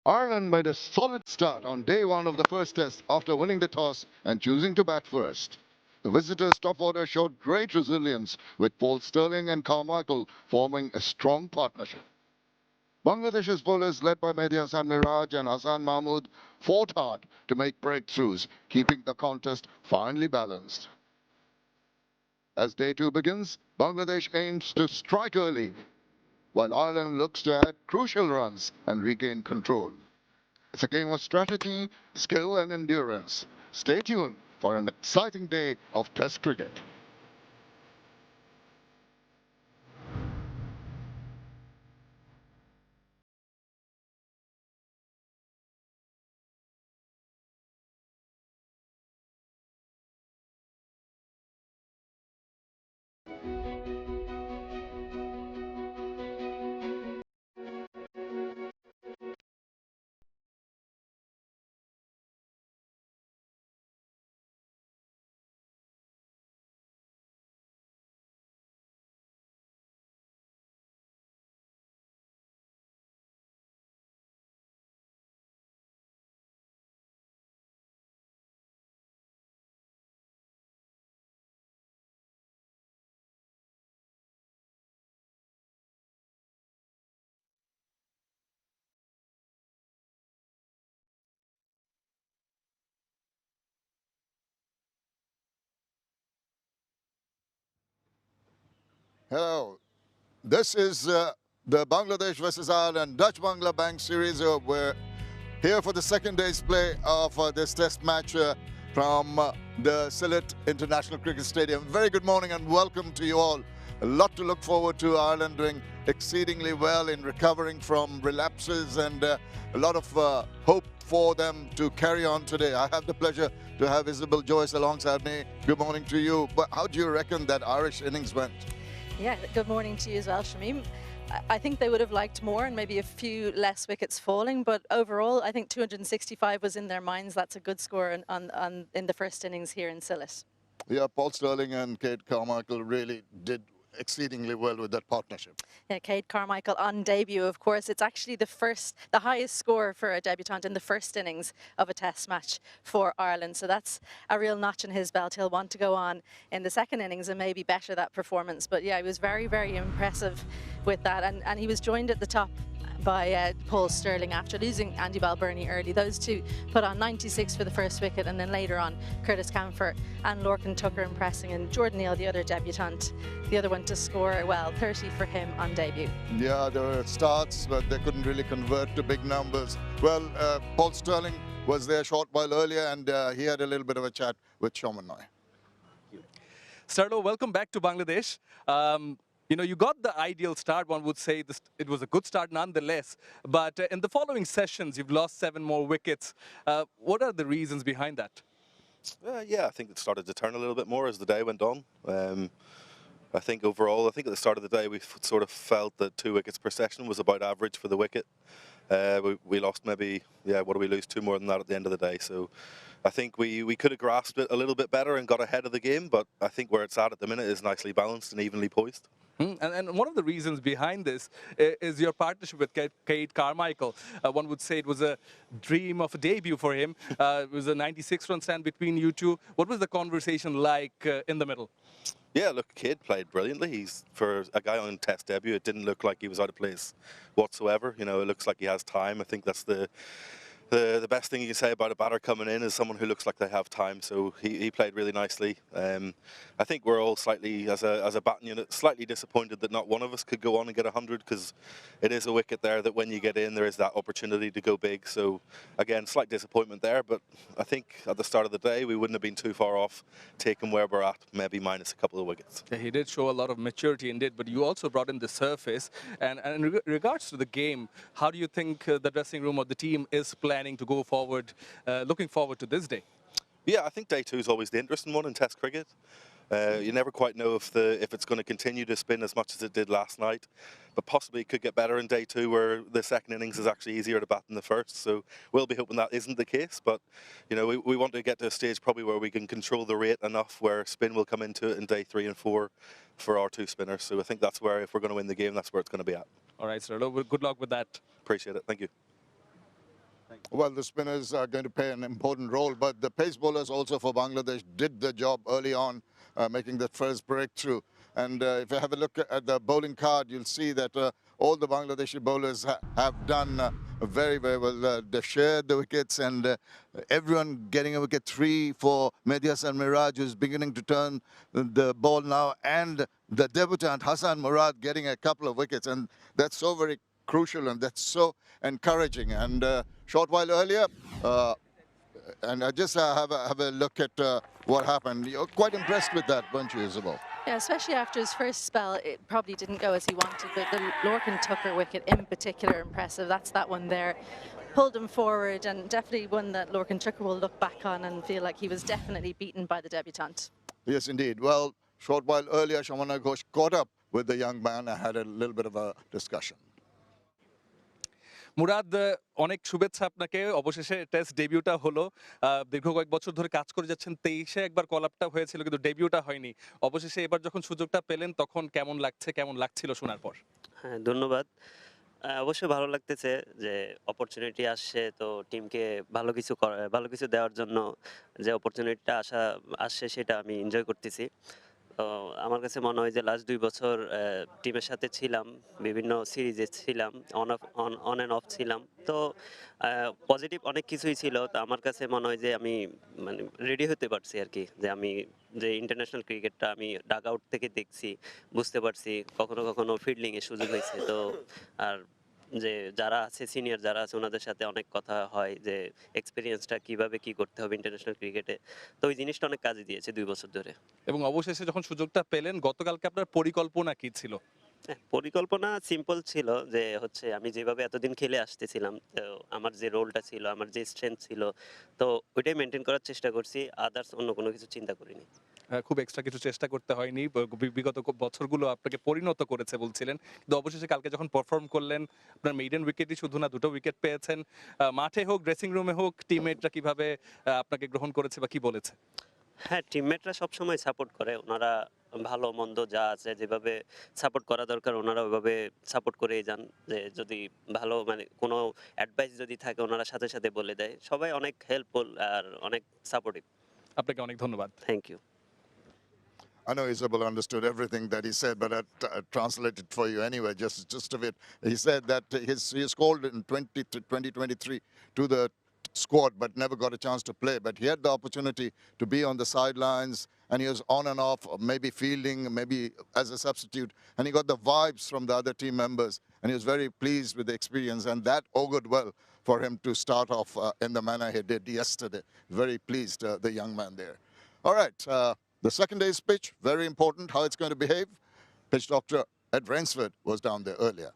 Ireland made a solid start on day one of the first test after winning the toss and choosing to bat first. The visitors' top order showed great resilience, with Paul Stirling and Carmichael forming a strong partnership. Bangladesh's bowlers, led by Mehdi Hasan Miraj and Hassan Mahmood, fought hard to make breakthroughs, keeping the contest finely balanced. As day two begins, Bangladesh aims to strike early, while Ireland looks to add crucial runs and regain control. It's a game of strategy, skill, and endurance. Stay tuned for an exciting day of Test cricket. Hello. This is the Bangladesh versus Ireland Dutch Bangla Bank Series. We're here for the second day's play of this test match from the Sylhet International Cricket Stadium. Very good morning and welcome to you all. A lot to look forward to. Ireland doing exceedingly well in recovering from relapses, and a lot of hope for them to carry on today. I have the pleasure to have Isabel Joyce alongside me. Good morning to you. But how do you reckon that Irish innings went? Yeah, good morning to you as well, Shamim. I think they would have liked more and maybe a few less wickets falling, but overall, I think 265 was in their minds. That's a good score in the first innings here in Sylhet. Yeah, Paul Stirling and Kate Carmichael really did exceedingly well with that partnership. Yeah, क़aid Carmichael on debut, of course. It's actually the highest score for a debutant in the first innings of a test match for Ireland. So that's a real notch in his belt. He'll want to go on in the second innings and maybe better that performance. But yeah, he was very, very impressive with that. And he was joined at the top by Paul Stirling after losing Andy Balbirnie early. Those two put on 96 for the first wicket, and then later on Curtis Camphor and Lorcan Tucker impressing, and Jordan Neal, the other debutant, the other one to score, well, 30 for him on debut. Yeah, there were starts, but they couldn't really convert to big numbers. Well, Paul Stirling was there a short while earlier, and he had a little bit of a chat with Shomon Noy. Sarlo, welcome back to Bangladesh. You know, you got the ideal start. One would say it was a good start nonetheless. But in the following sessions, you've lost 7 more wickets. What are the reasons behind that? Yeah, I think it started to turn a little bit more as the day went on. I think overall, at the start of the day, we sort of felt that 2 wickets per session was about average for the wicket. We lost maybe, what do we lose? 2 more than that at the end of the day. So I think we could have grasped it a little bit better and got ahead of the game. But I think where it's at the minute is nicely balanced and evenly poised. And one of the reasons behind this is your partnership with क़aid Carmichael. One would say it was a dream of a debut for him. It was a 96-run stand between you two. What was the conversation like in the middle? Yeah, look, क़aid played brilliantly. For a guy on test debut, it didn't look like he was out of place whatsoever. You know, it looks like he has time. I think that's the best thing you can say about a batter coming in is someone who looks like they have time. So he played really nicely. I think we're all slightly, as a batting unit, slightly disappointed that not one of us could go on and get 100, because it is a wicket there that when you get in, there is that opportunity to go big. So again, slight disappointment there, but I think at the start of the day, we wouldn't have been too far off taking where we're at, maybe minus a couple of wickets. Yeah, he did show a lot of maturity indeed, but you also brought in the surface. And in regards to the game, how do you think the dressing room or the team is planning to go forward, looking forward to this day? Yeah, I think day 2 is always the interesting one in Test cricket. You never quite know if it's going to continue to spin as much as it did last night, but possibly it could get better in day 2, where the second innings is actually easier to bat than the first. So we'll be hoping that isn't the case, but you know, we want to get to a stage probably where we can control the rate enough where spin will come into it in day 3 and 4 for our 2 spinners. So I think that's where, if we're going to win the game, that's where it's going to be at. All right, sir. Good luck with that. Appreciate it. Thank you. Well, the spinners are going to play an important role, but the pace bowlers also for Bangladesh did the job early on, making that first breakthrough. And if you have a look at the bowling card, you'll see that all the Bangladeshi bowlers have done very, very well. They've shared the wickets, and everyone getting a wicket. 3 for 𝗵𝗫 Hasan Miraj, who's beginning to turn the ball now, and the debutant Hasan Murad getting a couple of wickets, and that's so very crucial, and that's so encouraging. And short while earlier, and I just have a look at what happened. You're quite impressed with that, weren't you, Isabel? Yeah, especially after his first spell, it probably didn't go as he wanted, but the Lorcan-Tucker wicket in particular impressive. That's that one there. Pulled him forward, and definitely one that Lorcan-Tucker will look back on and feel like he was definitely beaten by the debutant. Yes, indeed. Well, short while earlier, Shamana Ghosh caught up with the young man and had a little bit of a discussion. Murad, অনেক শুভেচ্ছা আপনাকে। অবশেষে test ডেবিউটা হলো। দীর্ঘ কয়েক বছর ধরে কাজ করে যাচ্ছেন। 23-এ একবার কল আপটা হয়েছিল, কিন্তু ডেবিউটা হয়নি। অবশেষে এবার যখন সুযোগটা পেলেন তখন কেমন লাগছে, কেমন লাগছিল শোনার পর? হ্যাঁ, ধন্যবাদ। অবশ্যই ভালো লাগতেছে যে অপরচুনিটি আসছে, তো টিমকে ভালো কিছু দেওয়ার জন্য যে অপরচুনিটিটা আসছে সেটা আমি এনজয় করতেছি। তো আমার কাছে মনে হয় যে লাস্ট 2 বছর টিমের সাথে ছিলাম, বিভিন্ন সিরিজে ছিলাম, অন অ্যান্ড অফ ছিলাম। তো পজিটিভ অনেক কিছুই ছিল। তো আমার কাছে মনে হয় যে আমি মানে রেডি হতে পারছি আর কি, যে আমি যে ইন্টারন্যাশনাল ক্রিকেটটা আমি ডাগ আউট থেকে দেখছি, বুঝতে পারছি। কখনো কখনো ফিল্ডিংয়ের সুযোগ হয়েছে। তো আর যে যারা আছে সিনিয়র যারা আছে ওনাদের সাথে অনেক কথা হয় যে এক্সপিরিয়েন্সটা কিভাবে কি করতে হবে ইন্টারন্যাশনাল ক্রিকেটে। তো ওই জিনিসটা অনেক কাজে দিয়েছে 2 বছর ধরে। এবং অবশেষে যখন সুযোগটা পেলেন, গতকালকে আপনার পরিকল্পনা কি ছিল? পরিকল্পনা সিম্পল ছিল, যে হচ্ছে আমি যেভাবে এতদিন খেলে আসতেছিলাম, তো আমার যে রোলটা ছিল, আমার যে স্ট্রেংথ ছিল, তো ওইটাই মেনটেন করার চেষ্টা করছি। আদার্স অন্য কোনো কিছু চিন্তা করিনি। খুব এক্সট্রা কিছু চেষ্টা করতে হয়নি। বিগত বছরগুলো আপনাকে পরিণত করেছে বলছিলেন, কিন্তু অবশেষে কালকে যখন পারফর্ম করলেন, আপনার মেইডেন উইকেটই শুধু না, 2টো উইকেট পেয়েছেন। মাঠে হোক, ড্রেসিং রুমে হোক, টিমমেটরা কিভাবে আপনাকে গ্রহণ করেছে বা কি বলেছে? হ্যাঁ, টিমমেটরা সবসময় সাপোর্ট করে। ওনারা ভালো মন্দ যা আছে যেভাবে সাপোর্ট করা দরকার ওনারা ওইভাবে সাপোর্ট করেই যান। যে যদি ভালো মানে কোনো অ্যাডভাইস যদি থাকে ওনারা সাথে সাথে বলে দেয়। সবাই অনেক হেল্পফুল আর অনেক সাপোর্টিভ। আপনাকে অনেক ধন্যবাদ। Thank you. I know Isabel understood everything that he said, but I translate it for you anyway, just of it. He said that he is called in 2023 to the squad, but never got a chance to play. But he had the opportunity to be on the sidelines, and he was on and off, maybe fielding, maybe as a substitute. And he got the vibes from the other team members, and he was very pleased with the experience. And that augured well for him to start off in the manner he did yesterday. Very pleased, the young man there. All right. The second day's pitch, very important, how it's going to behave. Pitch doctor Ed Rainsford was down there earlier.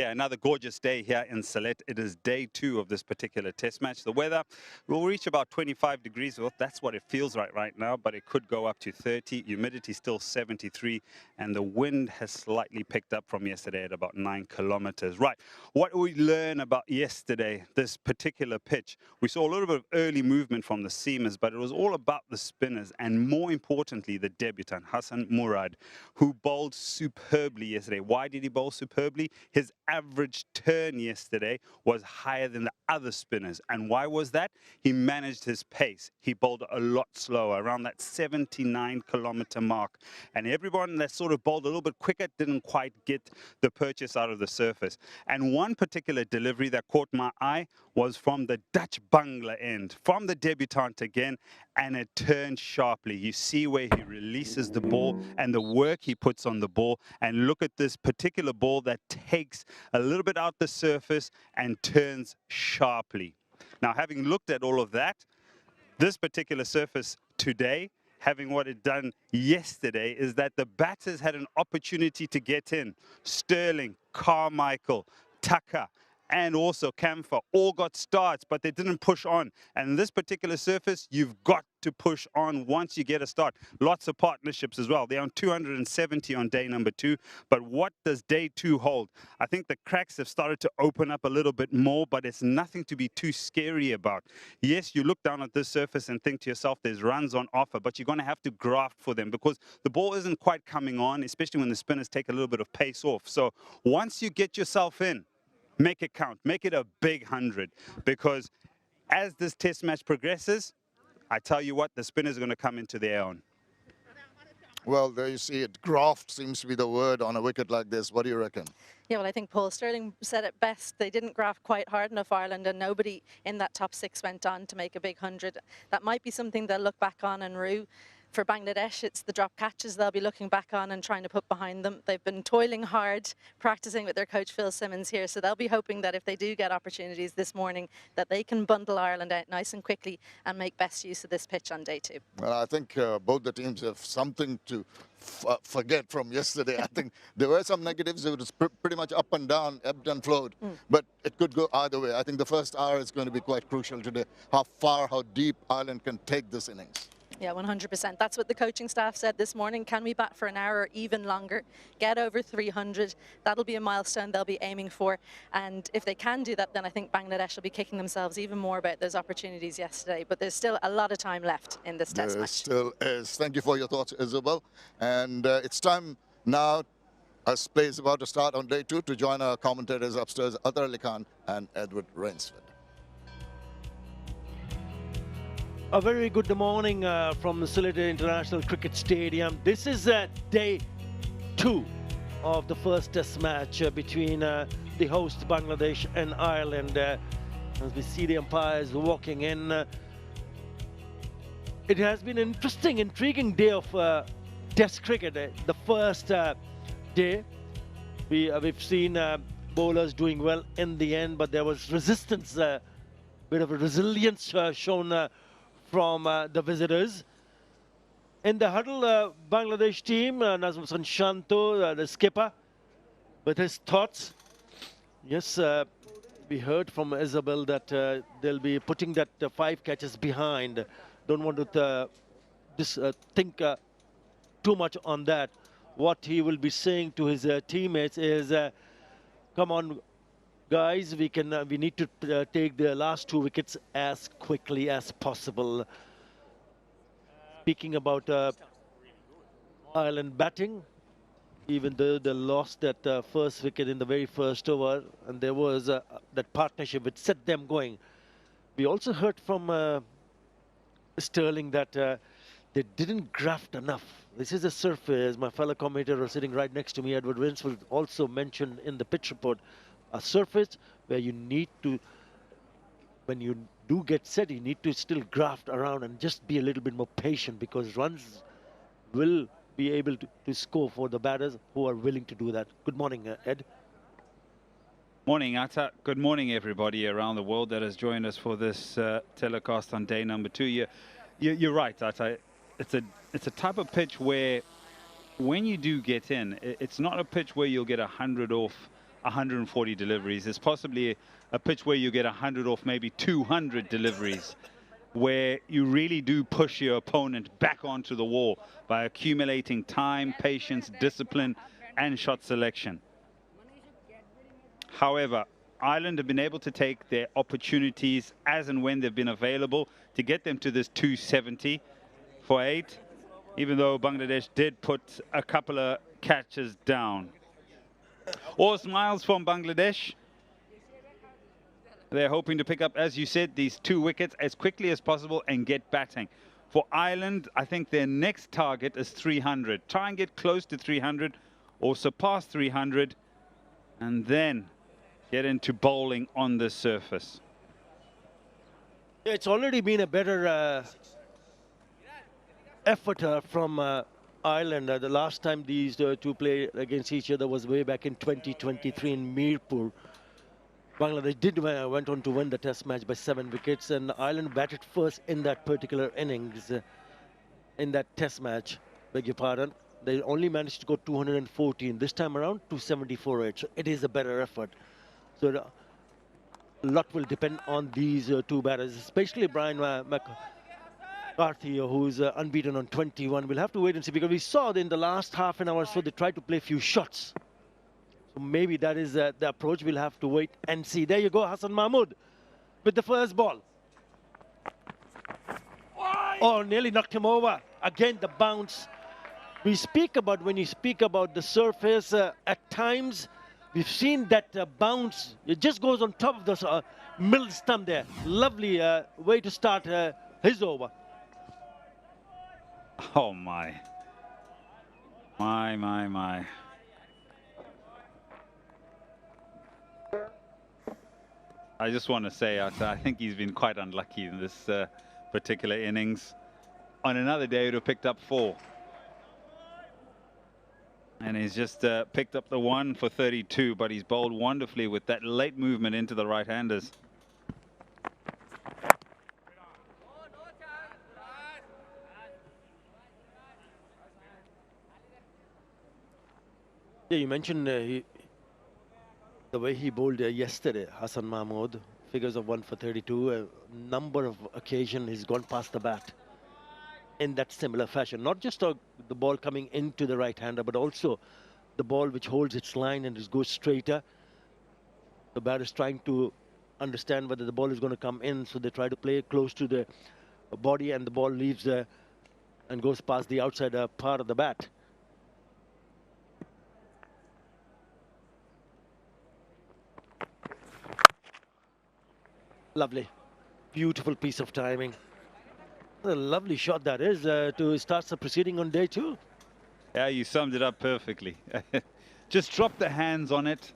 Yeah, another gorgeous day here in Sylhet. It is day 2 of this particular test match. The weather will reach about 25 degrees. Well, that's what it feels like right now, but it could go up to 30. Humidity still 73, and the wind has slightly picked up from yesterday at about 9 kilometers. Right, what we learned about yesterday, this particular pitch, we saw a little bit of early movement from the seamers, but it was all about the spinners, and more importantly, the debutant, Hasan Murad, who bowled superbly yesterday. Why did he bowl superbly? His average turn yesterday was higher than the other spinners. And why was that? He managed his pace. He bowled a lot slower, around that 79-kilometer mark. And everyone that sort of bowled a little bit quicker didn't quite get the purchase out of the surface. And one particular delivery that caught my eye was from the Dutch Bangla end, from the debutant again, and it turned sharply. You see where he releases the ball and the work he puts on the ball. And look at this particular ball that takes a little bit out the surface and turns sharply. Now, having looked at all of that, this particular surface today, having what it done yesterday, is that the batters had an opportunity to get in. Sterling, Carmichael, Tucker, and also Kampfer all got starts, but they didn't push on. And this particular surface, you've got to push on once you get a start. Lots of partnerships as well. They're on 270 on day number 2. But what does day 2 hold? I think the cracks have started to open up a little bit more, but it's nothing to be too scary about. Yes, you look down at this surface and think to yourself, there's runs on offer, but you're going to have to graft for them because the ball isn't quite coming on, especially when the spinners take a little bit of pace off. So once you get yourself in, make it count, make it a big 100, because as this test match progresses, I tell you what, the spinners are going to come into their own. Well, there you see it. Graft seems to be the word on a wicket like this. What do you reckon? Yeah, well, I think Paul Stirling said it best. They didn't graft quite hard enough, Ireland, and nobody in that top 6 went on to make a big 100. That might be something they'll look back on and rue. For Bangladesh, it's the drop catches they'll be looking back on and trying to put behind them. They've been toiling hard, practicing with their coach Phil Simmons here, so they'll be hoping that if they do get opportunities this morning, that they can bundle Ireland out nice and quickly and make best use of this pitch on day 2. Well, I think both the teams have something to forget from yesterday. I think there were some negatives. It was pretty much up and down, ebbed and flowed. But it could go either way. I think the first hour is going to be quite crucial today. How far, how deep Ireland can take this innings. Yeah, 100%. That's what the coaching staff said this morning. Can we bat for an hour or even longer? Get over 300. That'll be a milestone they'll be aiming for. And if they can do that, then I think Bangladesh will be kicking themselves even more about those opportunities yesterday. But there's still a lot of time left in this test match. Still is. Thank you for your thoughts, Isabel. And it's time now, as play is about to start on day 2, to join our commentators upstairs, 𝗂𝗧 𝗂𝗃 and Edward Rainsford. A very good morning from the Sylhet International Cricket Stadium. This is day 2 of the first test match between the host Bangladesh and Ireland. As we see the umpires walking in. It has been an interesting, intriguing day of test cricket. The first day, we've seen bowlers doing well in the end, but there was resistance, bit of a resilience shown from the visitors. In the huddle, Bangladesh team, Nazmul Shanto, the skipper, with his thoughts. Yes, we heard from Isabel that they'll be putting that 5 catches behind. Don't want to think too much on that. What he will be saying to his teammates is, come on, guys, we need to take the last 2 wickets as quickly as possible. Speaking about Ireland batting, even though they lost that first wicket in the very first over, and there was that partnership which set them going. We also heard from Stirling that they didn't graft enough. This is a surface. My fellow commentator sitting right next to me, Edward Rainsford, also mentioned in the pitch report, a surface where you need to, when you do get set, you need to still graft around and just be a little bit more patient, because runs will be able to score for the batters who are willing to do that. Good morning, Ed. Morning, 𝗂𝗧. Good morning, everybody around the world that has joined us for this telecast on day number 2. You're right, 𝗂𝗧. It's a type of pitch where, when you do get in, it's not a pitch where you'll get 100 off 140 deliveries. It's possibly a pitch where you get 100 off maybe 200 deliveries, where you really do push your opponent back onto the wall by accumulating time, patience, discipline, and shot selection. However, Ireland have been able to take their opportunities as and when they've been available to get them to this 270 for 8, even though Bangladesh did put a couple of catches down. All smiles from Bangladesh. They're hoping to pick up, as you said, these 2 wickets as quickly as possible and get batting. For Ireland, I think their next target is 300. Try and get close to 300 or surpass 300, and then get into bowling on the surface. It's already been a better effort from Ireland. The last time these 2 played against each other was way back in 2023 in Mirpur. Bangladesh went on to win the test match by 7 wickets, and Ireland batted first in that particular innings, in that test match, beg your pardon. They only managed to go 214. This time around, 274. So it is a better effort. So a lot will depend on these 2 batters, especially Brian McCarthy, who's unbeaten on 21. We'll have to wait and see, because we saw in the last half an hour or so they tried to play a few shots. So maybe that is the approach. We'll have to wait and see. There you go, Hassan Mahmood with the first ball. Oh, nearly knocked him over. Again, the bounce. When you speak about the surface, at times We've seen that bounce. It just goes on top of the middle stump there. Lovely way to start his over. Oh, my. My. I just want to say, I think he's been quite unlucky in this particular innings. On another day, he would have picked up 4. And he's just picked up the 1 for 32, but he's bowled wonderfully with that late movement into the right-handers. Yeah, you mentioned the way he bowled yesterday, Hassan Mahmood, figures of 1 for 32. A number of occasions he's gone past the bat in that similar fashion. Not just the ball coming into the right-hander, but also the ball which holds its line and just goes straighter. The batter is trying to understand whether the ball is going to come in, so they try to play close to the body, and the ball leaves and goes past the outside part of the bat. Lovely, beautiful piece of timing. What a lovely shot that is to start the proceeding on day 2. Yeah, you summed it up perfectly. Just drop the hands on it,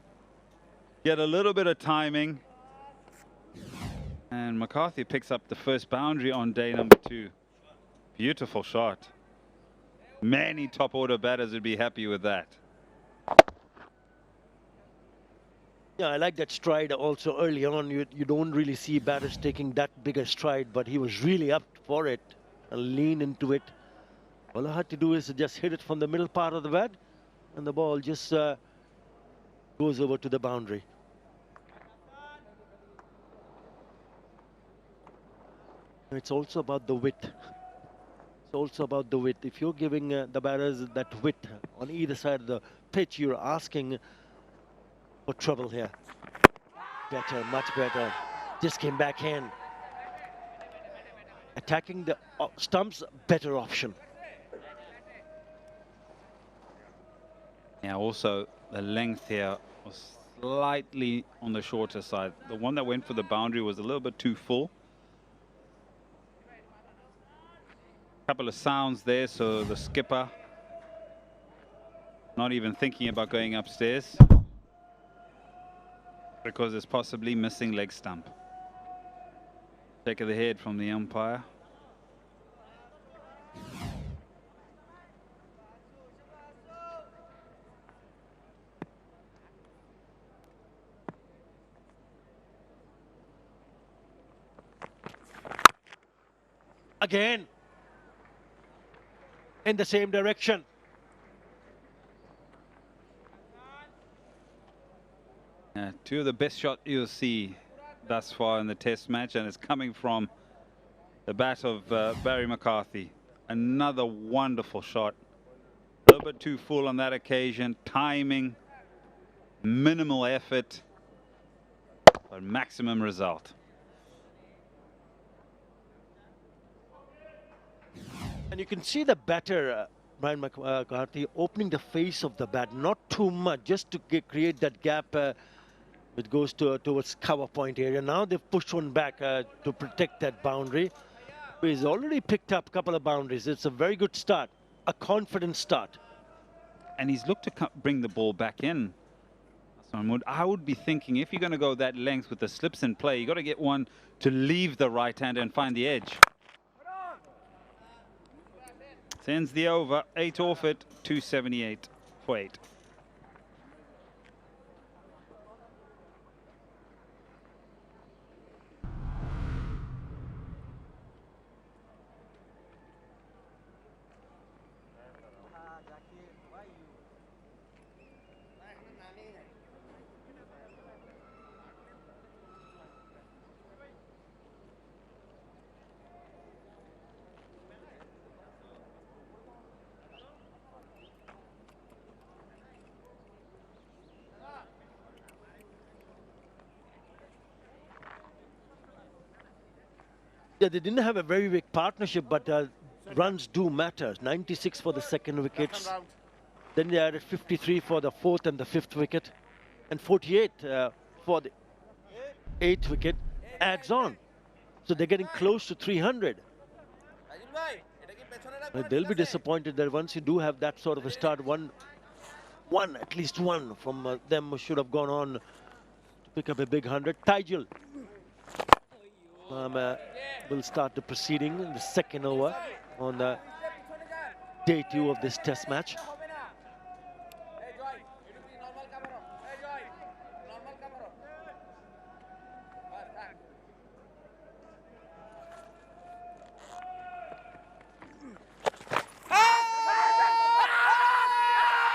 get a little bit of timing, and McCarthy picks up the first boundary on day number 2. Beautiful shot. Many top order batters would be happy with that. Yeah, I like that stride also early on. You don't really see batters taking that big a stride, but he was really up for it and lean into it. All I had to do is just hit it from the middle part of the bat, and the ball just goes over to the boundary. It's also about the width. It's also about the width. If you're giving the batters that width on either side of the pitch, you're asking for trouble here. Better, much better. Just came back in. Attacking the stumps, better option. Yeah, also the length here was slightly on the shorter side. The one that went for the boundary was a little bit too full. Couple of sounds there, so the skipper not even thinking about going upstairs because it's possibly missing leg stump. Check of the head from the umpire. Again, in the same direction. Two of the best shots you'll see thus far in the test match, and it's coming from the bat of Barry McCarthy. Another wonderful shot. A little bit too full on that occasion. Timing, minimal effort, but maximum result. And you can see the batter, Brian McCarthy, opening the face of the bat, not too much, just to create that gap which goes towards cover point area. Now they've pushed one back to protect that boundary. He's already picked up a couple of boundaries. It's a very good start, a confident start. And he's looked to bring the ball back in. I would be thinking, if you're going to go that length with the slips in play, you've got to get one to leave the right hand and find the edge. Sends the over, 8 off it, 278 for 8. Yeah, they didn't have a very big partnership, but runs do matter. 96 for the second wickets. Then they added 53 for the 4th and the 5th wicket. and 48 for the 8th wicket adds on. So they're getting close to 300. They'll be disappointed that once you do have that sort of a start, at least one from them should have gone on to pick up a big 100. 𝗫𝗫𝗄𝗃 will start the proceeding in the second over on day 2 of this test match.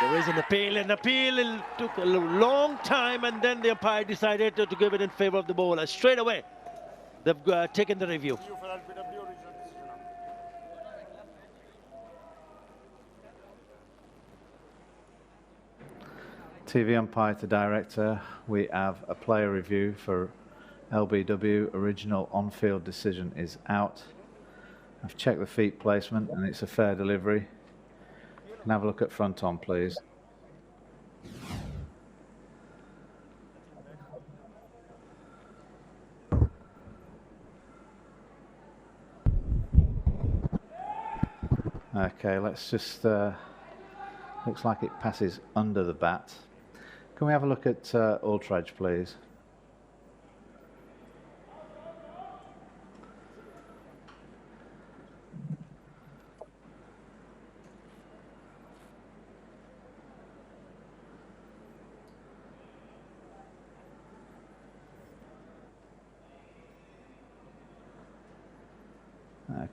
There is an appeal, it took a long time, and then the umpire decided to give it in favor of the bowler. Straight away, they've taken the review. TV umpire to director, we have a player review for LBW. Original on-field decision is out. I've checked the feet placement and it's a fair delivery. Can have a look at front on, please. Okay, let's just, looks like it passes under the bat. Can we have a look at Aldridge, please?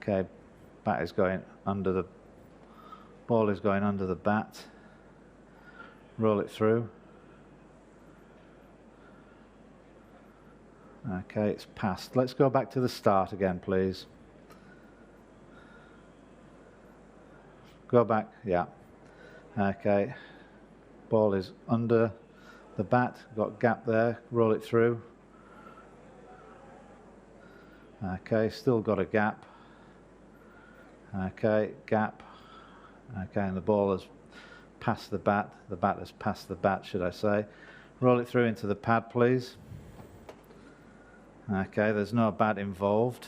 Okay, bat is going under the, ball is going under the bat. Roll it through. Okay, it's passed. Let's go back to the start again, please. Go back, yeah. Okay, ball is under the bat, got gap there, roll it through. Okay, still got a gap. Okay, gap. Okay, and the ball has passed the bat has passed the bat, should I say. Roll it through into the pad, please. Okay, there's no bat involved.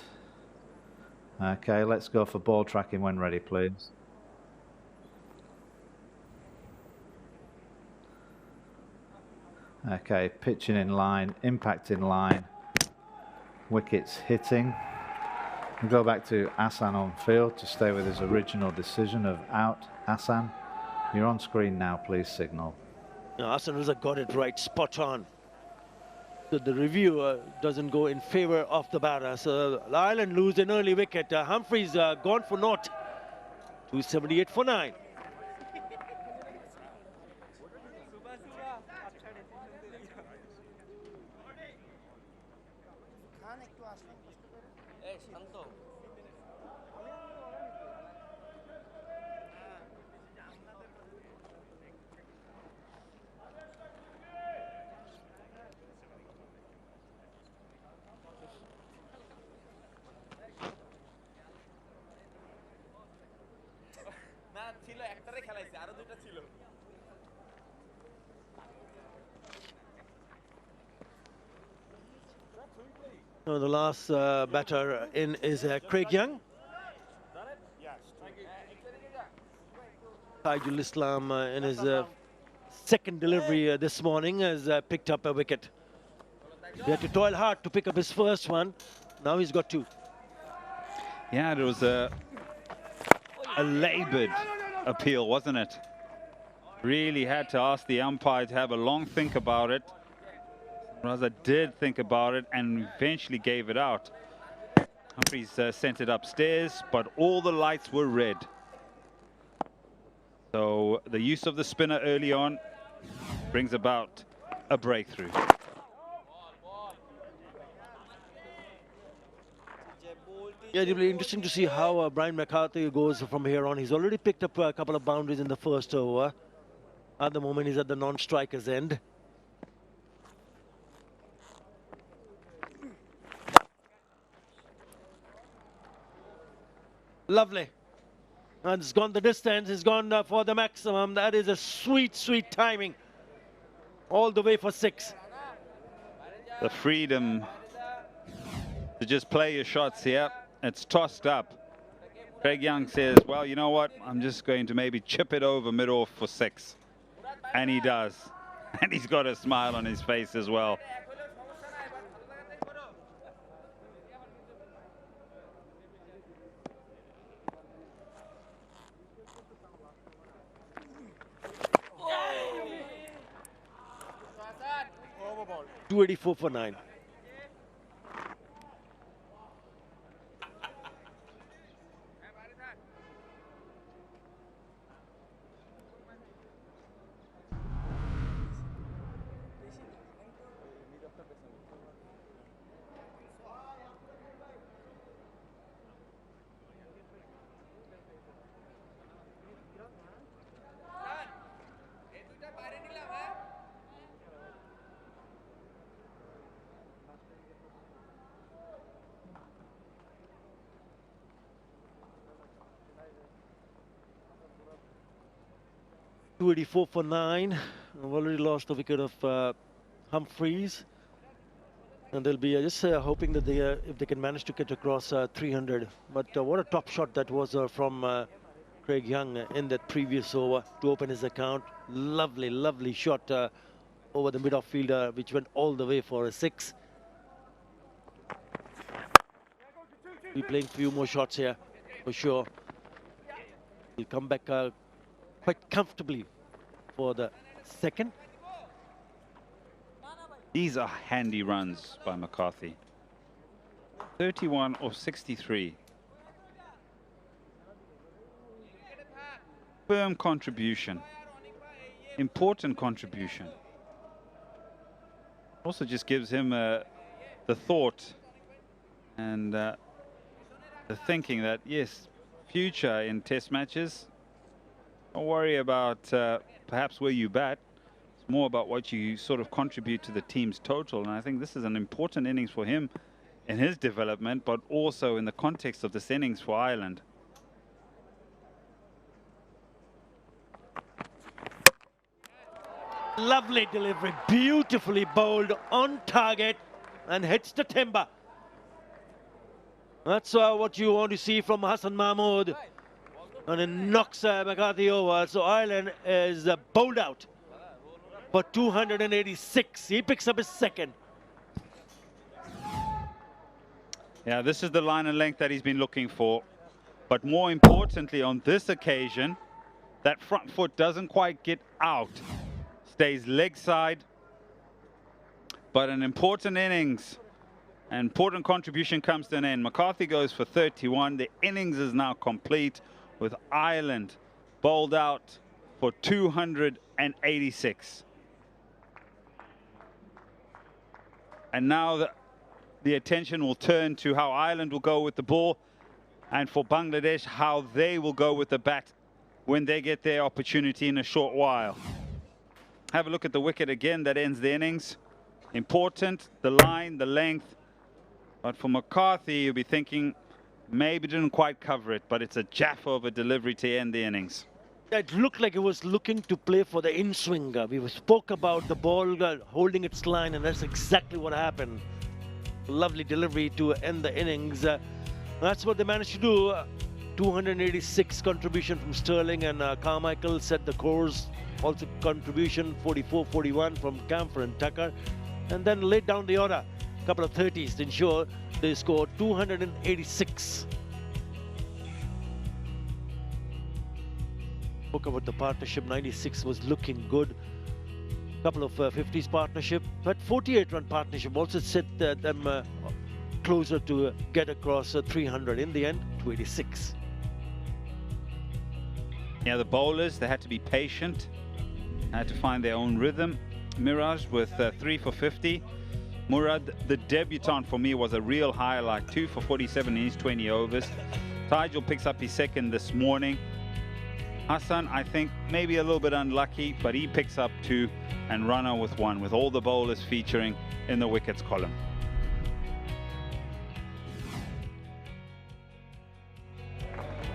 Okay, let's go for ball tracking when ready, please. Okay, pitching in line, impact in line, wickets hitting. We'll go back to Hassan on field to stay with his original decision of out. Hassan, you're on screen now, please signal. No, Hassan has got it right, spot on. So the review doesn't go in favor of the batter. So Ireland lose an early wicket. Humphreys gone for naught. 278 for 9. Now the last batter in is Craig Young. 𝗫𝗫𝗄𝗃 in his second delivery this morning has picked up a wicket. He had to toil hard to pick up his first one. Now he's got 2. Yeah, it was a laboured appeal, wasn't it? Really had to ask the umpire to have a long think about it. Raza did think about it and eventually gave it out. Humphreys sent it upstairs, but all the lights were red. So the use of the spinner early on brings about a breakthrough. Yeah, it'll be interesting to see how Brian McCarthy goes from here on. He's already picked up a couple of boundaries in the first over. At the moment, he's at the non-striker's end. Lovely. And it's gone the distance. It's gone for the maximum. That is a sweet, sweet timing. all the way for 6. The freedom to just play your shots here. It's tossed up. Craig Young says, well, you know what? I'm just going to maybe chip it over mid-off for 6. And he does. And he's got a smile on his face as well. .284 for 9. .284 for 9. I've already lost the wicket of Humphreys, and they'll be just hoping that they, if they can manage to get across 300. But what a top shot that was from Craig Young in that previous over to open his account. Lovely, lovely shot over the mid-off fielder, which went all the way for a 6. We're playing few more shots here for sure. He'll come back quite comfortably for the 2nd. These are handy runs by McCarthy. 31 of 63. Firm contribution. Important contribution. Also just gives him the thought and the thinking that, yes, future in test matches, don't worry about perhaps where you bat. It's more about what you sort of contribute to the team's total. And I think this is an important innings for him in his development, but also in the context of this innings for Ireland. Lovely delivery, beautifully bowled on target and hits the timber. That's what you want to see from Hassan Mahmood. And it knocks McCarthy over. So Ireland is bowled out for 286. He picks up his 2nd. Yeah, this is the line and length that he's been looking for. But more importantly, on this occasion, that front foot doesn't quite get out. Stays leg side. But an important innings, an important contribution comes to an end. McCarthy goes for 31. The innings is now complete, with Ireland bowled out for 286. And now the attention will turn to how Ireland will go with the ball, and for Bangladesh, how they will go with the bat when they get their opportunity in a short while. Have a look at the wicket again that ends the innings. Important, the line, the length. But for McCarthy, you'll be thinking, maybe didn't quite cover it, but it's a Jaffa of a delivery to end the innings. It looked like he was looking to play for the in-swing. We spoke about the ball holding its line, and that's exactly what happened. Lovely delivery to end the innings. That's what they managed to do. 286 contribution from Sterling, and Carmichael set the course. Also contribution 44-41 from Camphor and Tucker. And then laid down the order. A couple of 30s to ensure they scored 286. Spoke about the partnership. 96 was looking good. A couple of 50s partnership, but 48-run partnership also set them closer to get across 300. In the end, 286. Yeah, the bowlers, they had to be patient, had to find their own rhythm. Miraj with 3 for 50. Murad, the debutant for me, was a real highlight. 2 for 47 in his 20 overs. Tijal picks up his 2nd this morning. Hassan, I think, maybe a little bit unlucky, but he picks up 2 and runner with 1, with all the bowlers featuring in the wickets column.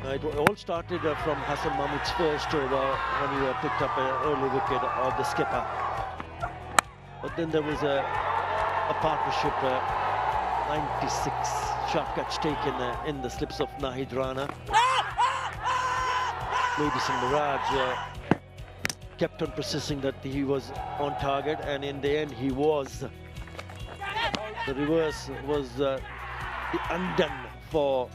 It all started from Hassan Mahmood's first over when he picked up an early wicket of the skipper. But then there was a partnership 96 sharp catch taken in the slips of Nahid Rana. Maybe some Mirage kept on persisting that he was on target, and in the end he was. The reverse was the undone for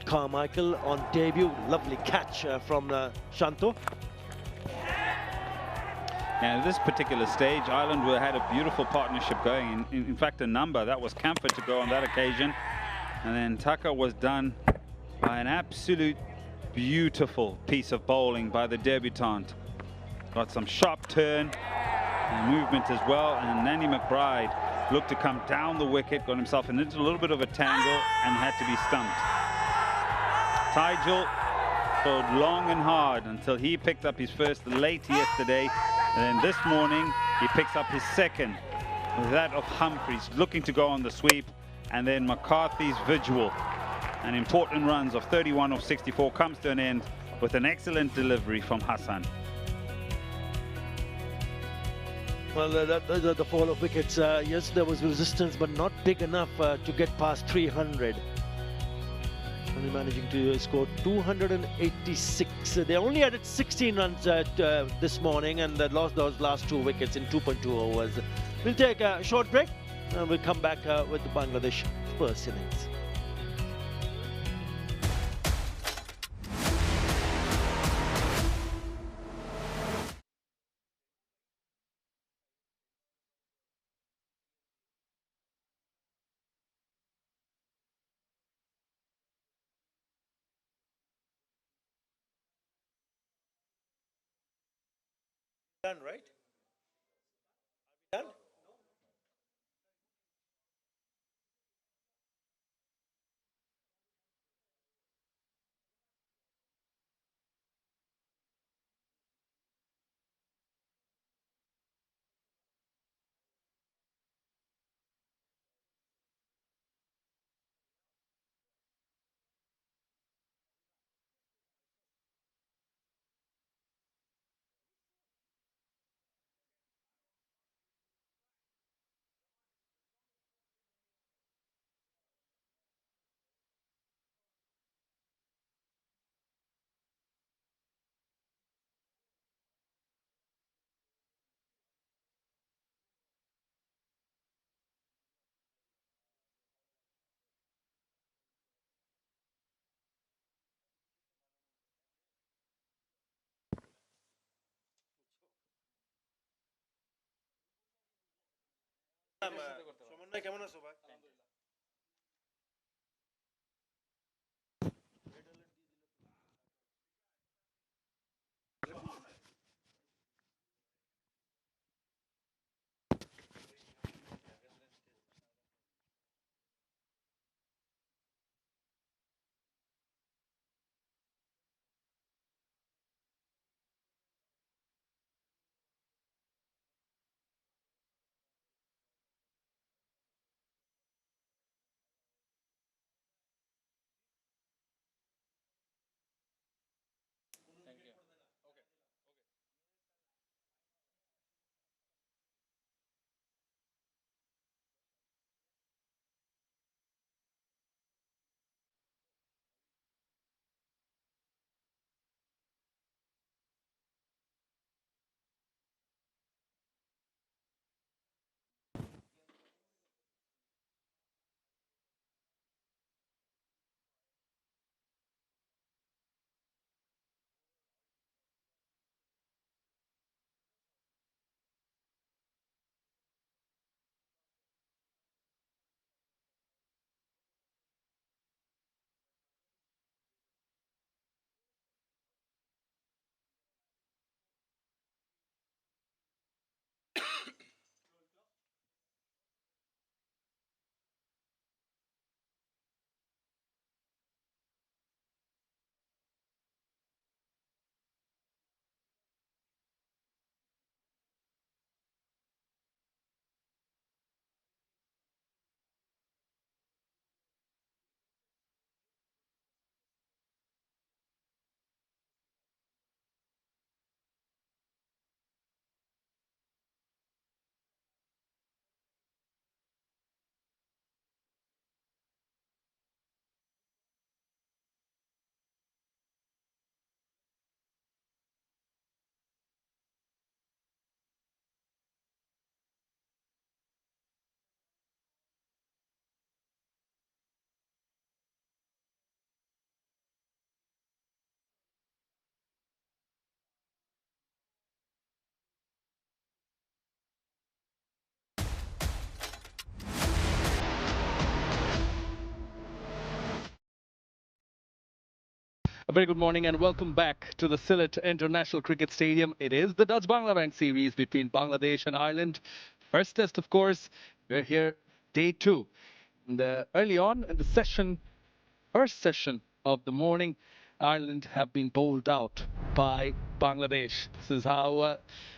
Carmichael on debut. Lovely catch from Shanto. Now, at this particular stage, Ireland had a beautiful partnership going. In fact, a number. That was Camphor to go on that occasion. And then Tucker was done by an absolute beautiful piece of bowling by the debutante. Got some sharp turn and movement as well. And Nanny McBride looked to come down the wicket, got himself into a little bit of a tangle and had to be stumped. Tigel bowled long and hard until he picked up his first late yesterday. And then this morning, he picks up his second, with that of Humphreys, looking to go on the sweep. And then McCarthy's Visual, an important runs of 31 of 64, comes to an end with an excellent delivery from Hassan. Well, the fall of wickets, yes, there was resistance, but not big enough to get past 300. Only managing to score 286. They only added 16 runs this morning and lost those last 2 wickets in 2.2 overs. We'll take a short break and we'll come back with the Bangladesh first innings. Done, right? Done? কেমন আছো ভাই? A very good morning and welcome back to the Sylhet International Cricket Stadium. It is the Dutch-Bangla series between Bangladesh and Ireland. First test, of course. We're here, day 2. Early on in the session, first session of the morning, Ireland have been bowled out by Bangladesh. This is how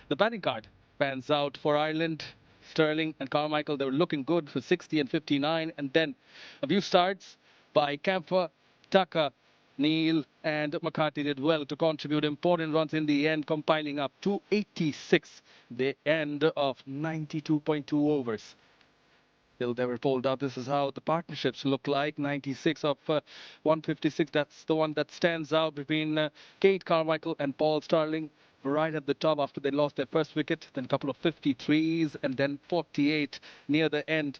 the batting card pans out for Ireland. Sterling and Carmichael, they were looking good for 60 and 59. And then a few starts by Camphor, Tucker, Neil and McCarthy did well to contribute important runs in the end, compiling up 286, the end of 92.2 overs. Still they were pulled out. This is how the partnerships look like. 96 of 156. That's the one that stands out between Kate Carmichael and Paul Stirling. Right at the top after they lost their first wicket. Then a couple of 53s and then 48 near the end.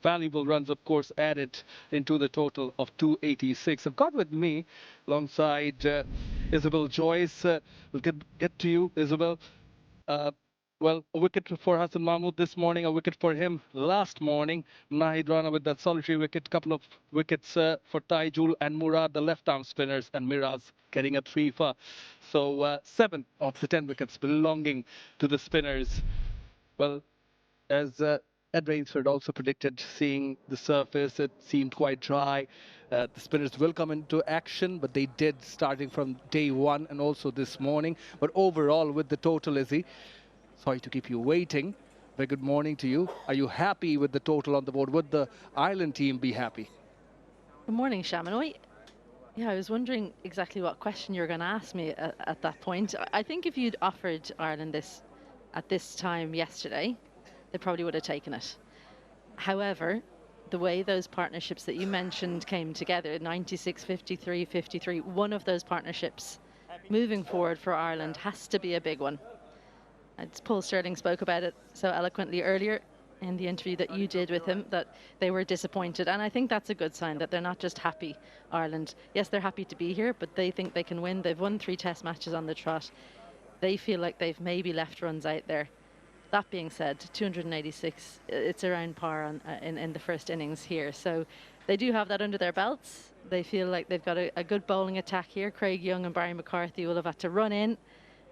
Valuable runs, of course, added into the total of 286. I've got with me, alongside Isabel Joyce. We'll get to you, Isabel. Well, a wicket for Hassan Mahmood this morning, a wicket for him last morning. Nahid Rana with that solitary wicket, couple of wickets for Taijul and Murad, the left-arm spinners, and Miraz getting a 3 for. So 7 of the 10 wickets belonging to the spinners. Well, as Ed Rainsford also predicted, seeing the surface, it seemed quite dry. The spinners will come into action, but they did starting from day 1 and also this morning. But overall, with the total, Izzy, sorry to keep you waiting. Very good morning to you. Are you happy with the total on the board? Would the Ireland team be happy? Good morning, Shamanoy. Yeah, I was wondering exactly what question you were going to ask me at that point. I think if you'd offered Ireland this at this time yesterday, they probably would have taken it. However, the way those partnerships that you mentioned came together, 96, 53, 53, one of those partnerships moving forward for Ireland has to be a big one. As Paul Stirling spoke about it so eloquently earlier in the interview that you did with him, that they were disappointed. And I think that's a good sign that they're not just happy, Ireland. Yes, they're happy to be here, but they think they can win. They've won 3 test matches on the trot. They feel like they've maybe left runs out there. That being said, 286, it's around par in the first innings here. So they do have that under their belts. They feel like they've got a good bowling attack here. Craig Young and Barry McCarthy will have had to run in,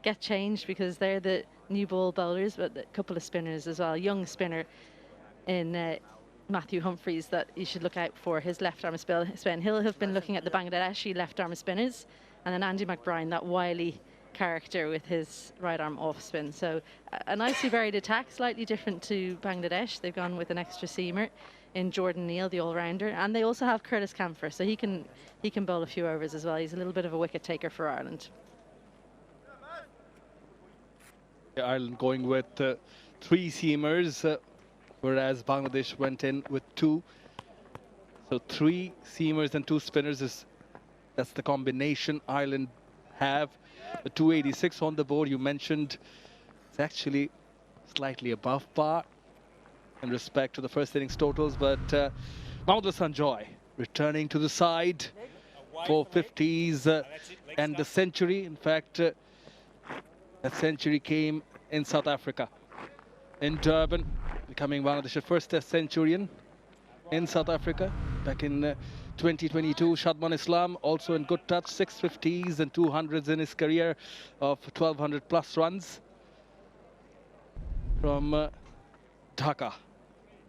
get changed because they're the new ball bowlers, but a couple of spinners as well. Young spinner in Matthew Humphreys that you should look out for, his left-arm spin. He'll have been looking at the Bangladeshi left-arm spinners, and then Andy McBride, that wily character with his right-arm off-spin. So a nicely varied attack, slightly different to Bangladesh. They've gone with an extra seamer in Jordan Neal, the all-rounder, and they also have Curtis Camphor, so he can bowl a few overs as well. He's a little bit of a wicket taker for Ireland. Ireland going with 3 seamers, whereas Bangladesh went in with 2. So 3 seamers and 2 spinners, that's the combination Ireland have. The 286 on the board, you mentioned, it's actually slightly above par in respect to the first innings totals, but Mahmood Sanjoy returning to the side for 50s and the century. In fact, that century came in South Africa, in Durban, becoming Bangladesh's first test centurion in South Africa back in 2022. Shadman Islam also in good touch, 650s and 200s in his career of 1200 plus runs from Dhaka.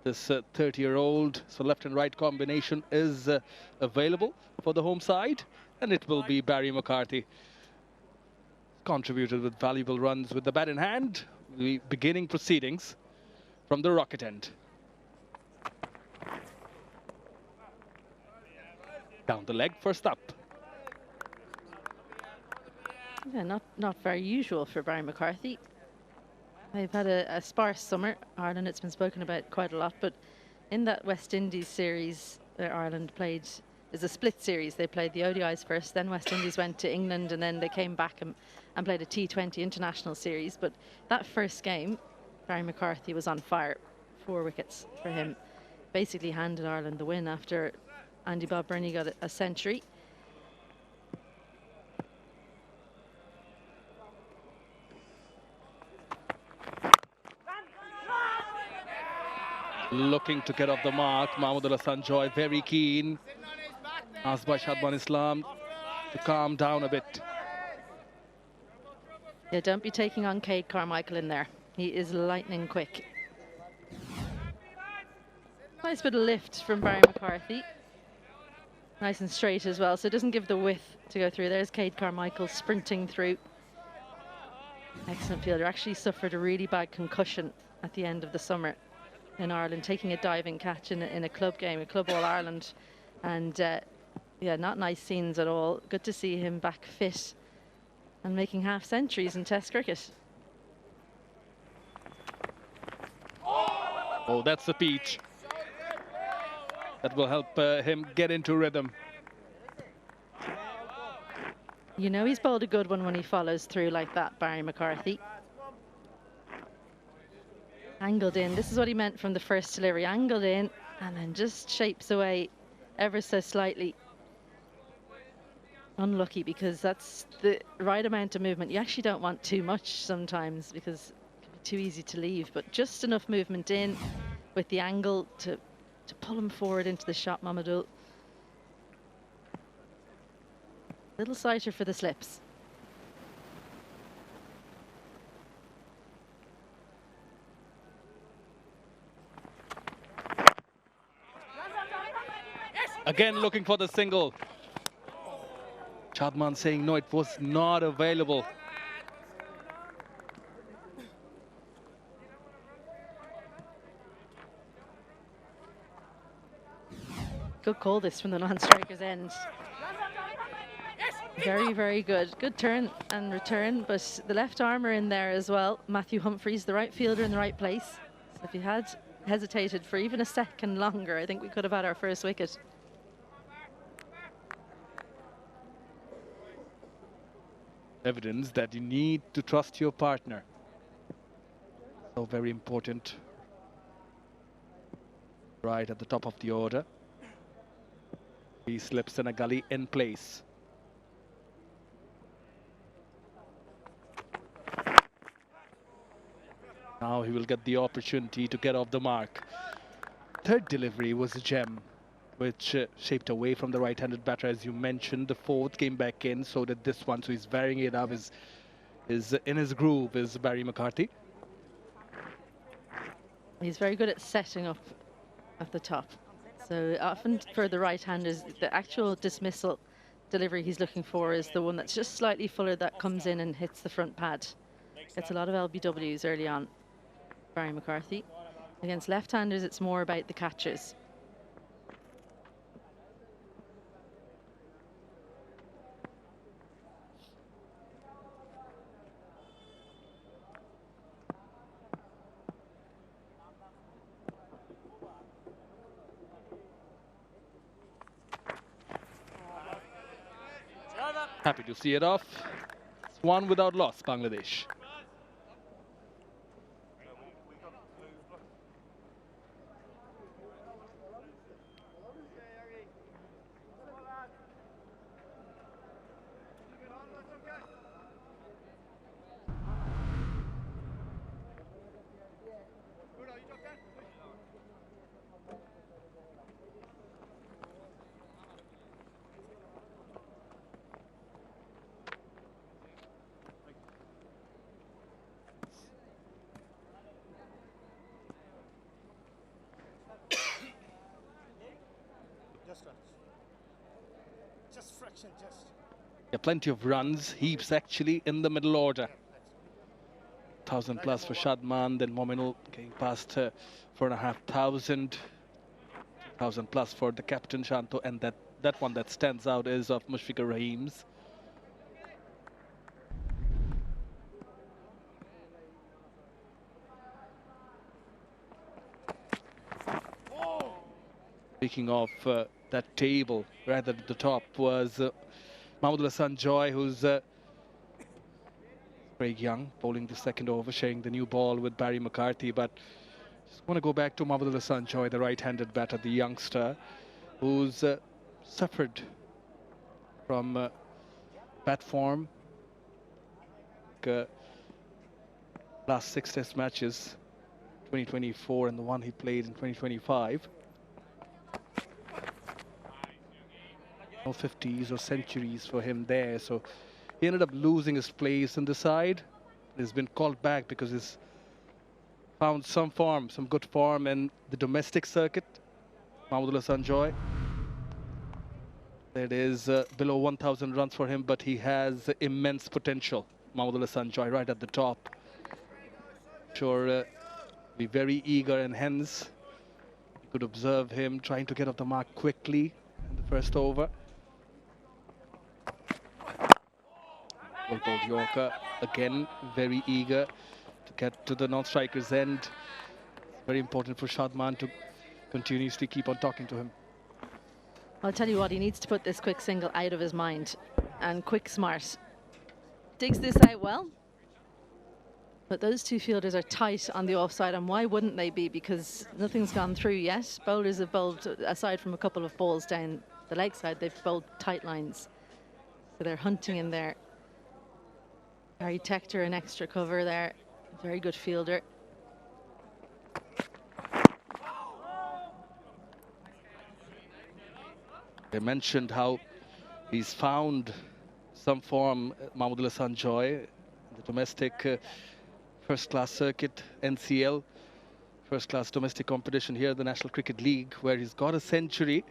This 30-year-old, so left and right combination is available for the home side, and it will be Barry McCarthy. Contributed with valuable runs with the bat in hand. The beginning proceedings from the rocket end. Down the leg, first up. Yeah, not very usual for Barry McCarthy. They've had a sparse summer. Ireland, it's been spoken about quite a lot, but in that West Indies series that Ireland played, is a split series. They played the ODIs first, then West Indies went to England, and then they came back and played a T20 international series. But that first game, Barry McCarthy was on fire. 4 wickets for him. Basically handed Ireland the win after Andy Bob Burney got a century. Looking to get off the mark. Mahmood Sanjoy very keen. Asked by Shadman Islam. to calm down a bit. Yeah, don't be taking on 𝗂𝗃𝗃𝗀𝗃 in there. He is lightning quick. Nice bit of lift from Barry McCarthy. Nice and straight as well, so it doesn't give the width to go through. There's 𝗂𝗃𝗃𝗃 sprinting through. Excellent fielder. Actually suffered a really bad concussion at the end of the summer in Ireland, taking a diving catch in a club game, a Club All-Ireland. And yeah, not nice scenes at all. Good to see him back fit and making half centuries in Test cricket. Oh, that's the peach. That will help him get into rhythm. You know he's bowled a good one when he follows through like that, Barry McCarthy. Angled in. This is what he meant from the first delivery. Angled in and then just shapes away ever so slightly. Unlucky, because that's the right amount of movement. You actually don't want too much sometimes because it can be too easy to leave, but just enough movement in with the angle to pull him forward into the shot, Mamadou. Little sighter for the slips. Again looking for the single. Chadman saying no, it was not available. Good call this from the non-striker's end. Very, very good. Good turn and return, but the left armour in there as well. Matthew Humphreys, the right fielder in the right place. So if he had hesitated for even a second longer, I think we could have had our first wicket. Evidence that you need to trust your partner. So very important. Right at the top of the order. He slips in a gully in place. Now he will get the opportunity to get off the mark. Third delivery was a gem, which shaped away from the right-handed batter, as you mentioned. The fourth came back in, so did this one. So he's varying it up. Is in his groove is Barry McCarthy. He's very good at setting up at the top. So often for the right-handers, the actual dismissal delivery he's looking for is the one that's just slightly fuller, that comes in and hits the front pad. Gets a lot of LBWs early on, Barry McCarthy. Against left-handers, it's more about the catches. Happy to see it off. It's one without loss, Bangladesh. Yeah, plenty of runs, heaps actually in the middle order. 1,000 plus for Shadman, then Mominul getting past 4,500. 1,000 plus for the captain Shanto, and that one that stands out is of Mushfiqur Rahim's. Speaking of that table, right at the top was Mahmoud Hassan Joy, who's very young, bowling the second over, sharing the new ball with Barry McCarthy. But just want to go back to Mahmoud Hassan Joy, the right-handed batter, the youngster, who's suffered from bad form. Last 6 test matches, 2024 and the one he played in 2025. No no 50s or centuries for him there. So he ended up losing his place in the side. He's been called back because he's found some form, some good form in the domestic circuit. 𝗂𝗂𝗃𝗂𝗃. It is below 1,000 runs for him, but he has immense potential. 𝗂𝗂𝗃𝗂𝗃 right at the top. Sure, be very eager, and hence you could observe him trying to get off the mark quickly in the first over. Well bowled Yorker, again very eager to get to the non-striker's end. It's very important for Shadman to continuously keep on talking to him. I'll tell you what, he needs to put this quick single out of his mind. And Quick Smart digs this out well. But those two fielders are tight on the offside, and why wouldn't they be? Because nothing's gone through yet. Bowlers have bowled, aside from a couple of balls down the leg side, they've bowled tight lines. So they're hunting in there. Harry Tector, an extra cover there. Very good fielder. They mentioned how he's found some form, 𝗂𝗂𝗃𝗂𝗃, the domestic first-class circuit, NCL, first-class domestic competition here, the National Cricket League, where he's got a century,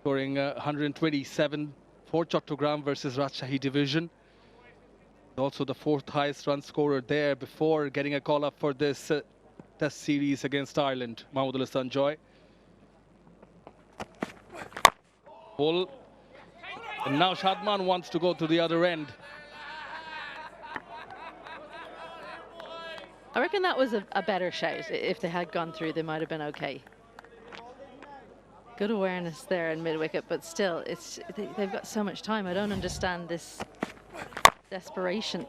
scoring 127 for Chattogram versus Rajshahi division. Also the fourth highest run scorer there before getting a call-up for this test series against Ireland, 𝗂𝗂𝗃𝗂𝗃𝗂𝗃. Full. And now Shadman wants to go to the other end. I reckon that was a better shout. If they had gone through, they might have been okay. Good awareness there in mid-wicket, but still, they've got so much time. I don't understand this desperation.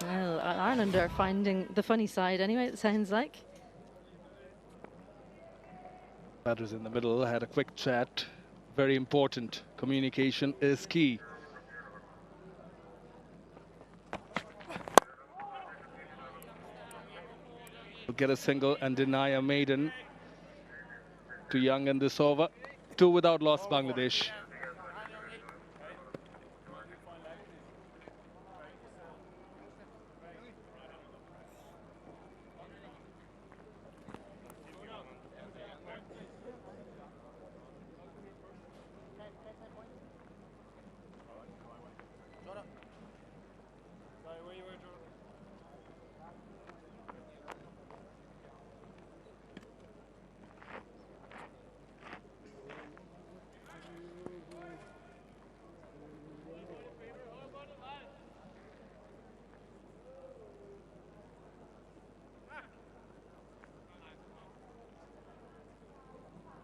Well, Ireland are finding the funny side anyway, it sounds like. Batters in the middle had a quick chat. Very important. Communication is key. Will get a single and deny a maiden. Too young in this over. 2 without loss, Bangladesh.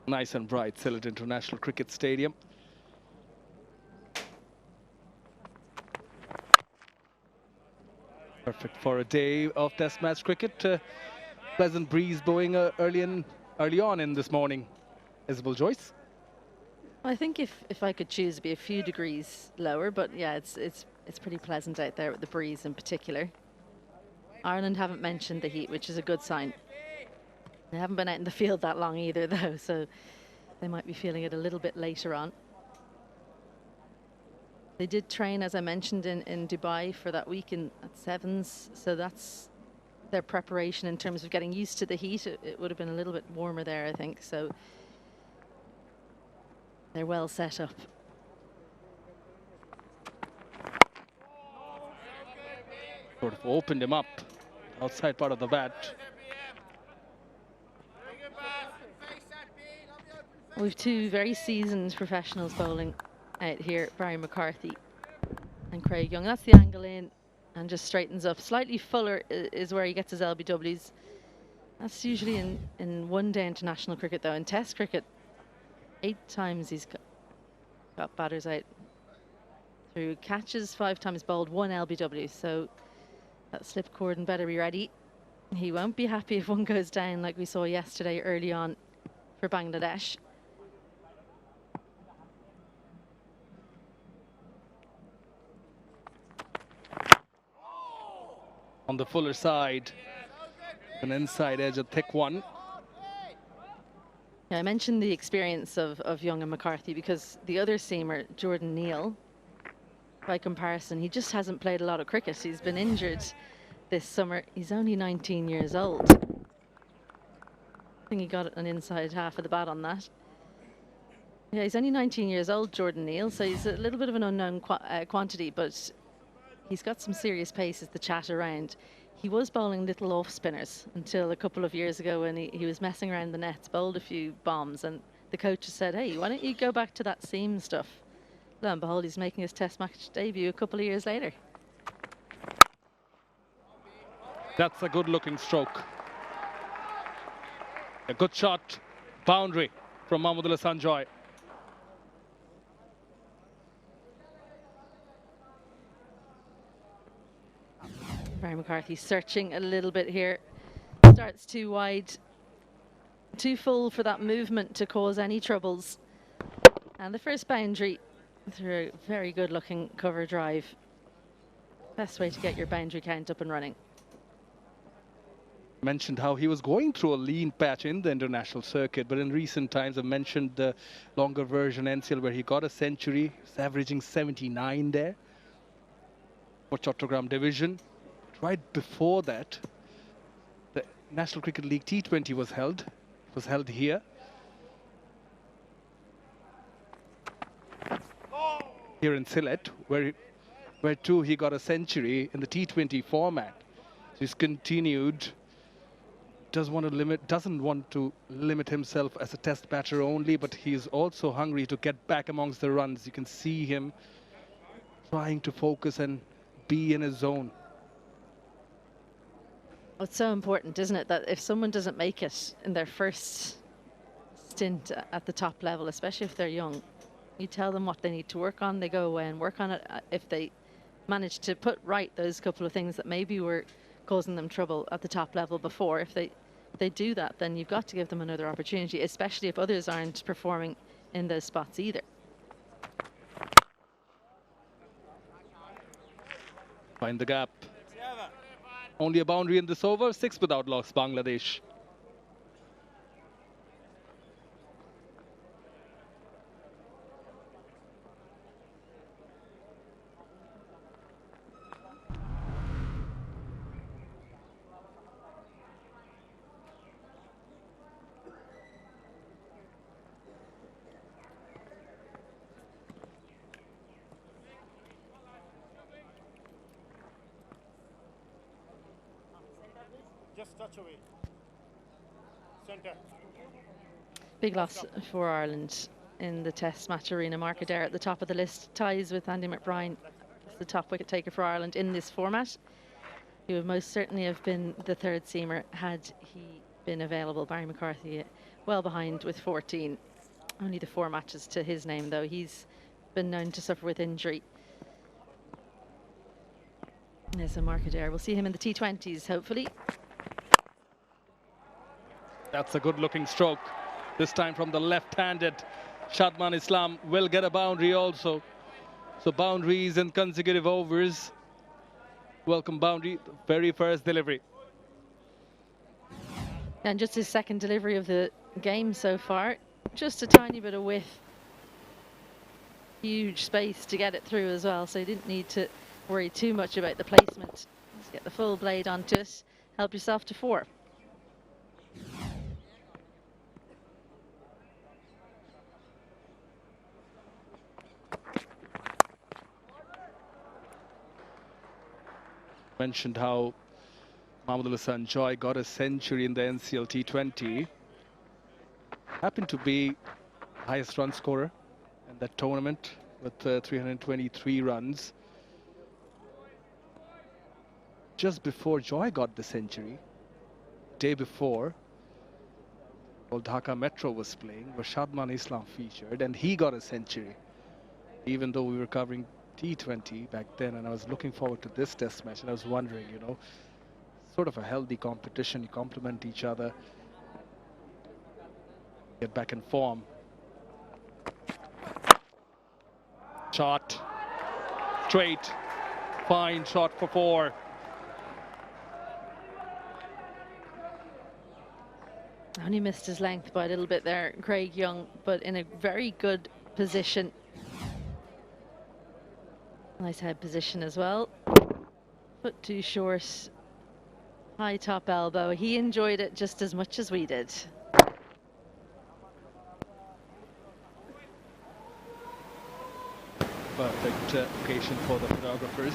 Nice and bright, Sylhet International Cricket Stadium. Perfect for a day of Test match cricket. Pleasant breeze blowing early on in this morning. Isabel Joyce. I think if I could choose, it'd be a few degrees lower, but yeah, it's pretty pleasant out there with the breeze in particular. Ireland haven't mentioned the heat, which is a good sign. They haven't been out in the field that long either, though, so they might be feeling it a little bit later on. They did train, as I mentioned, in Dubai for that week at Sevens, so that's their preparation in terms of getting used to the heat. It would have been a little bit warmer there, I think, so they're well set up. Sort of opened him up, outside part of the bat. We've two very seasoned professionals bowling out here, Barry McCarthy and Craig Young. That's the angle in and just straightens up. Slightly fuller is where he gets his LBWs. That's usually in one-day international cricket, though. In Test cricket, 8 times he's got batters out through catches, 5 times bowled, 1 LBW. So that slip cord and better be ready. He won't be happy if one goes down like we saw yesterday early on for Bangladesh. On the fuller side, An inside edge, a thick one. Yeah, I mentioned the experience of Young and McCarthy because the other seamer, Jordan Neal, by comparison, he just hasn't played a lot of cricket. He's been injured this summer. He's only 19 years old. I think he got an inside half of the bat on that. Yeah, he's only 19 years old, Jordan Neal, so he's a little bit of an unknown quantity, but he's got some serious pace as the chat around. He was bowling little off spinners until a couple of years ago when he was messing around the nets, bowled a few bombs, and the coaches said, hey, why don't you go back to that seam stuff? Lo and behold, he's making his test match debut a couple of years later. That's a good looking stroke. A good shot, boundary from Mahmudullah Sanjoy. Barry McCarthy searching a little bit here. Starts too wide, too full for that movement to cause any troubles. And the first boundary through a very good looking cover drive. Best way to get your boundary count up and running. Mentioned how he was going through a lean patch in the international circuit, but in recent times I've mentioned the longer version NCL where he got a century. He's averaging 79 there for Chattogram division. Right before that, the National Cricket League T20 was held. It was held here. Here in Sylhet, where too he got a century in the T20 format. So he's continued. Doesn't want to limit himself as a test batter only, but he's also hungry to get back amongst the runs. You can see him trying to focus and be in his zone. It's so important, isn't it, that if someone doesn't make it in their first stint at the top level, especially if they're young, you tell them what they need to work on, they go away and work on it. If they manage to put right those couple of things that maybe were causing them trouble at the top level before, if they do that, then you've got to give them another opportunity, especially if others aren't performing in those spots either. Find the gap. Only a boundary in this over, 6 without loss, Bangladesh. Just touch away. Center. Big loss for Ireland in the Test match arena. Mark Adair at the top of the list, ties with Andy McBride as the top wicket taker for Ireland in this format. He would most certainly have been the third seamer had he been available. Barry McCarthy well behind with 14. Only the 4 matches to his name, though. He's been known to suffer with injury. There's a Mark Adair. We'll see him in the T20s, hopefully. That's a good looking stroke. This time from the left-handed. Shadman Islam will get a boundary also. So boundaries in consecutive overs. Welcome boundary, the very first delivery. And just his second delivery of the game so far. Just a tiny bit of width. Huge space to get it through as well, so you didn't need to worry too much about the placement. Just get the full blade onto it. Help yourself to 4. Mentioned how Mahmudullah Sanjoy got a century in the NCL T20. Happened to be highest run scorer in that tournament with 323 runs. Just before Joy got the century, day before, Dhaka Metro was playing, where Shadman Islam featured, and he got a century. Even though we were covering T20 back then, and I was looking forward to this test match, and I was wondering, you know, sort of a healthy competition, you complement each other, get back in form. Shot, straight, fine shot for 4. Only missed his length by a little bit there, Craig Young, but in a very good position. Nice head position as well. Foot too short. High top elbow. He enjoyed it just as much as we did. Perfect occasion for the photographers.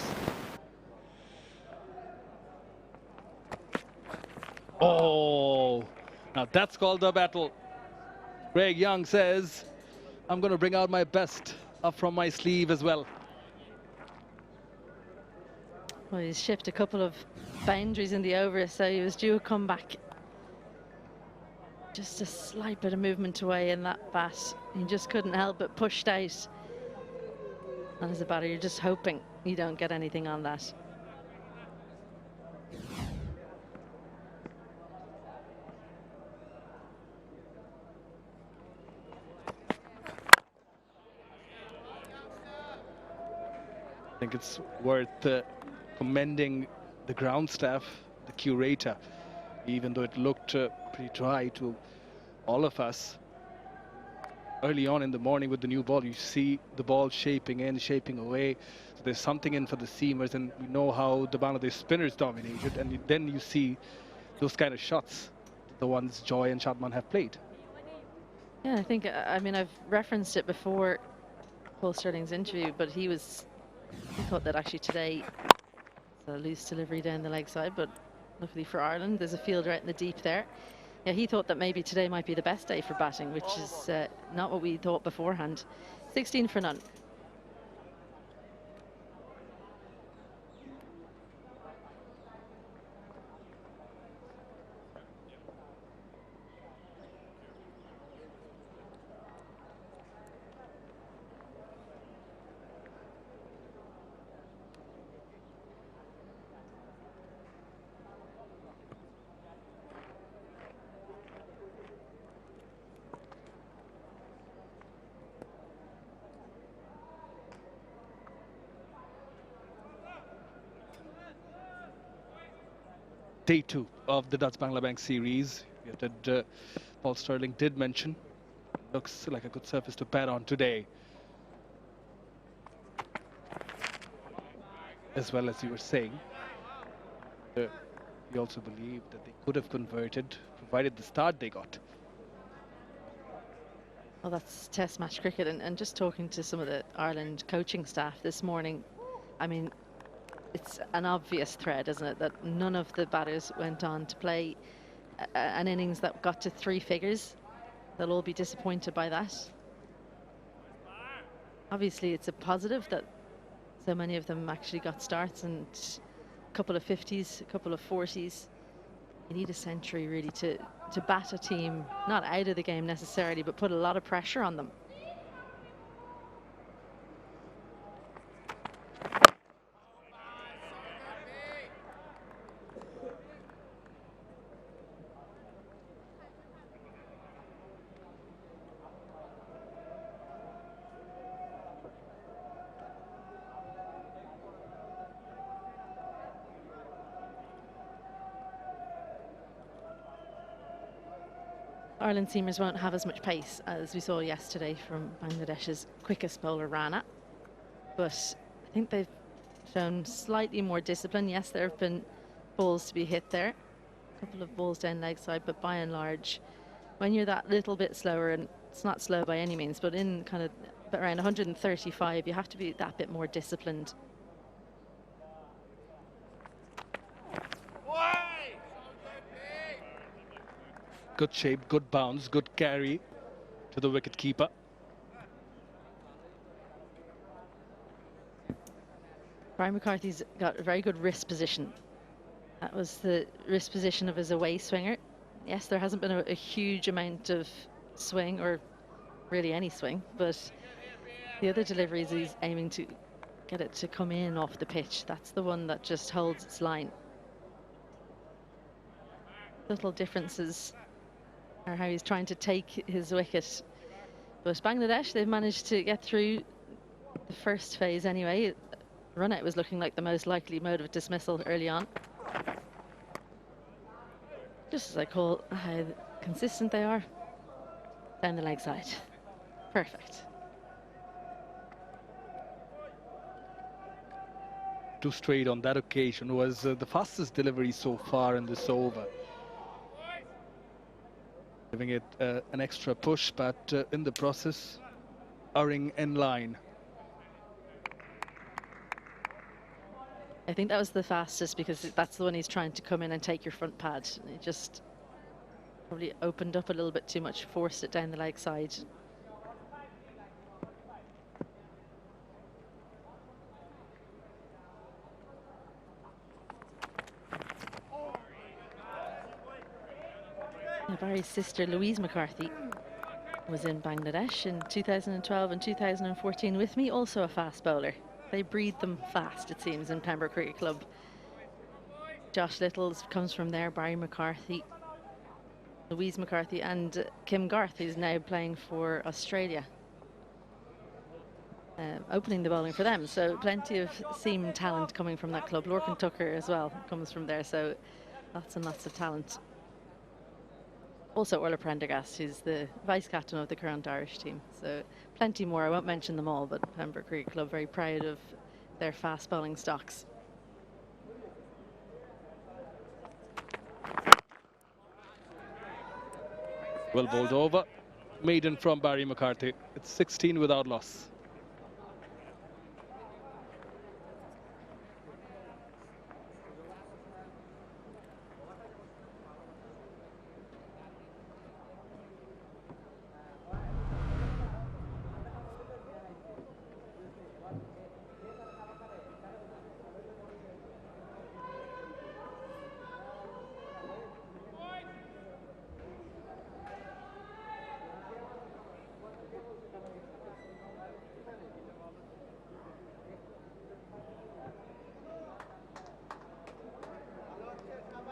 Oh, now that's called a battle. Craig Young says, I'm going to bring out my best up from my sleeve as well. Well, he's shifted a couple of boundaries in the over, so he was due a comeback. Just a slight bit of movement away in that bat. He just couldn't help but pushed out. And as a batter, you're just hoping you don't get anything on that. I think it's worth commending the ground staff, the curator, even though it looked pretty dry to all of us. Early on in the morning with the new ball, you see the ball shaping in, shaping away. So there's something in for the seamers, and we know how the Bangladesh spinners dominated, and then you see those kind of shots, the ones Joy and Shadman have played. Yeah, I think, I mean, I've referenced it before Paul Stirling's interview, but he thought that actually today, it's a loose delivery down the leg side, but luckily for Ireland, there's a fielder out in the deep there. Yeah, he thought that maybe today might be the best day for batting, which is not what we thought beforehand. 16 for none. Day 2 of the Dutch Bangla Bank series. Paul Stirling did mention, looks like a good surface to bat on today. As well as you were saying, we also believe that they could have converted, provided the start they got. Well, that's Test match cricket, and just talking to some of the Ireland coaching staff this morning, I mean, it's an obvious thread, isn't it, that none of the batters went on to play an innings that got to 3 figures. They'll all be disappointed by that. Obviously, it's a positive that so many of them actually got starts, and a couple of 50s, a couple of 40s. You need a century really to bat a team, not out of the game necessarily, but put a lot of pressure on them. Ireland seamers won't have as much pace as we saw yesterday from Bangladesh's quickest bowler, Rana. But I think they've shown slightly more discipline. Yes, there have been balls to be hit there. A couple of balls down leg side, but by and large, when you're that little bit slower, and it's not slow by any means, but in kind of around 135, you have to be that bit more disciplined. Good shape, good bounce, good carry to the wicket keeper. Brian McCarthy's got a very good wrist position. That was the wrist position of his away swinger. Yes, there hasn't been a huge amount of swing, or really any swing, but the other deliveries he's aiming to get it to come in off the pitch. That's the one that just holds its line. Little differences are how he's trying to take his wicket. But Bangladesh, they've managed to get through the first phase anyway. Run out was looking like the most likely mode of dismissal early on. Just as I call how Consistent they are. Down the leg side. Perfect. Two straight on that occasion was the fastest delivery so far in this over. Giving it an extra push, but in the process, erring in line. I think that was the fastest because that's the one he's trying to come in and take your front pad. He just probably opened up a little bit too much, forced it down the leg side. Barry's sister Louise McCarthy was in Bangladesh in 2012 and 2014 with me, also a fast bowler. They breed them fast, it seems, in Pembroke Cricket Club. Josh Littles comes from there, Barry McCarthy, Louise McCarthy, and Kim Garth, who's now playing for Australia, opening the bowling for them. So plenty of seam talent coming from that club. Lorcan Tucker as well comes from there, so lots and lots of talent. Also Orla Prendergast, who's the vice-captain of the current Irish team. So plenty more, I won't mention them all, but Pembroke Cricket Club very proud of their fast bowling stocks. Well bowled over. Maiden from Barry McCarthy. It's 16 without loss.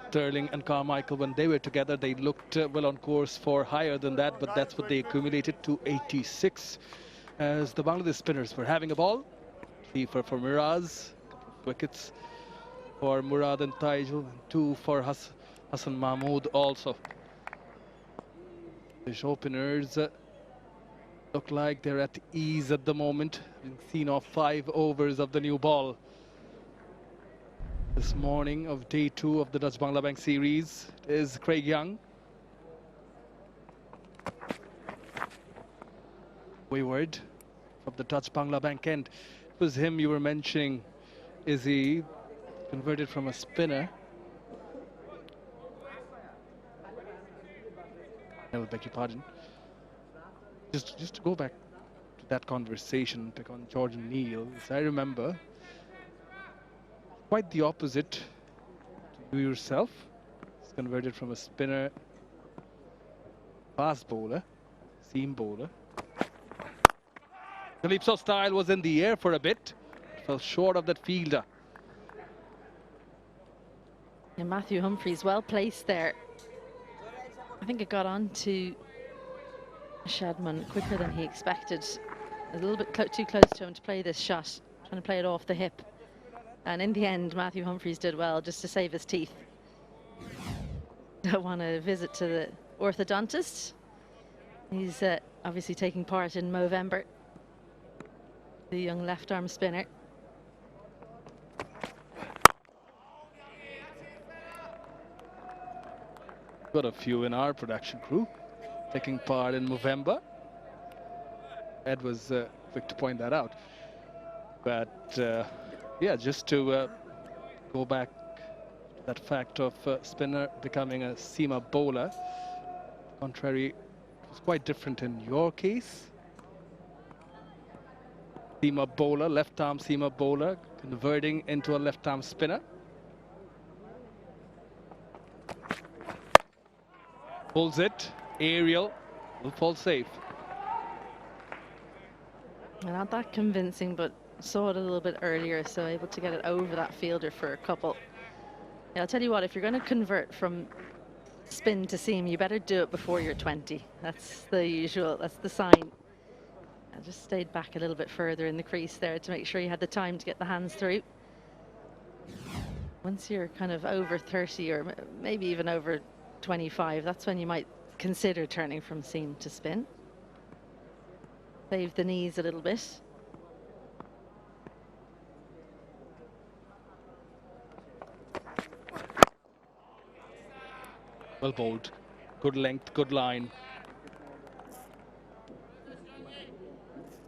Sterling and Carmichael, when they were together, they looked well on course for higher than that, but that's what they accumulated to 86 as the Bangladesh spinners were having a ball. Three for Miraz, wickets for Murad and Taijul, and two for Hassan Mahmood also. The openers look like they're at ease at the moment, having seen off 5 overs of the new ball this morning of day 2 of the Dutch Bangla Bank series. Is Craig Young. Wayward from the Dutch Bangla Bank end. It was him you were mentioning. Is he converted from a spinner? I will beg your pardon. Just to go back to that conversation, pick on George and Neil, as I remember, quite the opposite to you yourself. He's converted from a spinner, fast bowler, seam bowler. Calypso style was in the air for a bit, fell short of that fielder. And Matthew Humphries well placed there. I think it got on to Shadman quicker than he expected. A little bit too close to him to play this shot, trying to play it off the hip. And in the end, Matthew Humphries did well just to save his teeth. Don't want a visit to the orthodontist. He's obviously taking part in Movember, the young left-arm spinner. Got a few in our production crew taking part in Movember. Ed was quick to point that out. But yeah, just to go back to that fact of spinner becoming a seamer bowler. Contrary, it was quite different in your case. Seamer bowler, left-arm seamer bowler, converting into a left-arm spinner. Pulls it, aerial, will fall safe. Not that convincing, but saw it a little bit earlier, so able to get it over that fielder for a couple. Yeah, I'll tell you what, if you're going to convert from spin to seam, you better do it before you're 20. That's the usual, that's the sign. I just stayed back a little bit further in the crease there to make sure you had the time to get the hands through. Once you're kind of over 30 or maybe even over 25, that's when you might consider turning from seam to spin. Save the knees a little bit. Well bowled. Good length, good line.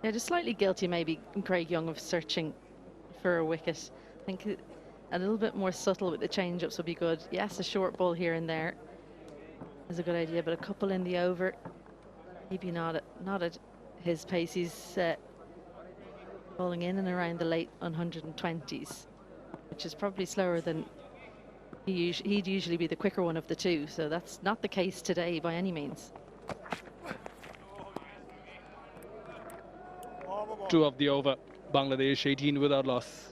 Yeah, just slightly guilty maybe Craig Young of searching for a wicket. I think a little bit more subtle with the change-ups would be good. Yes, a short ball here and there is a good idea, but a couple in the over, maybe not at his pace. He's bowling in and around the late 120s, which is probably slower than he'd usually be the quicker one of the two. So that's not the case today by any means. 2 of the over. Bangladesh 18 without loss.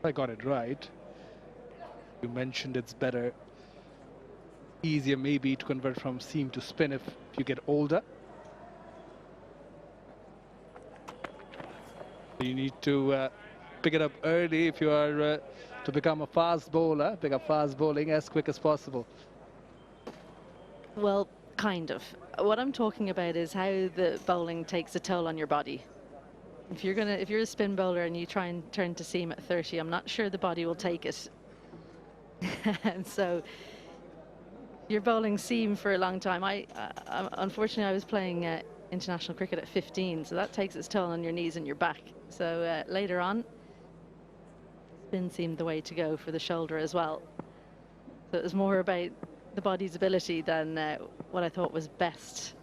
I got it right. You mentioned it's better, easier maybe to convert from seam to spin if you get older. You need to pick it up early if you are to become a fast bowler. Pick up fast bowling as quick as possible. Well, kind of. What I'm talking about is how the bowling takes a toll on your body. If you're a spin bowler and you try and turn to seam at 30, I'm not sure the body will take it. And so you're bowling seam for a long time. Unfortunately, I was playing international cricket at 15, so that takes its toll on your knees and your back. So later on, spin seemed the way to go for the shoulder as well. So it was more about the body's ability than what I thought was best.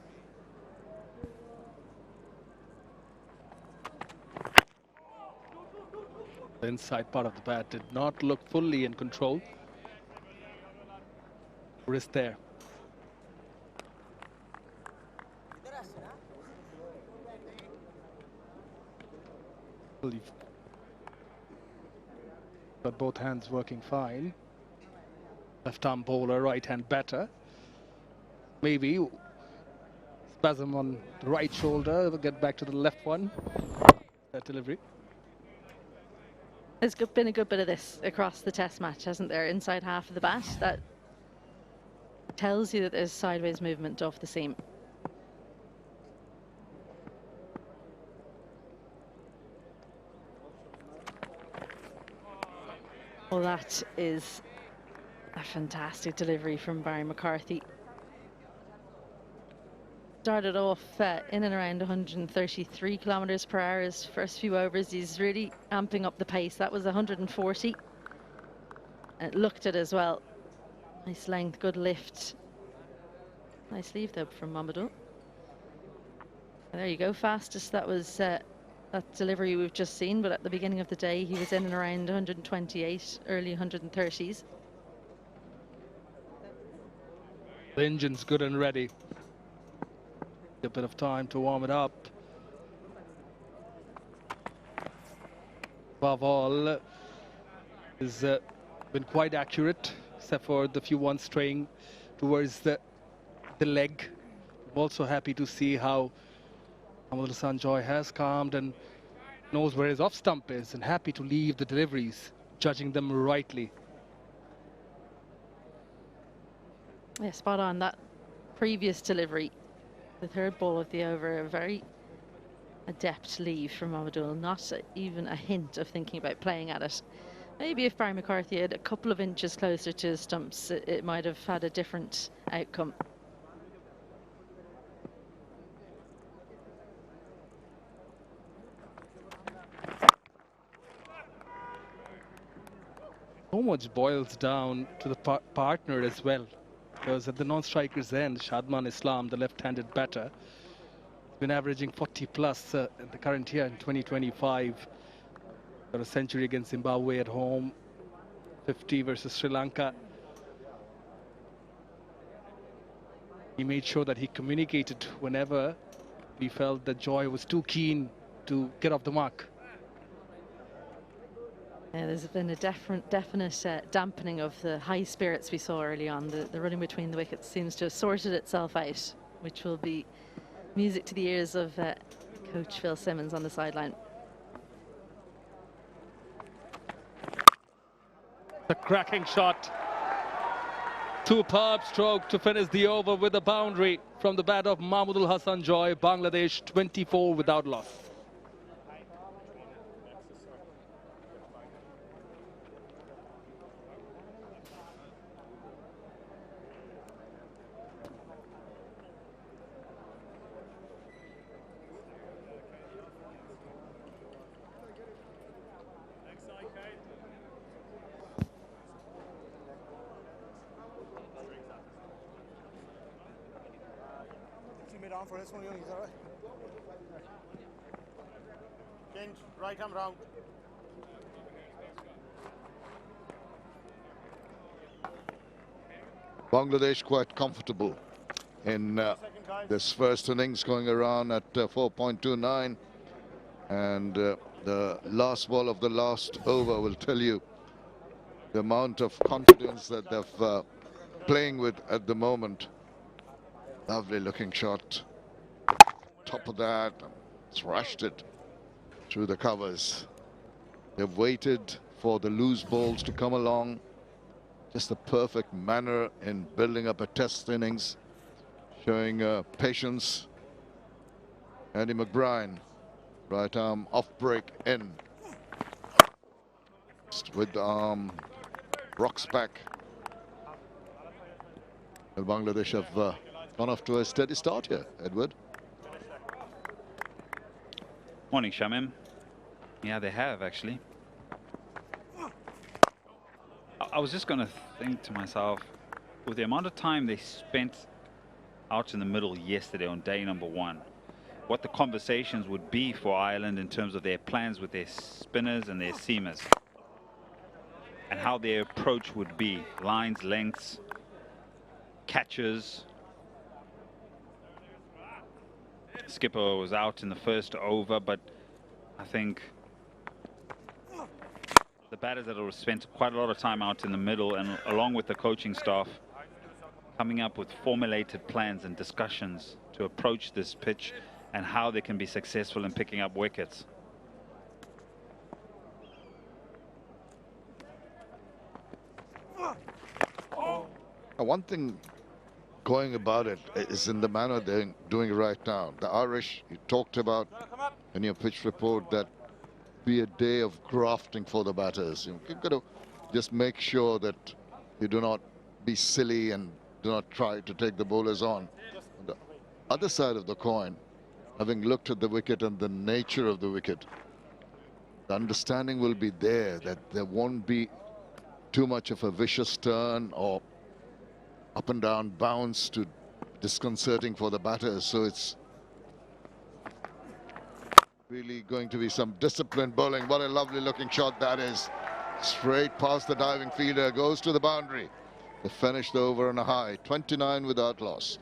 The inside part of the bat did not look fully in control. Wrist there. Well, you've got both hands working fine. Left arm bowler, right hand batter. Maybe spasm on the right shoulder, we'll get back to the left one. That delivery. There's been a good bit of this across the test match, hasn't there? Inside half of the bat, that tells you that there's sideways movement off the seam. Well, that is a fantastic delivery from Barry McCarthy. Started off in and around 133 kilometers per hour his first few overs. He's really amping up the pace. That was 140. And it looked it as well. Nice length, good lift. Nice leave though from Mamadou. There you go, fastest. That was that delivery we've just seen, but at the beginning of the day he was in and around 128, early 130s. The engine's good and ready. A bit of time to warm it up. Above all, has been quite accurate, except for the few ones straying towards the leg. I'm also happy to see how Mohammad Sanjoy has calmed and knows where his off stump is, and happy to leave the deliveries, judging them rightly. Yeah, spot on. That previous delivery, the third ball of the over, a very adept leave from Mamadou, not even a hint of thinking about playing at it. Maybe if Barry McCarthy had a couple of inches closer to his stumps, it might have had a different outcome. So much boils down to the partner as well. Because at the non-striker's end, Shadman Islam, the left-handed batter, has been averaging 40 plus in the current year in 2025. Got a century against Zimbabwe at home. 50 versus Sri Lanka. He made sure that he communicated whenever we felt that Joy was too keen to get off the mark. Yeah, there's been a definite dampening of the high spirits we saw early on. The running between the wickets seems to have sorted itself out, which will be music to the ears of Coach Phil Simmons on the sideline. A cracking shot. Superb stroke to finish the over with a boundary from the bat of Mahmudul Hasan Joy. Bangladesh 24 without loss. Mid-on for this one, is that right? Change, right hand round. Bangladesh quite comfortable in this first innings, going around at 4.29, and the last ball of the last over will tell you the amount of confidence that they're playing with at the moment. Lovely looking shot. Top of that, thrashed it through the covers. They've waited for the loose balls to come along. Just the perfect manner in building up a test innings, showing patience. Andy McBride, right arm off break in. With the arm, rocks back. And Bangladesh have gone off to a steady start here, Edward. Morning, Shamim. Yeah, they have actually. I was just going to think to myself, with the amount of time they spent out in the middle yesterday on day number 1, what the conversations would be for Ireland in terms of their plans with their spinners and their seamers, and how their approach would be. Lines, lengths, catches. Skipper was out in the first over, but I think the batters that have spent quite a lot of time out in the middle, and along with the coaching staff, coming up with formulated plans and discussions to approach this pitch and how they can be successful in picking up wickets. One thing going about it is in the manner they're doing it right now. The Irish, you talked about in your pitch report, that be a day of grafting for the batters. You've got to just make sure that you do not be silly and do not try to take the bowlers on. On the other side of the coin, having looked at the wicket and the nature of the wicket, the understanding will be there that there won't be too much of a vicious turn or up and down bounce to disconcerting for the batters. So it's really going to be some disciplined bowling. What a lovely looking shot that is. Straight past the diving fielder, goes to the boundary. They finished the over on a high, 29 without loss.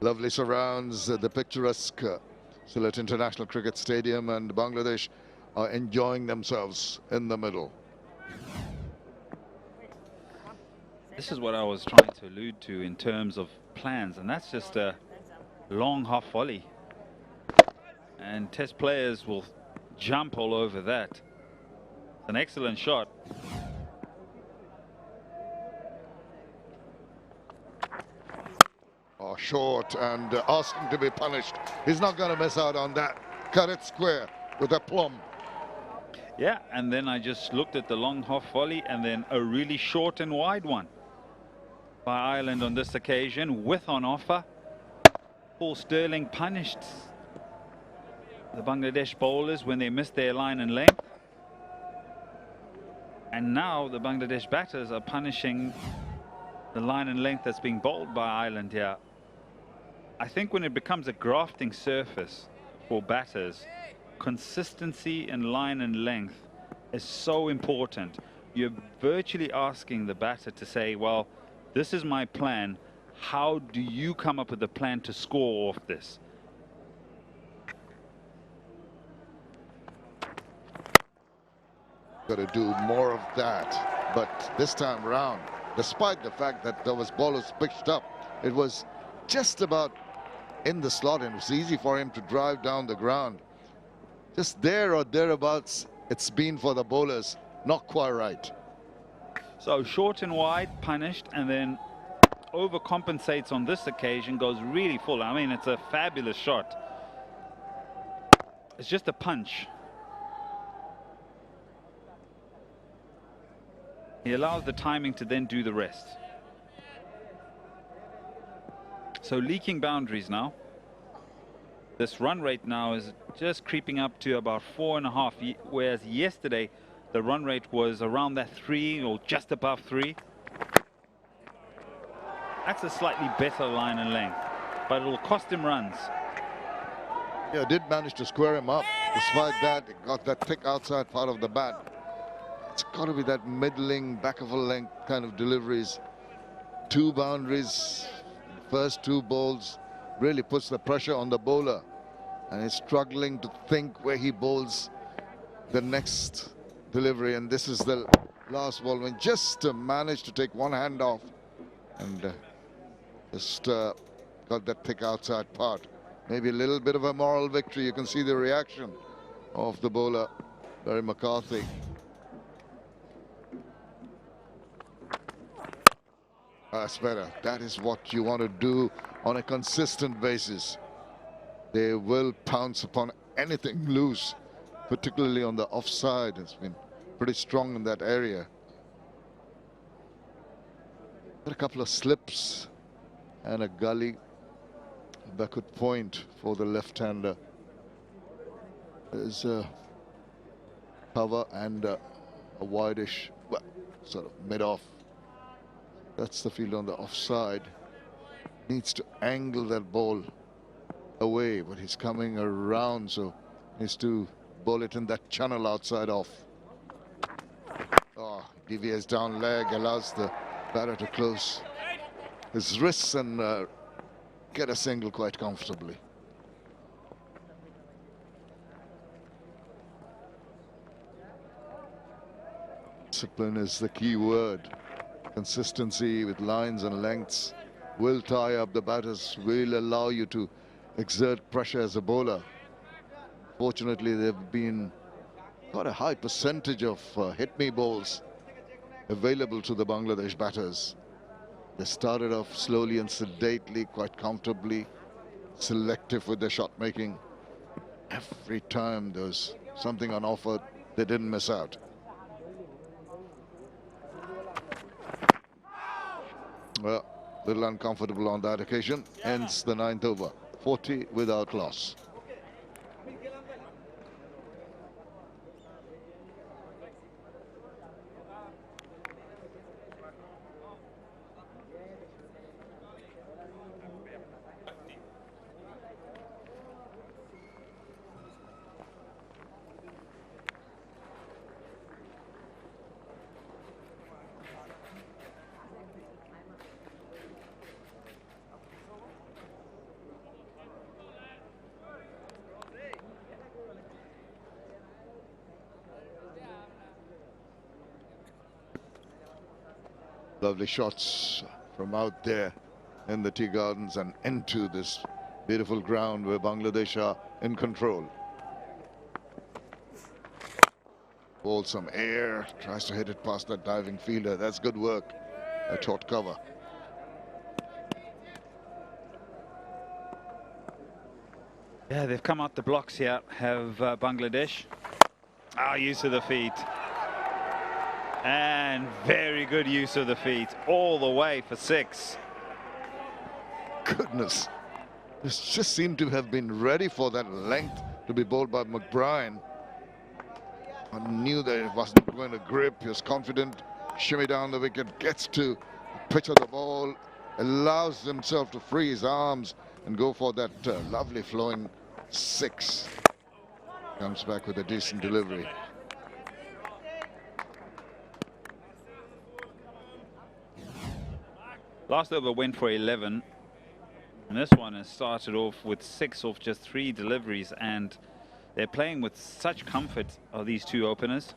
Lovely surrounds the picturesque Sylhet International Cricket Stadium, and Bangladesh are enjoying themselves in the middle. This is what I was trying to allude to in terms of plans, and that's just a long half volley. And test players will jump all over that. It's an excellent shot. Oh, short and asking to be punished. He's not going to miss out on that. Cut it square with a plum. Yeah, and then I just looked at the long half volley and then a really short and wide one by Ireland on this occasion, with on offer. Paul Stirling punished the Bangladesh bowlers when they missed their line and length. And now the Bangladesh batters are punishing the line and length that's being bowled by Ireland here. I think when it becomes a grafting surface for batters, consistency in line and length is so important. You're virtually asking the batter to say, well, this is my plan. How do you come up with a plan to score off this? Got to do more of that. But this time round, despite the fact that there was bowlers pitched up, it was just about in the slot and it was easy for him to drive down the ground. Just there or thereabouts, it's been for the bowlers, not quite right. So short and wide, punished, and then overcompensates on this occasion, goes really full. I mean, it's a fabulous shot. It's just a punch. He allows the timing to then do the rest. So leaking boundaries now. This run rate now is just creeping up to about 4.5, whereas yesterday the run rate was around that 3 or just above 3. That's a slightly better line and length, but it'll cost him runs. Yeah, did manage to square him up. Despite that, it got that thick outside part of the bat. It's got to be that middling, back of a length kind of deliveries. 2 boundaries, first 2 balls, really puts the pressure on the bowler. And he's struggling to think where he bowls the next delivery. And this is the last ball when just managed to take one hand off and just got that thick outside part. Maybe a little bit of a moral victory. You can see the reaction of the bowler, Barry McCarthy. That's better. That is what you want to do on a consistent basis. They will pounce upon anything loose, particularly on the offside. It's been pretty strong in that area. Got a couple of slips and a gully backward point for the left-hander. There's a cover and a wideish, well, sort of mid-off. That's the field on the offside. Needs to angle that ball away, but he's coming around, so needs to bowl it in that channel outside off. Oh, deviates down leg, allows the batter to close his wrists and get a single quite comfortably. Discipline is the key word. Consistency with lines and lengths will tie up the batters, will allow you to exert pressure as a bowler. Fortunately, there have been quite a high percentage of hit-me balls available to the Bangladesh batters. They started off slowly and sedately, quite comfortably, selective with their shot making. Every time there was something on offer, they didn't miss out. Well, a little uncomfortable on that occasion. Hence the 9th over. 40 without loss. Lovely shots from out there in the tea gardens and into this beautiful ground where Bangladesh are in control. Ball some air, tries to hit it past that diving fielder. That's good work. A short cover. Yeah, they've come out the blocks here, have Bangladesh. Use of the feet. And very good use of the feet, all the way for 6. Goodness. This just seemed to have been ready for that length to be bowled by McBride. I knew that it wasn't going to grip. He was confident. Shimmy down the wicket, gets to the pitch of the ball, allows himself to free his arms and go for that lovely flowing 6. Comes back with a decent delivery. Last over went for 11. And this one has started off with 6 off just 3 deliveries, and they're playing with such comfort, are these two openers.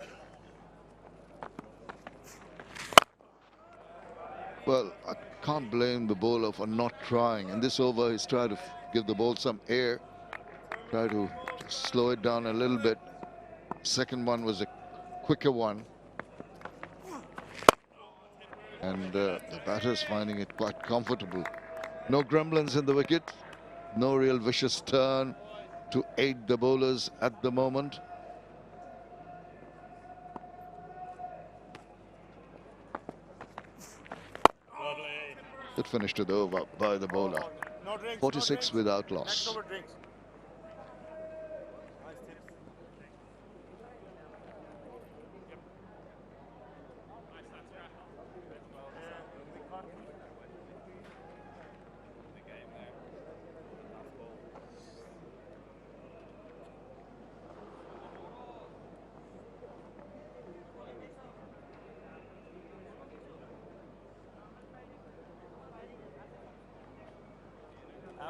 Well, I can't blame the bowler for not trying. In this over, he's tried to give the ball some air, try to slow it down a little bit. Second one was a quicker one. And the batter's finding it quite comfortable. No gremlins in the wicket, no real vicious turn to aid the bowlers at the moment. Good finish to the over by the bowler. 46 without loss.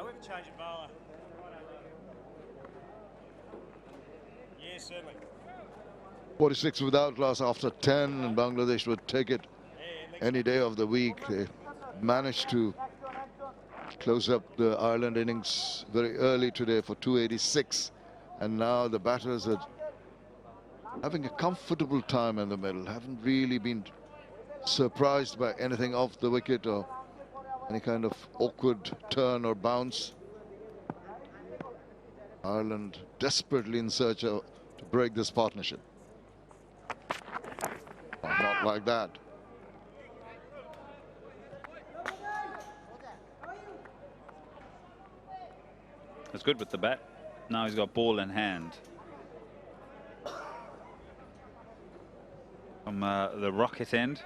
We've changed bowler. Yeah, certainly. 46 without loss after 10, and Bangladesh would take it any day of the week. They managed to close up the Ireland innings very early today for 286, and now the batters are having a comfortable time in the middle, haven't really been surprised by anything off the wicket or any kind of awkward turn or bounce. Ireland desperately in search of to break this partnership. Oh, not like that. That's good with the bat. Now he's got ball in hand. From the rocket end.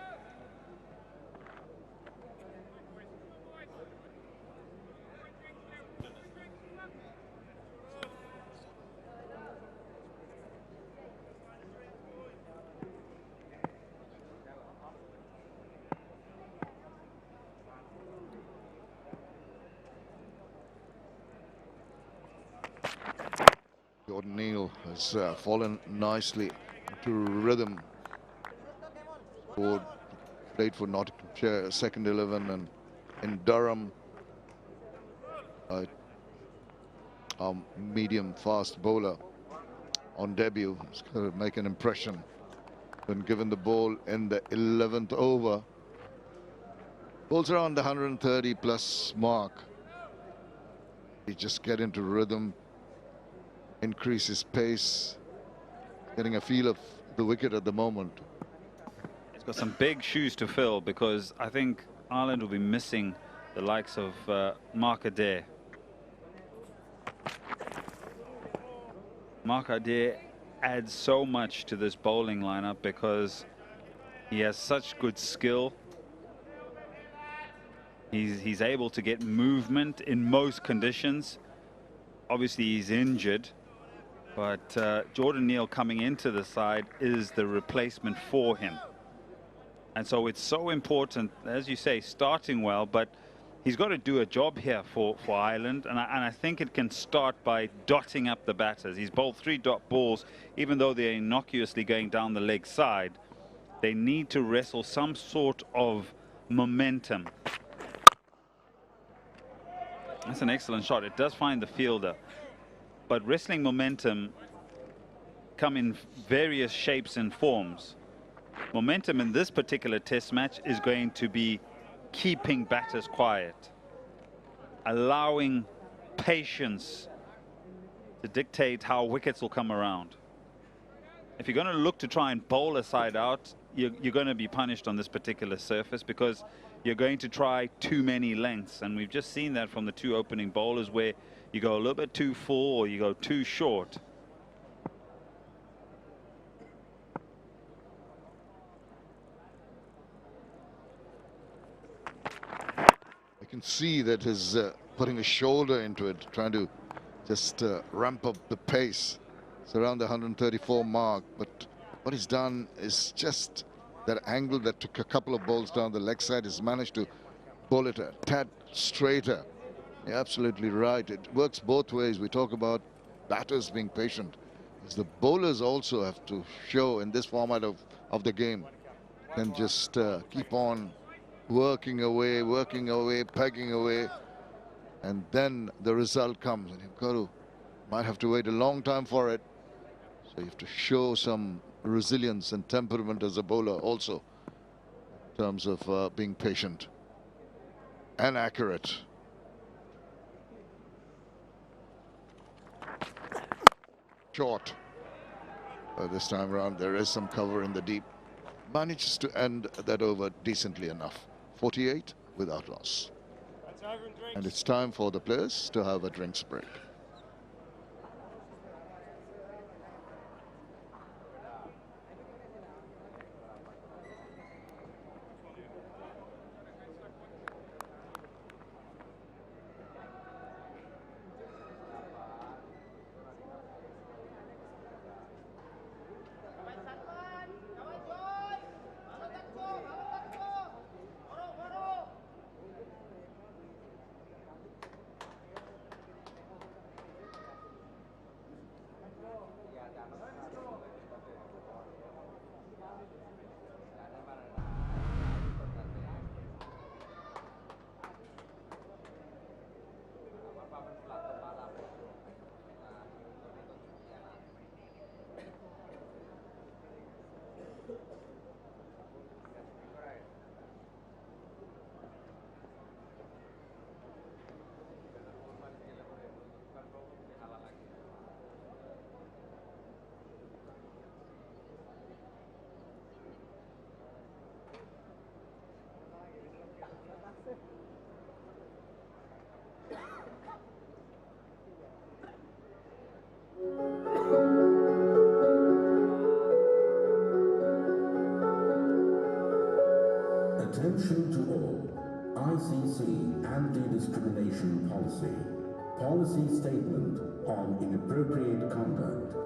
Jordan Neal has fallen nicely into rhythm. Played for Nottinghamshire, second 11, and in Durham, medium fast bowler on debut. He's going to make an impression when given the ball in the 11th over. Bowls around the 130 plus mark. He just get into rhythm, increase his pace, getting a feel of the wicket at the moment. He's got some big shoes to fill, because I think Ireland will be missing the likes of 𝗵𝗵𝗃𝗃. 𝗵𝗵𝗃𝗃 adds so much to this bowling lineup because he has such good skill. He's able to get movement in most conditions. Obviously he's injured, but Jordan Neal coming into the side is the replacement for him. And so it's so important, as you say, starting well, but he's got to do a job here for Ireland, and I think it can start by dotting up the batters. He's bowled 3 dot balls, even though they're innocuously going down the leg side. They need to wrestle some sort of momentum. That's an excellent shot. It does find the fielder, but wrestling momentum come in various shapes and forms. Momentum in this particular test match is going to be keeping batters quiet, allowing patience to dictate how wickets will come around. If you're going to look to try and bowl a side out, you're going to be punished on this particular surface because you're going to try too many lengths. And we've just seen that from the two opening bowlers where you go a little bit too full or you go too short. I can see that he's putting a shoulder into it, trying to just ramp up the pace. It's around the 134 mark, but what he's done is just that angle that took a couple of balls down the leg side. He's managed to bowl it a tad straighter. You're absolutely right. It works both ways. We talk about batters being patient. As the bowlers also have to show in this format of the game, and just keep on working away, pegging away, and then the result comes. And you've got to, might have to wait a long time for it. So you have to show some resilience and temperament as a bowler also, in terms of being patient and accurate. Short. This time around, there is some cover in the deep. Manages to end that over decently enough. 48 without loss. And it's time for the players to have a drinks break. Attention to all. ICC anti-discrimination policy. Policy statement on inappropriate conduct.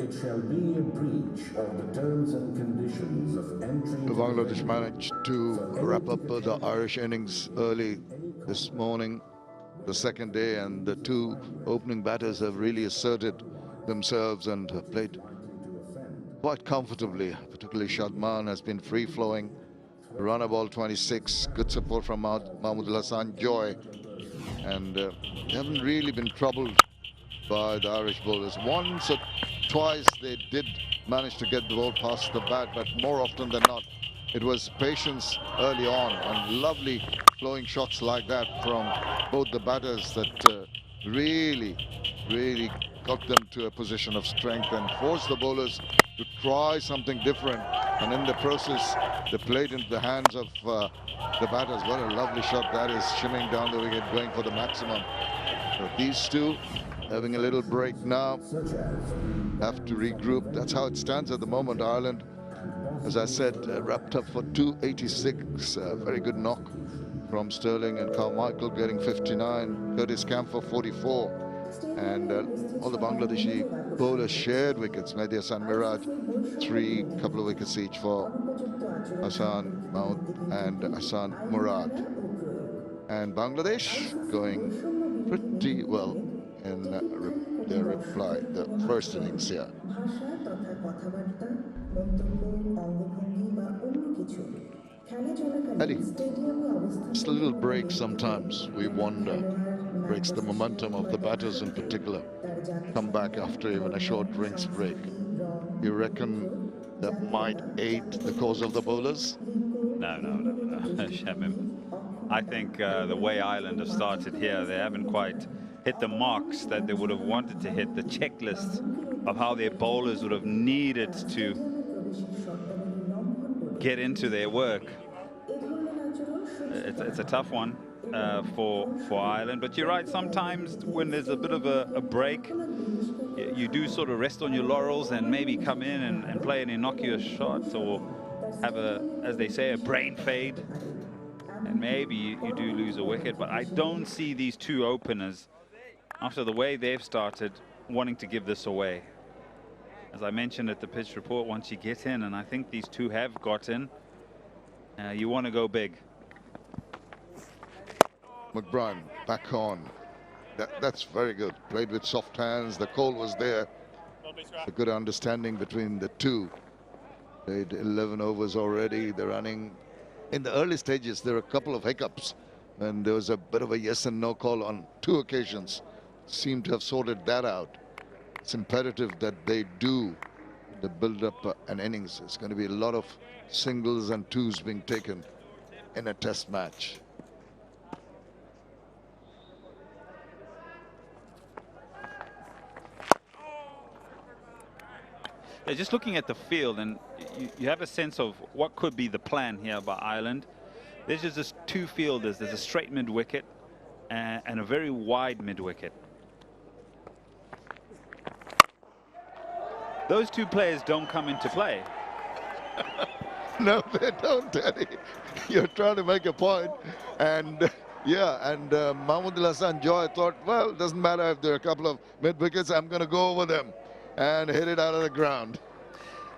It shall be a breach of the terms and conditions of entry. Bangladesh managed to wrap up the Irish innings early this morning, the second day, and the two opening batters have really asserted themselves and have played quite comfortably. Particularly Shadman has been free-flowing. Runner ball 26, good support from Mahmoodul Hassan Joy, and they haven't really been troubled by the Irish bowlers. Once or twice they did manage to get the ball past the bat, but more often than not it was patience early on, and lovely flowing shots like that from both the batters that really got them to a position of strength and forced the bowlers to try something different, and in the process they played into the hands of the batters. What a lovely shot that is, shimming down the wicket, going for the maximum. So these two having a little break now, have to regroup. That's how it stands at the moment. Ireland, as I said, wrapped up for 286. Very good knock from Sterling and Carmichael, getting 59. Curtis Camp for 44. And all the Bangladeshi bowlers shared wickets. Mehdi Hassan Miraj, 3, couple of wickets each for Hassan Mahmood and Hassan Murad. And Bangladesh going pretty well in their reply, the first innings here. Eddie, just a little break sometimes, we wonder, breaks the momentum of the batters in particular. Come back after even a short drinks break. You reckon that might aid the cause of the bowlers? No, Shamim. I think the way Ireland have started here, they haven't quite hit the marks that they would have wanted to hit, the checklist of how their bowlers would have needed to get into their work. It's a tough one for Ireland, but you're right, sometimes when there's a bit of a break, you do sort of rest on your laurels and maybe come in and play an innocuous shot, or have as they say, a brain fade, and maybe you do lose a wicket. But I don't see these two openers, after the way they've started, wanting to give this away. As I mentioned at the pitch report, once you get in, and I think these two have got in, you want to go big. McBride back on. That's very good. Played with soft hands. The call was there. A good understanding between the two. Played 11 overs already. They're running. In the early stages, there were a couple of hiccups, and there was a bit of a yes and no call on 2 occasions. Seem to have sorted that out. It's imperative that they do the build up an innings. It's going to be a lot of singles and twos being taken in a test match. Yeah, just looking at the field, and you have a sense of what could be the plan here by Ireland. There's just 2 fielders. There's a straight mid-wicket and a very wide mid-wicket. Those 2 players don't come into play. No, they don't, Eddie. You're trying to make a point. And yeah, and 𝗂𝗂𝗪𝗀 𝗂𝗃 thought, well, it doesn't matter if there are a couple of mid-wickets, I'm going to go over them and hit it out of the ground.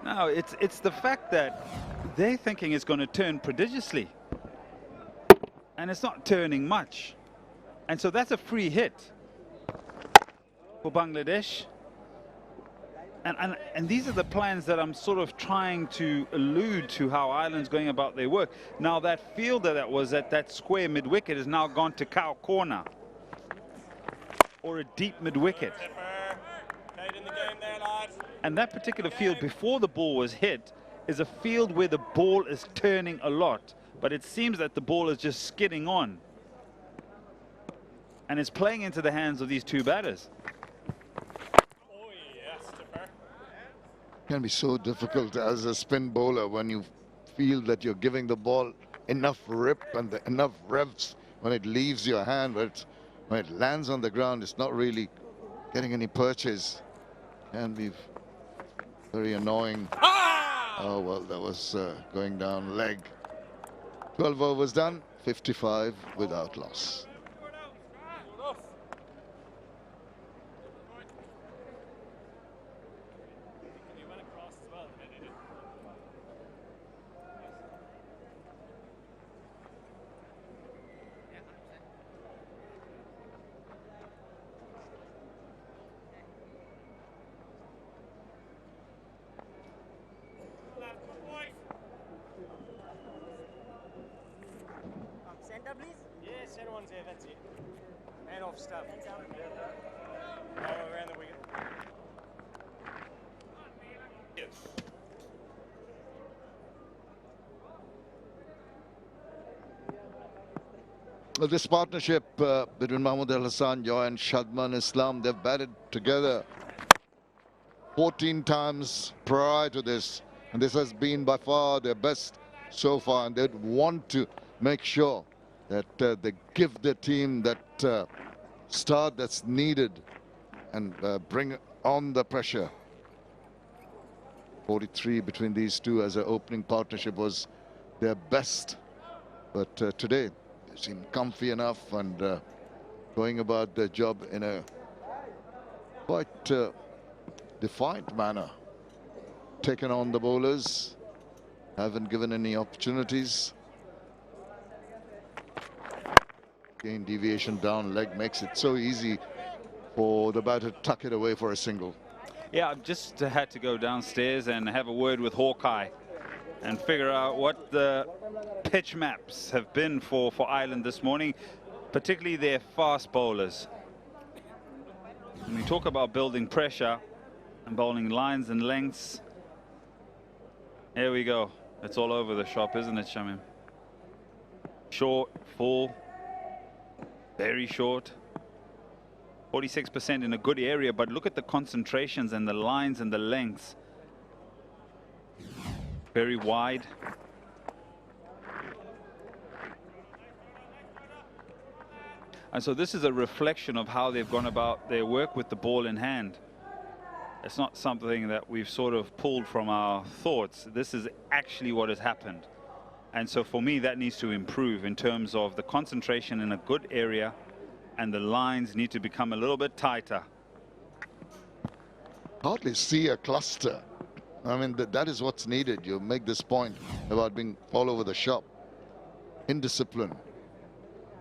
No, it's the fact that they're thinking it's going to turn prodigiously, and it's not turning much, and so that's a free hit for Bangladesh. And these are the plans that I'm sort of trying to allude to how Ireland's going about their work. Now that fielder that was at that square mid-wicket has now gone to cow corner, or a deep mid-wicket. And that particular field before the ball was hit is a field where the ball is turning a lot, but it seems that the ball is just skidding on, and it's playing into the hands of these 2 batters. It can be so difficult as a spin bowler when you feel that you're giving the ball enough rip and enough revs when it leaves your hand, but when it lands on the ground, it's not really getting any purchase. Can be very annoying. Oh, well, that was going down leg. 12 overs done, 55 without loss. Centre one's there, that's it. And off stuff. Go around the wicket. Yes. Well, this partnership between 𝗂𝗪𝗀 and Shadman Islam, they've batted together 14 times prior to this, and this has been by far their best so far, and they'd want to make sure that they give the team that start that's needed and bring on the pressure. 43 between these two as an opening partnership was their best, but today they seem comfy enough and going about their job in a quite defiant manner. Taken on the bowlers, haven't given any opportunities. Again, deviation down leg makes it so easy for the batter to tuck it away for a single. Yeah, I've just had to go downstairs and have a word with Hawkeye and figure out what the pitch maps have been for Ireland this morning, particularly their fast bowlers. When we talk about building pressure and bowling lines and lengths, here we go. It's all over the shop, isn't it, Shamim? Short, full, very short. 46% in a good area, but look at the concentrations and the lines and the lengths. Very wide. And so this is a reflection of how they've gone about their work with the ball in hand. It's not something that we've sort of pulled from our thoughts. This is actually what has happened. And so for me, that needs to improve in terms of the concentration in a good area, and the lines need to become a little bit tighter. Hardly see a cluster. I mean, that is what's needed. You make this point about being all over the shop. Indiscipline.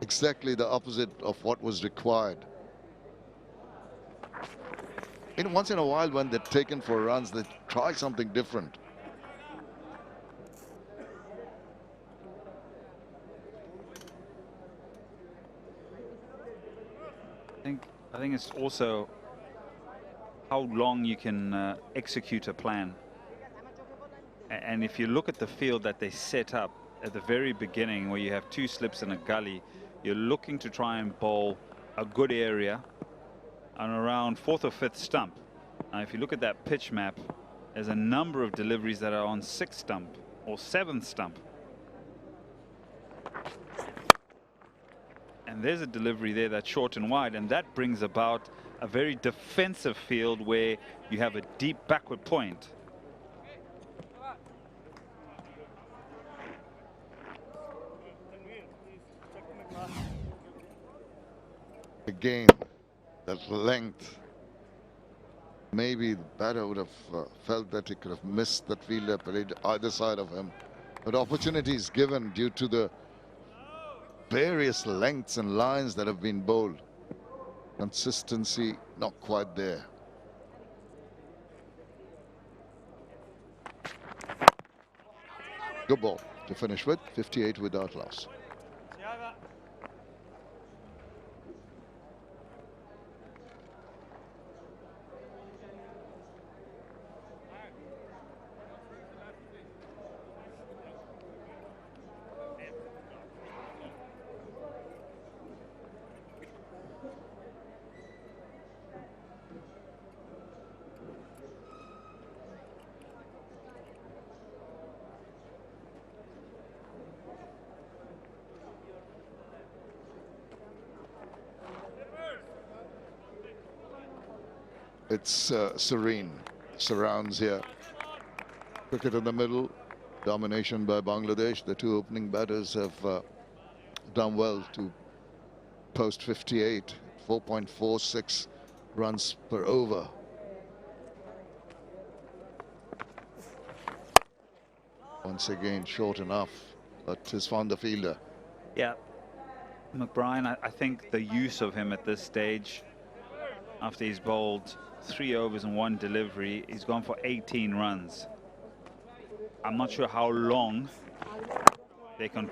Exactly the opposite of what was required. Once in a while, when they're taken for runs, they try something different. I think it's also how long you can execute a plan. And if you look at the field that they set up at the very beginning, where you have 2 slips and a gully, you're looking to try and bowl a good area on around 4th or 5th stump. Now, if you look at that pitch map, there's a number of deliveries that are on 6th stump or 7th stump. And there's a delivery there that's short and wide, and that brings about a very defensive field where you have a deep backward point. Again, that length. Maybe the batter would have felt that he could have missed that fielder played either side of him. But opportunities given due to the various lengths and lines that have been bowled. Consistency not quite there. Good ball to finish with, 58 without loss. It's serene, surrounds here. Cricket in the middle, domination by Bangladesh. The 2 opening batters have done well to post 58, 4.46 runs per over. Once again, short enough, but has found the fielder. Yeah, McBride, I think the use of him at this stage, after he's bowled 3 overs and 1 delivery, he's gone for 18 runs. I'm not sure how long they can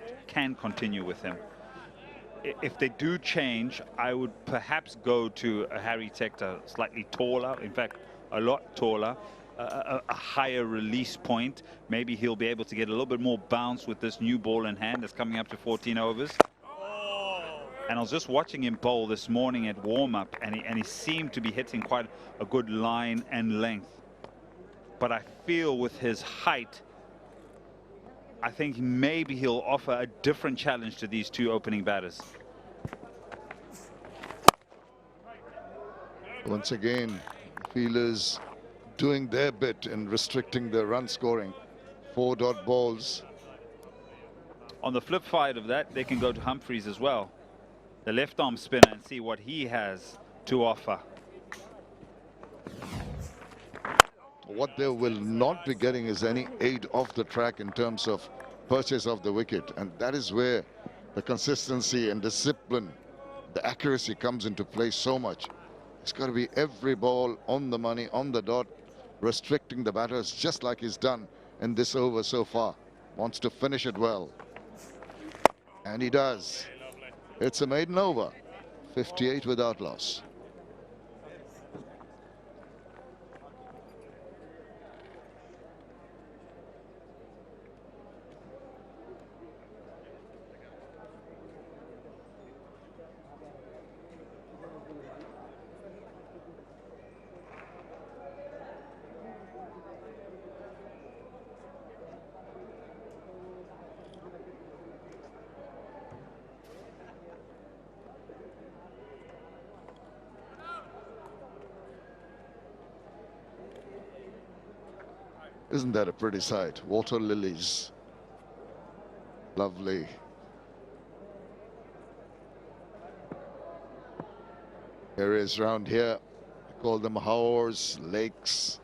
continue with him. If they do change, I would perhaps go to a Harry Tector, slightly taller, in fact, a lot taller, a higher release point. Maybe he'll be able to get a little bit more bounce with this new ball in hand that's coming up to 14 overs. And I was just watching him bowl this morning at warm-up, and he seemed to be hitting quite a good line and length. But I feel with his height, I think maybe he'll offer a different challenge to these 2 opening batters. Once again, fielders doing their bit in restricting the run scoring. 4 dot balls. On the flip side of that, they can go to Humphreys as well, the left arm spinner, and see what he has to offer. What they will not be getting is any aid off the track in terms of purchase of the wicket, and that is where the consistency and discipline, the accuracy comes into play so much. It's got to be every ball on the money, on the dot, restricting the batters just like he's done in this over so far. Wants to finish it well, and he does. It's a maiden over, 58 without loss. Isn't that a pretty sight? Water lilies. Lovely. Areas around here, I call them howers, lakes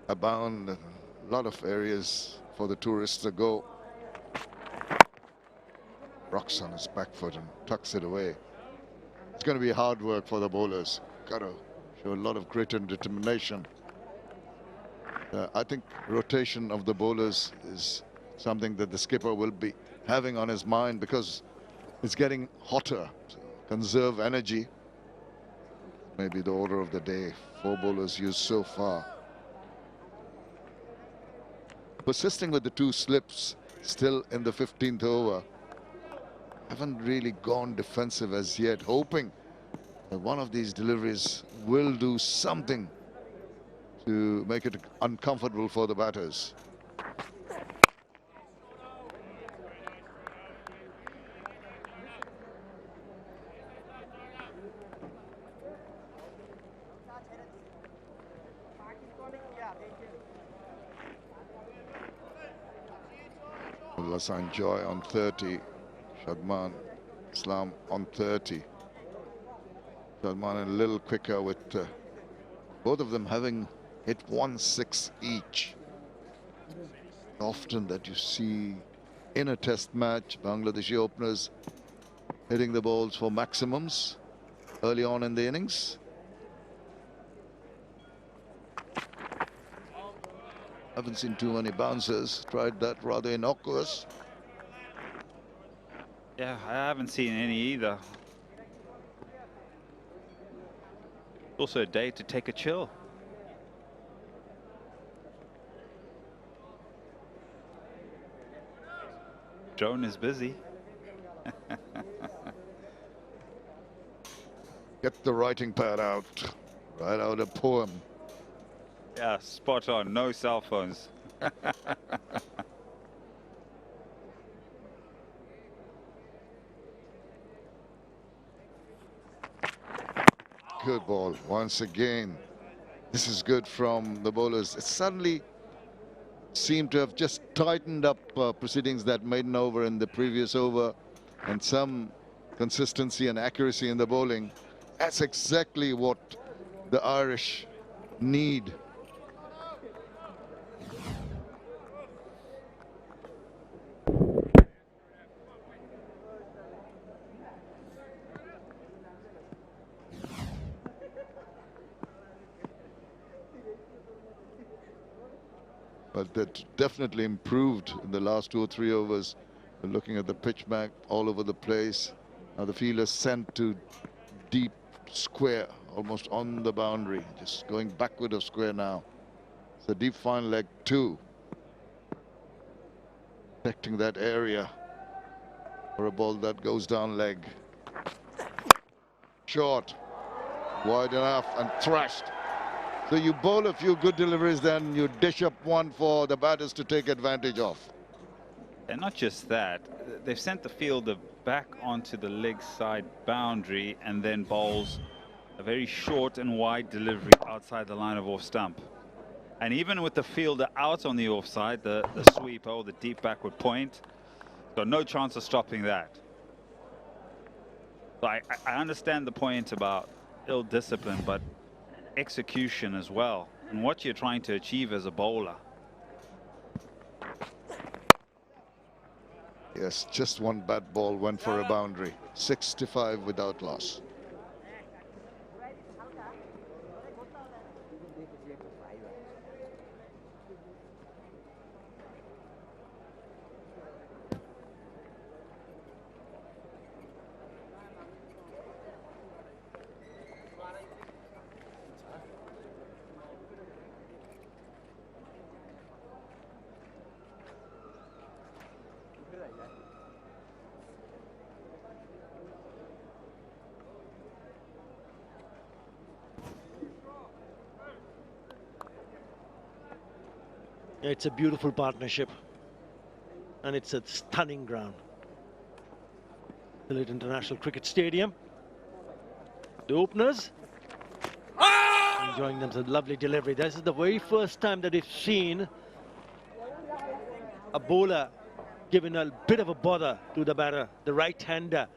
abound. A lot of areas for the tourists to go. Rocks on his back foot and tucks it away. It's going to be hard work for the bowlers. Got to show a lot of grit and determination. I think rotation of the bowlers is something that the skipper will be having on his mind because it's getting hotter. So conserve energy. Maybe the order of the day. 4 bowlers used so far. Persisting with the 2 slips still in the 15th over. Haven't really gone defensive as yet, hoping that one of these deliveries will do something to make it uncomfortable for the batters. Lasan Joy on 30, Shadman Islam on 30. Shadman a little quicker with both of them having hit 1-6 each. Often that you see in a test match, Bangladeshi openers hitting the balls for maximums early on in the innings. Haven't seen too many bouncers. Tried that rather innocuous. Yeah, I haven't seen any either. Also a day to take a chill. Drone is busy. Get the writing pad out. Write out a poem. Yeah, spot on. No cell phones. Good ball once again. This is good from the bowlers. It suddenly seemed to have just tightened up proceedings that maiden over in the previous over, and some consistency and accuracy in the bowling. That's exactly what the Irish need. But that definitely improved in the last 2 or 3 overs. We're looking at the pitch back all over the place. Now the field is sent to deep square, almost on the boundary, just going backward of square now. It's a deep fine leg 2. Protecting that area for a ball that goes down leg. Short, wide enough and thrashed. So you bowl a few good deliveries, then you dish up one for the batters to take advantage of. And not just that, they've sent the fielder back onto the leg side boundary and then bowls a very short and wide delivery outside the line of off stump. And even with the fielder out on the offside, the sweep or the deep backward point, got no chance of stopping that. So I understand the point about ill discipline, but execution as well, and what you're trying to achieve as a bowler. Yes, just one bad ball went for a boundary. 65 without loss. It's a beautiful partnership, and it's a stunning ground. Sylhet International Cricket Stadium. The openers enjoying themselves. Lovely delivery. This is the very first time that we've seen a bowler giving a bit of a bother to the batter, the right-hander,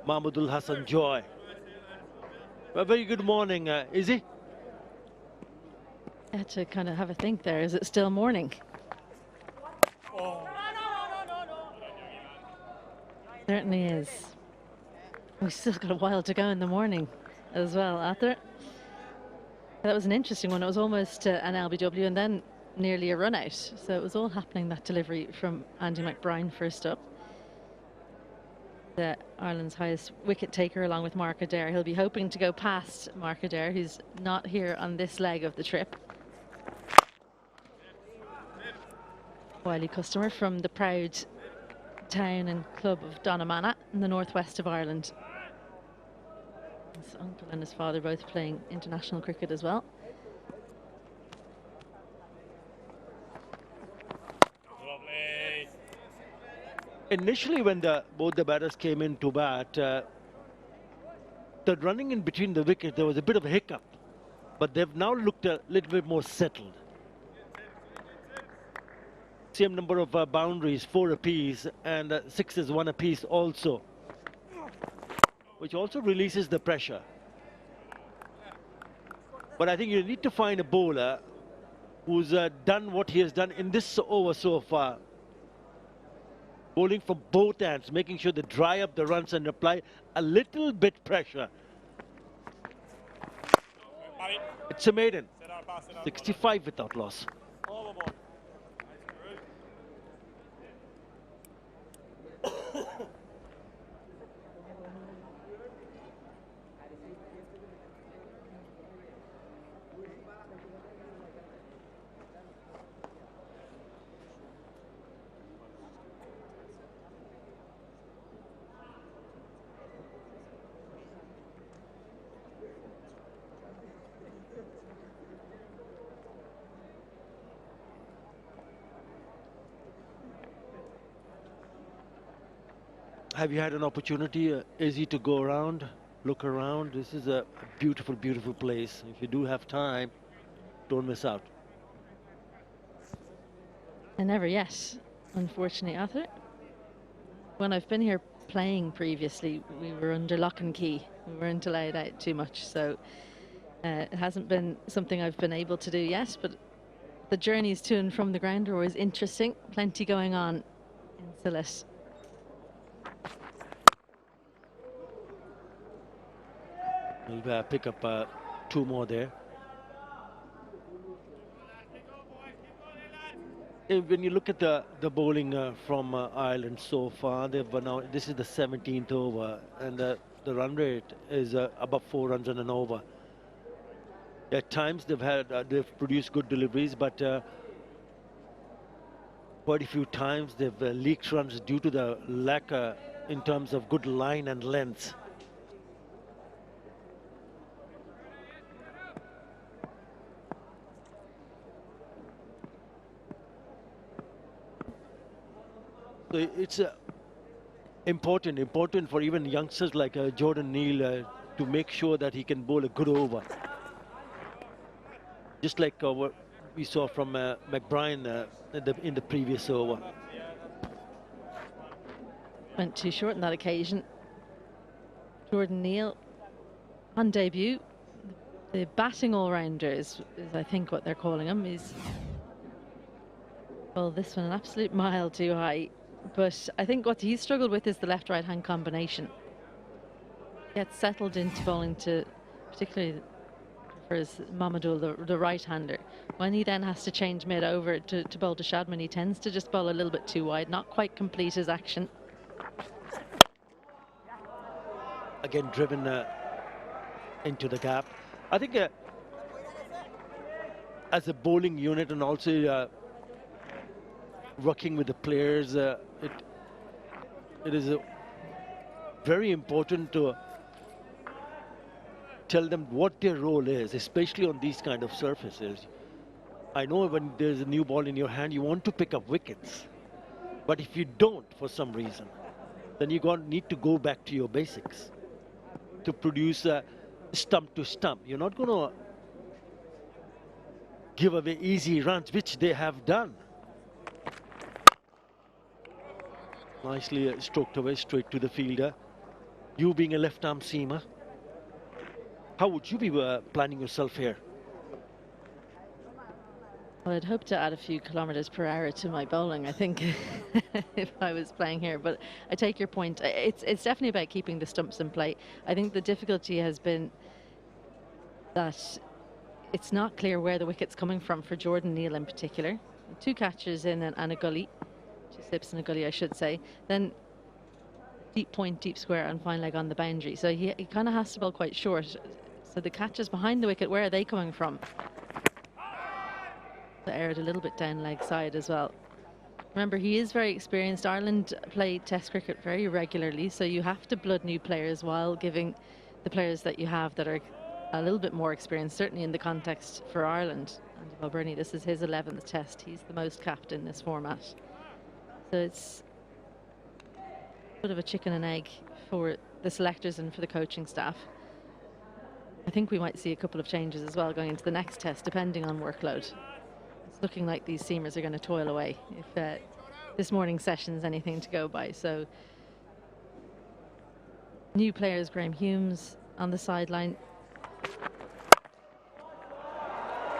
Mahmudul Hassan Joy. A very good morning, Izzy. I had to kind of have a think there. Is it still morning? Certainly is. We've still got a while to go in the morning as well, Arthur. That was an interesting one. It was almost an LBW and then nearly a run out. So it was all happening, that delivery from Andy McBride first up. Ireland's highest wicket taker along with Mark Adair. He'll be hoping to go past Mark Adair, who's not here on this leg of the trip. Wily customer from the proud town and club of Donamana in the northwest of Ireland. His uncle and his father both playing international cricket as well. Initially, when both the batters came in to bat, the running in between the wickets, there was a bit of a hiccup. But they've now looked a little bit more settled. Same number of boundaries, 4 apiece, and 6s, 1 apiece also, which also releases the pressure. But I think you need to find a bowler who's done what he has done in this over so far. Bowling from both ends, making sure they dry up the runs and apply a little bit pressure. It's a maiden, 65 without loss. Have you had an opportunity, Izzy, to go around, look around? This is a beautiful, beautiful place. If you do have time, don't miss out. I never yet, unfortunately, Arthur. When I've been here playing previously, we were under lock and key. We weren't allowed out too much, so it hasn't been something I've been able to do yet, but the journeys to and from the ground are always interesting. Plenty going on in Sylhet. We'll pick up 2 more there. When you look at the bowling from Ireland so far, they've now, this is the 17th over, and the run rate is above 4 runs on an over. At times they've produced good deliveries, but quite a few times they've leaked runs due to the lack in terms of good line and length. So it's important for even youngsters like Jordan Neal to make sure that he can bowl a good over. Just like what we saw from McBride in the previous over. Went too short on that occasion. Jordan Neal on debut. The batting all-rounder is I think what they're calling him. Well, this one an absolute mile too high. But I think what he's struggled with is the left-right hand combination. Gets settled into bowling to, particularly for his Mahmudul, the right-hander. When he then has to change mid-over to bowl to Shadman, he tends to just bowl a little bit too wide, not quite complete his action. Again, driven into the gap. I think as a bowling unit and also working with the players, it is very important to tell them what their role is, especially on these kind of surfaces. I know when there's a new ball in your hand, you want to pick up wickets. But if you don't, for some reason, then you need to go back to your basics to produce stump to stump. You're not going to give away easy runs, which they have done. Nicely stroked away straight to the fielder. You being a left-arm seamer, how would you be planning yourself here? Well, I'd hope to add a few kilometers per hour to my bowling, I think, if I was playing here. But I take your point. It's definitely about keeping the stumps in play. I think the difficulty has been that it's not clear where the wicket's coming from for Jordan Neal in particular. 2 catches in and a gully, 2 slips and a gully, I should say. Then deep point, deep square, and fine leg on the boundary. So he kind of has to bowl quite short. So the catches behind the wicket, where are they coming from? The aired a little bit down leg side as well. Remember, he is very experienced. Ireland play Test cricket very regularly, so you have to blood new players while giving the players that you have that are a little bit more experienced, certainly in the context for Ireland. Andy Balbirnie, this is his 11th Test. He's the most capped in this format. So it's a bit of a chicken and egg for the selectors and for the coaching staff. I think we might see a couple of changes as well going into the next Test, depending on workload. It's looking like these seamers are going to toil away if this morning's session is anything to go by. So new players, Graham Humes on the sideline.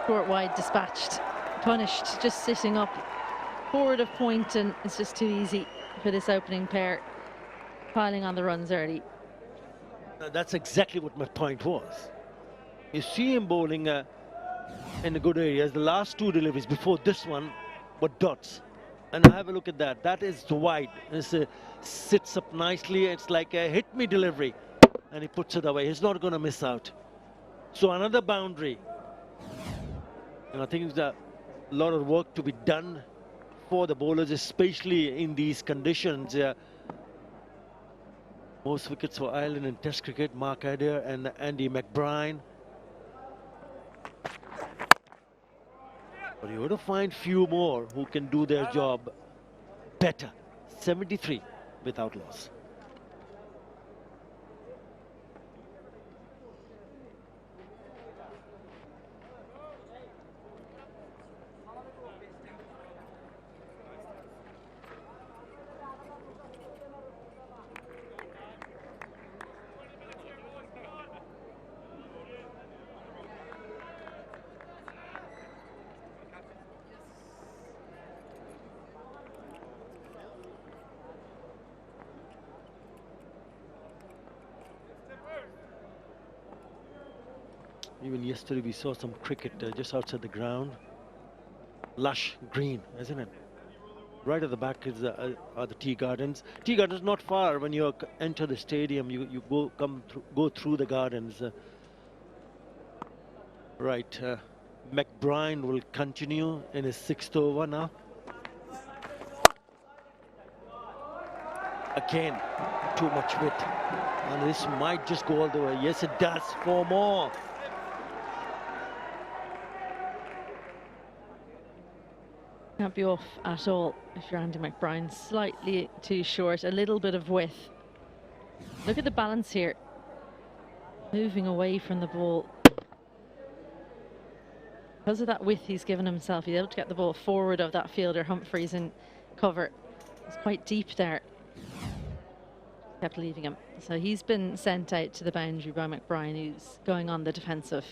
Short wide dispatched, punished, just sitting up forward of point, and it's just too easy for this opening pair, piling on the runs early. That's exactly what my point was. You see him bowling in the good areas. The last 2 deliveries before this one were dots. And have a look at that. That is wide. It sits up nicely. It's like a hit me delivery. And he puts it away. He's not going to miss out. So another boundary. And I think there's a lot of work to be done for the bowlers, especially in these conditions. Most wickets for Ireland in Test cricket, Mark Adair and Andy McBride. But you got to find few more who can do their job better. 73 without loss. Even yesterday we saw some cricket just outside the ground. Lush green, isn't it? Right at the back is are the tea gardens. Tea gardens not far. When you enter the stadium, you go through the gardens. Right, McBride will continue in his 6th over now. Again, too much width, and this might just go all the way. Yes, it does. 4 more. Can't be off at all if you're Andy McBride. Slightly too short, a little bit of width. Look at the balance here. Moving away from the ball. Because of that width he's given himself, he's able to get the ball forward of that fielder. Humphreys in cover. It's quite deep there. Kept leaving him. So he's been sent out to the boundary by McBride, who's going on the defensive.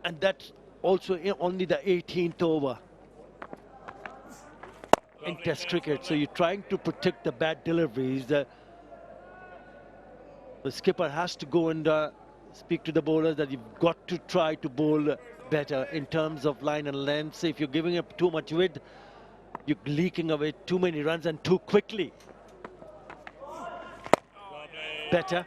And that's also only the 18th over in Test cricket. So you're trying to protect the bad deliveries. The skipper has to go and speak to the bowlers that you've got to try to bowl better in terms of line and length. So if you're giving up too much width, you're leaking away too many runs and too quickly. Better.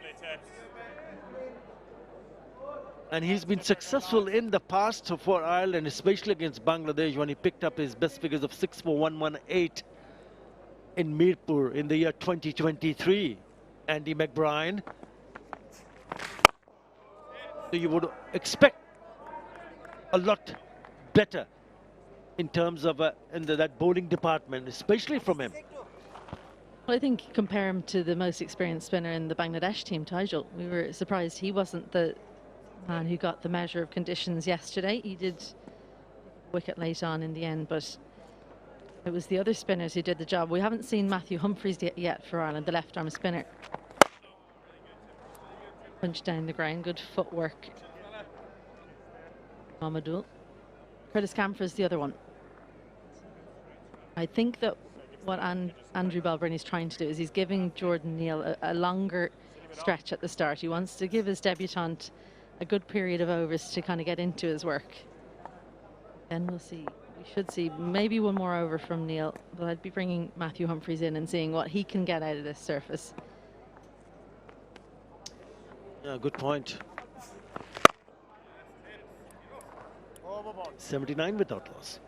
And he's been successful in the past for Ireland, especially against Bangladesh, when he picked up his best figures of 6-4-1-1-8 in Mirpur in the year 2023. Andy McBride. So you would expect a lot better in terms of that bowling department, especially from him. Well, I think compare him to the most experienced spinner in the Bangladesh team, 𝗪𝗪. We were surprised he wasn't the man who got the measure of conditions yesterday. He did wicket late on in the end, but It was the other spinners who did the job. We haven't seen Matthew Humphries yet for Ireland, the left arm spinner. Punch down the ground, good footwork. Mamadou. Curtis Camphor is the other one. I think that what Andrew Balbirnie is trying to do is he's giving Jordan Neal a longer stretch at the start. He wants to give his debutant a good period of overs to kind of get into his work. Then we'll see. We should see maybe one more over from Neal, but I'd be bringing Matthew Humphries in and seeing what he can get out of this surface. Yeah, good point. 79 without loss.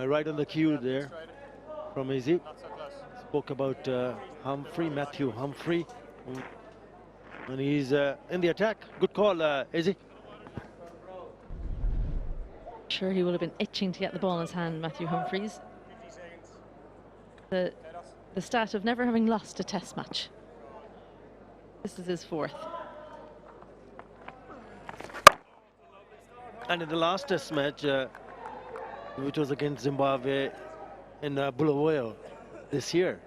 Right on the cue there from Izzy. Spoke about Matthew Humphrey. And he's in the attack. Good call, Izzy. Sure, he would have been itching to get the ball in his hand, Matthew Humphries. The stat of never having lost a test match. This is his 4th. And in the last test match, which was against Zimbabwe in Bulawayo this year,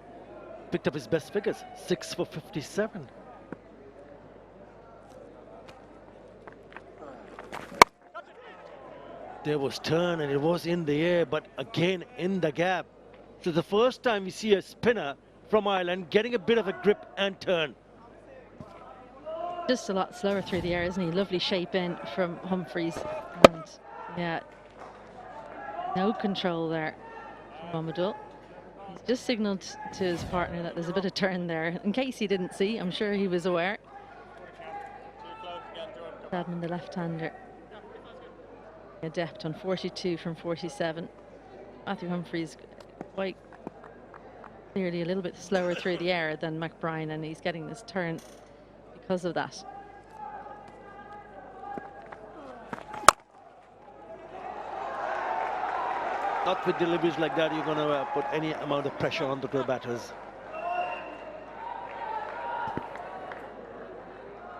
picked up his best figures, 6 for 57. There was turn and it was in the air, but again in the gap. So the first time we see a spinner from Ireland getting a bit of a grip and turn. Just a lot slower through the air, isn't he? Lovely shape in from Humphries. And yeah, no control there from Mamadou. He's just signalled to his partner that there's a bit of turn there. In case he didn't see, I'm sure he was aware. Sadman, the left-hander, adept on 42 from 47. Matthew Humphries quite clearly a little bit slower through the air than McBrien, and he's getting this turn because of that. Not with deliveries like that, you're going to put any amount of pressure on the batters.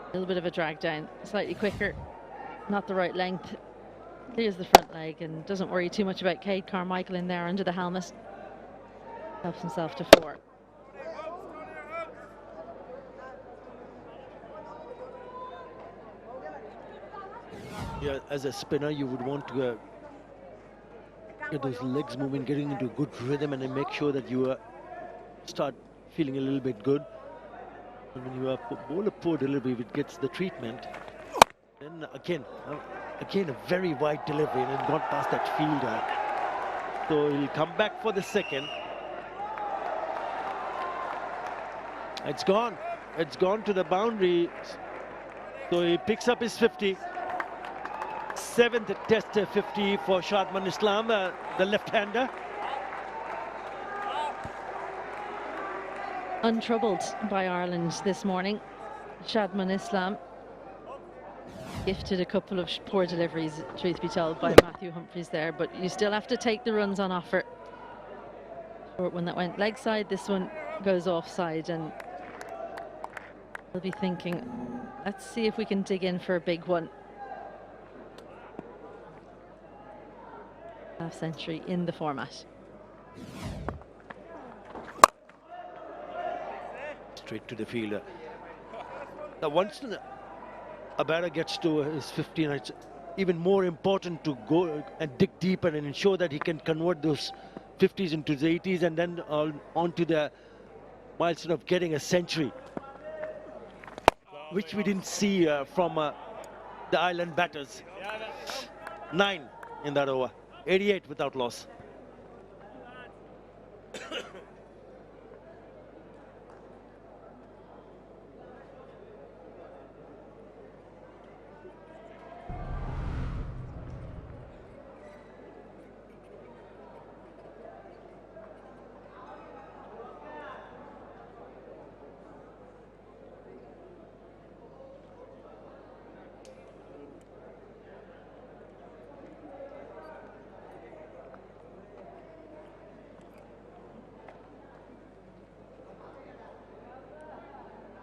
A little bit of a drag down, slightly quicker, not the right length. Clears the front leg and doesn't worry too much about Cade Carmichael in there under the helmet. Helps himself to 4. Yeah, as a spinner, you would want to get those legs moving, getting into a good rhythm, and then make sure that you start feeling a little bit good. And when you bowl a poor delivery, if it gets the treatment, then again a very wide delivery and then gone past that fielder. So he'll come back for the second. It's gone to the boundary. So he picks up his 50. 7th test 50 for Shadman Islam, the left-hander. Untroubled by Ireland this morning. Shadman Islam gifted a couple of poor deliveries, truth be told, by Matthew Humphries there, but you still have to take the runs on offer. Short one that went leg side, this one goes offside, and we'll be thinking, let's see if we can dig in for a big one. Half century in the format. Straight to the fielder. Now once a batter gets to his 15, it's even more important to go and dig deeper and ensure that he can convert those 50s into the 80s and then onto the milestone of getting a century, which we didn't see from the Ireland batters. 9 in that over. 88 without loss.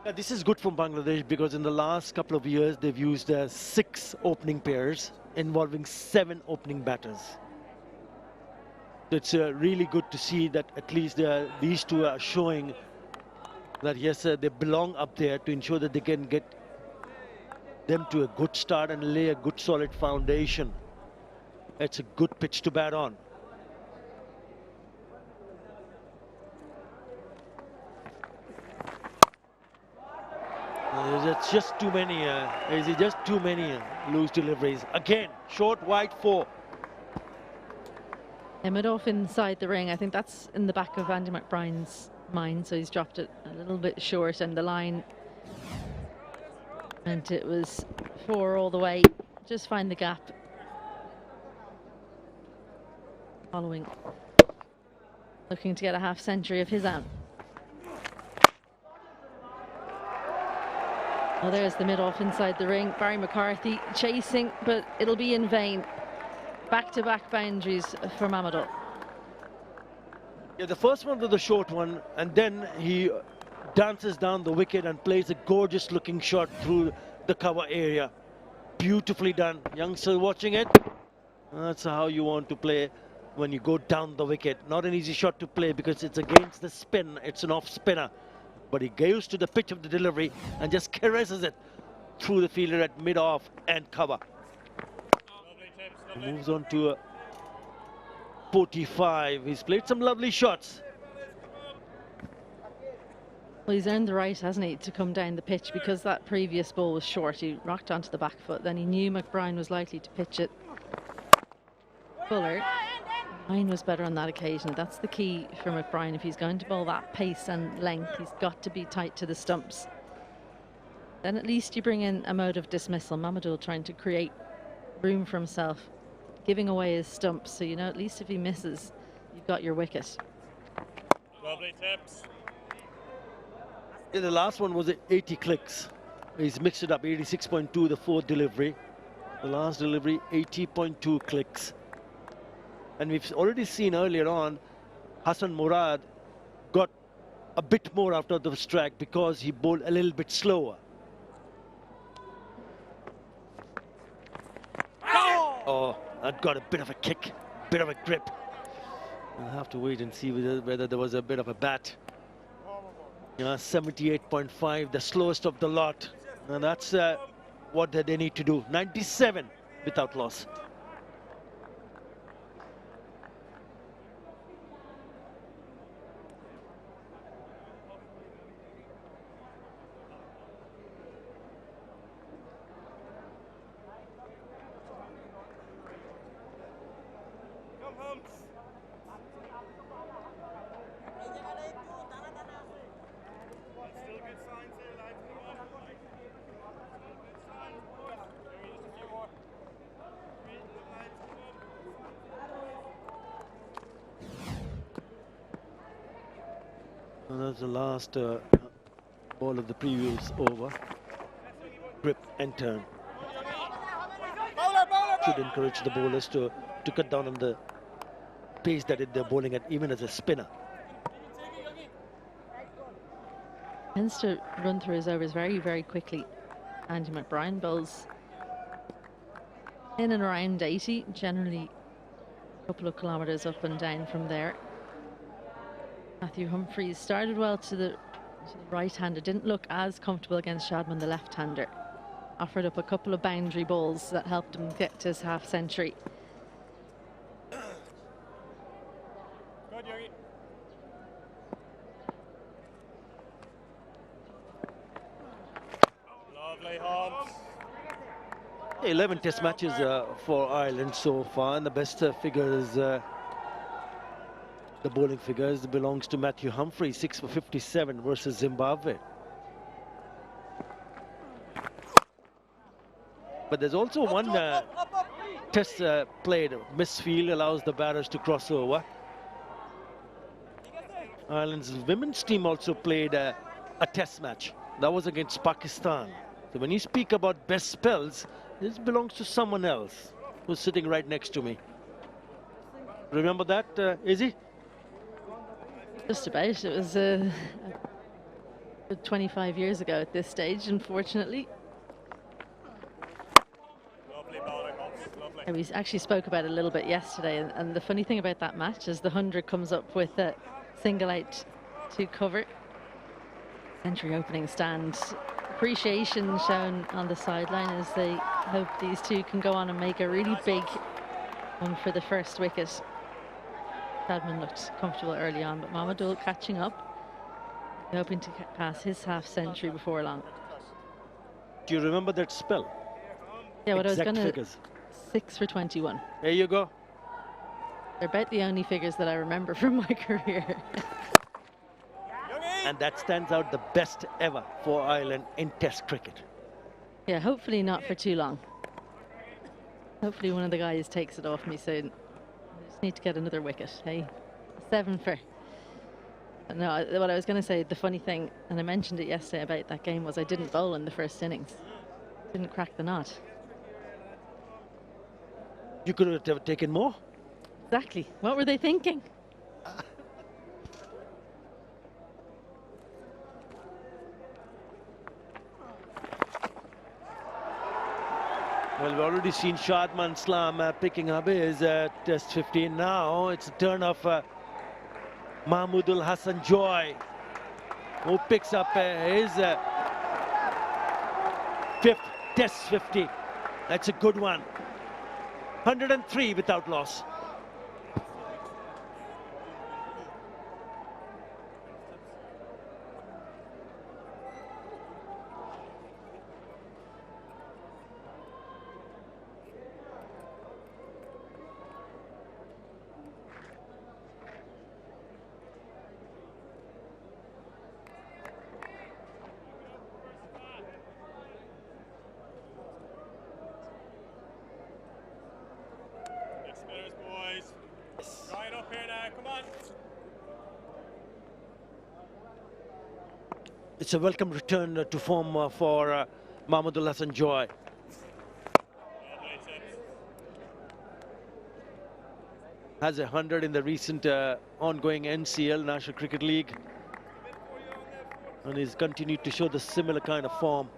Yeah, this is good from Bangladesh because in the last couple of years they've used 6 opening pairs involving 7 opening batters. So it's really good to see that at least these two are showing that yes, they belong up there to ensure that they can get them to a good start and lay a good solid foundation. It's a good pitch to bat on. There's just too many, just too many loose deliveries. Again, short, wide, 4. Mid-off inside the ring. I think that's in the back of Andy McBride's mind, so he's dropped it a little bit short and the line. And it was 4 all the way. Just find the gap. Following. Looking to get a half century of his own. Well, there's the mid-off inside the ring. Barry McCarthy chasing, but it'll be in vain. Back-to-back boundaries for Mamadou. Yeah, the first one was the short one, and then he dances down the wicket and plays a gorgeous-looking shot through the cover area. Beautifully done. Youngster watching it. That's how you want to play when you go down the wicket. Not an easy shot to play because it's against the spin. It's an off-spinner. But he goes to the pitch of the delivery and just caresses it through the fielder at mid-off and cover. He moves on to 45. He's played some lovely shots. Well, he's earned the right, hasn't he, to come down the pitch because that previous ball was short. He rocked onto the back foot. Then he knew McBride was likely to pitch it fuller. Line was better on that occasion. That's the key for McBride. If he's going to bowl that pace and length, he's got to be tight to the stumps. Then at least you bring in a mode of dismissal. Mamadou trying to create room for himself, giving away his stumps. So you know at least if he misses, you've got your wicket. Lovely tips. Yeah, the last one was at 80 clicks. He's mixed it up, 86.2, the 4th delivery. The last delivery, 80.2 clicks. And we've already seen earlier on, Hassan Murad got a bit more after the strike because he bowled a little bit slower. Oh, that got a bit of a kick, bit of a grip. We'll have to wait and see whether there was a bit of a bat. 78.5, the slowest of the lot. And that's what they need to do. 97 without loss. And that's the last ball of the previous over. Grip and turn. Should encourage the bowlers to cut down on the pace that they're bowling at, even as a spinner. Tends to run through his overs very, very quickly. Andy McBride bowls in and around 80, generally a couple of kilometres up and down from there. Matthew Humphries started well to the right-hander, didn't look as comfortable against Shadman, the left-hander. Offered up a couple of boundary balls that helped him get to his half century. Lovely Holmes. 11 test matches for Ireland so far, and the best figures, the bowling figures, belongs to Matthew Humphrey, 6 for 57 versus Zimbabwe. But there's also one test played. Misfield allows the batters to cross over. Ireland's women's team also played a test match. That was against Pakistan. So when you speak about best spells, this belongs to someone else who's sitting right next to me. Remember that, Izzy? Just about. It 25 years ago at this stage, unfortunately. Lovely bowling, Holmes, lovely. And we actually spoke about it a little bit yesterday, and the funny thing about that match is the 100 comes up with a single out to cover. Century opening stand. Appreciation shown on the sideline as they hope these two can go on and make a really big one for the first wicket. Shadman looked comfortable early on, but Mahmudul catching up, hoping to pass his half century before long. Do you remember that spell? Yeah, what Exact I was going to... figures. 6 for 21. There you go. They're about the only figures that I remember from my career. And that stands out the best ever for Ireland in Test cricket. Yeah, hopefully not for too long. Hopefully one of the guys takes it off me soon. I just need to get another wicket, hey? 7 for... No, what I was going to say, the funny thing, and I mentioned it yesterday about that game, was I didn't bowl in the first innings. Didn't crack the knot. You could have taken more. Exactly. What were they thinking? Well, we've already seen Shadman Slam picking up his Test 15 now. It's the turn of Mahmudul Hasan Joy, who picks up his 5th Test 50. That's a good one. 103 without loss. It's a welcome return to form for Mahmudul Hasan Joy. Has 100 in the recent ongoing NCL, National Cricket League. And he's continued to show the similar kind of form.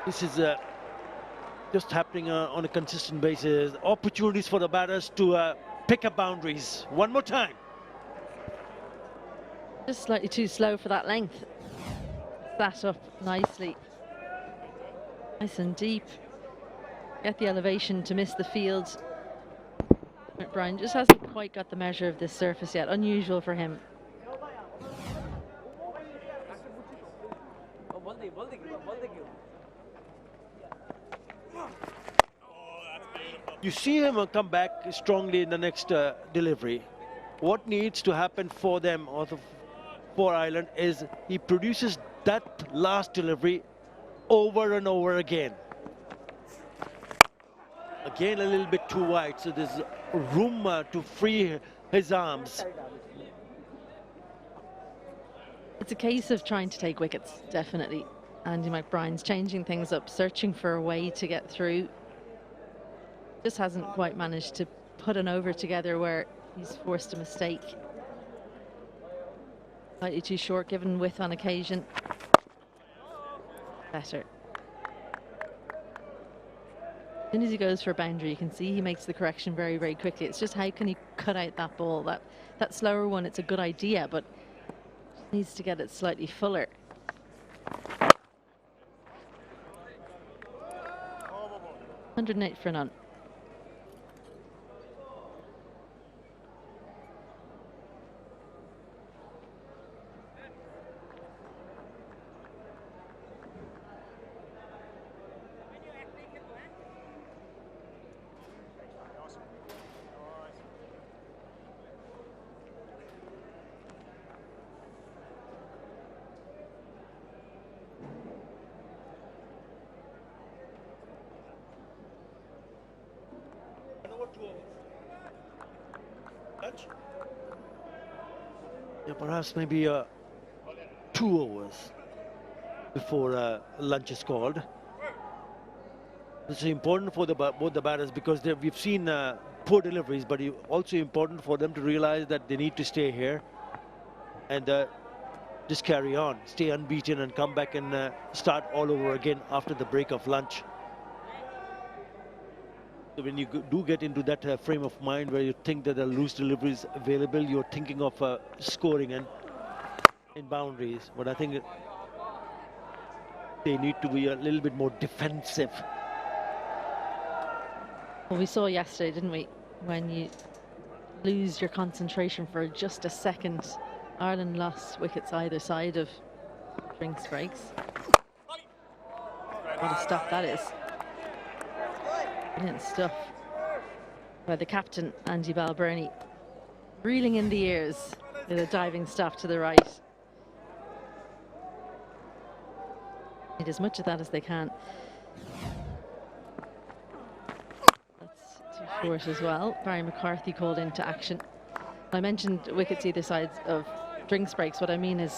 This is just happening on a consistent basis. Opportunities for the batters to pick up boundaries. One more time. Just slightly too slow for that length. Sat up nicely. Nice and deep. Get the elevation to miss the field. Brian just hasn't quite got the measure of this surface yet. Unusual for him. You see him come back strongly in the next delivery. What needs to happen for them, or for Ireland, is he produces that last delivery over and over again. Again, a little bit too wide, so there's room to free his arms. It's a case of trying to take wickets, definitely. Andy McBride's changing things up, searching for a way to get through. Just hasn't quite managed to put an over together where he's forced a mistake. Slightly too short, given width on occasion. Better. As soon as he goes for a boundary, you can see he makes the correction very, very quickly. It's just how can he cut out that ball? That slower one, it's a good idea, but needs to get it slightly fuller. $108 for none. Yeah, perhaps maybe 2 overs before lunch is called. This is important for both the batters, because we've seen poor deliveries, but also important for them to realize that they need to stay here and just carry on, stay unbeaten and come back and start all over again after the break of lunch. So when you do get into that frame of mind where you think that there are loose deliveries available, you're thinking of scoring and in boundaries. But I think they need to be a little bit more defensive. Well, we saw yesterday, didn't we, when you lose your concentration for just a second. Ireland lost wickets either side of drinks breaks. What a stop that is. Brilliant stuff by the captain, Andy Balbirnie, reeling in the ears with a diving stop to the right. Need as much of that as they can. That's too short as well. Barry McCarthy called into action. I mentioned wickets either side of drinks breaks. What I mean is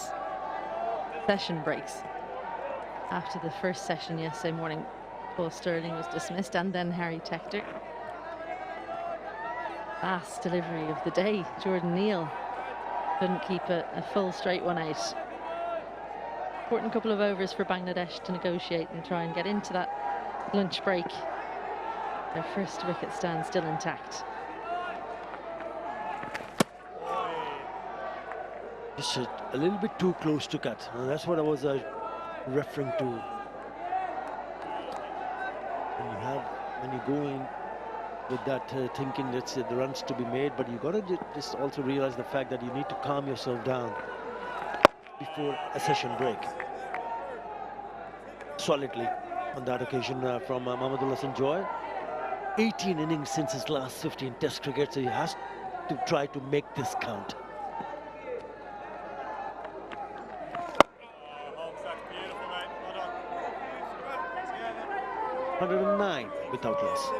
session breaks. After the first session yesterday morning, Paul Stirling was dismissed, and then Harry Tector. Last delivery of the day, Jordan Neal couldn't keep a full straight one out. Important couple of overs for Bangladesh to negotiate and try and get into that lunch break. Their first wicket stand still intact. Just a little bit too close to cut. That's what I was referring to. When you go in with that thinking that's the runs to be made, but you got to just also realize the fact that you need to calm yourself down before a session break. Solidly on that occasion from Mahmudullah St. Joy. 18 innings since his last 15 Test cricket, so he has to try to make this count. 109 without loss.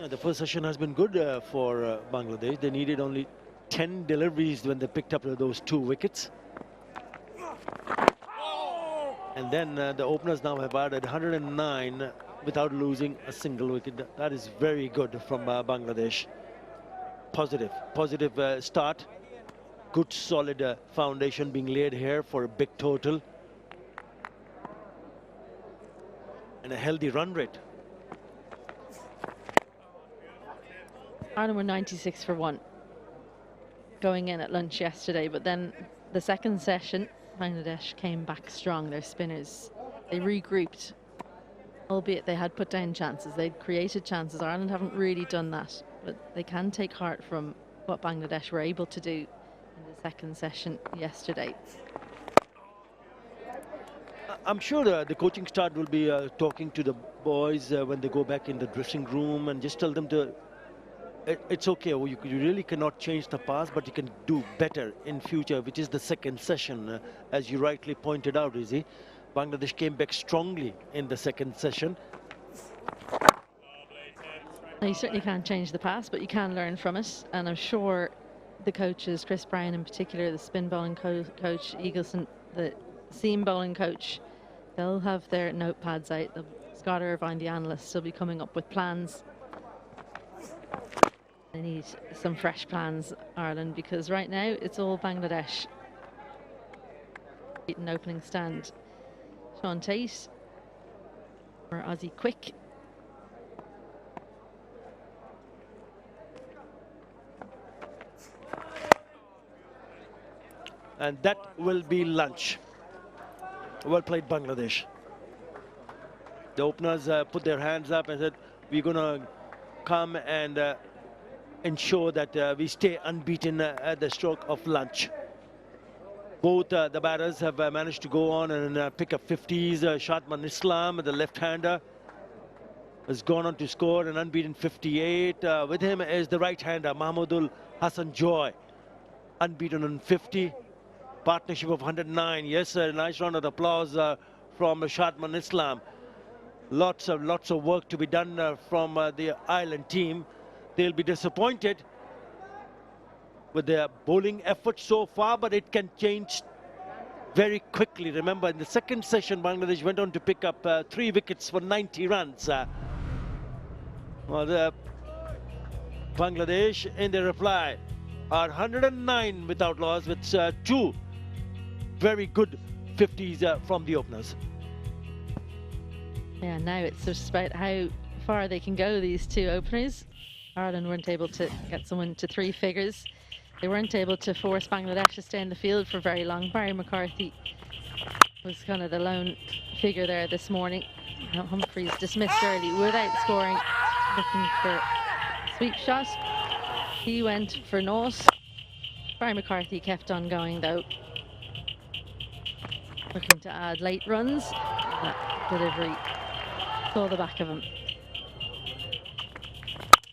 The first session has been good for Bangladesh. They needed only 10 deliveries when they picked up those 2 wickets. And then the openers now have added 109 without losing a single wicket. That is very good from Bangladesh. Positive start. Good solid foundation being laid here for a big total. And a healthy run rate. Ireland were 96 for 1 going in at lunch yesterday, but then the second session, Bangladesh came back strong. Their spinners, they regrouped, albeit they had put down chances. They'd created chances. Ireland haven't really done that, but they can take heart from what Bangladesh were able to do in the second session yesterday. I'm sure the coaching staff will be talking to the boys when they go back in the dressing room and just tell them to it's okay. You really cannot change the past, but you can do better in future, which is the second session. As you rightly pointed out, Izzy, Bangladesh came back strongly in the second session. You certainly can't change the past, but you can learn from it. And I'm sure the coaches, Chris Brown in particular, the spin bowling coach, Eagleson, the seam bowling coach, they'll have their notepads out. Scott Irvine, the analyst, will be coming up with plans. They need some fresh plans, Ireland, because right now it's all Bangladesh. An opening stand. Sean Tate or Aussie quick. And that will be lunch. Well played, Bangladesh. The openers put their hands up and said, we're going to come and ensure that we stay unbeaten at the stroke of lunch. Both the batters have managed to go on and pick up 50s. Shadman Islam, the left-hander, has gone on to score an unbeaten 58. With him is the right-hander, Mahmudul Hassan Joy, unbeaten on 50. Partnership of 109. Yes, a nice round of applause from Shadman Islam. Lots of work to be done from the Ireland team. They'll be disappointed with their bowling effort so far, but it can change very quickly. Remember, in the second session, Bangladesh went on to pick up 3 wickets for 90 runs. Well, Bangladesh, in their reply, are 109 without loss, with 2 very good 50s from the openers. Yeah, now it's just about how far they can go, these 2 openers. Ireland weren't able to get someone to 3 figures. They weren't able to force Bangladesh to stay in the field for very long. Barry McCarthy was kind of the lone figure there this morning. Humphreys dismissed early without scoring, looking for a sweep shot. He went for naught. Barry McCarthy kept on going though, looking to add late runs. That delivery saw the back of him.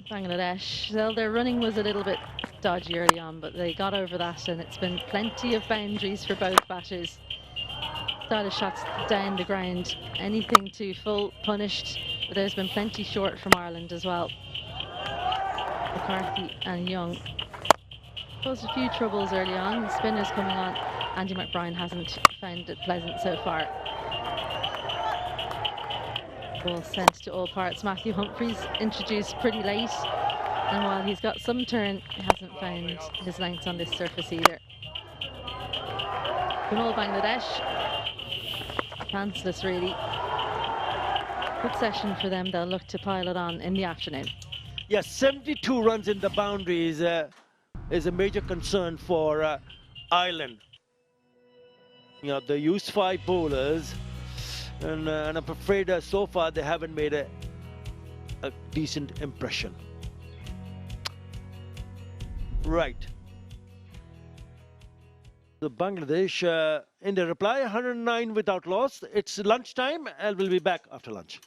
Bangladesh, well, their running was a little bit dodgy early on, but they got over that, and it's been plenty of boundaries for both batters. Started shots down the ground, anything too full, punished, but there's been plenty short from Ireland as well. McCarthy and Young caused a few troubles early on. The spinners coming on. Andy McBride hasn't found it pleasant so far. Ball sent to all parts. Matthew Humphreys introduced pretty late, and while he's got some turn, he hasn't found his length on this surface either. Kunal Bangladesh, pantsless really. Good session for them. They'll look to pile it on in the afternoon. Yes, 72 runs in the boundaries is a major concern for Ireland. You know, they used 5 bowlers, and I'm afraid so far they haven't made a decent impression. Right. The Bangladesh, in the reply, 109 without loss. It's lunchtime, and we'll be back after lunch.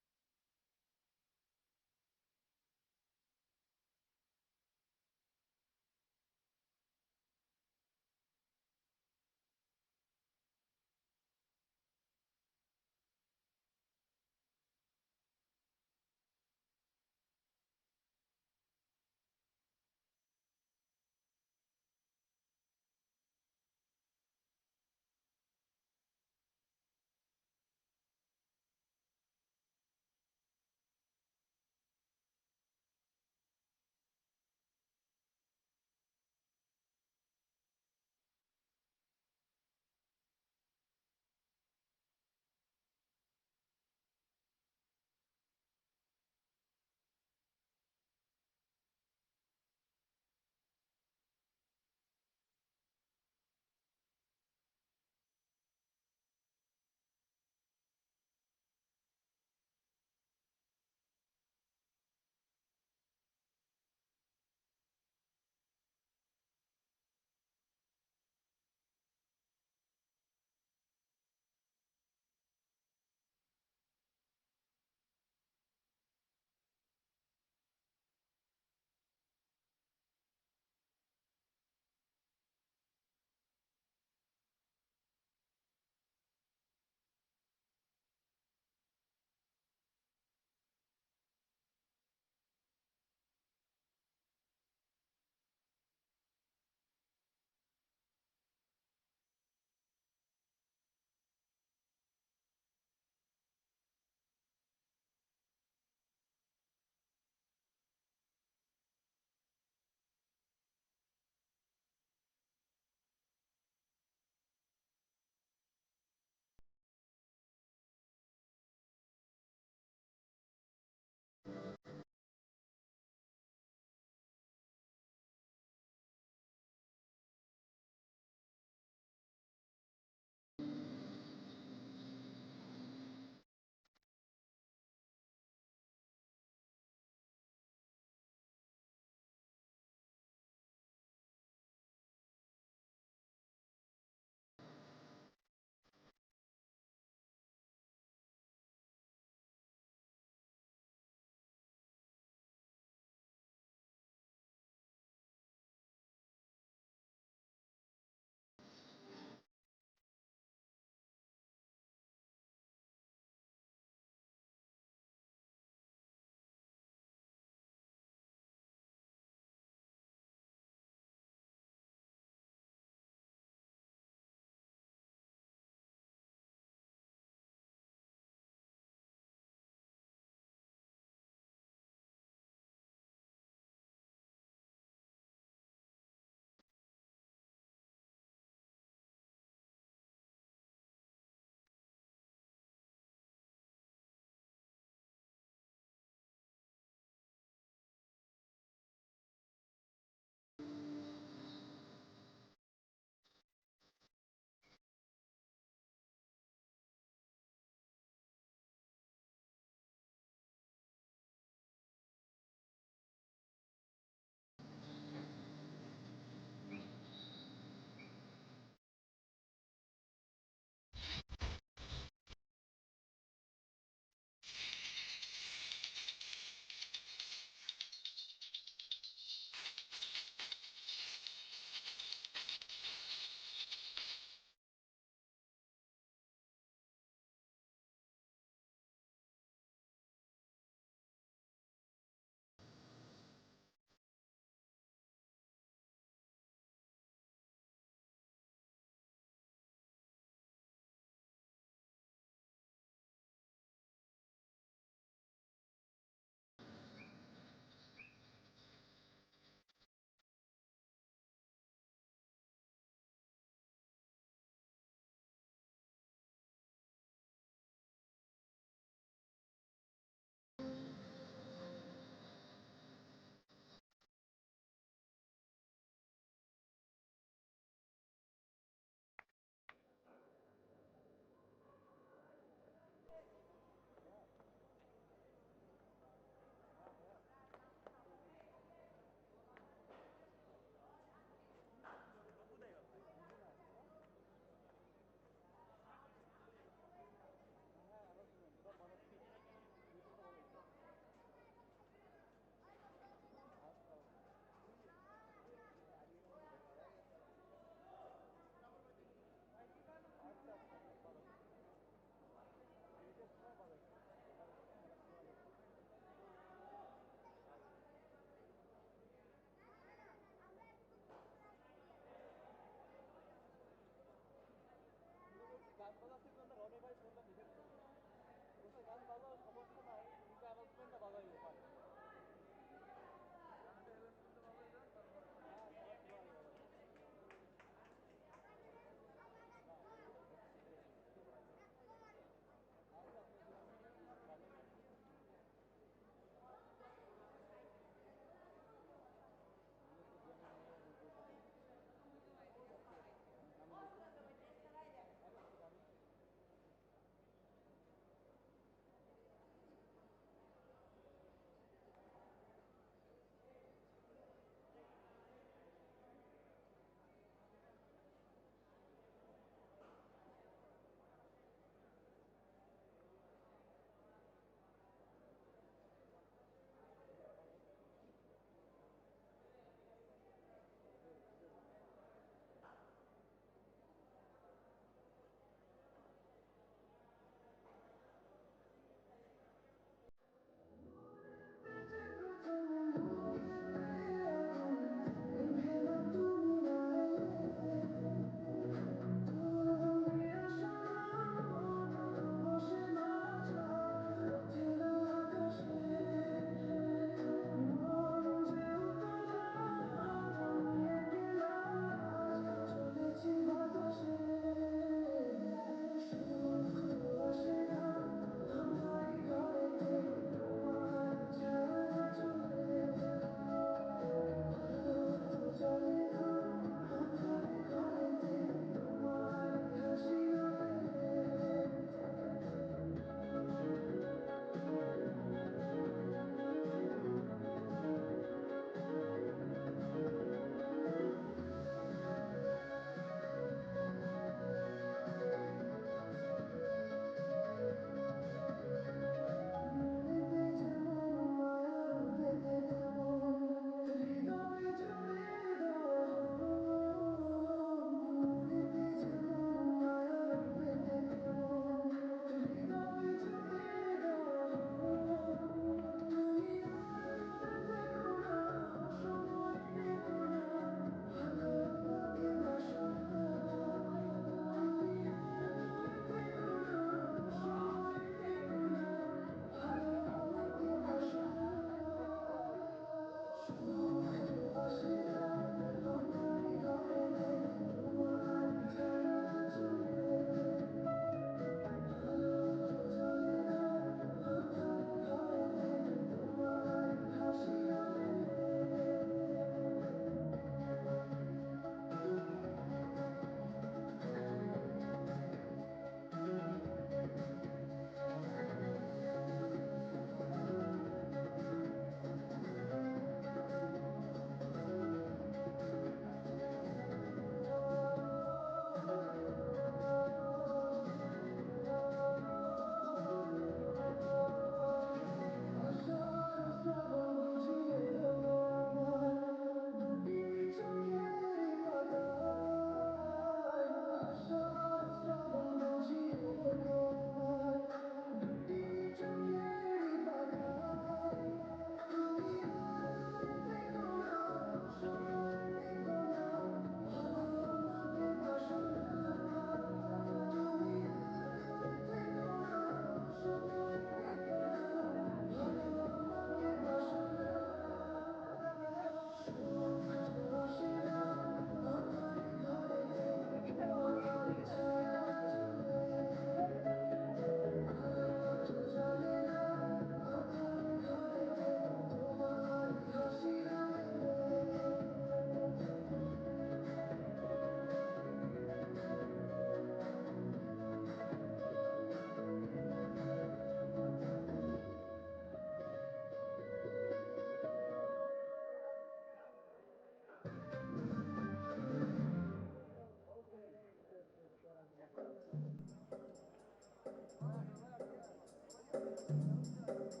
𝗂𝗁𝗃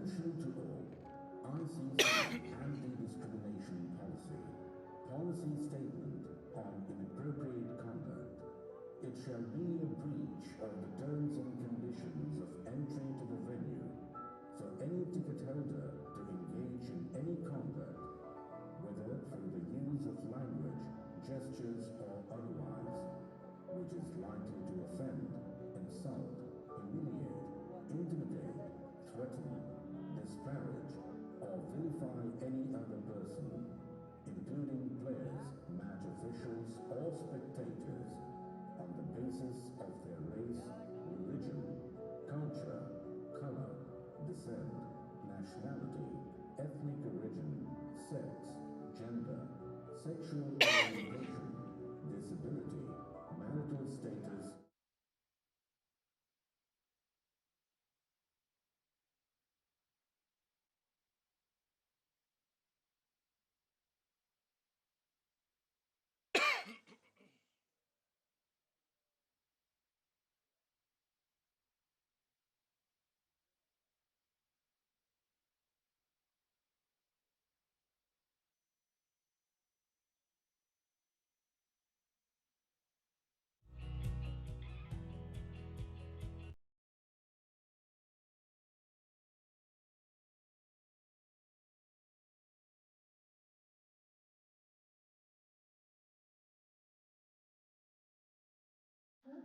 Attention to all. 𝗚𝗏𝐶C Anti-Discrimination Policy. Policy statement on inappropriate conduct. It shall be a breach of the terms and conditions of entry to the venue for any ticket holder to engage in any conduct, whether through the use of language, gestures, or otherwise, which is likely to offend, insult, humiliate, intimidate, threaten, disparage, or vilify any other person, including players, match officials, or spectators, on the basis of their race, religion, culture, color, descent, nationality, ethnic origin, sex, gender, sexual orientation, disability, marital status,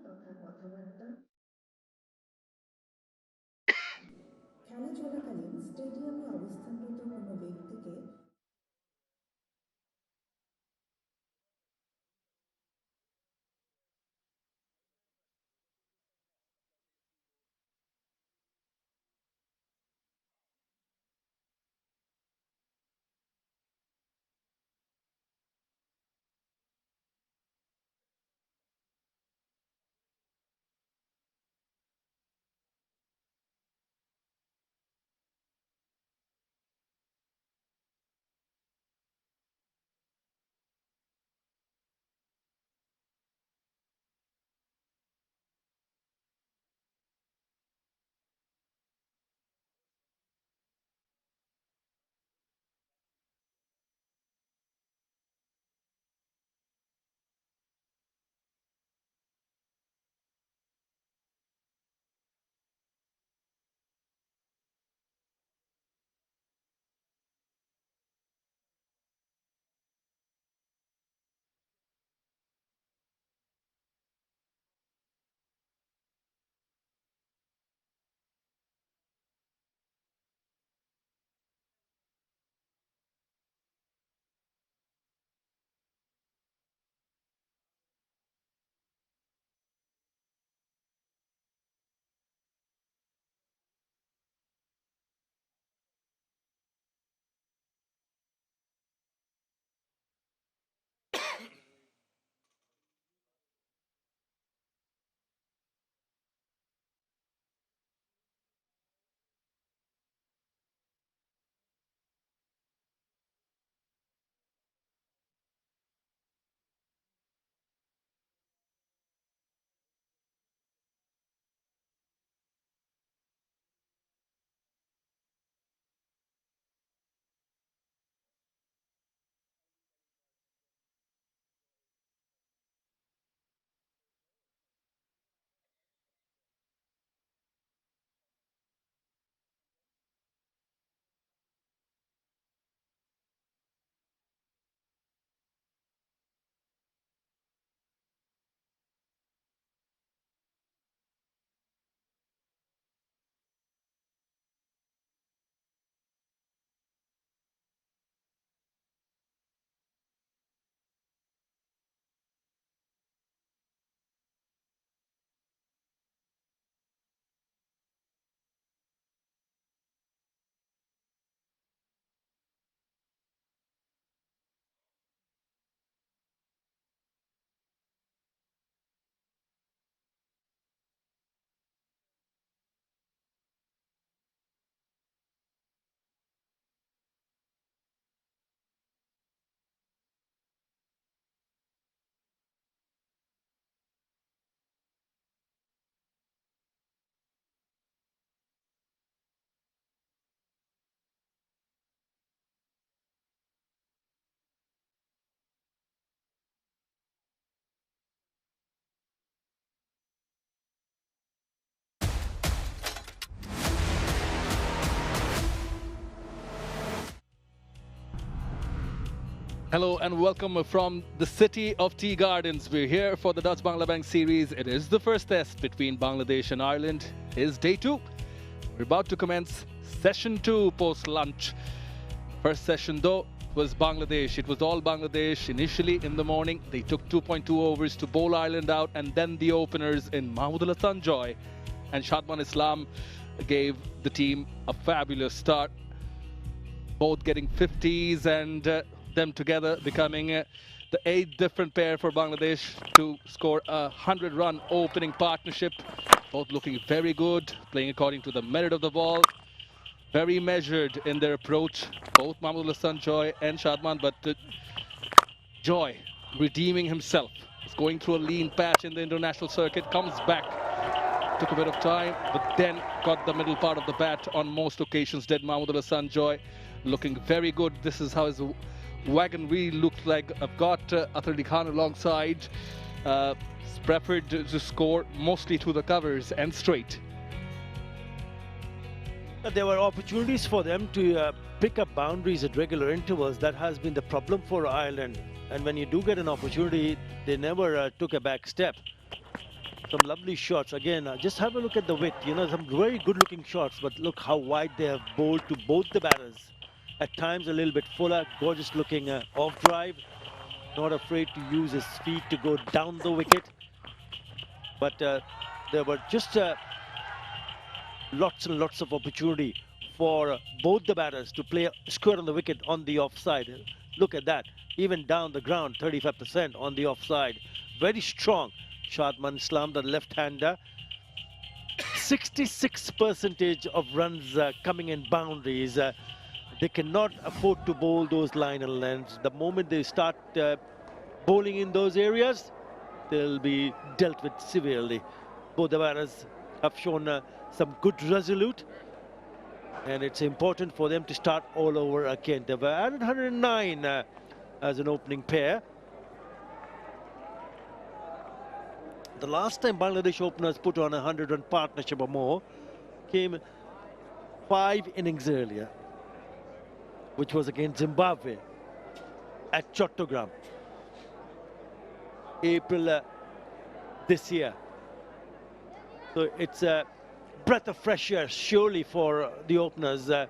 তথা কথাবার্তা খেলা চলাকালীন স্টেডিয়ামে অবস্থানরত কোনো ব্যক্তিকে Hello and welcome from the city of tea gardens. We're here for the Dutch Bangla series. It is the first test between Bangladesh and Ireland. It's day 2. We're about to commence session 2 post-lunch. First session though was Bangladesh. It was all Bangladesh initially in the morning. They took 2.2 overs to bowl Ireland out, and then the openers in 𝗵𝗺𝗀 and 𝗏 𝗦𝗡𝗂 gave the team a fabulous start. Both getting 50s and them together becoming the 8th different pair for Bangladesh to score a 100-run opening partnership. Both looking very good, playing according to the merit of the ball. Very measured in their approach, both 𝗵𝗺𝗀 and 𝗏, but Joy redeeming himself. He's going through a lean patch in the international circuit, comes back. Took a bit of time, but then got the middle part of the bat on most occasions. Did 𝗵𝗺𝗀, looking very good. This is how his wagon wheel looked like. I've got Atharli Khan alongside. He's preferred to score mostly to the covers and straight. There were opportunities for them to pick up boundaries at regular intervals. That has been the problem for Ireland. And when you do get an opportunity, they never took a back step. Some lovely shots. Again, just have a look at the width. You know, some very good-looking shots, but look how wide they have bowled to both the batters. At times, a little bit fuller, gorgeous-looking off-drive. Not afraid to use his feet to go down the wicket. But there were just lots and lots of opportunity for both the batters to play square on the wicket on the offside. Look at that. Even down the ground, 35% on the offside. Very strong. 𝗏 𝗦𝗡𝗂, the left-hander. 66% of runs coming in boundaries. They cannot afford to bowl those line and lengths. The moment they start bowling in those areas, they'll be dealt with severely. Both the batters have shown some good resolute, and it's important for them to start all over again. They were added 109 as an opening pair. The last time Bangladesh openers put on a 100-run partnership or more came 5 innings earlier, which was against Zimbabwe at Chattogram, April this year. So it's a breath of fresh air surely for the openers. And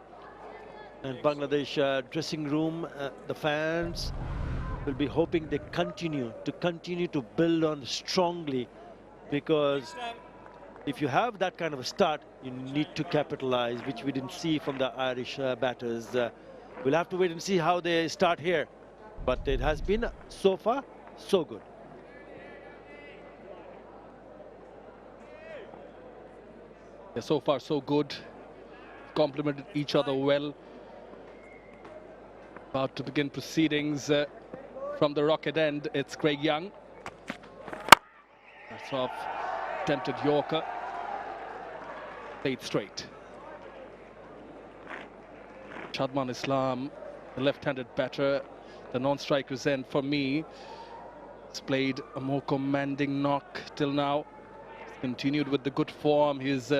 Bangladesh dressing room, the fans will be hoping they continue to build on strongly, because if you have that kind of a start, you need to capitalize, which we didn't see from the Irish batters. We'll have to wait and see how they start here, but it has been so far so good. Yeah, so far so good. Complemented each other well. About to begin proceedings from the Rocket end. It's Craig Young. That's off. Attempted Yorker. Played straight. 𝗏 𝗦𝗡𝗂, the left-handed batter, the non-striker's end for me. He's played a more commanding knock till now. He's continued with the good form he's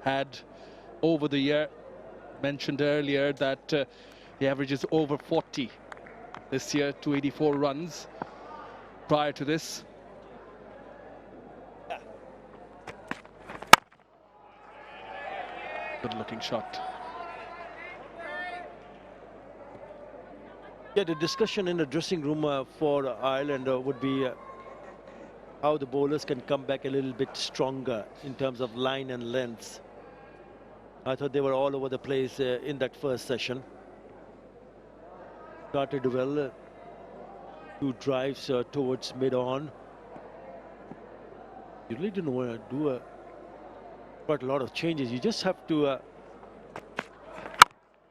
had over the year. Mentioned earlier that he averages over 40 this year, 284 runs. Prior to this, good-looking shot. Yeah, the discussion in the dressing room for Ireland would be how the bowlers can come back a little bit stronger in terms of line and lengths. I thought they were all over the place in that first session. Started well, 2 drives towards mid-on. You really don't want to do quite a lot of changes. You just have to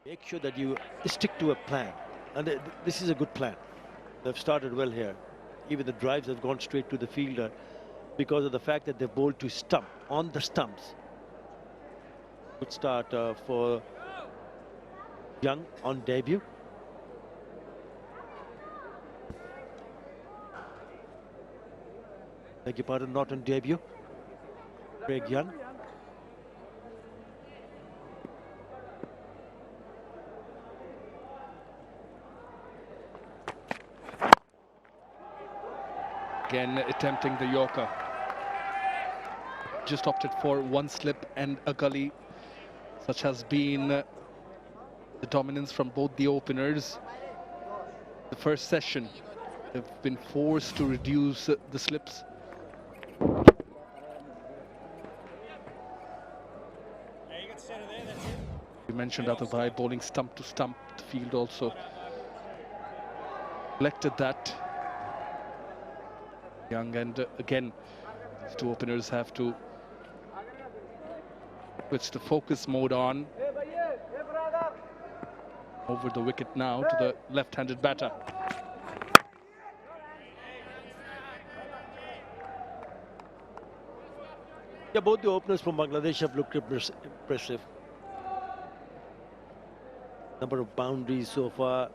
make sure that you stick to a plan. And this is a good plan. They've started well here. Even the drives have gone straight to the fielder because of the fact that they bowled to stump, on the stumps. Good start for Young on debut. Beg your pardon, not on debut. Craig Young. Again attempting the Yorker. Just opted for one slip and a gully. Such has been the dominance from both the openers. The first session, they've been forced to reduce the slips. You mentioned Ādil bowling stump to stump. The field also collected that. Young, and again, these two openers have to switch the focus mode on. Over the wicket now to the left-handed batter. Yeah, both the openers from Bangladesh have looked impressive. Number of boundaries so far,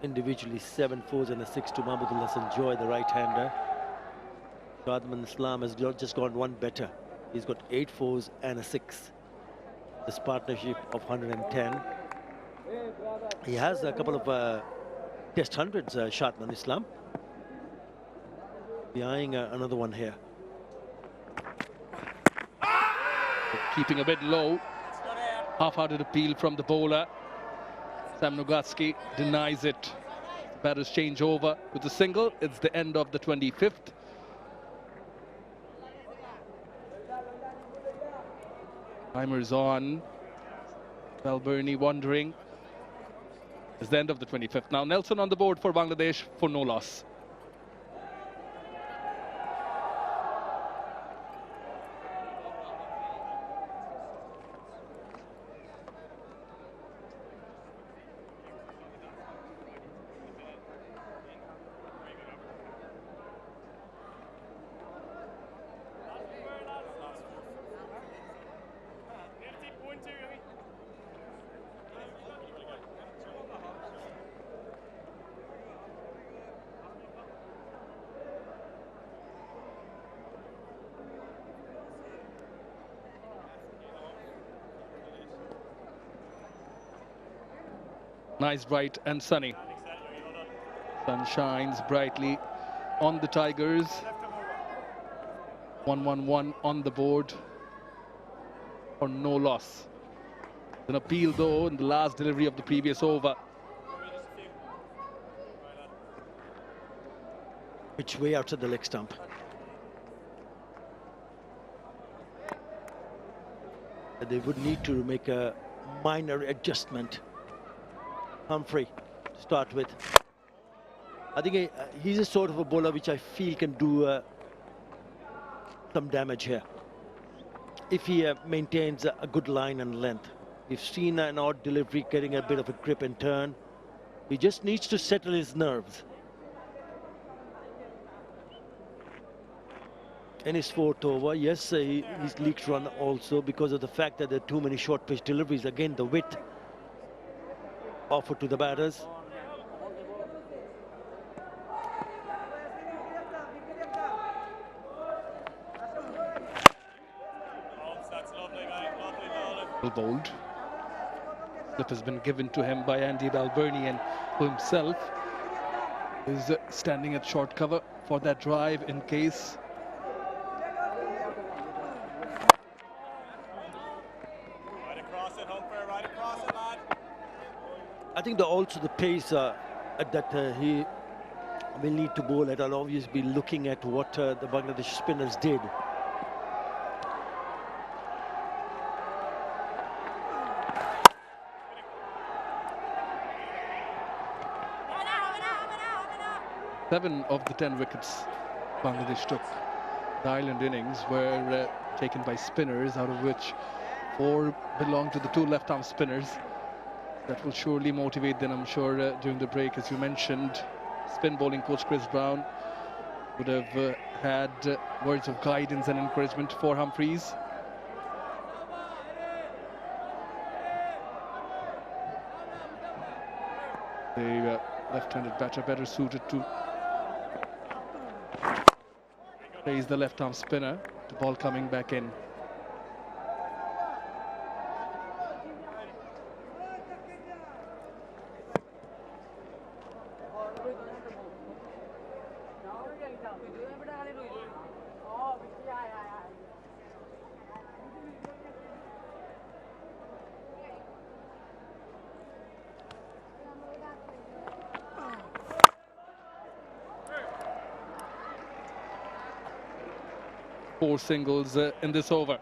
individually 7 fours and a 6 to Mahmudullah Sanjoy, the right-hander. Ghadman Islam has just gone one better. He's got 8 fours and a 6. This partnership of 110. He has a couple of test hundreds, Shadman Islam. Be eyeing another one here. Keeping a bit low. Half-hearted appeal from the bowler. Sam Nugatski denies it. The batters change over with a single. It's the end of the 25th. Timer's on. Balbirnie wondering. It's the end of the 25th. Now Nelson on the board for Bangladesh for no loss. Nice, bright and sunny. Sun shines brightly on the Tigers. 1-1-1 on the board for no loss. An appeal though in the last delivery of the previous over. Which way outside the leg stump? They would need to make a minor adjustment. Humphrey to start with. I think he's a sort of a bowler which I feel can do some damage here if he maintains a good line and length. We've seen an odd delivery getting a bit of a grip and turn. He just needs to settle his nerves. In his 4th over, yes, he's leaked run also because of the fact that there are too many short pitch deliveries. Again, the width offered to the batters. Well bowled. Slip has been given to him by Andy Balbirnie, and who himself is standing at short cover for that drive in case. I think also the pace that he will need to bowl at. I'll obviously be looking at what the Bangladesh spinners did. Seven of the 10 wickets Bangladesh took. The island innings were taken by spinners, out of which 4 belong to the 2 left-arm spinners. That will surely motivate them, I'm sure, during the break. As you mentioned, spin bowling coach Chris Brown would have had words of guidance and encouragement for Humphreys. The left-handed batter better suited to raise the left-arm spinner. The ball coming back in. Four singles in this over.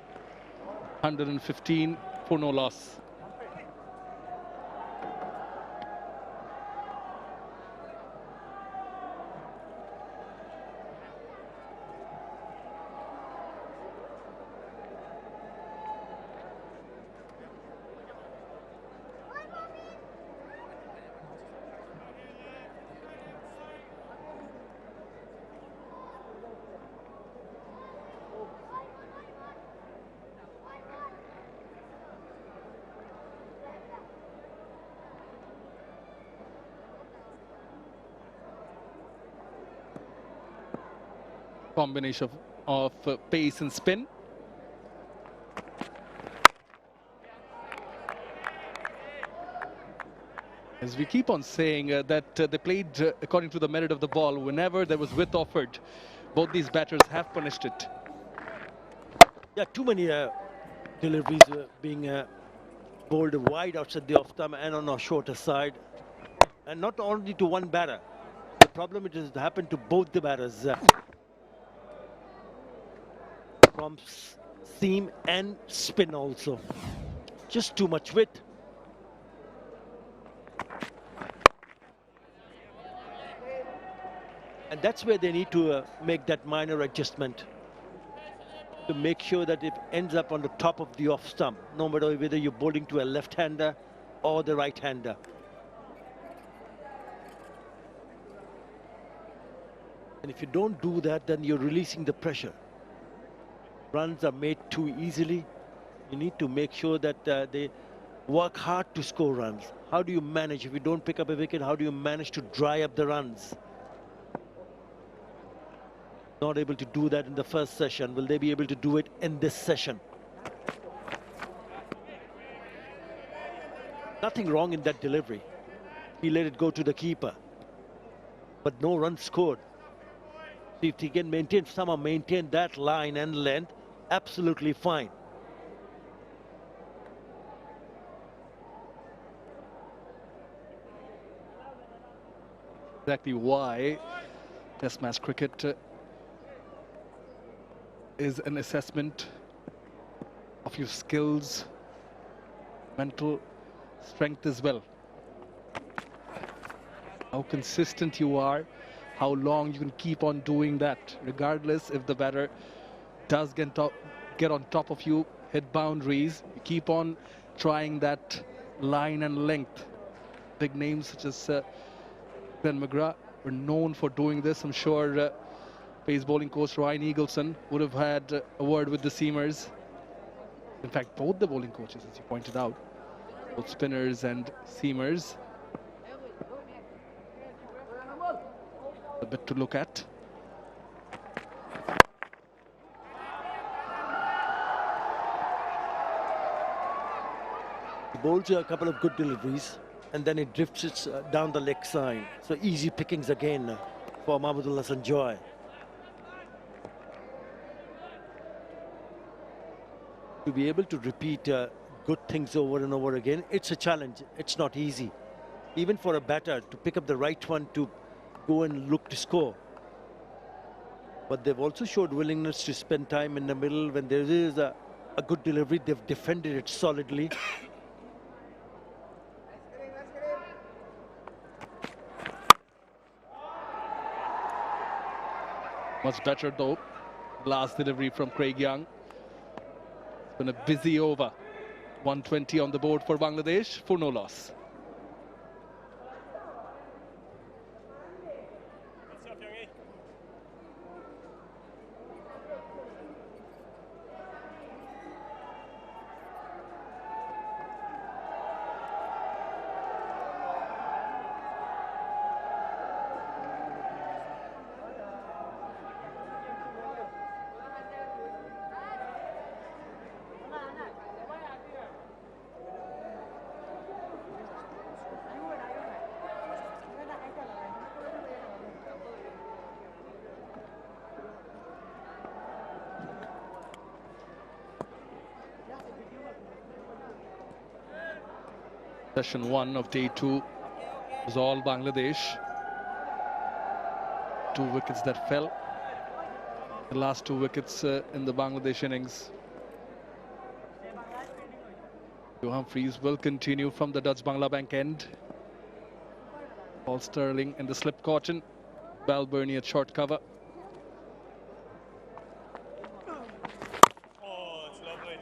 115 for no loss. Combination of pace and spin. As we keep on saying that they played according to the merit of the ball. Whenever there was width offered, both these batters have punished it. Yeah, too many deliveries being bowled wide outside the off stump and on a shorter side. And not only to one batter. The problem it has happened to both the batters. From seam and spin also. Just too much width. And that's where they need to make that minor adjustment to make sure that it ends up on the top of the off stump, no matter whether you're bowling to a left-hander or the right-hander. And if you don't do that, then you're releasing the pressure. Runs are made too easily. You need to make sure that they work hard to score runs. How do you manage? If you don't pick up a wicket, how do you manage to dry up the runs? Not able to do that in the first session. Will they be able to do it in this session? Nothing wrong in that delivery. He let it go to the keeper. But no runs scored. So if he can somehow maintain that line and length, absolutely fine. Exactly why Test match cricket is an assessment of your skills, mental strength as well. How consistent you are, how long you can keep on doing that, regardless if the batter does get on top of you, hit boundaries. You keep on trying that line and length. Big names such as Glenn McGrath were known for doing this. I'm sure pace bowling coach Ryan Eagleson would have had a word with the seamers. In fact, both the bowling coaches, as you pointed out, both spinners and seamers. A bit to look at. He bowls a couple of good deliveries and then it drifts it down the leg side. So easy pickings again for Mahmudullah Sanjoy. To be able to repeat good things over and over again, it's a challenge. It's not easy. Even for a batter to pick up the right one to go and look to score. But they've also showed willingness to spend time in the middle. When there is a good delivery, they've defended it solidly. Much better though. Last delivery from Craig Young. It's been a busy over. 120 on the board for Bangladesh for no loss. session 1 of day 2 was all Bangladesh. 2 wickets that fell. The last 2 wickets in the Bangladesh innings. Humphreys will continue from the Dutch Bangla Bank end. Paul Stirling in the slip caution. 𝗂𝗏𝗧 at short cover. Oh, it's lovely.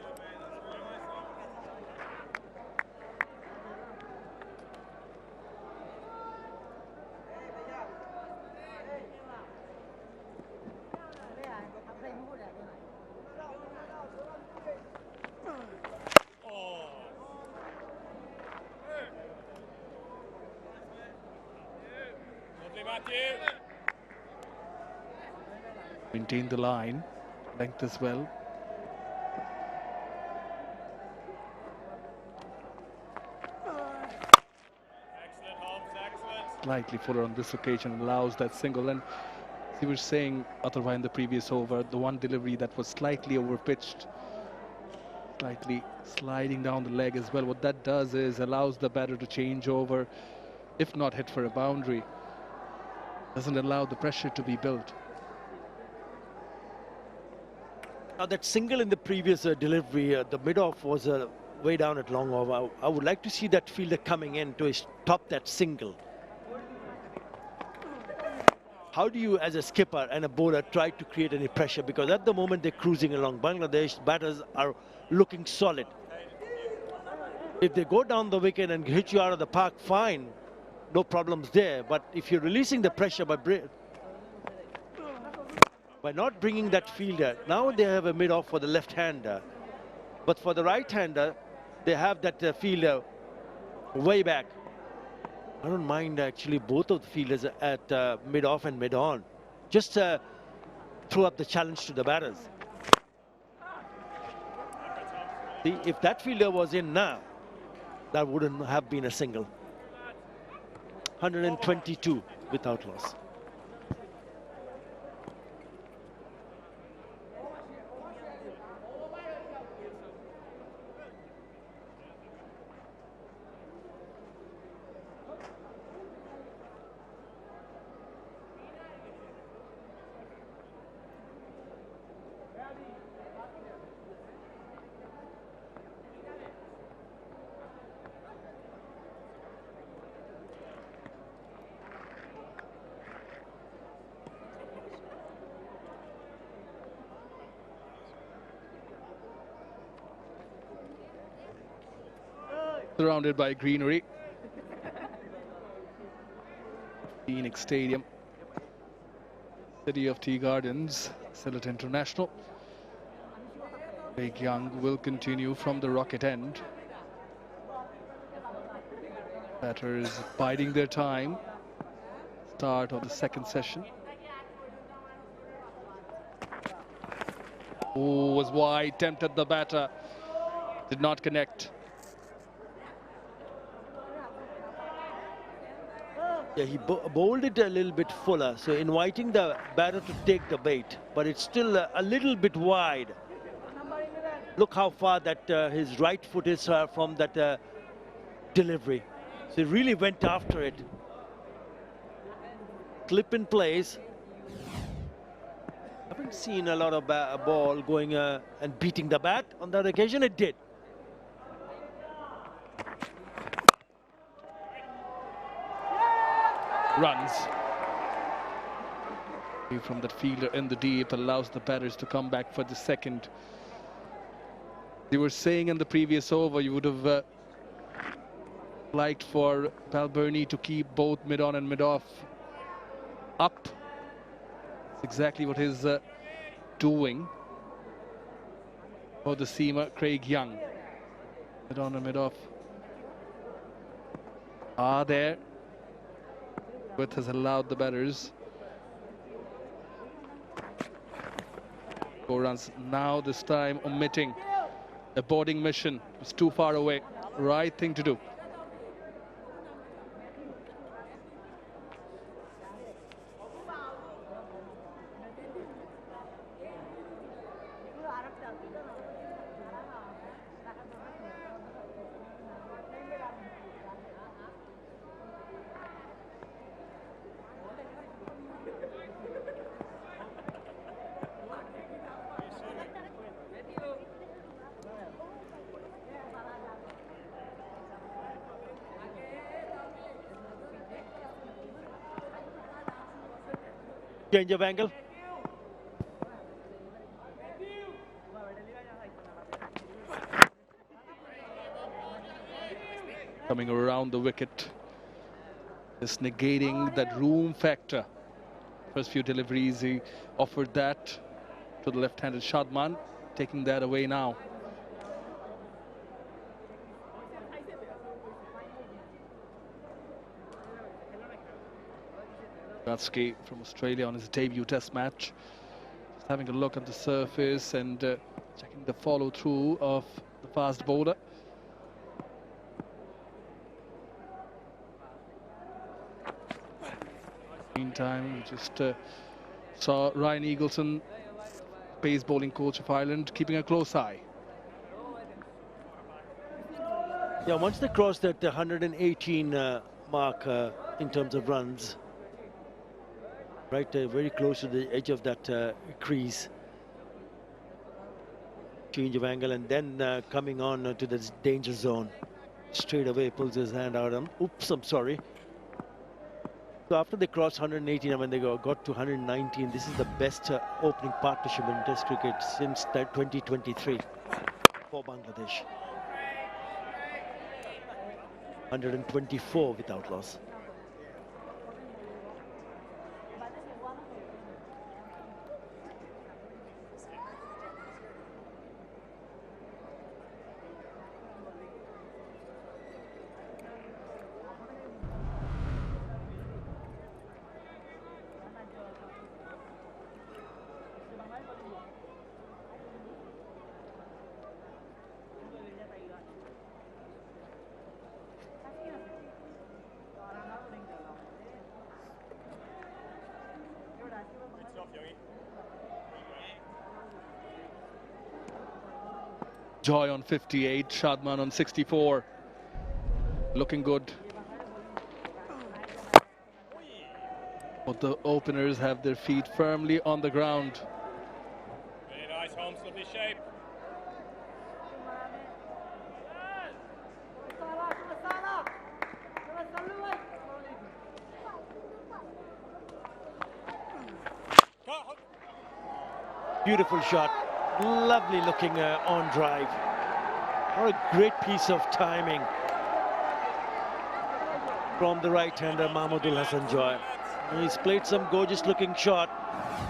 Maintain the line, length as well. Excellent, Holmes, excellent. Slightly fuller on this occasion, allows that single. And as you were saying, Atarva, in the previous over, the one delivery that was slightly overpitched, slightly sliding down the leg as well. What that does is allows the batter to change over, if not hit for a boundary. Doesn't allow the pressure to be built. Now that single in the previous delivery, the mid-off was way down at long off. I would like to see that fielder coming in to stop that single. How do you, as a skipper and a bowler, try to create any pressure? Because at the moment they're cruising along. Bangladesh batters are looking solid. If they go down the wicket and hit you out of the park, fine, no problems there. But if you're releasing the pressure by not bringing that fielder, now they have a mid-off for the left-hander. But for the right-hander, they have that fielder way back. I don't mind actually both of the fielders at mid-off and mid-on. Just throw up the challenge to the batters. See, if that fielder was in now, that wouldn't have been a single. 122 without loss. Surrounded by greenery. Phoenix Stadium, City of Tea Gardens, Sylhet International. Craig Young will continue from the rocket end. Batters biding their time. Start of the second session. Oh, was wide, tempted the batter, did not connect. Yeah, he bowled it a little bit fuller, so inviting the batter to take the bait, but it's still a little bit wide. Look how far that his right foot is from that delivery. So he really went after it. Clip in place. I haven't seen a lot of ball going and beating the bat. On that occasion, it did. Runs from that fielder in the deep, allows the batters to come back for the second. They were saying in the previous over you would have liked for 𝗂𝗏𝗧 to keep both mid-on and mid-off up. That's exactly what he's doing for the seamer Craig Young. Mid-on and mid-off are there. But has allowed the batters 4 runs. Now this time omitting a boarding mission. It's too far away. Right thing to do. Change of angle. Coming around the wicket, is negating that room factor. First few deliveries, he offered that to the left-handed Shadman, taking that away now. 𝗂𝗧cie from Australia on his debut test match. Just having a look at the surface and checking the follow-through of the fast bowler. Meantime, we just saw Ryan Eagleson, pace bowling coach of Ireland, keeping a close eye. Yeah, once they cross that 118 mark in terms of runs, right, very close to the edge of that crease. Change of angle, and then coming on to the danger zone. Straight away pulls his hand out. Oops, I'm sorry. So after they cross 118 and when they got to 119, this is the best opening partnership in Test cricket since 2023 for Bangladesh. 124 without loss. Joy on 58, Shadman on 64. Looking good. But the openers have their feet firmly on the ground. Really nice, Holmes, lovely shape. Beautiful shot. Lovely looking on drive. What a great piece of timing from the right-hander Mahmudul Hasan Joy. He's played some gorgeous looking shot.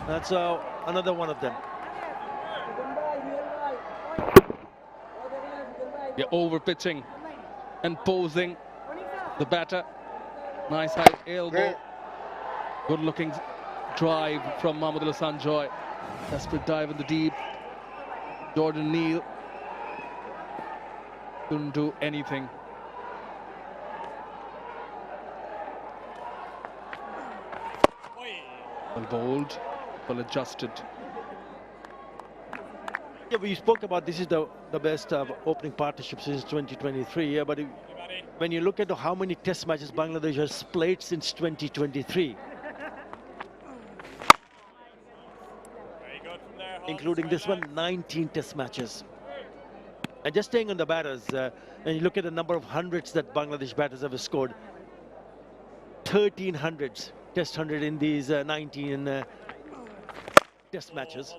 That's another one of them. Yeah, over pitching and posing the batter. Nice high elbow. Good looking drive from Mahmudul Hasan Joy. Desperate dive in the deep. Jordan Neal couldn't do anything. Well bowled, well adjusted. Yeah, we spoke about this is the best opening partnership since 2023. Yeah, but when you look at how many test matches Bangladesh has played since 2023, including this one, 19 test matches. And just staying on the batters, and you look at the number of hundreds that Bangladesh batters have scored, 13 hundreds, test 100 in these 19 test matches.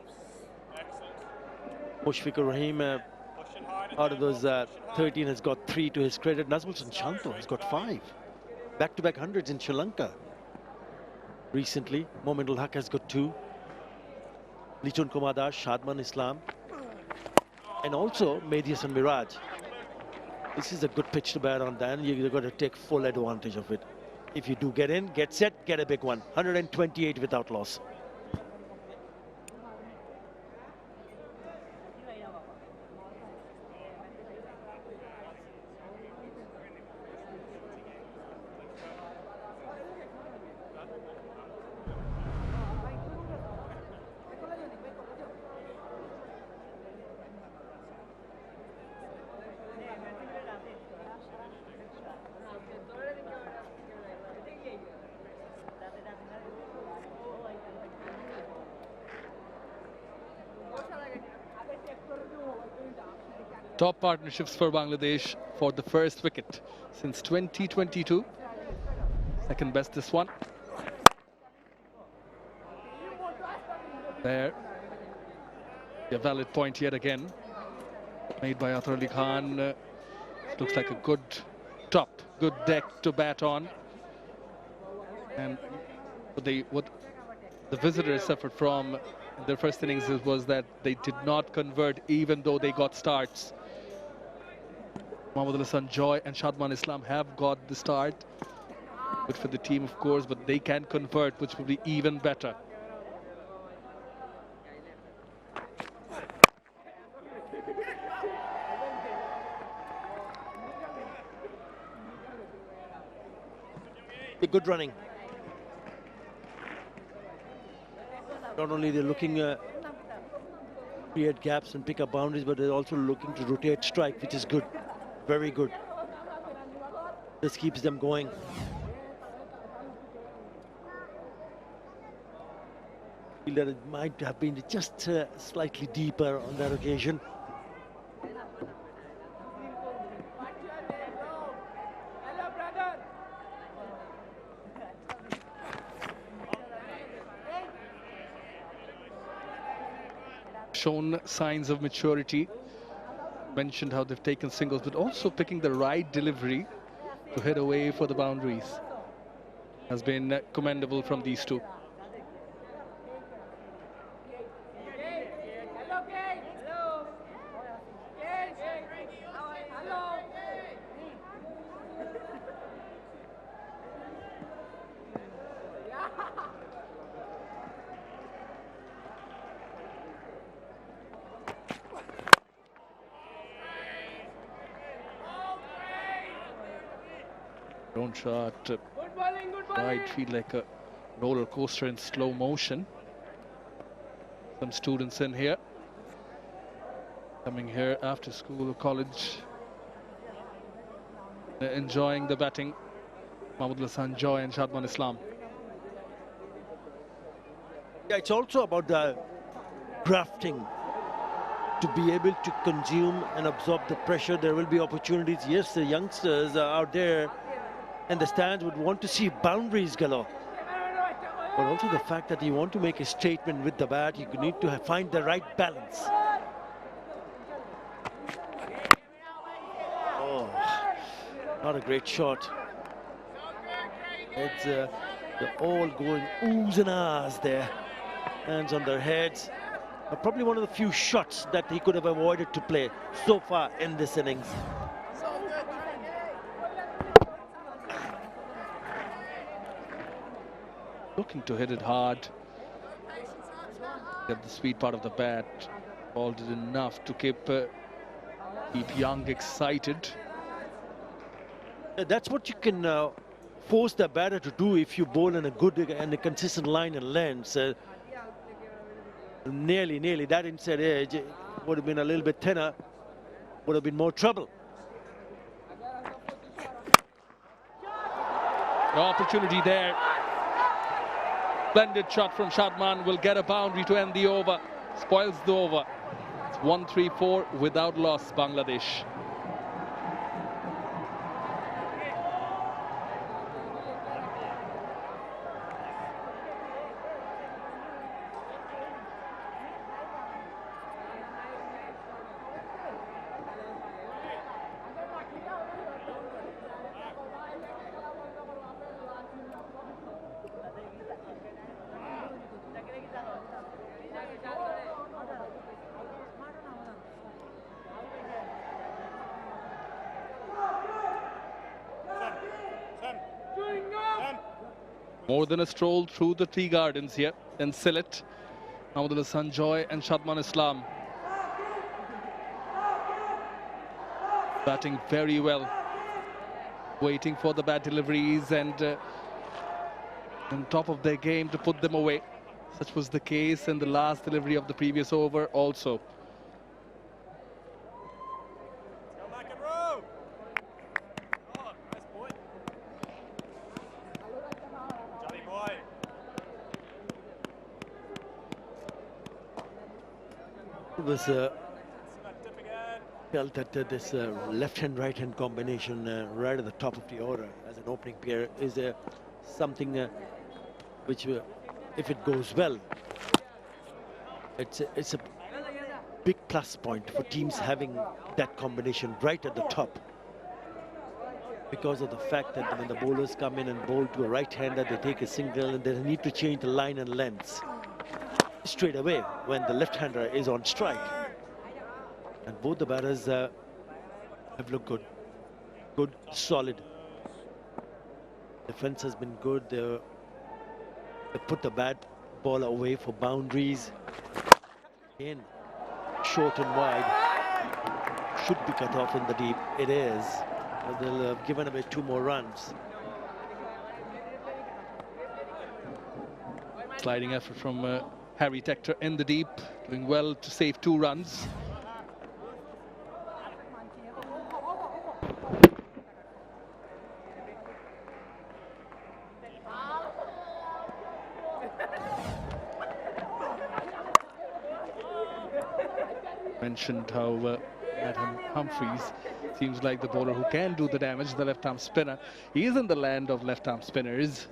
Mushfiqur Rahim, out of those 13, has got 3 to his credit. Nazmul Shanto has got 5. Back-to-back hundreds in Sri Lanka. Recently, Mominul Haq has got 2. Lichun Kumar Das, Shadman Islam, and also Mehdi Hasan Miraj. This is a good pitch to bat on, Dan. You've got to take full advantage of it. If you do get in, get set, get a big one. 128 without loss. Top partnerships for Bangladesh for the first wicket since 2022. Second best this one. There, a valid point yet again, made by Athar Ali Khan. Looks like a good deck to bat on. And what the visitors suffered from in their first innings was that they did not convert even though they got starts. Mohammad Hassan Joy and Shadman Islam have got the start. Good for the team, of course, but they can convert, which will be even better. Good running. Not only they're looking create gaps and pick up boundaries, but they're also looking to rotate strike, which is good, very good. This keeps them going. Feel that it might have been just slightly deeper on that occasion. Shown signs of maturity. Mentioned how they've taken singles, but also picking the right delivery to head away for the boundaries has been commendable from these two. Drone shot, right feel like a roller coaster in slow motion. Some students in here, coming here after school or college, enjoying the batting. Mohammad Hassan Joy and Shadman Islam. Yeah, it's also about the grafting. To be able to consume and absorb the pressure, there will be opportunities. Yes, the youngsters are out there and the stands would want to see boundaries galore. But also the fact that you want to make a statement with the bat, you need to find the right balance. Oh, not a great shot. It's they're all going oohs and ahs there. Hands on their heads. But probably one of the few shots that he could have avoided to play so far in this innings. Looking to hit it hard. Get the sweet part of the bat. Ball did enough to keep Young excited. That's what you can force the batter to do if you bowl in a good and a consistent line and length. Nearly that inside edge would have been a little bit thinner, would have been more trouble. The opportunity there. Splendid shot from Shadman, will get a boundary to end the over. Spoils the over. It's 1-3-4 without loss, Bangladesh. More than a stroll through the tea gardens here in Sylhet. Mohammad Hassan Joy and Shadman Islam batting very well, waiting for the bat deliveries and on top of their game to put them away. Such was the case in the last delivery of the previous over also. It was felt that this left-hand, right-hand combination right at the top of the order as an opening pair is something which, if it goes well, It's a big plus point for teams having that combination right at the top, because of the fact that when the bowlers come in and bowl to a right-hander, they take a single and they need to change the line and lengths straight away when the left-hander is on strike. And both the batters have looked good. Good, solid. Defense has been good. They put the bat ball away for boundaries. Again, short and wide. Should be cut off in the deep. It is. But they'll have given away 2 more runs. Sliding effort from Harry Tector in the deep, doing well to save 2 runs. Mentioned how Adam Humphreys seems like the bowler who can do the damage, the left-arm spinner. He is in the land of left-arm spinners.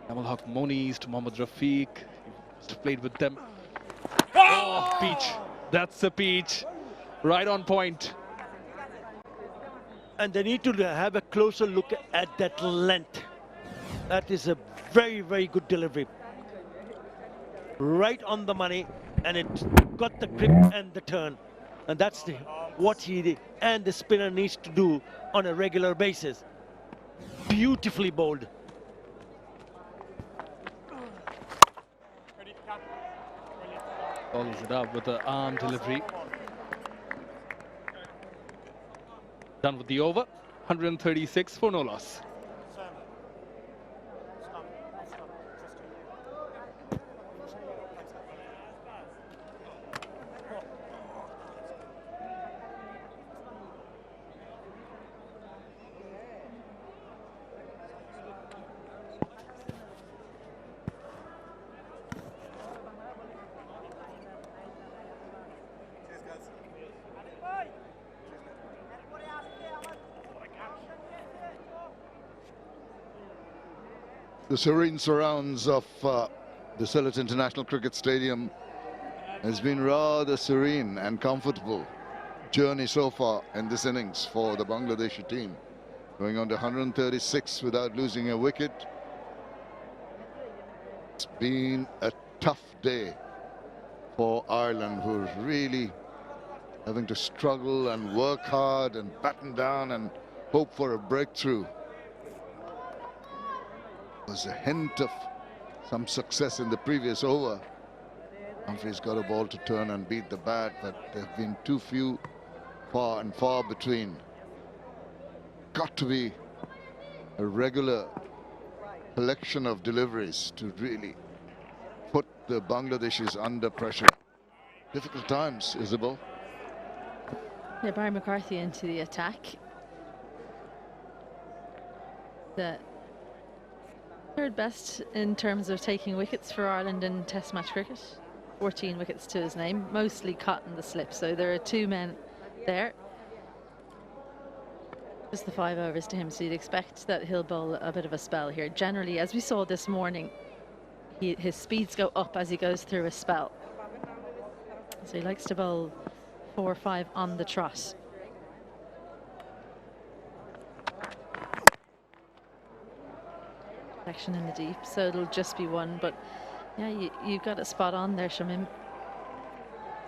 Namal Haq Moniz to Mohammad Rafiq. He played with them. Oh, peach. That's a peach. Right on point. And they need to have a closer look at that length. That is a very, very good delivery. Right on the money, and it got the grip and the turn. And that's what he and the spinner needs to do on a regular basis. Beautifully bowled. Follows it up with the arm delivery. Done with the over. 136 for no loss. The serene surrounds of the Sylhet International Cricket Stadium has been rather serene and comfortable journey so far in this innings for the Bangladeshi team. Going on to 136 without losing a wicket. It's been a tough day for Ireland, who's really having to struggle and work hard and batten down and hope for a breakthrough. Was a hint of some success in the previous over. Humphreys got a ball to turn and beat the bat, but there have been too few, far and far between. Got to be a regular collection of deliveries to really put the Bangladeshis under pressure. Difficult times, Isabel. Yeah, Barry McCarthy into the attack. The third best in terms of taking wickets for Ireland in Test match cricket. 14 wickets to his name, mostly caught in the slip. So there are 2 men there. Just the 5 overs to him, so you'd expect that he'll bowl a bit of a spell here. Generally, as we saw this morning, his speeds go up as he goes through a spell. So he likes to bowl 4 or 5 on the trot. Section in the deep, so it'll just be 1. But yeah, you got it spot on there, Shamim.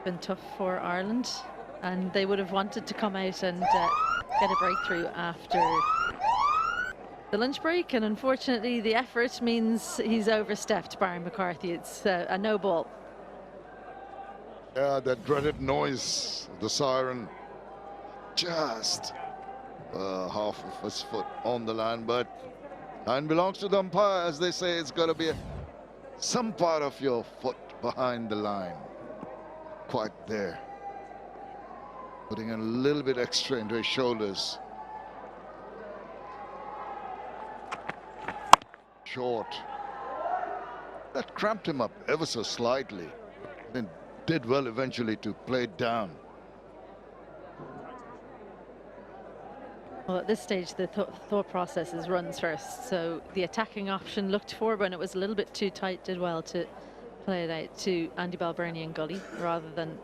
Been tough for Ireland, and they would have wanted to come out and get a breakthrough after the lunch break, and unfortunately the effort means he's overstepped Barry McCarthy. It's a no ball. Yeah, that dreaded noise, the siren, just half of his foot on the line, but line belongs to the umpire. As they say, it's got to be some part of your foot behind the line. Quite there. Putting a little bit extra into his shoulders. Short. That cramped him up ever so slightly. Then did well eventually to play it down. Well, at this stage, the thought process is runs first. So the attacking option looked for when it was a little bit too tight, did well to play it out to Andy Balbirnie and Gully rather than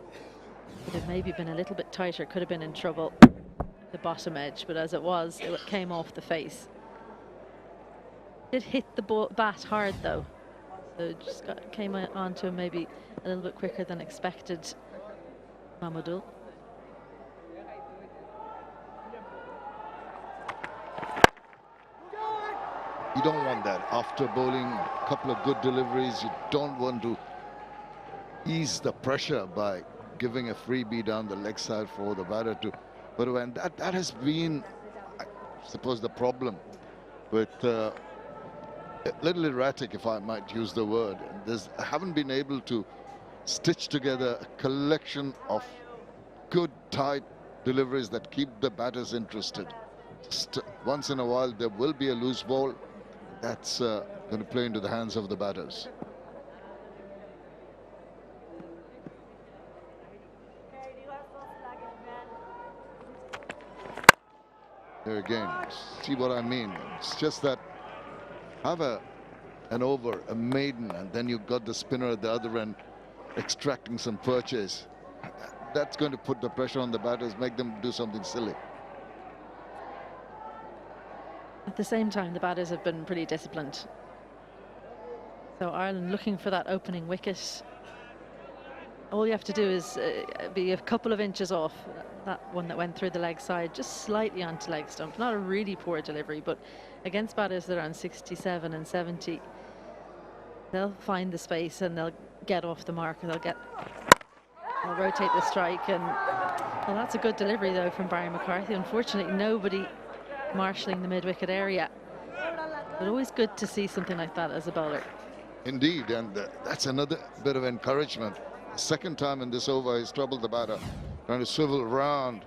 would have maybe been a little bit tighter, could have been in trouble at the bottom edge, but as it was, it came off the face. It hit the bat hard though, so it just came onto him maybe a little bit quicker than expected. Mahmoudou. You don't want that. After bowling a couple of good deliveries, you don't want to ease the pressure by giving a freebie down the leg side for the batter to put away. And that has been, I suppose, the problem with a little erratic, if I might use the word. I haven't been able to stitch together a collection of good, tight deliveries that keep the batters interested. Just once in a while, there will be a loose ball. That's going to play into the hands of the batters. There again, see what I mean? It's just that have an over, a maiden, and then you've got the spinner at the other end extracting some purchase. That's going to put the pressure on the batters, make them do something silly. At the same time, the batters have been pretty disciplined. So Ireland looking for that opening wicket. All you have to do is be a couple of inches off that one that went through the leg side, just slightly onto leg stump. Not a really poor delivery, but against batters that are on 67 and 70, they'll find the space and they'll get off the mark. They'll rotate the strike, and well, that's a good delivery though from Barry McCarthy. Unfortunately, nobody marshalling the mid-wicket area. But always good to see something like that as a bowler. Indeed, and that's another bit of encouragement. The second time in this over, he's troubled the batter, trying to swivel around.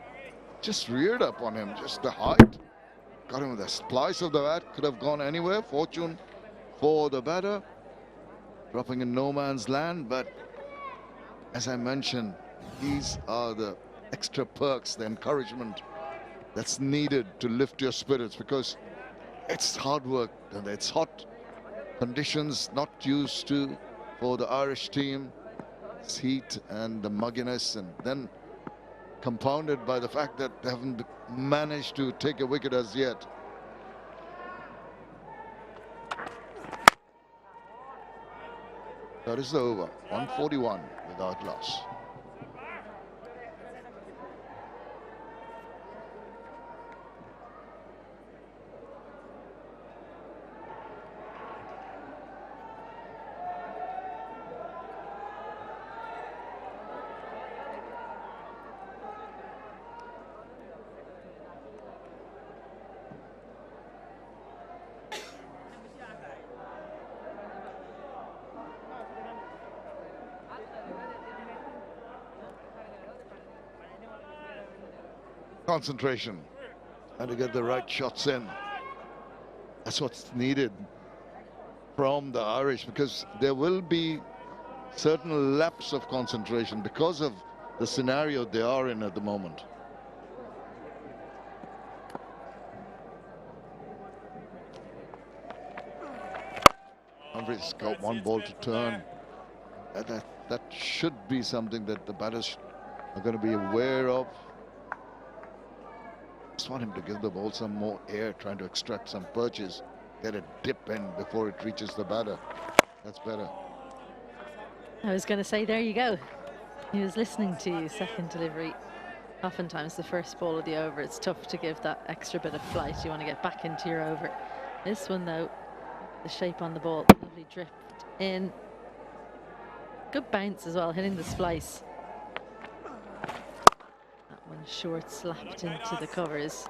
Just reared up on him, just the height. Got him with a splice of the bat, could have gone anywhere. Fortune for the batter, dropping in no man's land. But as I mentioned, these are the extra perks, the encouragement that's needed to lift your spirits, because it's hard work and it's hot conditions, not used to for the Irish team. It's heat and the mugginess, and then compounded by the fact that they haven't managed to take a wicket as yet. That is the over, 141 without loss. Concentration and to get the right shots in. That's what's needed from the Irish, because there will be certain lapse of concentration because of the scenario they are in at the moment. Humphreys got one ball to turn. That should be something that the batters are going to be aware of. Just want him to give the ball some more air, trying to extract some purchase, get a dip in before it reaches the batter. That's better. I was going to say, there you go. He was listening to you. Second delivery. Oftentimes the first ball of the over, it's tough to give that extra bit of flight. You want to get back into your over. This one though, the shape on the ball, lovely drift in. Good bounce as well, hitting the splice. One short slapped into the covers,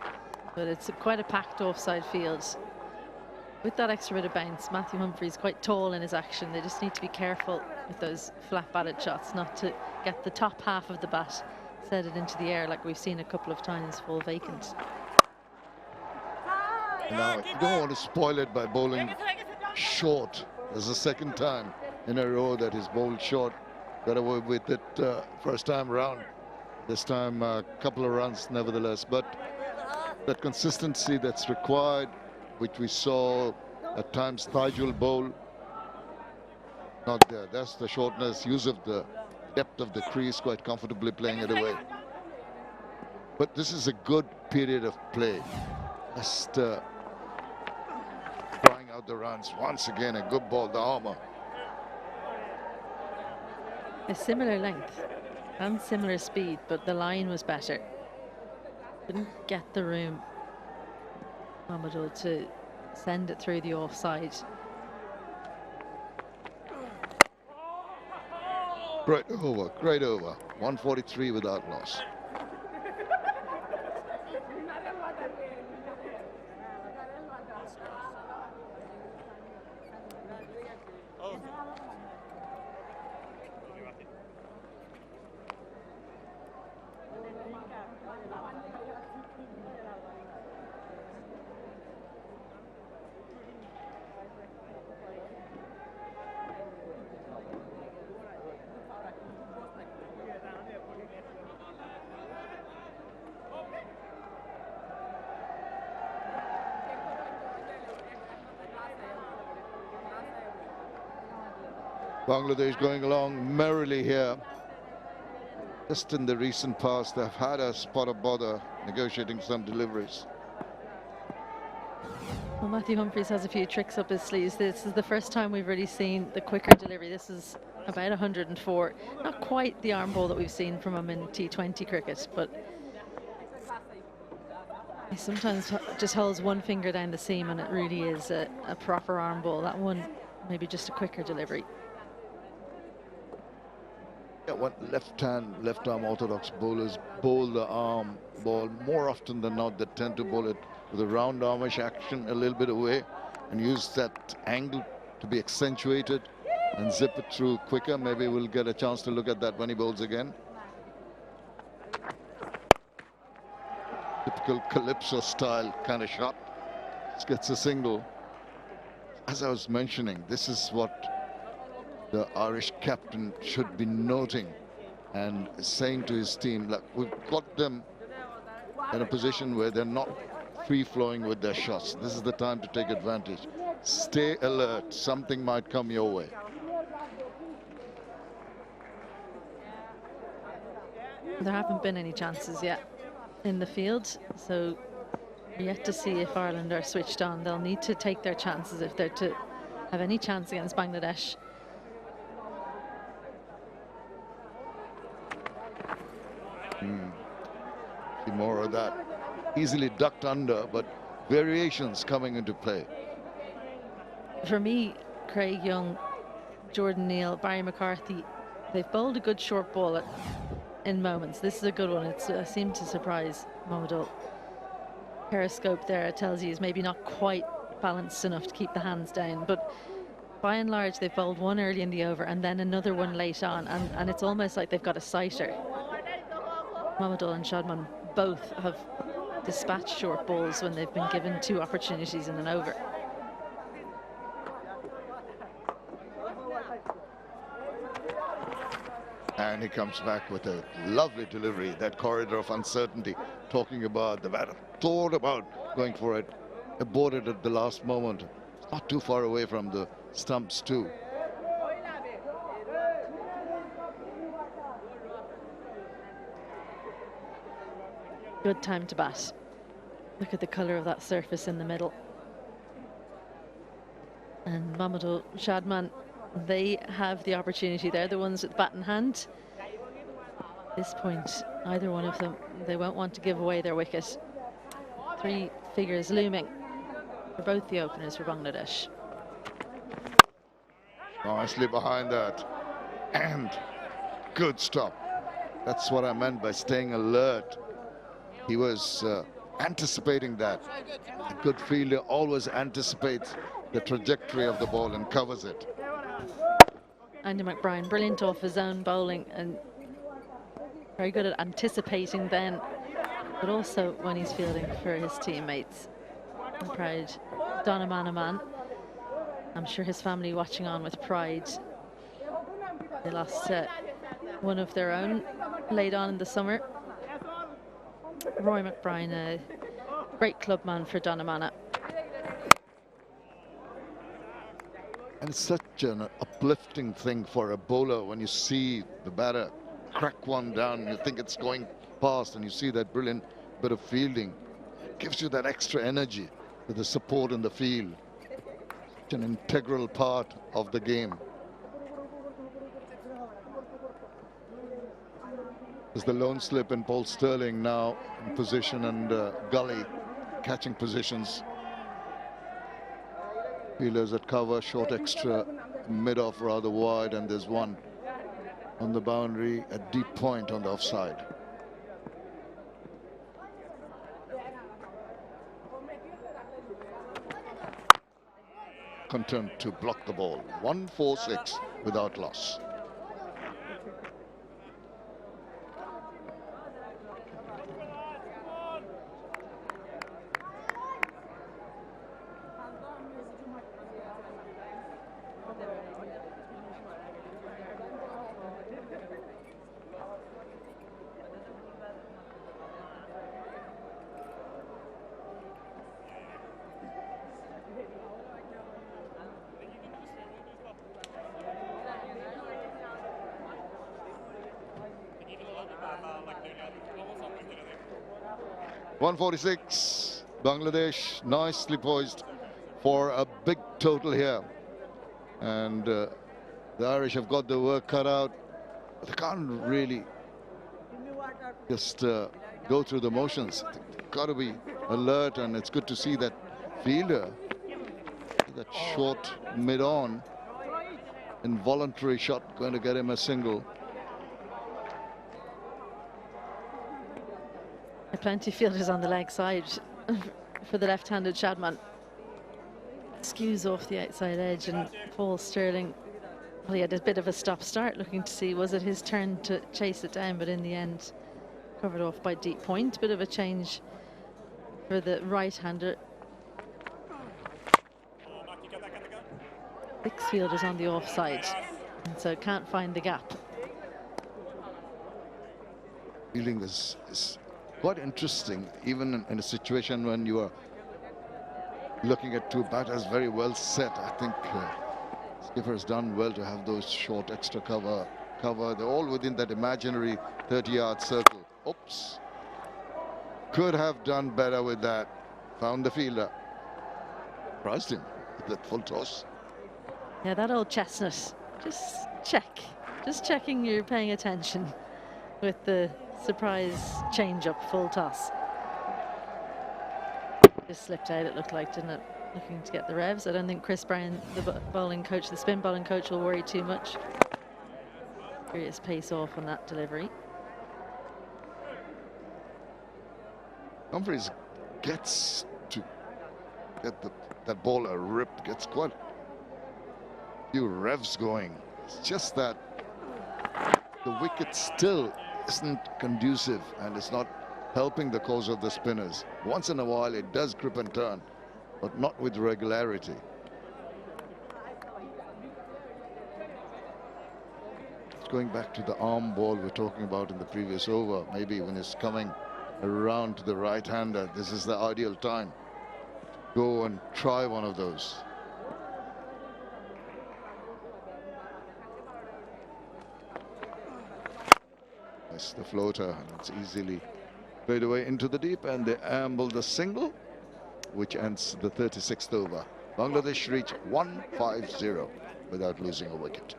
but it's quite a packed offside field. With that extra bit of bounce, Matthew Humphreys quite tall in his action. They just need to be careful with those flat batted shots, not to get the top half of the bat set it into the air like we've seen a couple of times fall vacant. Now, you don't want to spoil it by bowling short. There's the second time in a row that he's bowled short. Got away with it first time around. This time a couple of runs nevertheless, but that consistency that's required, which we saw at times Tajul bowl, Not there. That's the shortness, use of the depth of the crease, quite comfortably playing it away. But this is a good period of play. Just drawing out the runs. Once again, a good ball, the armor. A similar length and similar speed, but the line was better. Didn't get the room, Ҳамидул, to send it through the offside. Great over, great over. 143 without loss. Bangladesh going along merrily here. Just in the recent past, they've had a spot of bother negotiating some deliveries. Well, Matthew Humphries has a few tricks up his sleeves. This is the first time we've really seen the quicker delivery. This is about 104. Not quite the arm ball that we've seen from him in T20 cricket, but he sometimes just holds one finger down the seam and it really is a proper arm ball. That one, maybe just a quicker delivery. Yeah, what left arm orthodox bowlers bowl the arm ball more often than not. They tend to bowl it with a round armish action a little bit away and use that angle to be accentuated and zip it through quicker. Maybe we'll get a chance to look at that when he bowls again. Typical calypso style kind of shot. Just gets a single. As I was mentioning, this is what the Irish captain should be noting and saying to his team, look, we've got them in a position where they're not free-flowing with their shots. This is the time to take advantage. Stay alert. Something might come your way. There haven't been any chances yet in the field, so we're yet to see if Ireland are switched on. They'll need to take their chances if they're to have any chance against Bangladesh. See more of that. Easily ducked under, but variations coming into play. For me, Craig Young, Jordan Neal, Barry McCarthy, they've bowled a good short ball in moments. This is a good one. It seemed to surprise Ҳамидул. Periscope there tells you is maybe not quite balanced enough to keep the hands down, but by and large they've bowled one early in the over and then another one late on, and it's almost like they've got a sighter. Ҳамидул and Shadman both have dispatched short balls when they've been given two opportunities in an over. And he comes back with a lovely delivery, that corridor of uncertainty, talking about the batter thought about going for it, aborted at the last moment. Not too far away from the stumps too. Good time to bat. Look at the colour of that surface in the middle. And Ҳамидул, Shadman, they have the opportunity. They're the ones with bat in hand. At this point, either one of them, they won't want to give away their wicket. Three figures looming for both the openers for Bangladesh. Nicely behind that. And good stop. That's what I meant by staying alert. He was anticipating that. A good fielder always anticipates the trajectory of the ball and covers it. Andy McBride, brilliant off his own bowling and very good at anticipating then, but also when he's fielding for his teammates. McBride, Donovan man. I'm sure his family watching on with pride. They lost one of their own late on in the summer. Roy McBride, a great clubman for Donovan. And it's such an uplifting thing for a bowler when you see the batter crack one down, you think it's going past, and you see that brilliant bit of fielding. It gives you that extra energy with the support in the field. It's an integral part of the game. There's the lone slip and Paul Stirling now in position, and Gully catching positions. Fielders at cover, short extra, mid-off rather wide, and there's one on the boundary at deep point on the offside. Content to block the ball. 1-4-6 without loss. .146, Bangladesh nicely poised for a big total here. And the Irish have got their work cut out. They can't really just go through the motions. They've got to be alert, and it's good to see that fielder, that short mid-on, involuntary shot going to get him a single. Plenty of fielders on the leg side for the left-handed Shadman. Skews off the outside edge, and Paul Stirling, well, he had a bit of a stop-start, looking to see was it his turn to chase it down, but in the end covered off by deep point. Bit of a change for the right-hander. 6 fielders on the offside, and so can't find the gap. Fielding is quite interesting, even in a situation when you are looking at two batters very well set. I think skipper has done well to have those short extra cover. They're all within that imaginary 30-yard circle. Oops. Could have done better with that. Found the fielder. Surprised him with that full toss. Yeah, that old chestnut. Just check. Just checking you're paying attention with the surprise change-up full toss. Just slipped out, it looked like, didn't it? Looking to get the revs. I don't think Chris Brown, the bowling coach, the spin bowling coach, will worry too much. Curious pace off on that delivery. Humphreys gets to get that ball a rip, gets quite a few revs going. It's just that the wicket still isn't conducive, and it's not helping the cause of the spinners. Once in a while it does grip and turn, but not with regularity. It's going back to the arm ball we're talking about in the previous over. Maybe when it's coming around to the right-hander, this is the ideal time. Go and try one of those. That's the floater, and it's easily played away into the deep, and they amble the single, which ends the 36th over. Bangladesh reach 150 without losing a wicket.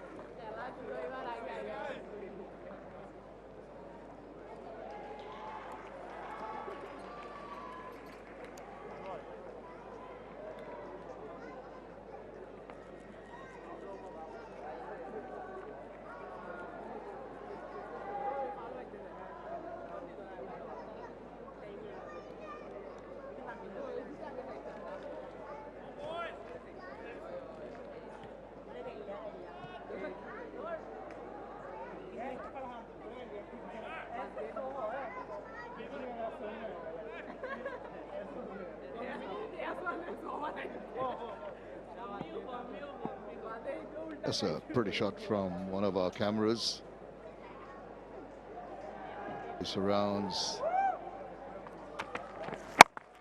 That's a pretty shot from one of our cameras. He surrounds.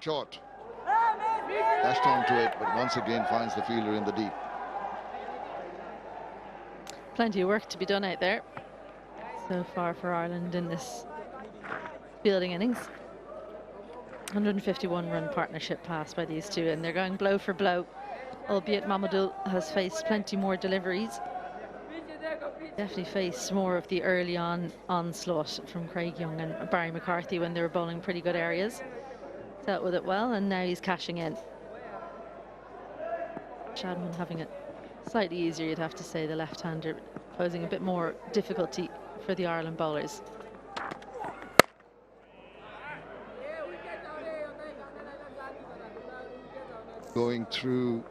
Short. Dashed onto it, but once again finds the fielder in the deep. Plenty of work to be done out there so far for Ireland in this fielding innings. 151-run partnership pass by these two, and they're going blow for blow, albeit Mamadou has faced plenty more deliveries. Definitely faced more of the early on onslaught from Craig Young and Barry McCarthy when they were bowling pretty good areas. Dealt with it well, and now he's cashing in. Shadman having it slightly easier, you'd have to say, the left-hander, posing a bit more difficulty for the Ireland bowlers. Going through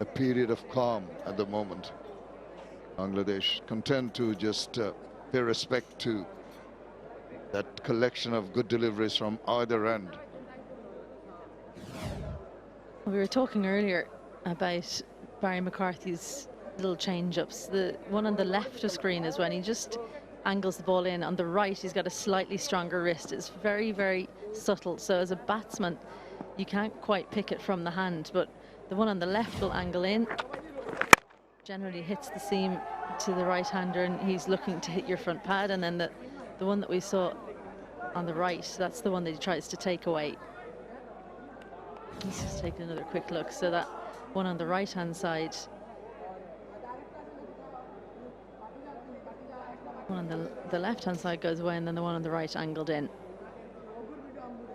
a period of calm at the moment. Bangladesh content to just pay respect to that collection of good deliveries from either end. We were talking earlier about Barry McCarthy's little change-ups. The one on the left of screen is when he just angles the ball in. On the right, he's got a slightly stronger wrist. It's very, very subtle. So as a batsman, you can't quite pick it from the hand, but the one on the left will angle in. Generally hits the seam to the right-hander, and he's looking to hit your front pad. And then the one that we saw on the right, that's the one that he tries to take away. Let's just take another quick look. So that one on the right-hand side, one on the left-hand side goes away, and then the one on the right angled in.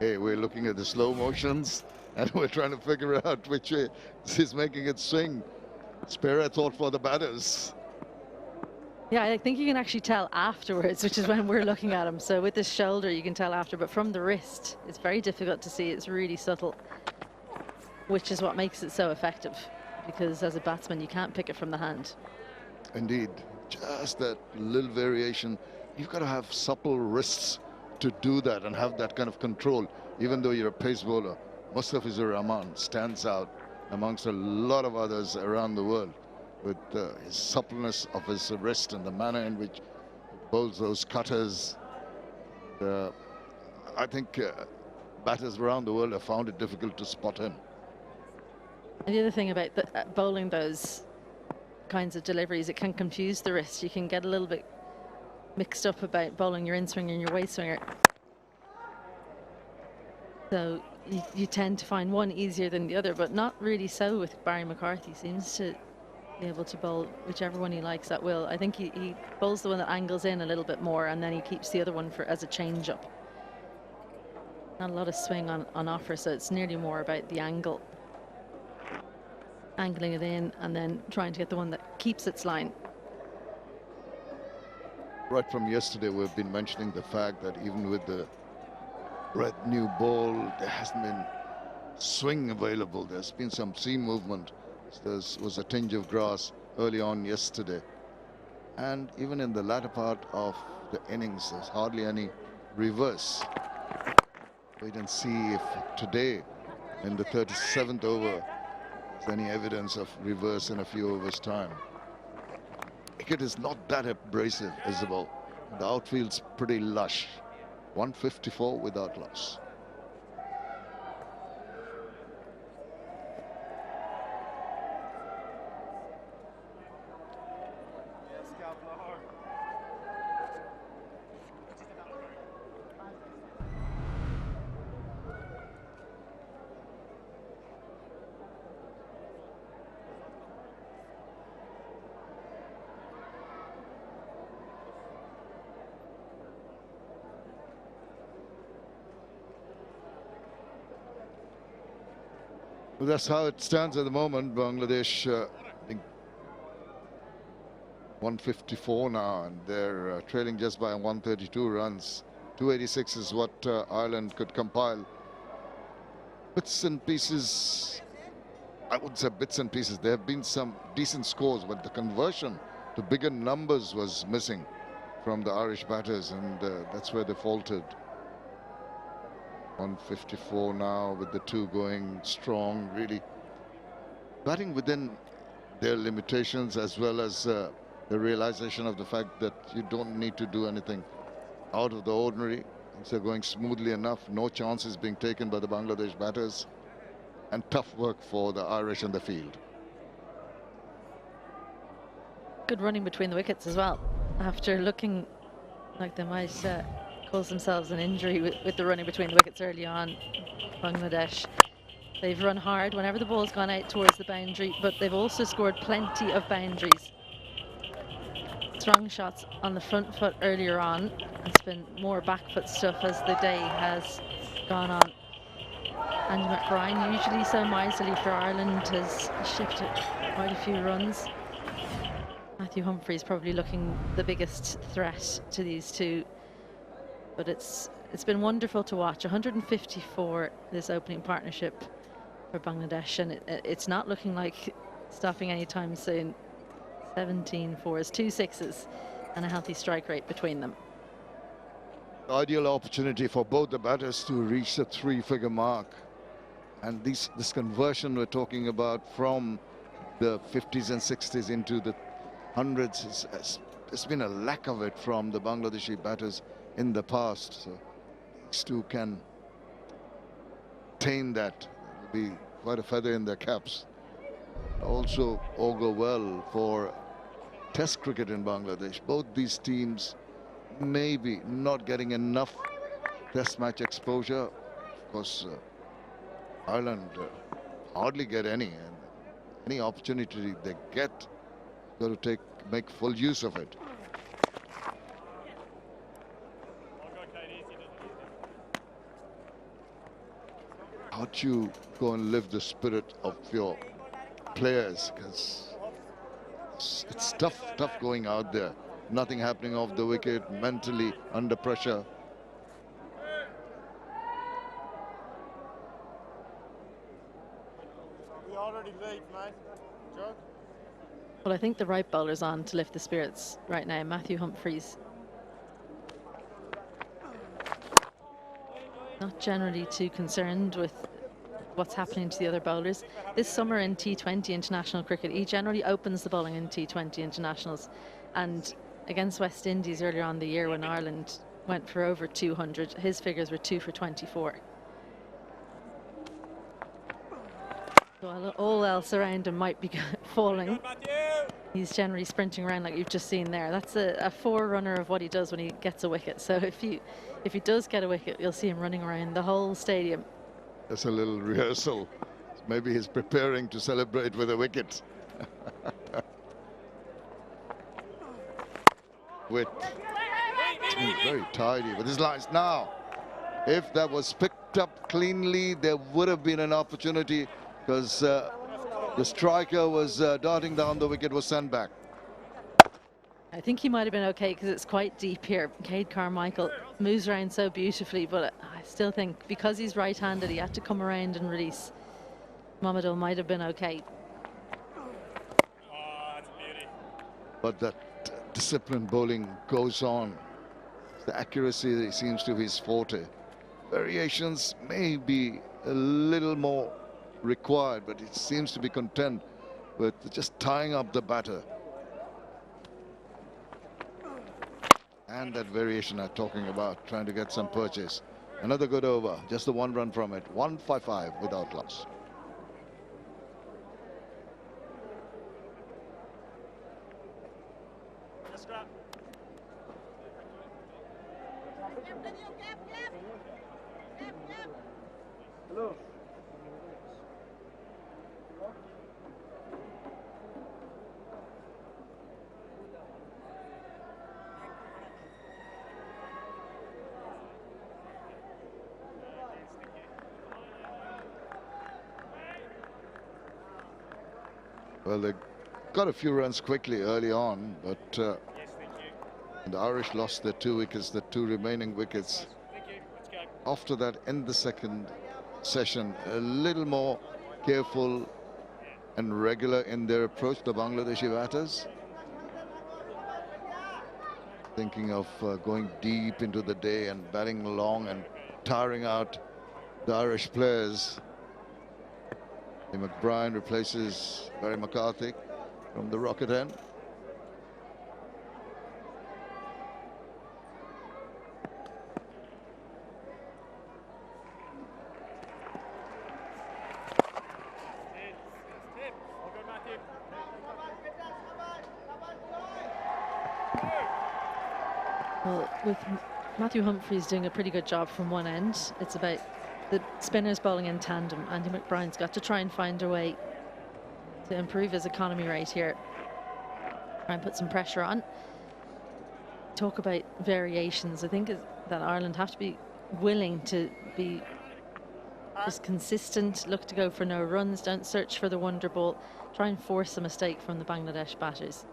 Hey, we're looking at the slow motions, and we're trying to figure out which way he's making it swing. Spare a thought for the batters. Yeah, I think you can actually tell afterwards, which is when we're looking at him. So with the shoulder, you can tell after, but from the wrist, it's very difficult to see. It's really subtle, which is what makes it so effective, because as a batsman, you can't pick it from the hand. Indeed, just that little variation. You've got to have supple wrists to do that and have that kind of control. Even though you're a pace bowler, Mustafizur Rahman stands out amongst a lot of others around the world with his suppleness of his wrist and the manner in which he bowls those cutters. I think batters around the world have found it difficult to spot him. And the other thing about bowling those kinds of deliveries, it can confuse the wrist. You can get a little bit mixed up about bowling your in-swinger and your weight swinger. So you tend to find one easier than the other, but not really so with Barry McCarthy. Seems to be able to bowl whichever one he likes at will. I think he bowls the one that angles in a little bit more, and then he keeps the other one for as a change-up. Not a lot of swing on offer, so it's nearly more about the angle. Angling it in and then trying to get the one that keeps its line. Right from yesterday, we've been mentioning the fact that even with the red new ball, there hasn't been swing available. There's been some seam movement. There was a tinge of grass early on yesterday. And even in the latter part of the innings, there's hardly any reverse. Wait and see if today, in the 37th over, there's any evidence of reverse in a few overs' time. It is not that abrasive, Isabel. The outfield's pretty lush. 154 without loss. Well, that's how it stands at the moment. Bangladesh, I think 154 now, and they're trailing just by 132 runs. 286 is what Ireland could compile. Bits and pieces, I wouldn't say bits and pieces. There have been some decent scores, but the conversion to bigger numbers was missing from the Irish batters, and that's where they faltered. 154 now with the two going strong, really batting within their limitations, as well as the realization of the fact that you don't need to do anything out of the ordinary. Things are going smoothly enough. No chances being taken by the Bangladesh batters, and tough work for the Irish in the field. Good running between the wickets as well. After looking like they might cause themselves an injury with the running between the wickets early on, Bangladesh, they've run hard whenever the ball's gone out towards the boundary, but they've also scored plenty of boundaries. Strong shots on the front foot earlier on. It's been more back foot stuff as the day has gone on. Andy McBride, usually so miserly for Ireland, has shifted quite a few runs. Matthew Humphries probably looking the biggest threat to these two. But it's been wonderful to watch. 154 this opening partnership for Bangladesh, and it's not looking like stopping anytime soon. 17 fours, 2 sixes, and a healthy strike rate between them. Ideal opportunity for both the batters to reach the 3-figure mark. And this conversion we're talking about from the 50s and 60s into the hundreds, there's been a lack of it from the Bangladeshi batters in the past. So these two can attain that. It'll be quite a feather in their caps. Also augur well for Test cricket in Bangladesh. Both these teams maybe not getting enough Test match exposure. Of course, Ireland hardly get any, and any opportunity they get, got to make full use of it. How do you go and live the spirit of your players? Because it's tough going out there. Nothing happening off the wicket, mentally under pressure. Well, I think the right bowler's on to lift the spirits right now. Matthew Humphries. Not generally too concerned with what's happening to the other bowlers. This summer in T20 international cricket, he generally opens the bowling in T20 internationals. And against West Indies earlier on in the year when Ireland went for over 200, his figures were 2 for 24. So all else around him might be falling. He's generally sprinting around like you've just seen there. That's a forerunner of what he does when he gets a wicket. So if he does get a wicket, you'll see him running around the whole stadium. That's a little rehearsal. Maybe he's preparing to celebrate with a wicket. With very tidy with his lines. Now, if that was picked up cleanly, there would have been an opportunity, because the striker was darting down the wicket, was sent back. I think he might have been okay because it's quite deep here. Cade Carmichael moves around so beautifully, but I still think because he's right-handed, he had to come around and release. Mohammed might have been okay. But that disciplined bowling goes on. The accuracy seems to be his forte. Variations may be a little more required, but it seems to be content with just tying up the batter. And that variation I'm talking about, trying to get some purchase. Another good over, just the 1 run from it. 155 without loss. Hello. Well, they got a few runs quickly early on, but the Irish lost their 2 wickets, the 2 remaining wickets. After that, in the second session, a little more careful and regular in their approach, the Bangladeshi batters. Thinking of going deep into the day and batting long and tiring out the Irish players. McBride replaces Barry McCarthy from the Rocket end. Well, with Matthew Humphreys doing a pretty good job from one end, it's about the spinners bowling in tandem. Andy McBride's got to try and find a way to improve his economy rate here. Try and put some pressure on. Talk about variations. I think that Ireland have to be willing to be just consistent, look to go for no runs, don't search for the wonder ball, try and force a mistake from the Bangladesh batters.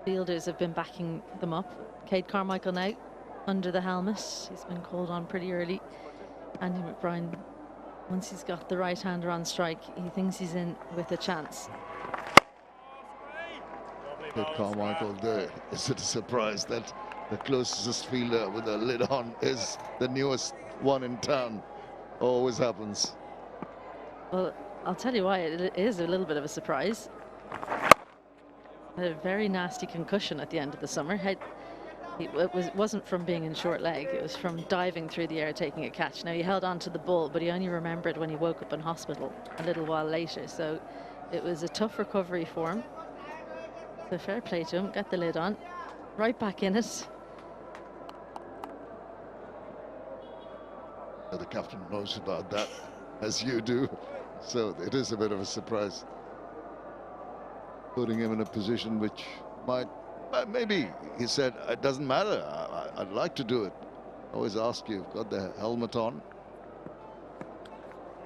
Fielders have been backing them up. 𝗂𝗍𝗏 now under the helmet. He's been called on pretty early. Andy McBride, once he's got the right-hander on strike, he thinks he's in with a chance. 𝗂𝗍𝗏 there. Is it a surprise that the closest fielder with a lid on is the newest one in town? Always happens. Well, I'll tell you why it is a little bit of a surprise. A very nasty concussion at the end of the summer. It wasn't from being in short leg, it was from diving through the air taking a catch. Now, he held on to the ball, but he only remembered when he woke up in hospital a little while later. So it was a tough recovery for him. So fair play to him, get the lid on, right back in it. The captain knows about that, as you do. So it is a bit of a surprise. Putting him in a position which might, maybe he said, it doesn't matter, I'd like to do it. Always ask you, got the helmet on.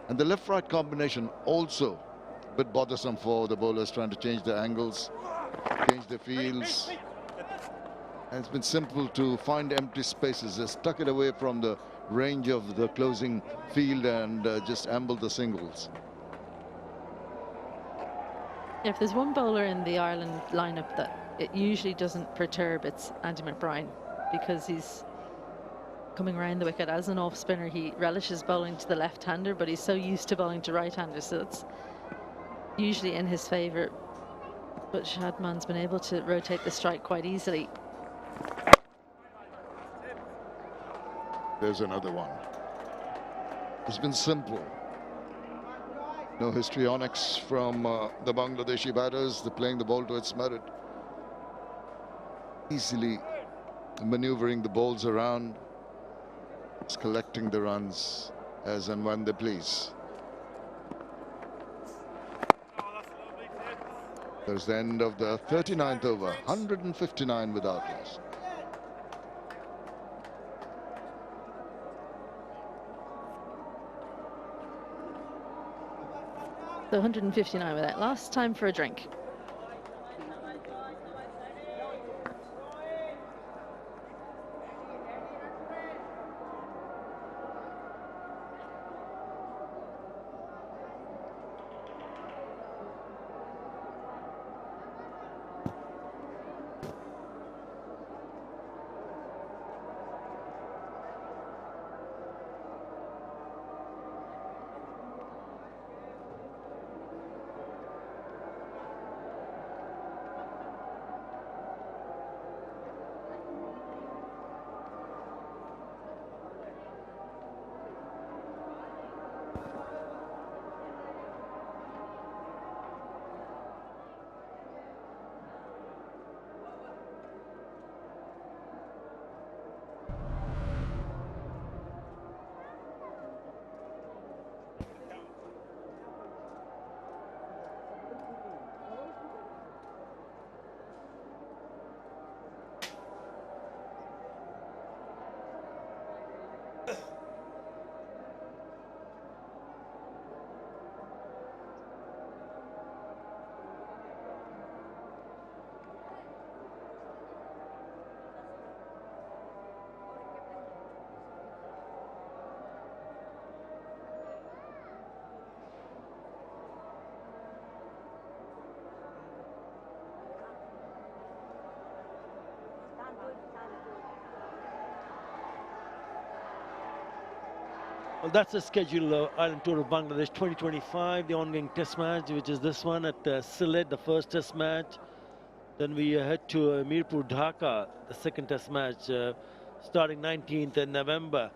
And the left-right combination also a bit bothersome for the bowlers, trying to change the angles, change the fields. And it's been simple to find empty spaces, just tuck it away from the range of the closing field and just amble the singles. If there's one bowler in the Ireland lineup that it usually doesn't perturb, it's Andy McBride, because he's coming around the wicket as an off spinner. He relishes bowling to the left-hander, but he's so used to bowling to right-handers, so it's usually in his favour. But Shadman's been able to rotate the strike quite easily. There's another one. It's been simple. No histrionics from the Bangladeshi batters. They're playing the ball to its merit. Easily maneuvering the balls around. It's collecting the runs as and when they please. There's the end of the 39th over, 159 without loss. So 159 with that. Last time for a drink. Well, that's the schedule, Ireland Tour of Bangladesh 2025, the ongoing test match, which is this one at Sylhet, the first test match. Then we head to Mirpur, Dhaka, the second test match, starting 19th in November.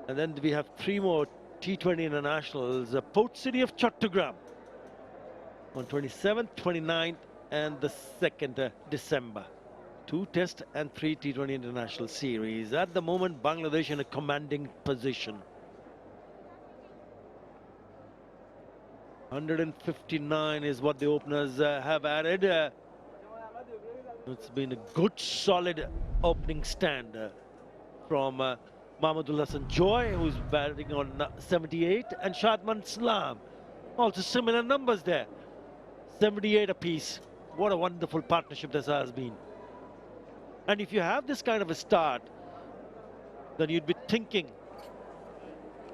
And then we have 3 more T20 internationals, Port City of Chattogram on 27th, 29th, and the 2nd December. 2 Test and 3 T20 International Series. At the moment, Bangladesh in a commanding position. 159 is what the openers have added. It's been a good, solid opening stand from Mahmudul Hasan Joy, who's batting on 78, and Shadman Salam. Also similar numbers there, 78 apiece. What a wonderful partnership this has been. And if you have this kind of a start, then you'd be thinking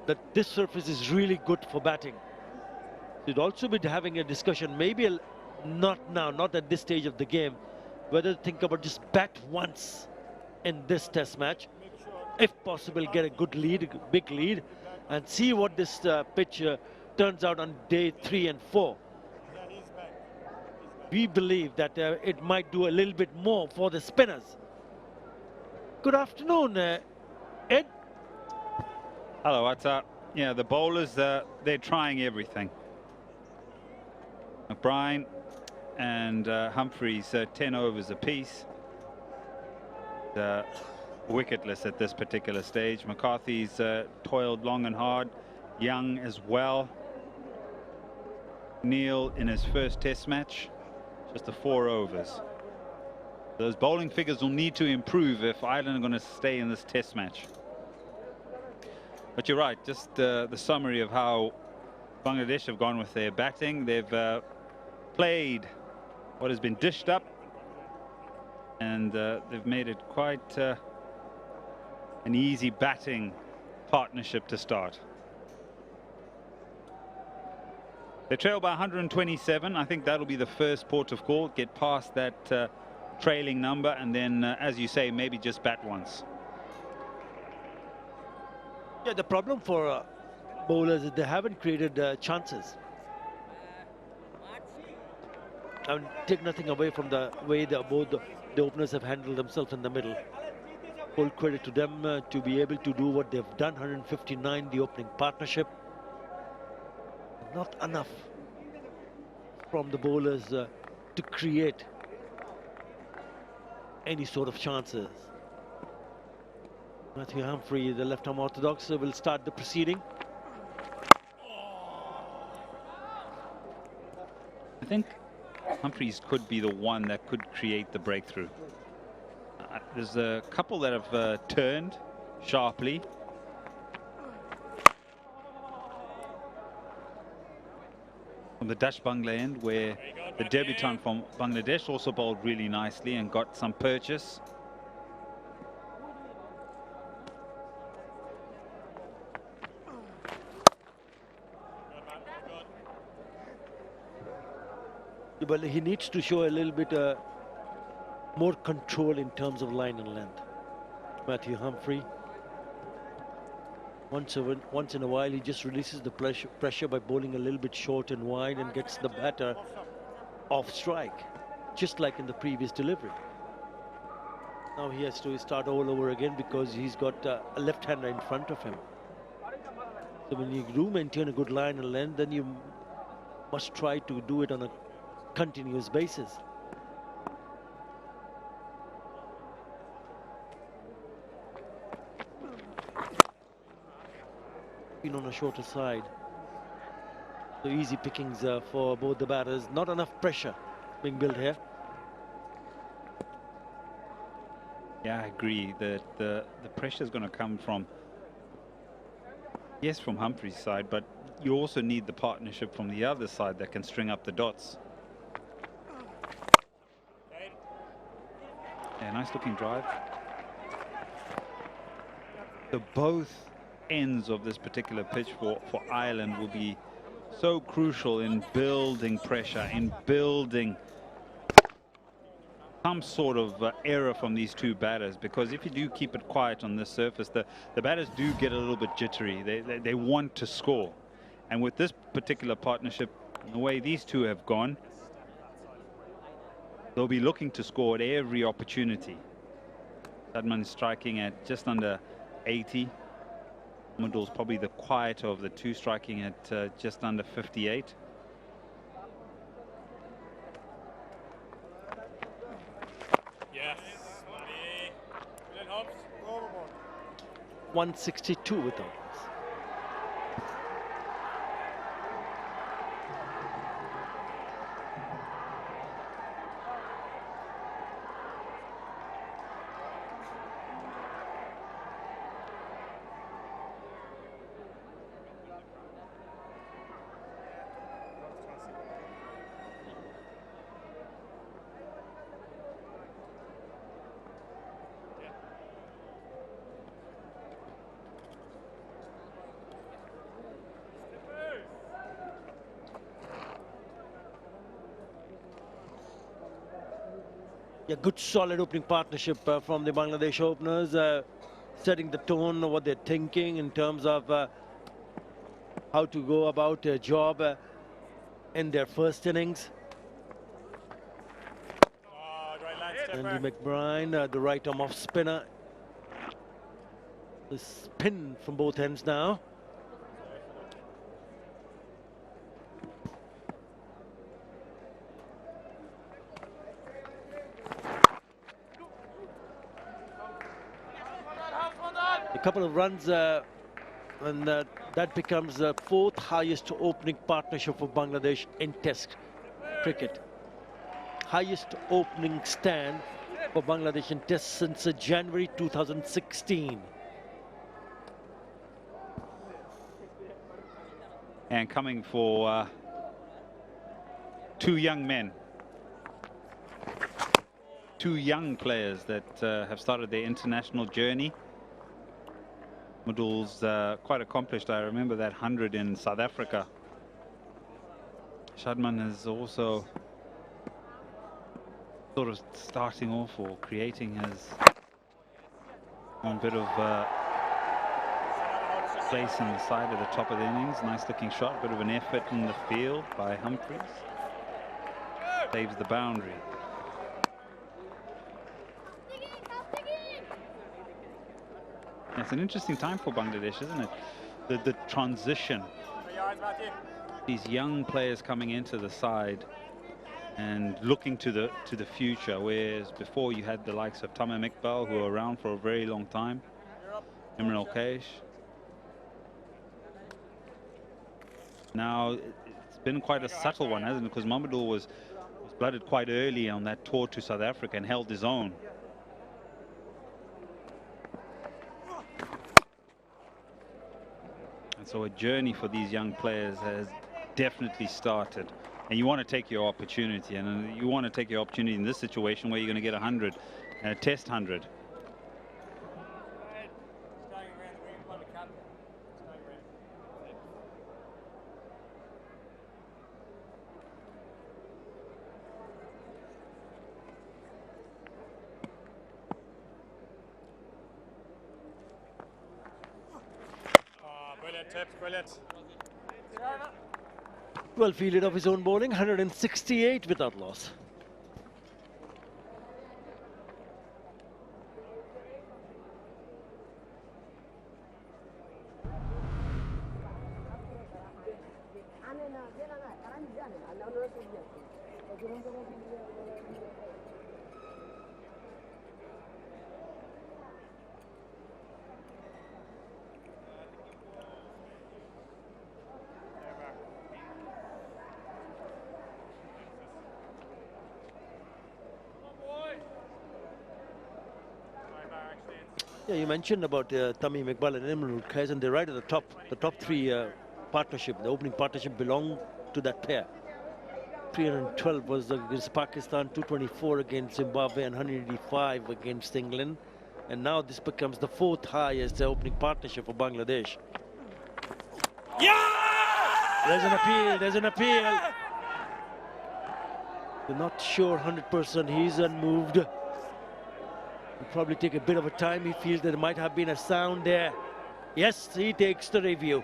that this surface is really good for batting. You'd also be having a discussion, maybe not now, not at this stage of the game, whether to think about just bat once in this test match, if possible get a good lead, a big lead, and see what this pitch turns out on day 3 and 4. We believe that it might do a little bit more for the spinners. Good afternoon, Ed. Hello, what's up? Yeah, the bowlers, they're trying everything. McBride and Humphreys, 10 overs apiece. Wicketless at this particular stage. McCarthy's toiled long and hard. Young as well. Neil in his first test match, just the 4 overs. Those bowling figures will need to improve if Ireland are going to stay in this test match. But you're right, just the summary of how Bangladesh have gone with their batting. They've played what has been dished up, and they've made it quite an easy batting partnership to start. They trail by 127. I think that'll be the first port of call. Get past that trailing number, and then, as you say, maybe just bat once. Yeah, the problem for bowlers is they haven't created chances. I mean, take nothing away from the way both the openers have handled themselves in the middle. Full credit to them to be able to do what they've done. 159, the opening partnership. Not enough from the bowlers to create any sort of chances. Matthew Humphrey, the left-arm orthodox, will start the proceeding. I think Humphreys could be the one that could create the breakthrough. There's a couple that have turned sharply. From the Dutch Bangla end, where the debutant from Bangladesh also bowled really nicely and got some purchase. But he needs to show a little bit more control in terms of line and length. Matthew Humphrey. Once in a while, he just releases the pressure by bowling a little bit short and wide and gets the batter off strike, just like in the previous delivery. Now he has to start all over again because he's got a left-hander in front of him. So when you do maintain a good line and length, then you must try to do it on a continuous basis. Been on a shorter side. So easy pickings for both the batters. Not enough pressure being built here. Yeah, I agree that the pressure is going to come from, yes, from Humphrey's side, but you also need the partnership from the other side that can string up the dots. Yeah, nice looking drive. So both ends of this particular pitch for Ireland will be so crucial in building pressure, in building some sort of error from these two batters, because if you do keep it quiet on this surface, the batters do get a little bit jittery. They want to score. And with this particular partnership, the way these two have gone, they'll be looking to score at every opportunity. Sadman striking at just under 80. Mudul's probably the quieter of the two, striking at just under 58. Yes. 162 with them. A good solid opening partnership from the Bangladesh openers, setting the tone of what they're thinking in terms of how to go about their job in their first innings. Andy McBride, the right arm off spinner. The spin from both ends now. A couple of runs and that becomes the fourth highest opening partnership for Bangladesh in Test cricket. Highest opening stand for Bangladesh in Test since January 2016. And coming for two young men. Two young players that have started their international journey. Module's quite accomplished. I remember that 100 in South Africa. Shadman is also sort of starting off or creating his own bit of place in the side at the top of the innings. Nice looking shot, bit of an effort in the field by Humphreys. Saves the boundary. It's an interesting time for Bangladesh, isn't it? The transition. These young players coming into the side and looking to the future, whereas before you had the likes of Tamim Iqbal, who were around for a very long time. Imran Al-Kaish. Now it's been quite a subtle one, hasn't it? Because Mamadou was blooded quite early on that tour to South Africa and held his own. And so a journey for these young players has definitely started. And you want to take your opportunity. And you want to take your opportunity in this situation where you're going to get 100, test 100. Brilliant. Well fielded of his own bowling, 168 without loss. Yeah, you mentioned about Tamim Iqbal and Imran Al-Kaish, and they're right at the top. The top three partnership, the opening partnership belonged to that pair. 312 was against Pakistan, 224 against Zimbabwe, and 185 against England. And now this becomes the fourth highest opening partnership for Bangladesh. Yeah! There's an appeal, there's an appeal. We're not sure 100% he's unmoved. He'll probably take a bit of a time. He feels there might have been a sound there. Yes, he takes the review.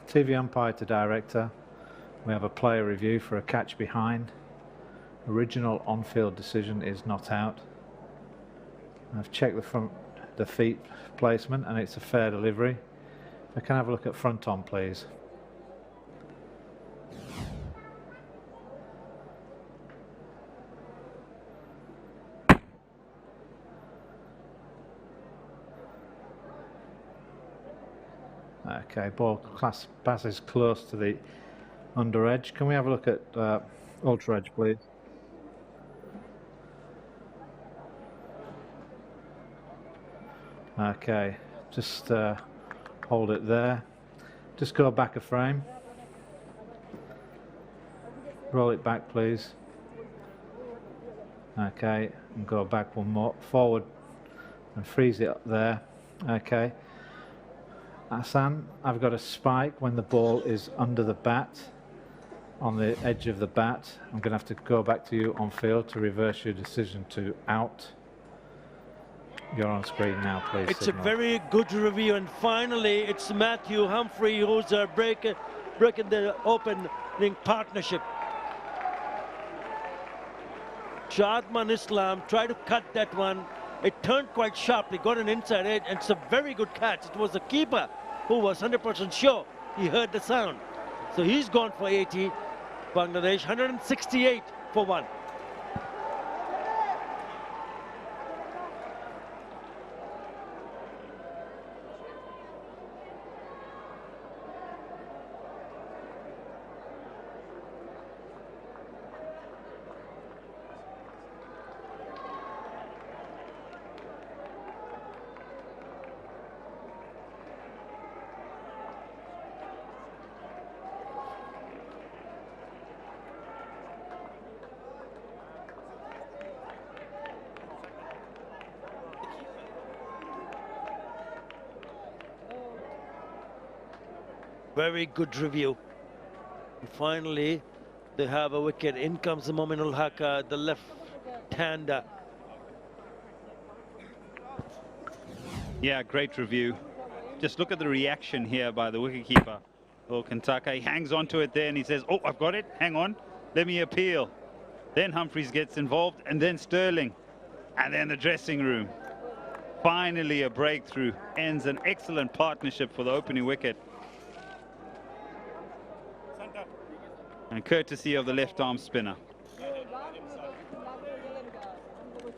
TV umpire to director. We have a player review for a catch behind. Original on-field decision is not out. I've checked the feet placement, and it's a fair delivery. If I can have a look at front on, please. Okay, ball passes close to the under edge. Can we have a look at ultra edge, please? Okay, just hold it there. Just go back a frame. Roll it back, please. Okay, and go back one more. Forward and freeze it up there. Okay. Hassan, I've got a spike when the ball is under the bat, on the edge of the bat. I'm going to have to go back to you on field to reverse your decision to out. You're on screen now, please. It's signal. a very good review, and finally it's Matthew Humphrey who's breaking the opening partnership. 𝗏𝗂-𝗃𝗀𝗃 tried to cut that one. It turned quite sharply, got an inside edge, and it's a very good catch. It was the keeper who was 100% sure he heard the sound. So he's gone for 80. Bangladesh 168 for 1. Very good review. And finally, they have a wicket. In comes the 𝗂𝗻𝗄𝗃, the left-hander. Yeah, great review. Just look at the reaction here by the wicketkeeper. 𝗂𝗻𝗃𝗃, he hangs onto it there and he says, oh, I've got it, hang on, let me appeal. Then Humphreys gets involved, and then Sterling, and then the dressing room. Finally a breakthrough, ends an excellent partnership for the opening wicket. And courtesy of the left-arm spinner.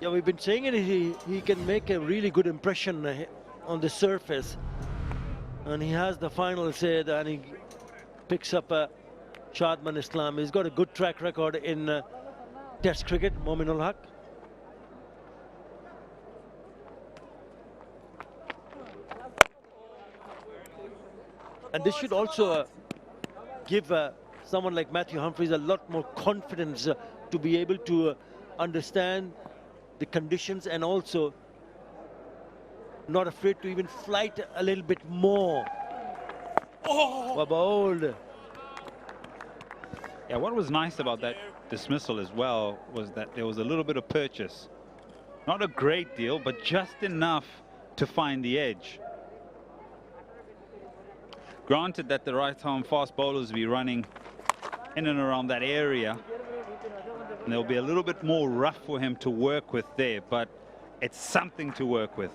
Yeah, we've been saying it, he can make a really good impression on the surface. And he has the final say, and he picks up 𝗏𝗂-𝗃𝗀𝗃. He's got a good track record in Test cricket, 𝗂𝗻𝗄𝗃. And this should also give someone like Matthew Humphreys a lot more confidence to be able to understand the conditions, and also not afraid to even flight a little bit more. Oh! Bowled. Yeah, what was nice about that dismissal as well was that there was a little bit of purchase. Not a great deal, but just enough to find the edge. Granted that the right-arm fast bowlers will be running in and around that area, and there'll be a little bit more rough for him to work with there, but it's something to work with.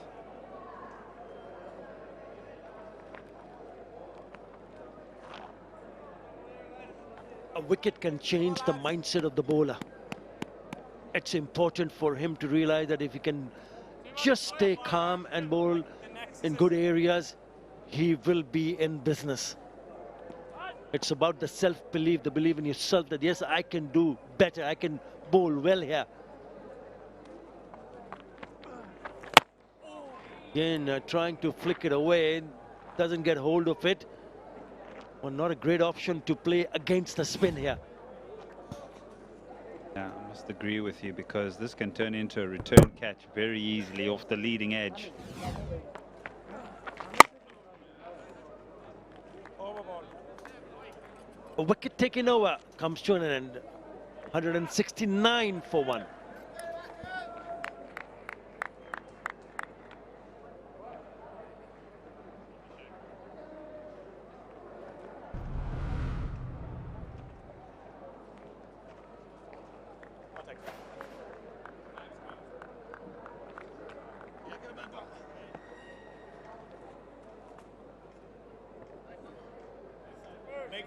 A wicket can change the mindset of the bowler. It's important for him to realize that if he can just stay calm and bowl in good areas, he will be in business. It's about the self-belief, the belief in yourself that, yes, I can do better, I can bowl well here. Again, trying to flick it away, doesn't get hold of it. Well, not a great option to play against the spin here. Yeah, I must agree with you, because this can turn into a return catch very easily off the leading edge. A wicket taken over comes to an end. 169 for 1.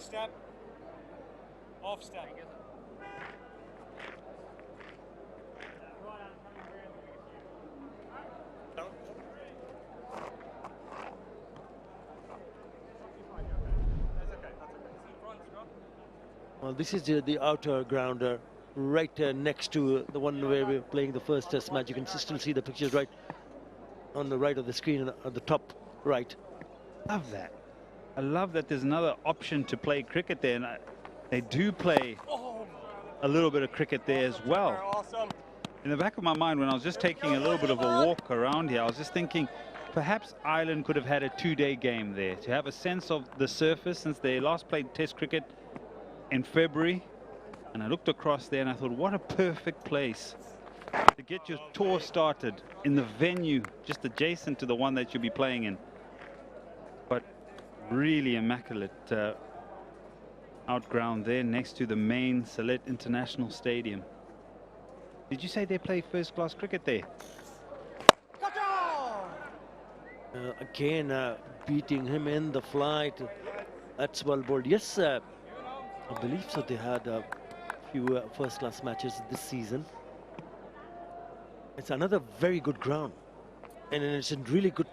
Next step. Off step. Well, this is the outer grounder, right next to the one where we're playing the first test match. You can still see the pictures right on the right of the screen and on the top right. Love that. I love that there's another option to play cricket there, and they do play a little bit of cricket there as well. Awesome. In the back of my mind, when I was just taking a little bit of a walk around here, I was just thinking perhaps Ireland could have had a two-day game there to have a sense of the surface since they last played Test cricket in February. And I looked across there and I thought, what a perfect place to get your tour started in the venue just adjacent to the one that you'll be playing in. But really immaculate outground there next to the main Sylhet International Stadium. Did you say they play first-class cricket there? Again, beating him in the flight. That's well bowled. Yes, I believe so. They had a few first-class matches this season. It's another very good ground, and it's in really good,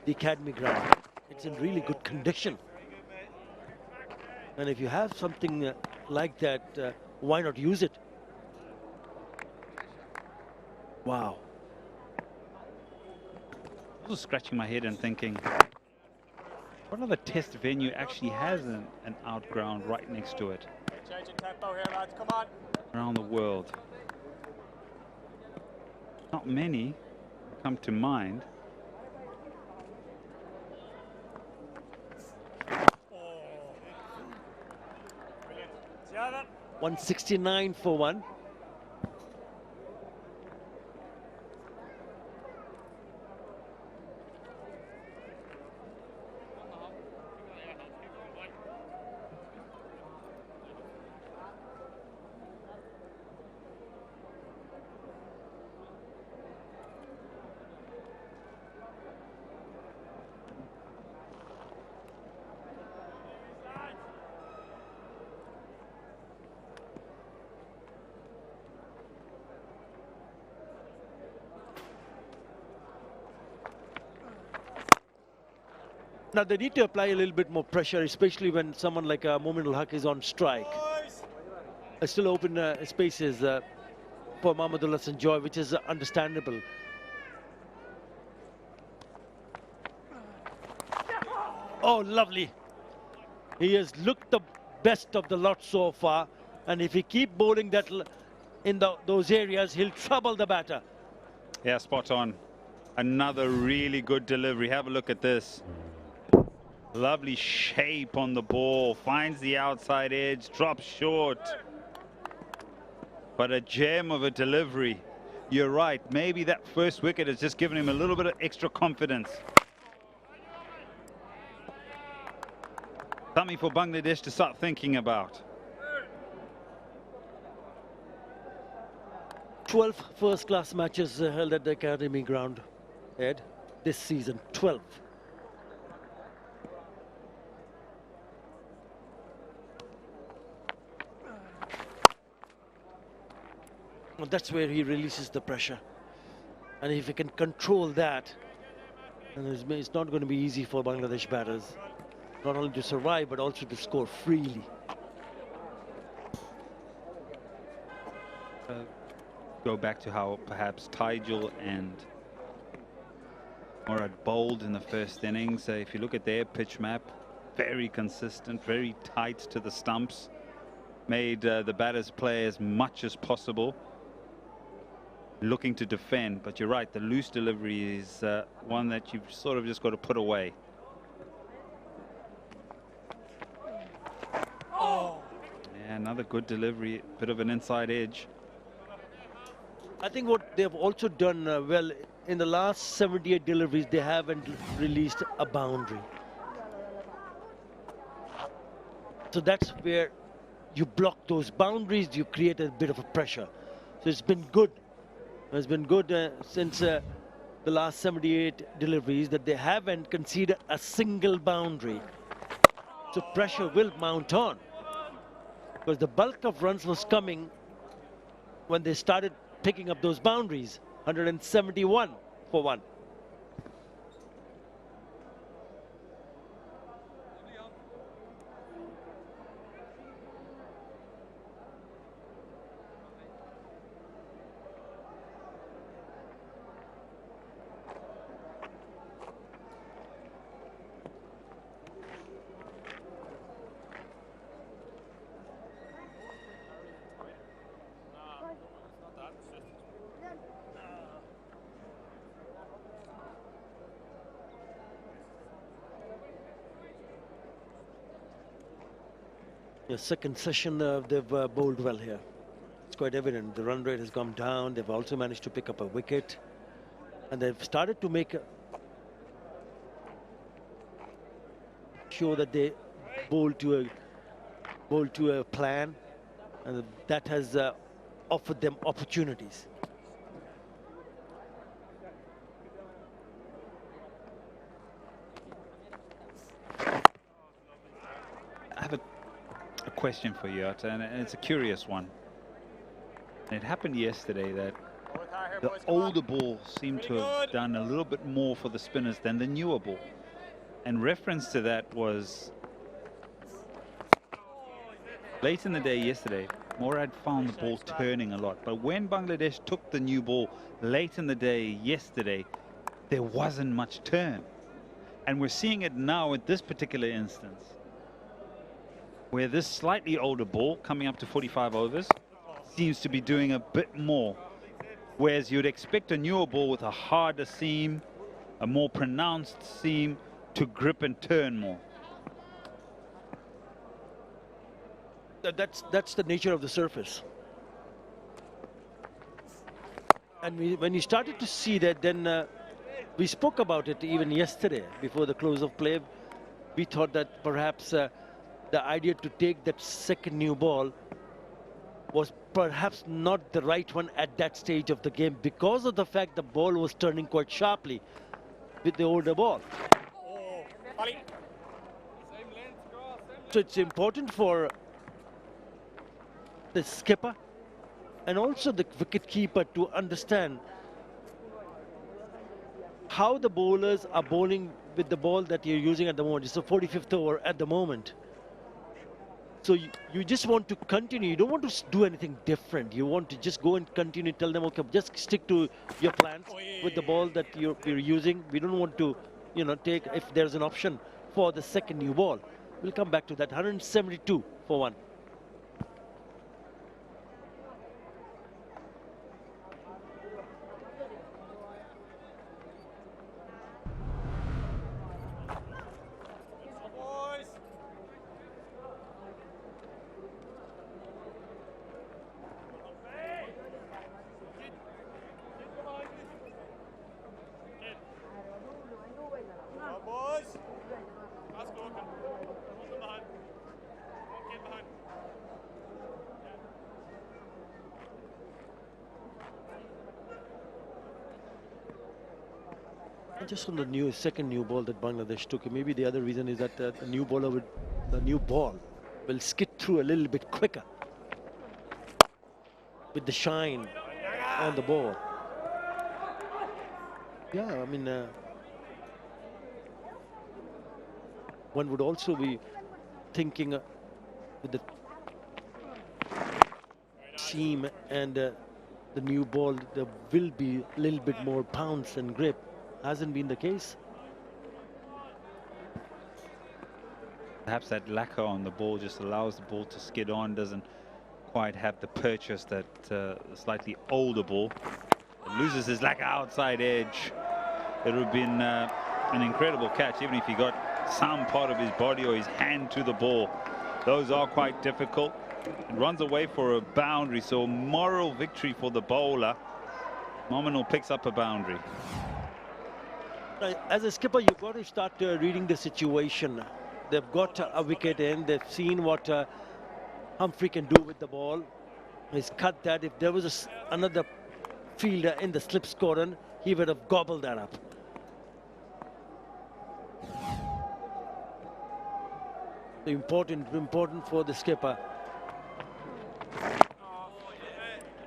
the academy ground. It's in really good condition. And if you have something like that, why not use it? Wow. I was scratching my head and thinking, what other test venue actually has an outground right next to it Changing tempo here, lads. Come on. around the world? Not many come to mind. Brilliant. See how that? 169 for one. Now they need to apply a little bit more pressure, especially when someone like Momin ul-Haq is on strike. Still open spaces for Mahmudullah St. Joy, which is understandable. Oh, lovely. He has looked the best of the lot so far, and if he keep bowling that in those areas, he'll trouble the batter. Yeah, spot on. Another really good delivery. Have a look at this. Lovely shape on the ball, finds the outside edge, drops short. But a gem of a delivery. You're right, maybe that first wicket has just given him a little bit of extra confidence. Something for Bangladesh to start thinking about. 12 first-class matches held at the academy ground, Ed, this season. 12. Well, that's where he releases the pressure. And if he can control that, then it's not going to be easy for Bangladesh batters. Not only to survive, but also to score freely. Go back to how perhaps Tygel and Murad bowled in the first innings. If you look at their pitch map, very consistent, very tight to the stumps. Made the batters play as much as possible, looking to defend. But you're right, the loose delivery is one that you've sort of just got to put away. Yeah, another good delivery, bit of an inside edge. I think what they've also done well, in the last 78 deliveries, they haven't released a boundary. So that's where you block those boundaries, you create a bit of a pressure. So it's been good. It's been good since the last 78 deliveries that they haven't conceded a single boundary. So pressure will mount on, because the bulk of runs was coming when they started picking up those boundaries. 171 for 1. The second session, they've bowled well here. It's quite evident. The run rate has gone down. They've also managed to pick up a wicket. And they've started to make sure that they bowl to a plan. And that has offered them opportunities. I have a question for you, and it's a curious one. And it happened yesterday that the older ball seemed to have done a little bit more for the spinners than the newer ball. And reference to that was late in the day yesterday, Morad found the ball turning a lot. But when Bangladesh took the new ball late in the day yesterday, there wasn't much turn. And we're seeing it now at this particular instance, where this slightly older ball, coming up to 45 overs, seems to be doing a bit more. Whereas you'd expect a newer ball with a harder seam, a more pronounced seam, to grip and turn more. That's the nature of the surface. And when you started to see that, then we spoke about it even yesterday before the close of play. We thought that perhaps the idea to take that second new ball was perhaps not the right one at that stage of the game, because of the fact the ball was turning quite sharply with the older ball. So it's important for the skipper and also the wicket-keeper to understand how the bowlers are bowling with the ball that you're using at the moment. It's the 45th over at the moment. So you just want to continue. You don't want to do anything different. You want to just go and continue, tell them, okay, just stick to your plans with the ball that you're using. We don't want to, take, if there's an option for the second new ball. We'll come back to that. 172 for 1. Just on the second new ball that Bangladesh took, maybe the other reason is that the new ball will skid through a little bit quicker with the shine on the ball. Yeah, I mean, one would also be thinking with the seam and the new ball, there will be a little bit more bounce and grip. Hasn't been the case. Perhaps that lacquer on the ball just allows the ball to skid on, doesn't quite have the purchase that slightly older ball. It loses his lacquer outside edge. It would have been an incredible catch, even if he got some part of his body or his hand to the ball. Those are quite difficult. It runs away for a boundary, so moral victory for the bowler. Nominal picks up a boundary. As a skipper, you've got to start reading the situation. They've got a wicket in. They've seen what Humphrey can do with the ball. He's cut that. If there was another fielder in the slip squadron, he would have gobbled that up. important for the skipper.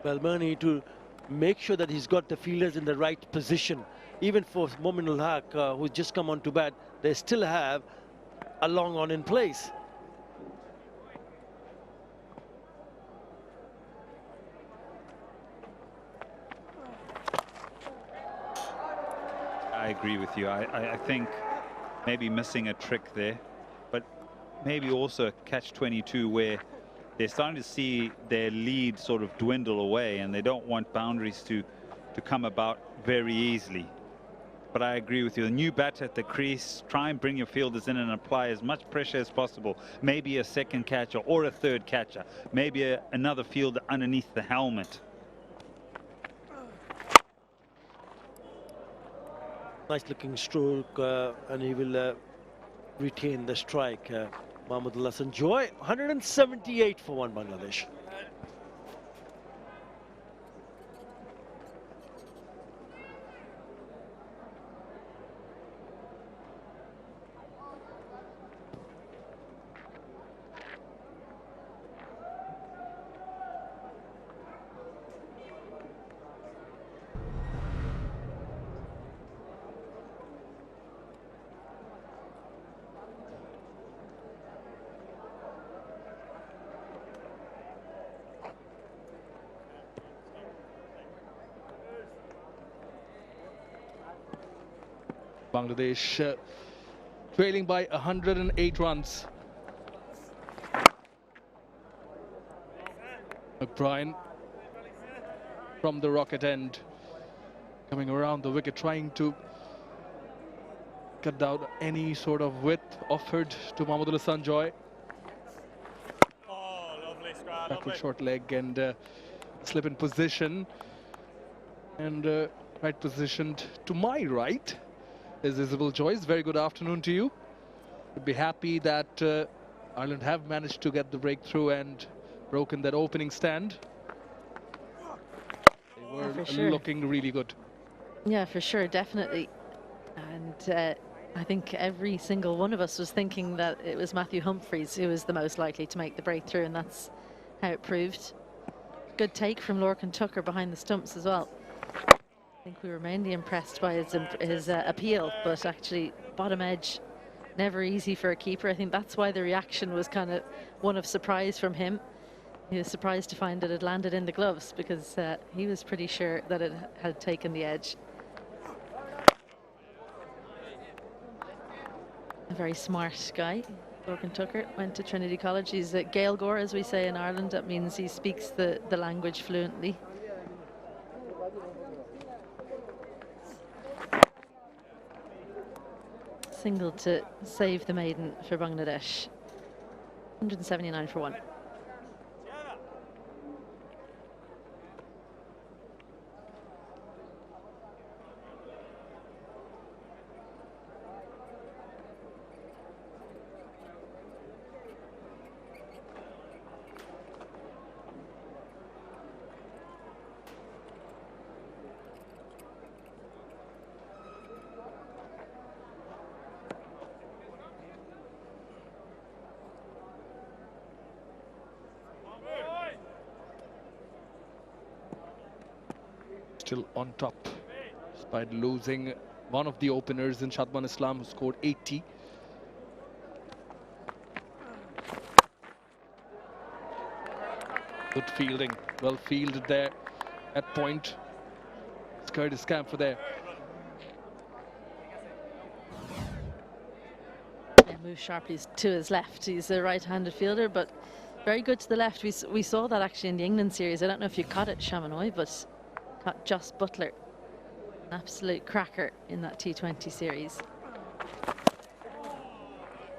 Belmer need to make sure that he's got the fielders in the right position. Even for 𝗵𝗺𝗃, who's just come on to bat, they still have a long on in place. I agree with you. I think maybe missing a trick there, but maybe also a catch-22 where they're starting to see their lead sort of dwindle away and they don't want boundaries to come about very easily. But I agree with you. The new batter at the crease, try and bring your fielders in and apply as much pressure as possible. Maybe a second catcher or a third catcher. Maybe another fielder underneath the helmet. Nice looking stroke, and he will retain the strike. Mahmudullah Sanjoy, 178 for one Bangladesh. Bangladesh trailing by 108 runs. McBride from the rocket end, coming around the wicket, trying to cut down any sort of width offered to Mahmudullah Sanjoy. Oh, lovely scrap, Backward lovely. short leg and slip in position. And right positioned to my right is Isabel Joyce. Very good afternoon to you. Would be happy that Ireland have managed to get the breakthrough and broken that opening stand. They were sure. looking really good. Yeah, for sure, definitely. And I think every single one of us was thinking that it was Matthew Humphreys who was the most likely to make the breakthrough, and that's how it proved. Good take from Lorcan Tucker behind the stumps as well. I think we were mainly impressed by his appeal, but actually bottom edge, never easy for a keeper. I think that's why the reaction was kind of one of surprise from him. He was surprised to find that it landed in the gloves, because he was pretty sure that it had taken the edge. A very smart guy, Lorcan Tucker. Went to Trinity College. He's a Gaeilgeoir, as we say in Ireland. That means he speaks the language fluently. Single to save the maiden for Bangladesh. 179 for one. Still on top, despite losing one of the openers in Shadman Islam, who scored 80. Good fielding, well fielded there at point. Curtis Camphor there. Yeah, moves sharply to his left. He's a right-handed fielder, but very good to the left. We saw that actually in the England series. I don't know if you caught it, Shamanoy, but caught Jos Buttler. An absolute cracker in that T20 series.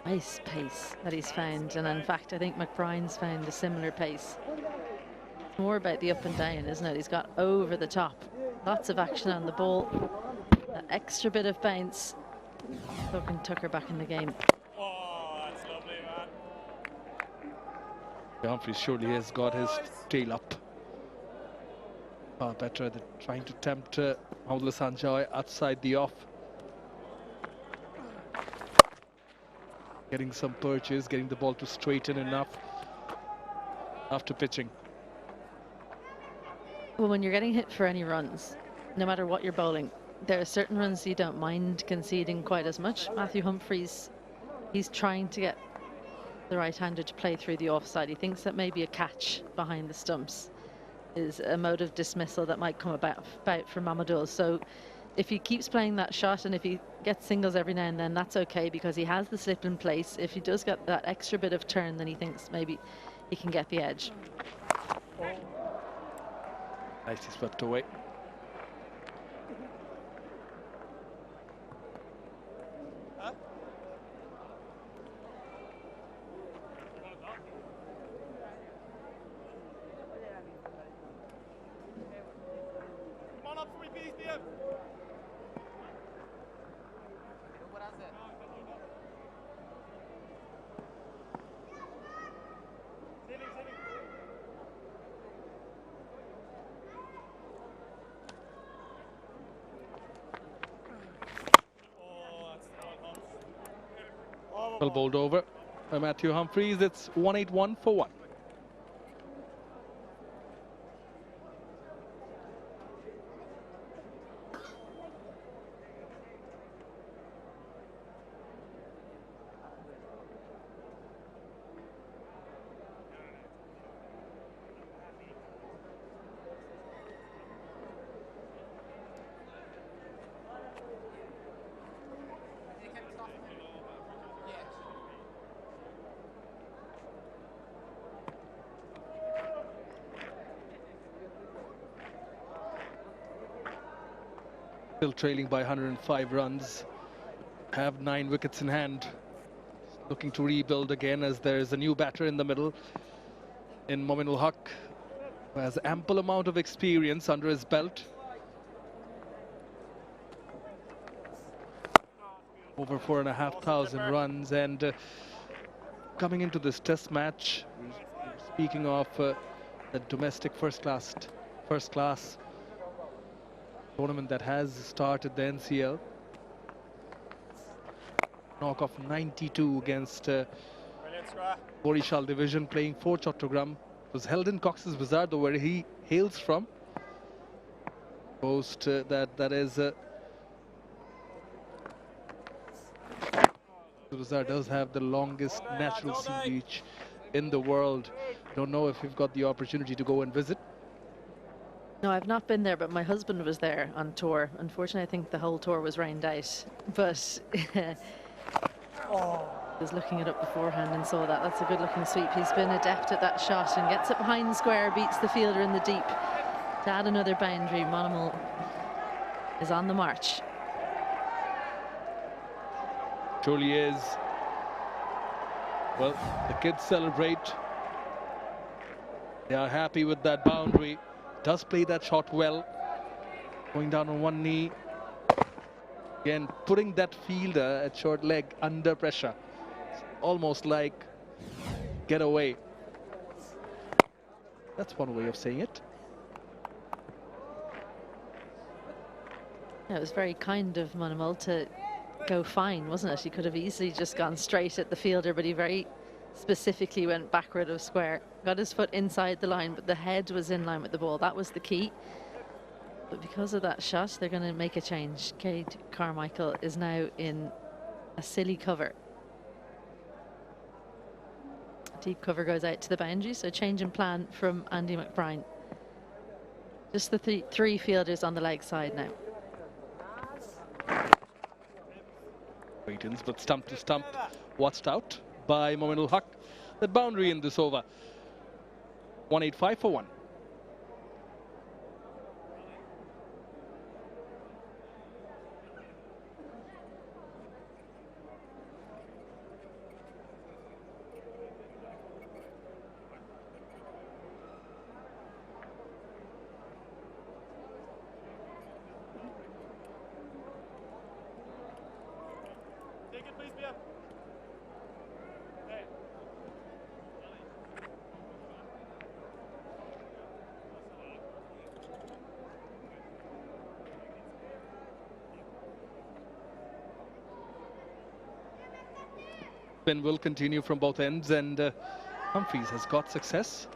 Nice pace that he's found, and in fact I think McBride's found a similar pace. It's more about the up and down, isn't it? He's got over the top, lots of action on the ball, that extra bit of bounce. Lorcan Tucker back in the game. Oh, that's lovely, man. Humphreys surely has got his tail up. Far better than trying to tempt Mahmudullah Sanjoy outside the off. getting some perches, getting the ball to straighten enough after pitching. Well, when you're getting hit for any runs, no matter what you're bowling, there are certain runs you don't mind conceding quite as much. Matthew Humphries, he's trying to get the right-hander to play through the offside. He thinks that maybe a catch behind the stumps is a mode of dismissal that might come about from Mamadou. So if he keeps playing that shot and if he gets singles every now and then, that's okay because he has the slip in place. If he does get that extra bit of turn, then he thinks maybe he can get the edge. Nicely swept away. Well bowled over by Matthew Humphries. It's 181 for 1. Still trailing by 105 runs, have 9 wickets in hand, looking to rebuild again as there is a new batter in the middle in Mominul Haq, who has ample amount of experience under his belt. Over 4,500 runs, and coming into this test match, speaking of the domestic first class tournament that has started the NCL. Knock off 92 against Odisha division, playing for Chattogram. It was held in Cox's Bazar, though, where he hails from. Post that is Bazar does have the longest natural sea beach in the world. Don't know if you've got the opportunity to go and visit. No, I've not been there, but my husband was there on tour. Unfortunately, I think the whole tour was rained out. But was looking it up beforehand and saw that. That's a good-looking sweep. He's been adept at that shot and gets it behind square, beats the fielder in the deep to add another boundary. Monomal is on the march. Surely is. Well, the kids celebrate. They are happy with that boundary. Does play that shot well, going down on one knee. Again, putting that fielder at short leg under pressure. It's almost like get away. That's one way of saying it. Yeah, it was very kind of Monomal to go fine, wasn't it? He could have easily just gone straight at the fielder, but he very specifically went backward of square, got his foot inside the line, but the head was in line with the ball. That was the key. But because of that shot, they're going to make a change. Cade Carmichael is now in a silly cover. Deep cover goes out to the boundary, so change in plan from Andy McBride. Just the three fielders on the leg side now. Waitins, but stump to stump, watched out by Mominul Haq. The boundary in this over. 185 for 1. Spin will continue from both ends, and Humphreys has got success.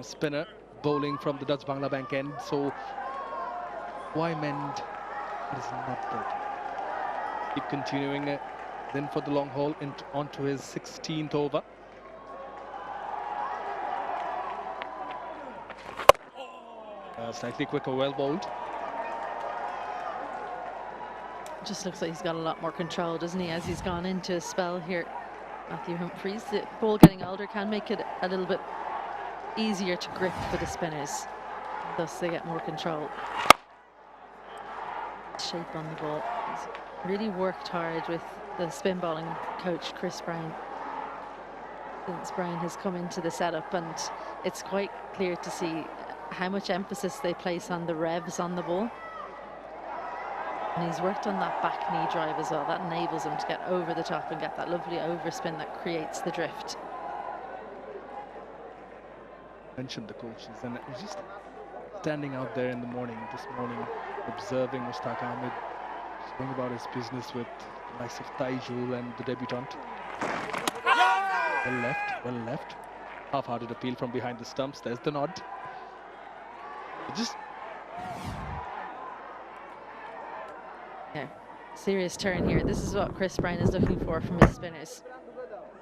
Spinner bowling from the Dutch Bangla Bank end, so why mend is not broken. Keep continuing, then for the long haul onto his 16th over. Slightly quicker, well bowled. Just looks like he's got a lot more control, doesn't he, as he's gone into a spell here. Matthew Humphreys, the ball getting older can make it a little bit easier to grip for the spinners. Thus they get more control. Shape on the ball. He's really worked hard with the spin bowling coach, Chris Brown, since Brown has come into the setup, and it's quite clear to see how much emphasis they place on the revs on the ball. And he's worked on that back knee drive as well. That enables him to get over the top and get that lovely overspin that creates the drift. Mentioned the coaches, and just standing out there in the morning, this morning, observing Mushtaq Ahmed, just going about his business with the likes of Taijul and the debutant. Well left, well left. Half-hearted appeal from behind the stumps. There's the nod. Just serious turn here. This is what Chris Brown is looking for from his spinners.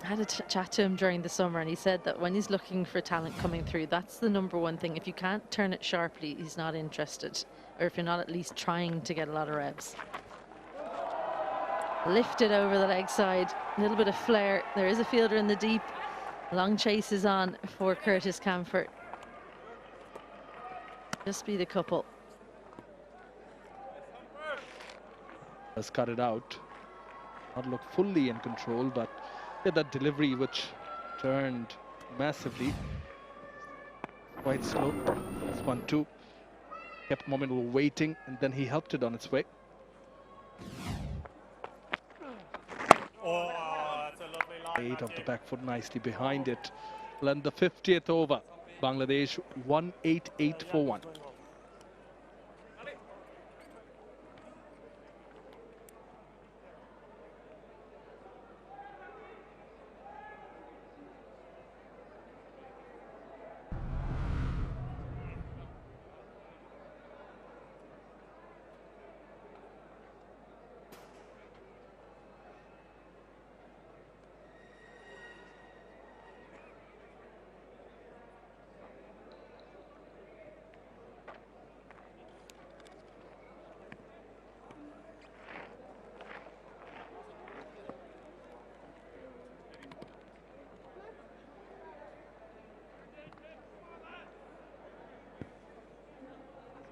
I had a chat to him during the summer, and he said that when he's looking for talent coming through, that's the #1 thing. If you can't turn it sharply, he's not interested, or if you're not at least trying to get a lot of revs. Lifted over the leg side, a little bit of flair. There is a fielder in the deep. Long chase is on for Curtis Camphor. Just be the couple. Has cut it out. Not look fully in control, but that delivery which turned massively. Quite slow. That's 1-2. Kept momentum waiting, and then he helped it on its way. Oh, that's a lovely line. 8 of the back foot nicely behind it. And the 50th over. Bangladesh 188 for 1.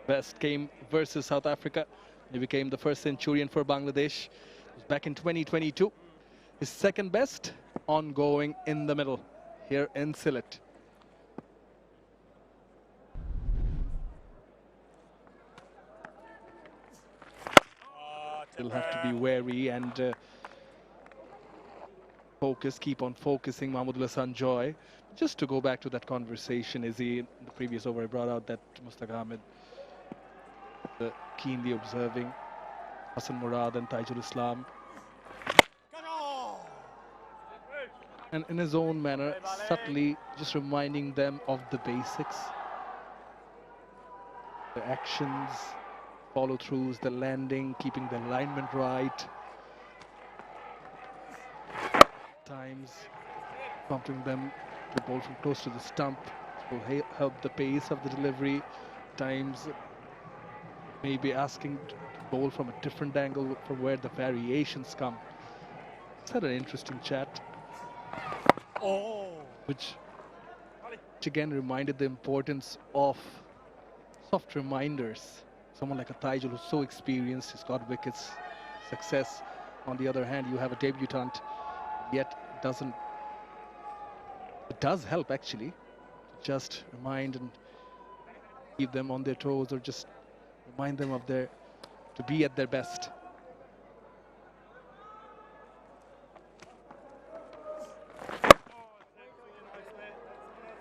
Best came versus South Africa. He became the first centurion for Bangladesh. It was back in 2022. His second best ongoing in the middle here in Sylhet. You'll have to be wary and focus, keep on focusing. Mahmudullah Sanjoy. Just to go back to that conversation, Izzy, in the previous over, I brought out that Mushtaq Ahmed keenly observing Hassan Murad and Taijul Islam, and in his own manner, subtly just reminding them of the basics, the actions, follow-throughs, the landing, keeping the alignment right. Times prompting them to bowl from close to the stump will help the pace of the delivery. Times maybe asking to bowl from a different angle from where the variations come. It's had an interesting chat, which again reminded the importance of soft reminders. Someone like a Taijul who's so experienced, he's got wickets, success. On the other hand, you have a debutant, yet it does help actually to just remind and keep them on their toes, or just remind them of to be at their best.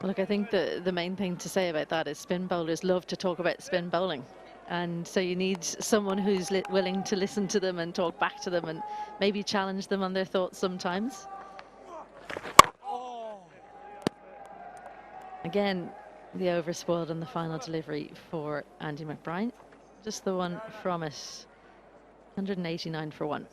Look, I think the main thing to say about that is spin bowlers love to talk about spin bowling. And so you need someone who's willing to listen to them and talk back to them and maybe challenge them on their thoughts sometimes. Again, the overspoiled on the final delivery for Andy McBride. Just the one from it. 189 for one.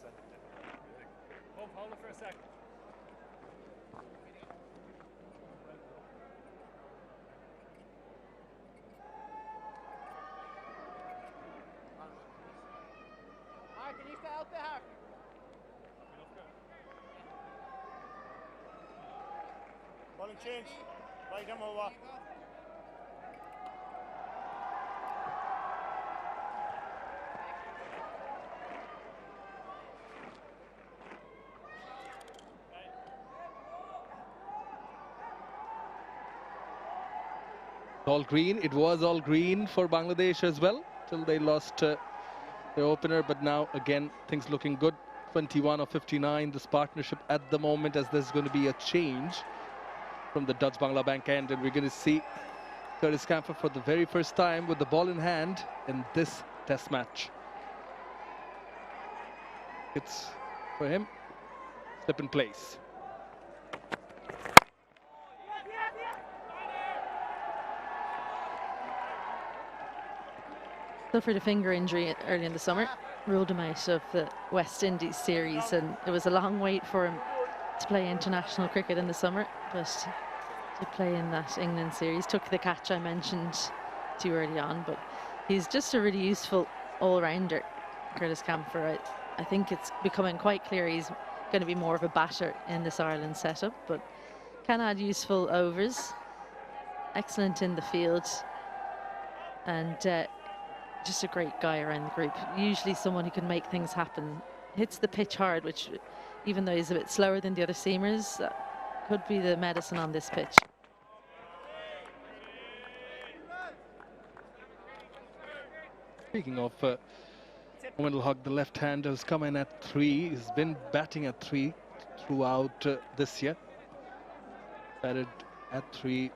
Ball and change. Right him over. All green. It was all green for Bangladesh as well till they lost their opener, but now again things looking good. 21 of 59 this partnership at the moment, as there's going to be a change from the Dutch Bangla Bank end, and we're going to see 𝗂𝗃𝐾𝐿 for the very first time with the ball in hand in this test match. It's for him. Step in place. Suffered a finger injury early in the summer, ruled him out of the West Indies series, and it was a long wait for him to play international cricket in the summer, but to play in that England series. Took the catch I mentioned too early on, but he's just a really useful all-rounder, 𝗂𝗃𝐾𝐿. I think it's becoming quite clear he's going to be more of a batter in this Ireland setup, but can add useful overs, excellent in the field, and just a great guy around the group. Usually someone who can make things happen. Hits the pitch hard, which, even though he's a bit slower than the other seamers, could be the medicine on this pitch. Speaking of 𝗂𝗏𝗃, the left-hander has come in at 3. He's been batting at 3 throughout this year. Batted at 3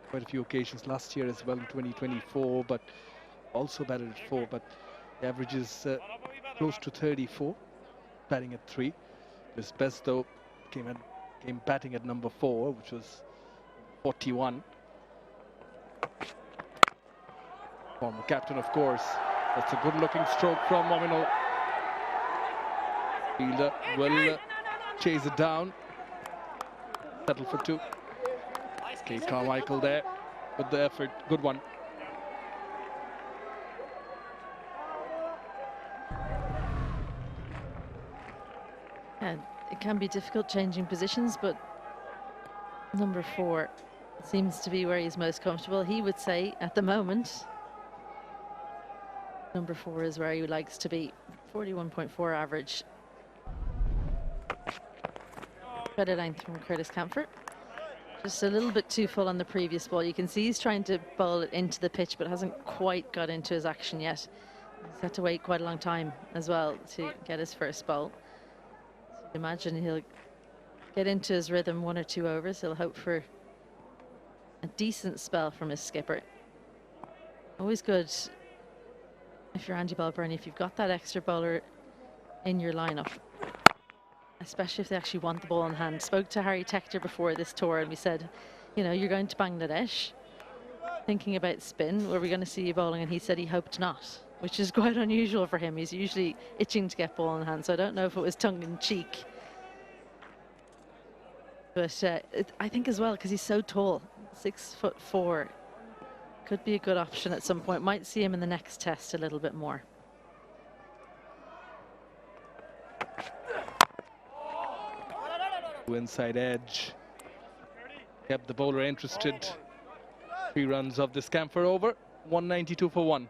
quite a few occasions last year as well in 2024, but also batted at 4. But the average is close to 34, batting at 3. His best, though, came batting at number 4, which was 41. Former captain, of course. That's a good-looking stroke from 𝗂𝗏𝗏. Fielder will chase it down. Settle for 2. 𝗂𝗏𝗏 there with the effort. Good one. And it can be difficult changing positions, but number 4 seems to be where he's most comfortable. He would say at the moment number 4 is where he likes to be. 41.4 average. Better length from 𝗂𝗃𝐾𝐿. Just a little bit too full on the previous ball. You can see he's trying to bowl it into the pitch, but hasn't quite got into his action yet. He's had to wait quite a long time as well to get his first bowl. So imagine he'll get into his rhythm 1 or 2 overs. He'll hope for a decent spell from his skipper. Always good if you're Andy Balbirnie, if you've got that extra bowler in your lineup, especially if they actually want the ball in hand. Spoke to Harry Tector before this tour, and we said, you know, you're going to Bangladesh, thinking about spin, were we going to see you bowling? And he said he hoped not, which is quite unusual for him. He's usually itching to get ball in hand, so I don't know if it was tongue-in-cheek. But I think as well, because he's so tall, 6'4", could be a good option at some point. Might see him in the next test a little bit more. Inside edge. Kept the bowler interested. 3 runs of this camphor over. 192 for 1.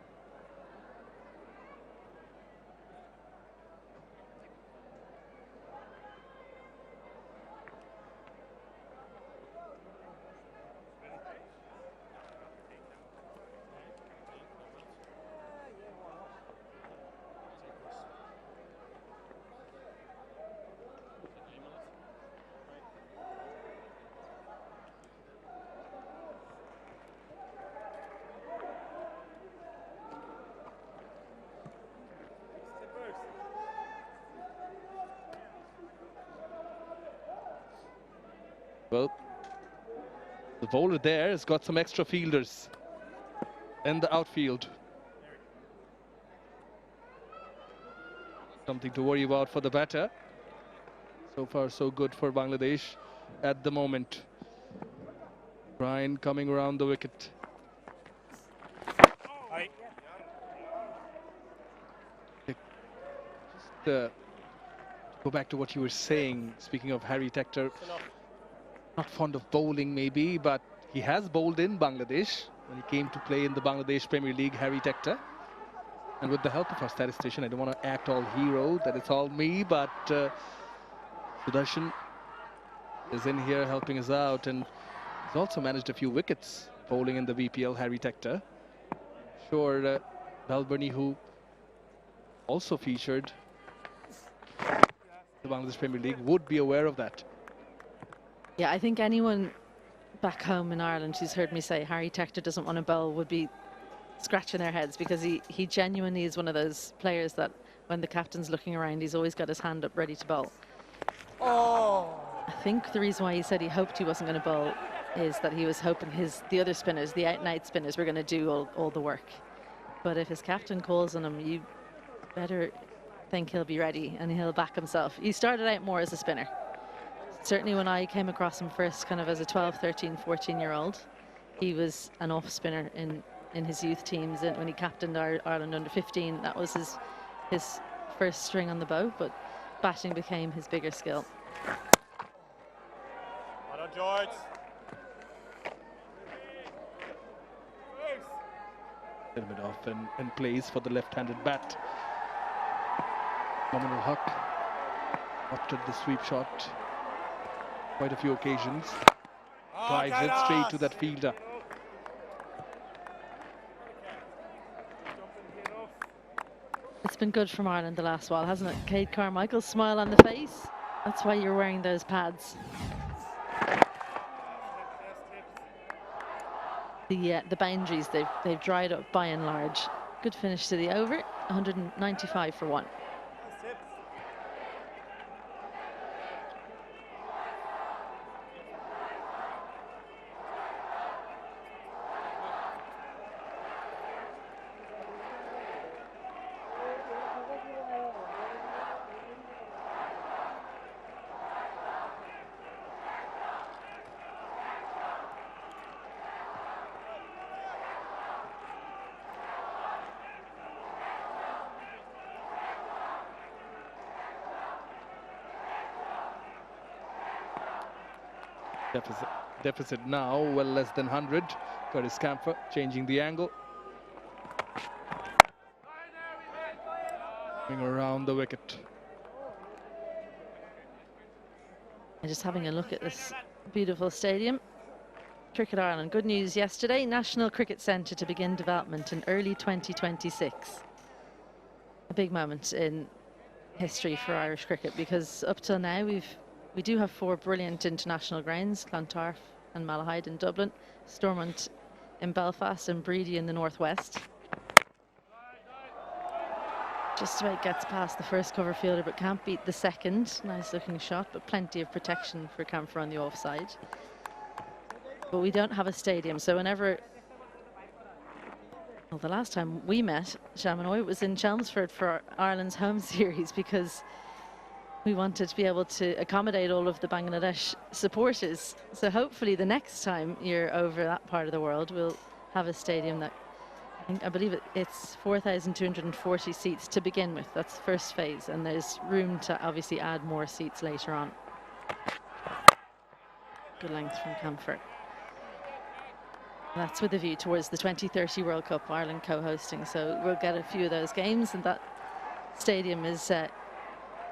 Well, the bowler there has got some extra fielders in the outfield. Something to worry about for the batter. So far, so good for Bangladesh at the moment. Ryan coming around the wicket. Just go back to what you were saying, speaking of 𝗂𝗧𝗃𝗃. Not fond of bowling maybe, but he has bowled in Bangladesh when he came to play in the Bangladesh Premier League, 𝗂𝗧𝗃𝗃. And with the help of our statistician, I don't want to act all hero, that it's all me, but Sudarshan is in here helping us out, and he's also managed a few wickets bowling in the BPL, 𝗂𝗧𝗃𝗃. Sure, Melbourne, who also featured the Bangladesh Premier League, would be aware of that. Yeah, I think anyone back home in Ireland who's heard me say 𝗂𝗧𝗃𝗃 doesn't want to bowl would be scratching their heads, because he genuinely is one of those players that when the captain's looking around, he's always got his hand up ready to bowl. I think the reason why he said he hoped he wasn't going to bowl is that he was hoping the other spinners, the out-and-out spinners, were going to do all the work. But if his captain calls on him, you better think he'll be ready and he'll back himself. He started out more as a spinner. Certainly when I came across him first, kind of as a 12, 13, 14-year-old, he was an off-spinner in his youth teams, and when he captained Ireland under 15, that was his first string on the bow, but batting became his bigger skill. Well done, George. A little bit off in place for the left-handed bat. Nominal Huck opted the sweep shot quite a few occasions. Drives it straight to that fielder. It's been good from Ireland the last while, hasn't it? Cade Carmichael's smile on the face. That's why you're wearing those pads. The boundaries, they've dried up by and large. Good finish to the over, 195 for 1. Deficit now well less than 100. Curtis Camphor changing the angle. Going around the wicket. And just having a look at this beautiful stadium. Cricket Ireland, good news yesterday. National Cricket Centre to begin development in early 2026. A big moment in history for Irish cricket, because up till now we do have 4 brilliant international grounds: Clontarf and Malahide in Dublin, Stormont in Belfast, and Breedy in the northwest. Just about gets past the first cover fielder, but can't beat the second. Nice looking shot, but plenty of protection for Camphor on the offside. But we don't have a stadium, so whenever... Well, the last time we met, Shamanoy, was in Chelmsford for Ireland's home series, because we wanted to be able to accommodate all of the Bangladesh supporters. So hopefully the next time you're over that part of the world, we'll have a stadium that, I believe it's 4,240 seats to begin with. That's the first phase, and there's room to obviously add more seats later on. Good length from Camphor. That's with a view towards the 2030 World Cup, Ireland co-hosting. So we'll get a few of those games, and that stadium is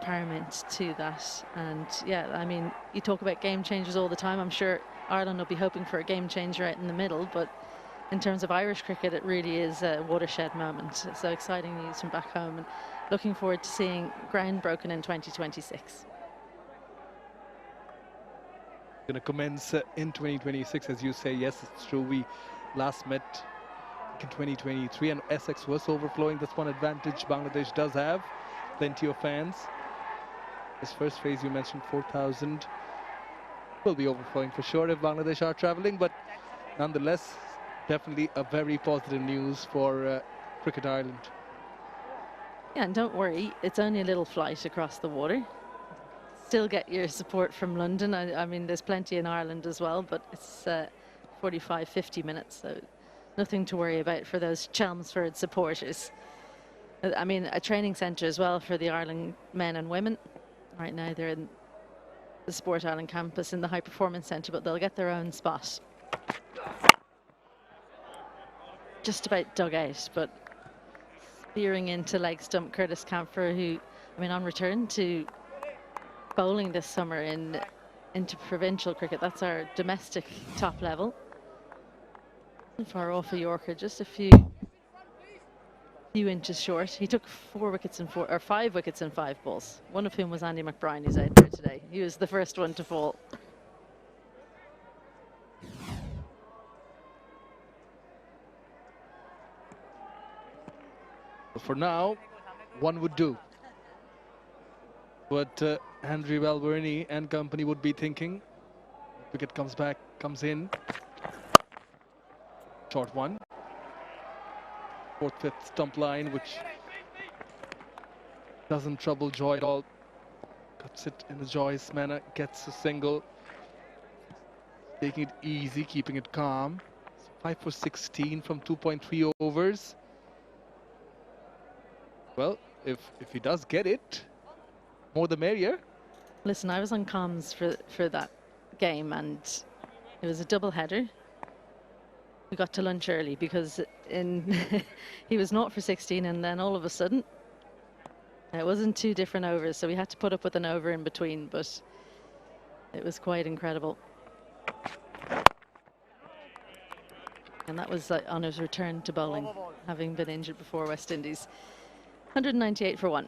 paramount to that. And yeah, I mean, you talk about game changers all the time. I'm sure Ireland will be hoping for a game changer out in the middle, but in terms of Irish cricket, it really is a watershed moment. So exciting news from back home, and looking forward to seeing ground broken in 2026. Going to commence in 2026, as you say. Yes, it's true. We last met in 2023, and Essex was overflowing. That's one advantage Bangladesh does have. Plenty of fans. This first phase you mentioned 4,000. will be overflowing for sure if Bangladesh are travelling, but nonetheless, definitely a very positive news for Cricket Ireland. Yeah, and don't worry, it's only a little flight across the water. Still get your support from London. I mean, there's plenty in Ireland as well, but it's 45, 50 minutes, so nothing to worry about for those Chelmsford supporters. I mean, a training centre as well for the Ireland men and women. Right now they're in the Sport Island campus in the High Performance Centre, but they'll get their own spot. Just about dug out, but spearing into leg stump Curtis Camphor, who, I mean, on return to bowling this summer into provincial cricket. That's our domestic top level. Far off a Yorker, just a few inches short. He took 5 wickets in 5 balls. One of whom was Andy McBride, who's out there today. He was the first one to fall. For now, one would do. But Andrew Balburney and company would be thinking. Wicket comes in. Short one. 4th, 5th stump line, which doesn't trouble Joy at all. Cuts it in a joyous manner, gets a single. Taking it easy, keeping it calm. 5 for 16 from 2.3 overs. Well, if he does get it, more the merrier. Listen, I was on comms for that game, and it was a double header. We got to lunch early because he was 0 for 16, and then all of a sudden it wasn't 2 different overs, so we had to put up with an over in between, but it was quite incredible. And that was on his return to bowling, having been injured before West Indies. 198 for 1.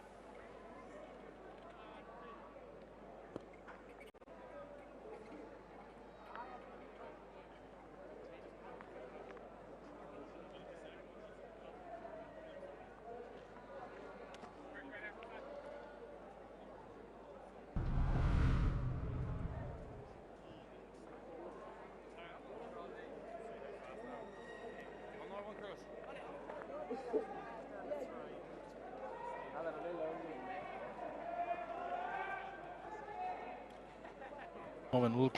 Owen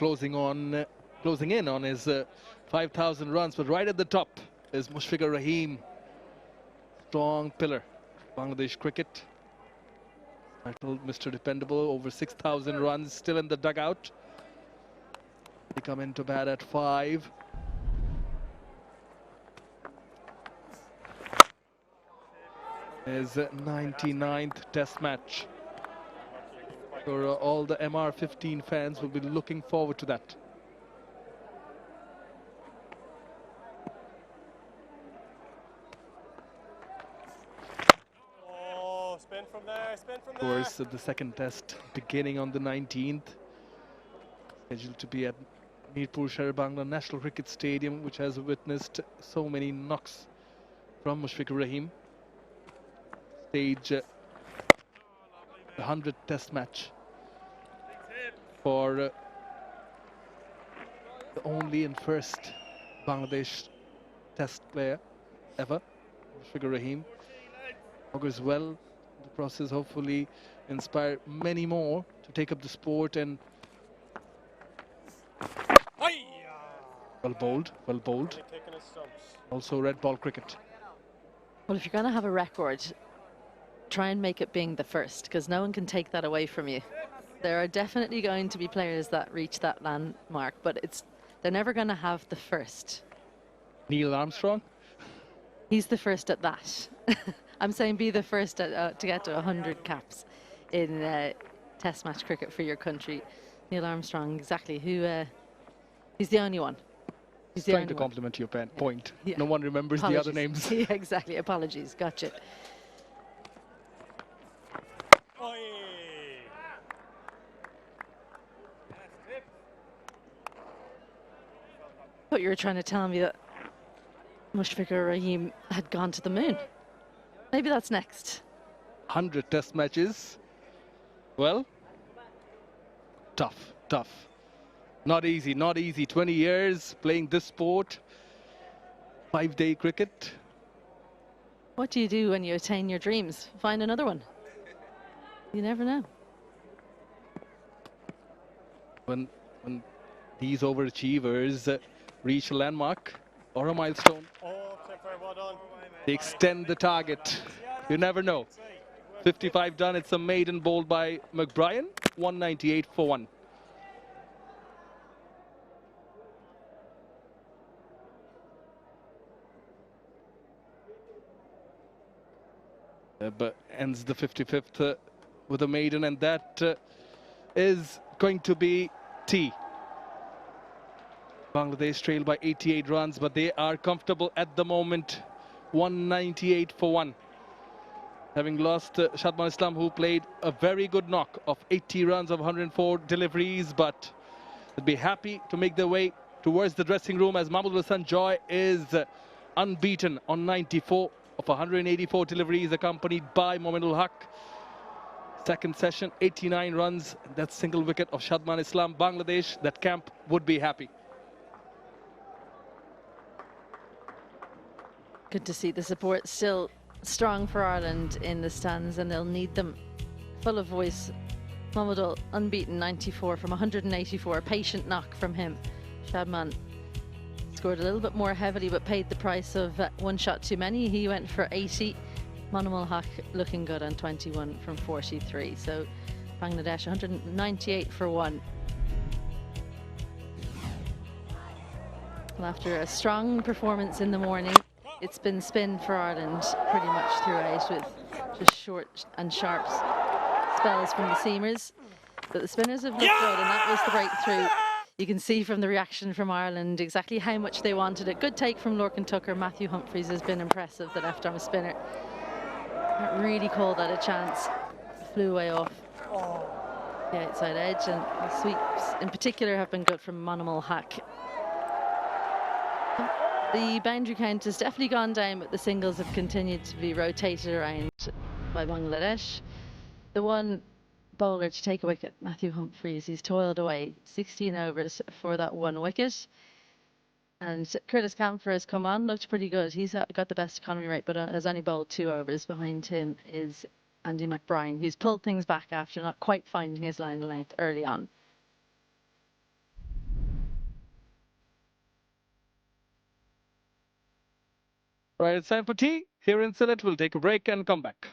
closing in on his 5,000 runs, but right at the top is Mushfiqur Rahim. Strong pillar, Bangladesh cricket. Titled Mr. Dependable, over 6,000 runs, still in the dugout. They come into bat at 5. His 99th Test match. So all the MR15 fans will be looking forward to that. Oh, spin from there, spin from Of there. course, the second test beginning on the 19th. Scheduled to be at Mirpur Sher-Bangla National Cricket Stadium, which has witnessed so many knocks from Mushfiqur Rahim. Stage the 100th Test match for the only and first Bangladesh Test player ever, Mushfiqur Rahim. Augurs well. The process hopefully inspire many more to take up the sport. And well bowled. Also red ball cricket. Well, if you're going to have a record, try and make it being the first, because no one can take that away from you. There are definitely going to be players that reach that landmark, but they're never going to have the first. Neil Armstrong? He's the first at that. I'm saying be the first to get to 100 caps in Test match cricket for your country. Neil Armstrong, exactly. He's the only one. He's trying to compliment your point. Yeah. No one remembers the other names. Yeah, exactly. Apologies. Gotcha. I thought you were trying to tell me that Mushfiqur Rahim had gone to the moon. Maybe that's next. 100 Test matches. Well, tough. Not easy, not easy. 20 years playing this sport. 5-day cricket. What do you do when you attain your dreams? Find another one. You never know. When these overachievers reach a landmark or a milestone, they extend the target. You never know. 55 done. It's a maiden bowled by McBrien. 198 for 1. But ends the 55th with a maiden, and that is going to be T. Bangladesh trail by 88 runs, but they are comfortable at the moment. 198 for 1. Having lost Shadman Islam, who played a very good knock of 80 runs of 104 deliveries, but they'll be happy to make their way towards the dressing room as Mahmood Hassan Joy is unbeaten on 94 of 184 deliveries, accompanied by Mominul Haq. Second session, 89 runs. That single wicket of Shadman Islam. Bangladesh, that camp would be happy. Good to see the support still strong for Ireland in the stands, and they'll need them. Full of voice. Mominul unbeaten, 94 from 184. A patient knock from him. Shadman scored a little bit more heavily, but paid the price of one shot too many. He went for 80. Mominul Haq looking good on 21 from 43. So Bangladesh 198 for 1. Well, after a strong performance in the morning, it's been spin for Ireland pretty much throughout, with just short and sharp spells from the seamers. But the spinners have looked good, and that was the breakthrough. You can see from the reaction from Ireland exactly how much they wanted it. Good take from Lorcan Tucker. Matthew Humphries has been impressive, the left-arm spinner. Can't really call that a chance. Flew away off the outside edge, and the sweeps in particular have been good from Mominul Haq. The boundary count has definitely gone down, but the singles have continued to be rotated around by Bangladesh. The one bowler to take a wicket, Matthew Humphries, he's toiled away 16 overs for that one wicket. And Curtis Camphor has come on, looked pretty good. He's got the best economy rate, but has only bowled 2 overs. Behind him is Andy McBrien, who's pulled things back after not quite finding his line of length early on. Right, it's time for tea. Here in Sylhet, we'll take a break and come back.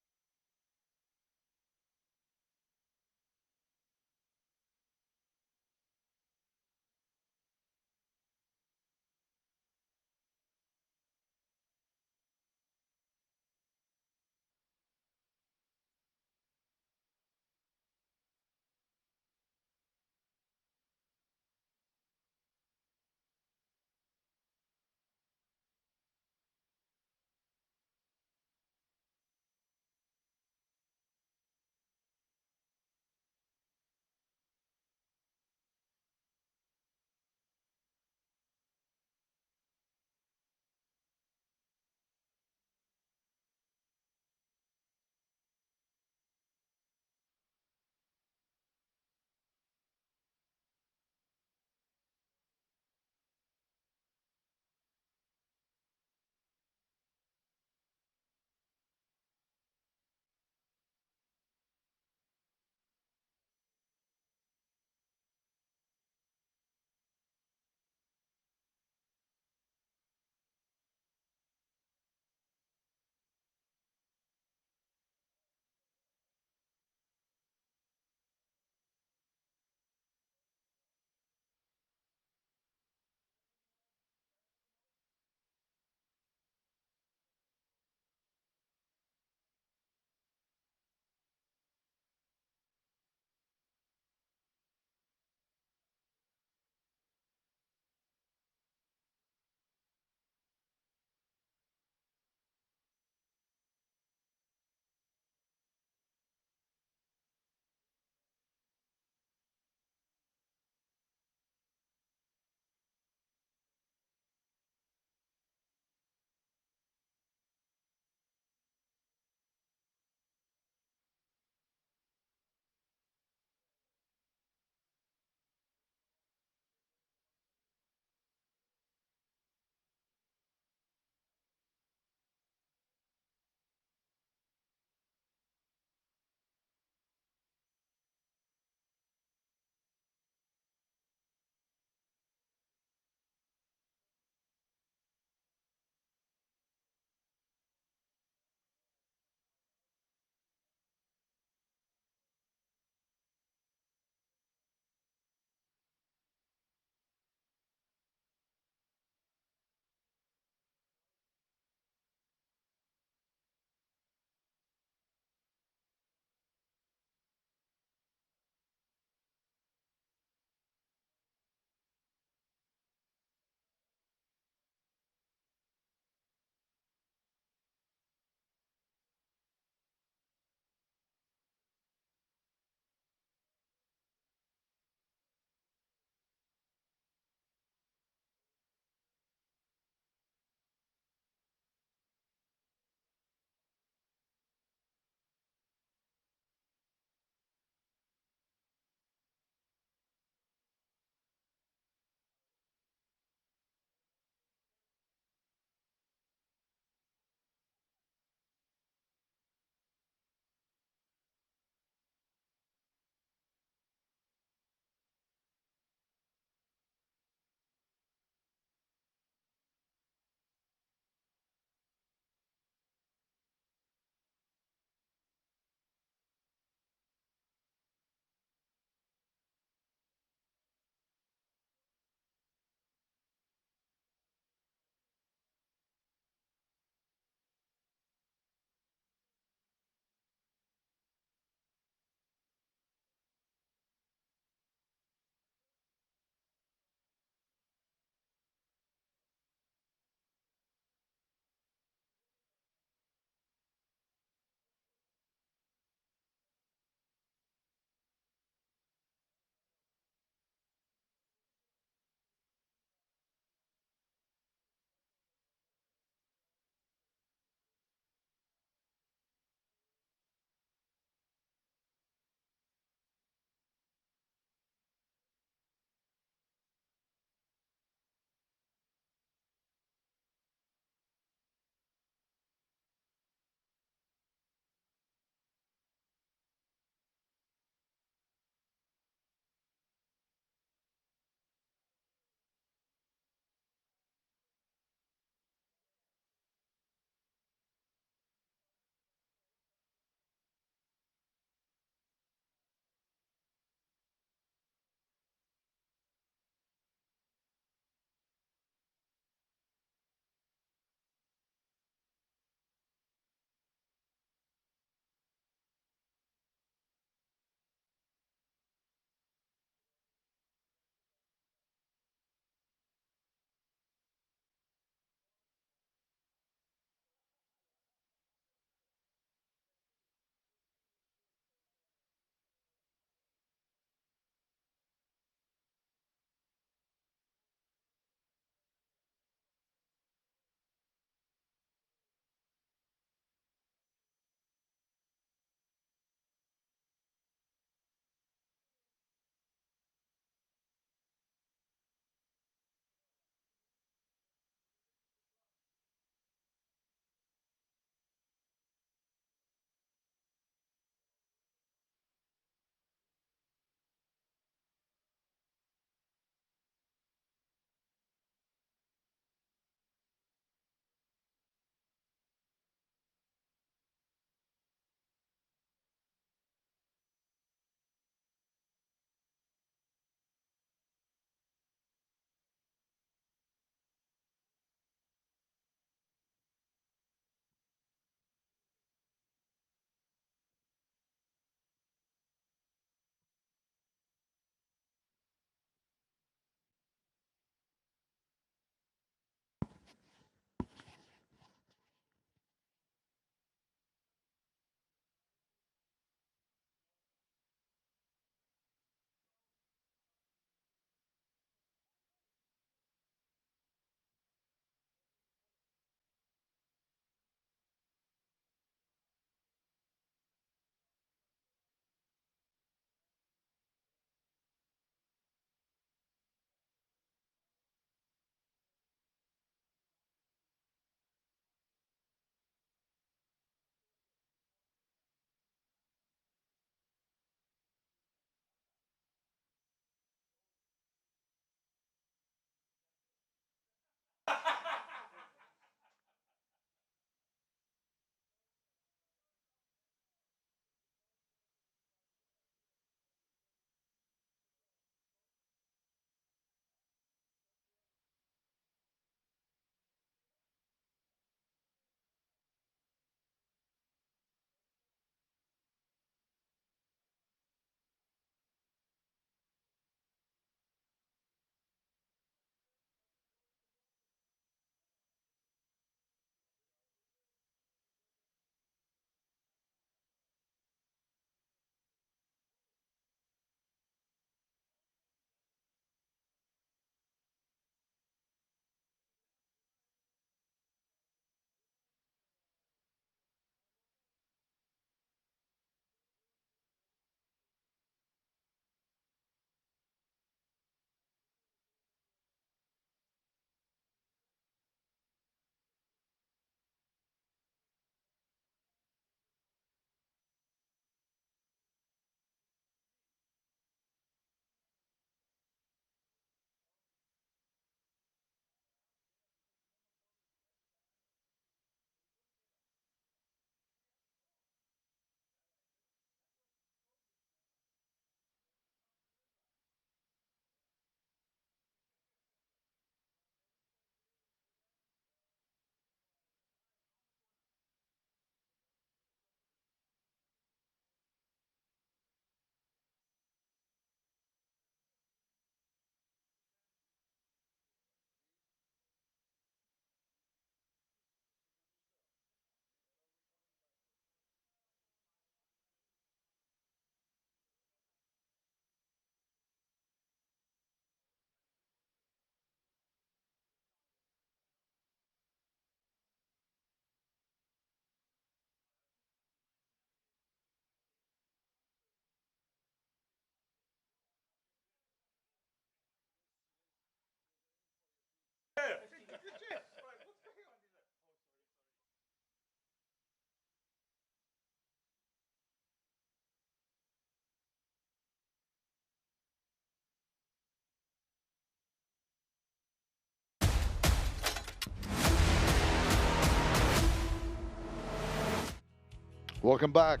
Welcome back.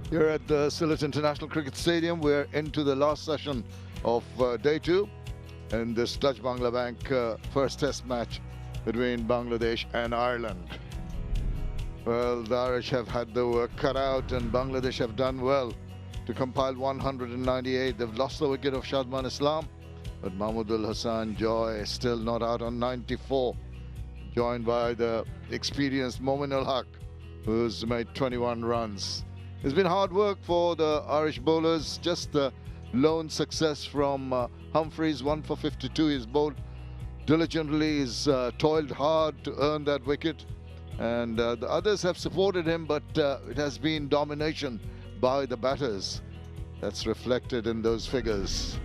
Here at the Sylhet International Cricket Stadium, we're into the last session of day 2 in this Dutch Bangla Bank first test match between Bangladesh and Ireland. Well, the Irish have had the work cut out and Bangladesh have done well to compile 198. They've lost the wicket of Shadman Islam, but Mahmudul Hasan Joy is still not out on 94, joined by the experienced Momin ul Haq, who's made 21 runs. It's been hard work for the Irish bowlers, just the lone success from Humphreys, 1 for 52. He's bowled diligently, he's toiled hard to earn that wicket, and the others have supported him, but it has been domination by the batters. That's reflected in those figures.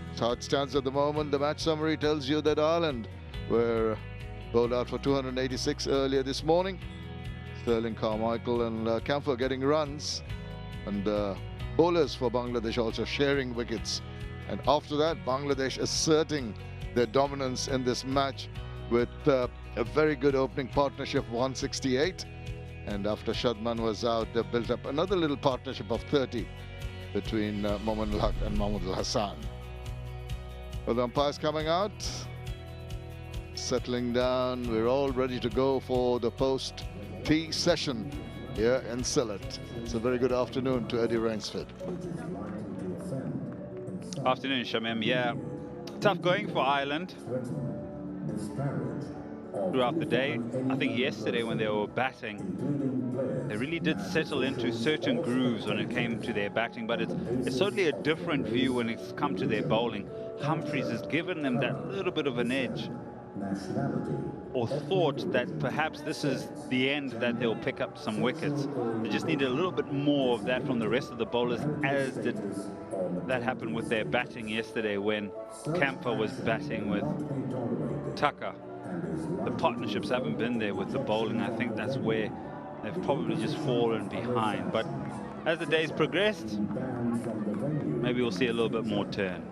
That's how it stands at the moment. The match summary tells you that Ireland were bowled out for 286 earlier this morning. Sterling, Carmichael and Camphor getting runs, and bowlers for Bangladesh also sharing wickets. And after that, Bangladesh asserting their dominance in this match with a very good opening partnership of 168. And after Shadman was out, they built up another little partnership of 30 between Momin ul Haq and Mahmudul Hasan. Well, the umpires coming out, settling down. We're all ready to go for the post-tea session here in Sylhet. It's a very good afternoon to Eddie Rainsford. Afternoon, Shamim. Yeah, tough going for Ireland throughout the day. I think yesterday when they were batting, they really did settle into certain grooves when it came to their batting, but it's totally a different view when it's come to their bowling. Humphreys has given them that little bit of an edge, or thought that perhaps this is the end, that they'll pick up some wickets. They just needed a little bit more of that from the rest of the bowlers, as did that happen with their batting yesterday when Camphor was batting with Tucker. The partnerships haven't been there with the bowling. I think that's where they've probably just fallen behind. But as the days progressed, maybe we'll see a little bit more turn.